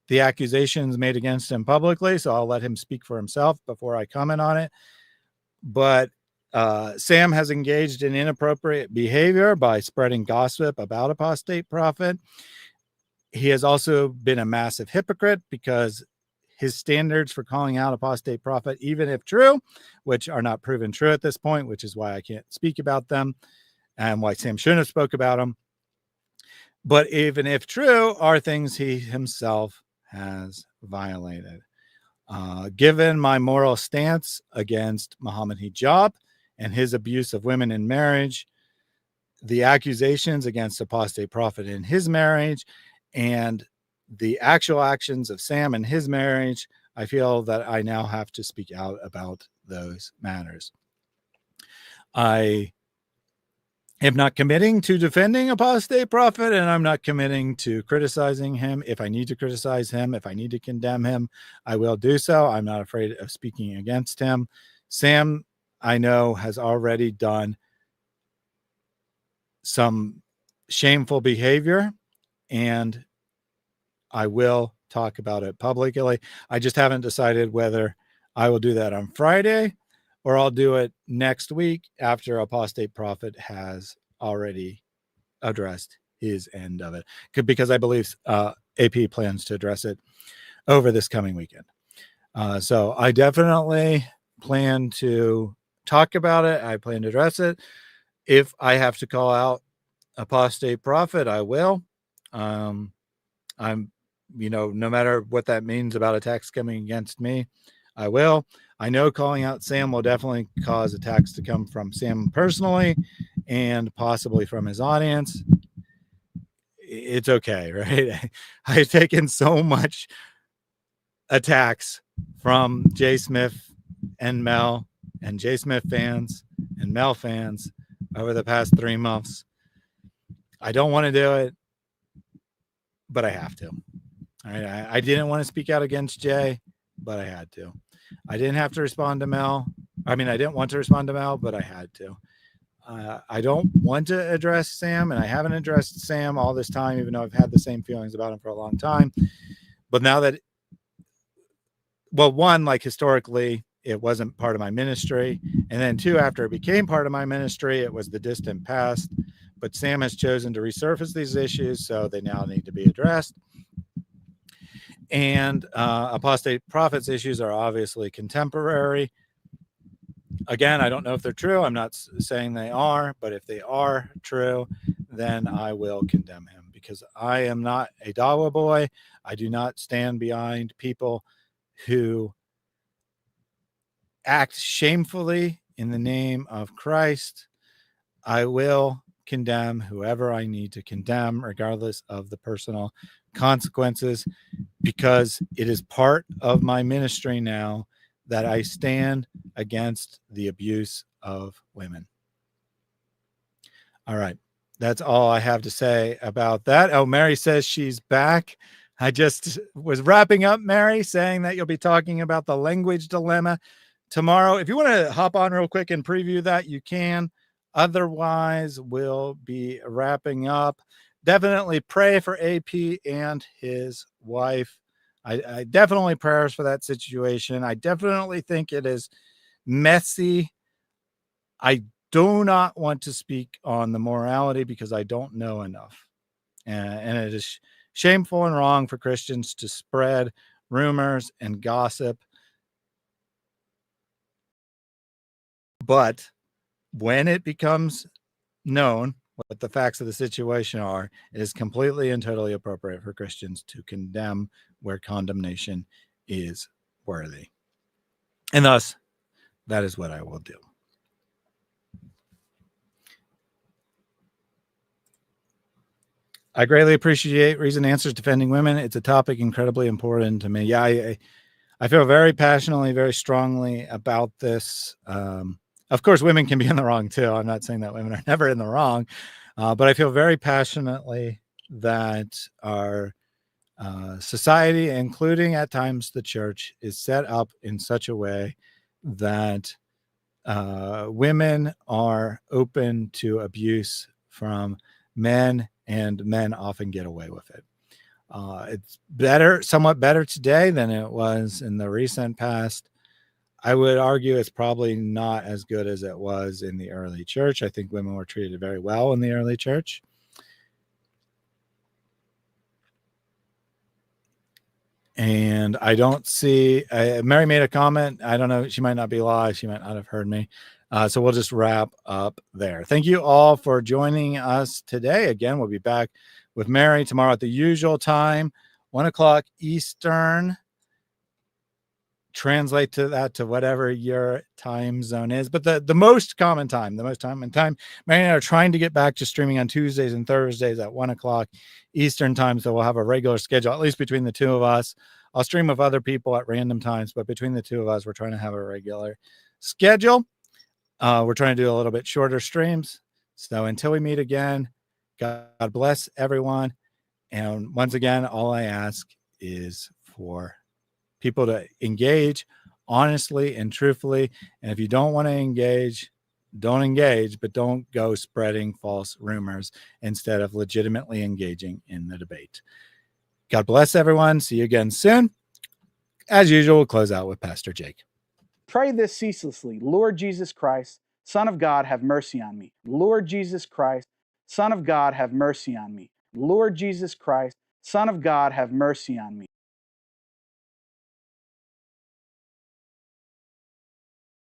the accusations made against him publicly. So I'll let him speak for himself before I comment on it. But Sam has engaged in inappropriate behavior by spreading gossip about apostate prophet. He has also been a massive hypocrite because his standards for calling out apostate prophet, even if true, which are not proven true at this point, which is why I can't speak about them and why Sam shouldn't have spoke about them. But even if true, are things he himself has violated. Given my moral stance against Muhammad Hijab and his abuse of women in marriage, the accusations against apostate prophet in his marriage, and the actual actions of Sam in his marriage, I feel that I now have to speak out about those matters. I am not committing to defending apostate prophet, and I'm not committing to criticizing him. If I need to criticize him, if I need to condemn him, I will do so. I'm not afraid of speaking against him. Sam, I know, has already done some shameful behavior, and I will talk about it publicly. I just haven't decided whether I will do that on Friday or I'll do it next week after apostate prophet has already addressed his end of it, because I believe AP plans to address it over this coming weekend. So I definitely plan to talk about it. I plan to address it. If I have to call out apostate prophet, I will. No matter what that means about attacks coming against me, I will. I know calling out Sam will definitely cause attacks to come from Sam personally and possibly from his audience. It's okay, right? I've taken so much attacks from Jay Smith and Mel and Jay Smith fans and Mel fans over the past 3 months. I don't want to do it, but I have to. All right. I didn't want to speak out against Jay, but I had to. I didn't have to respond to Mel. I didn't want to respond to Mel, but I had to. I don't want to address Sam, and I haven't addressed Sam all this time, even though I've had the same feelings about him for a long time. But now that, one, like historically, it wasn't part of my ministry. And then 2, after it became part of my ministry, it was the distant past. But Sam has chosen to resurface these issues, so they now need to be addressed. and apostate prophets issues are obviously contemporary. Again, I don't know if they're true. I'm not saying they are, but if they are true, then I will condemn him, because I am not a Dawa boy. I do not stand behind people who act shamefully in the name of Christ. I will condemn whoever I need to condemn, regardless of the personal consequences, because it is part of my ministry now that I stand against the abuse of women. All right. That's all I have to say about that. Oh, Mary says she's back. I just was wrapping up, Mary, saying that you'll be talking about the language dilemma tomorrow. If you want to hop on real quick and preview that, you can. Otherwise, we'll be wrapping up. Definitely pray for AP and his wife. I definitely prayers for that situation. I definitely think it is messy. I do not want to speak on the morality because I don't know enough. And it is shameful and wrong for Christians to spread rumors and gossip. But when it becomes known what the facts of the situation are, it is completely and totally appropriate for Christians to condemn where condemnation is worthy. And thus, that is what I will do. I greatly appreciate Reason Answers Defending Women. It's a topic incredibly important to me. Yeah, I feel very passionately, very strongly about this. Of course, women can be in the wrong too. I'm not saying that women are never in the wrong, but I feel very passionately that our society, including at times the church, is set up in such a way that women are open to abuse from men, and men often get away with it. It's better, somewhat better today than it was in the recent past. I would argue it's probably not as good as it was in the early church. I think women were treated very well in the early church. And I don't see, Mary made a comment. I don't know. She might not be live. She might not have heard me. So we'll just wrap up there. Thank you all for joining us today. Again, we'll be back with Mary tomorrow at the usual time, 1 o'clock Eastern. Translate to that to whatever your time zone is. But the most common time, Mary and I are trying to get back to streaming on Tuesdays and Thursdays at 1 o'clock Eastern time. So we'll have a regular schedule, at least between the two of us. I'll stream with other people at random times, but between the two of us, we're trying to have a regular schedule. We're trying to do a little bit shorter streams. So until we meet again, God bless everyone. And once again, all I ask is for people to engage honestly and truthfully. And if you don't want to engage, don't engage, but don't go spreading false rumors instead of legitimately engaging in the debate. God bless everyone. See you again soon. As usual, we'll close out with Pastor Jake. Pray this ceaselessly. Lord Jesus Christ, Son of God, have mercy on me. Lord Jesus Christ, Son of God, have mercy on me. Lord Jesus Christ, Son of God, have mercy on me.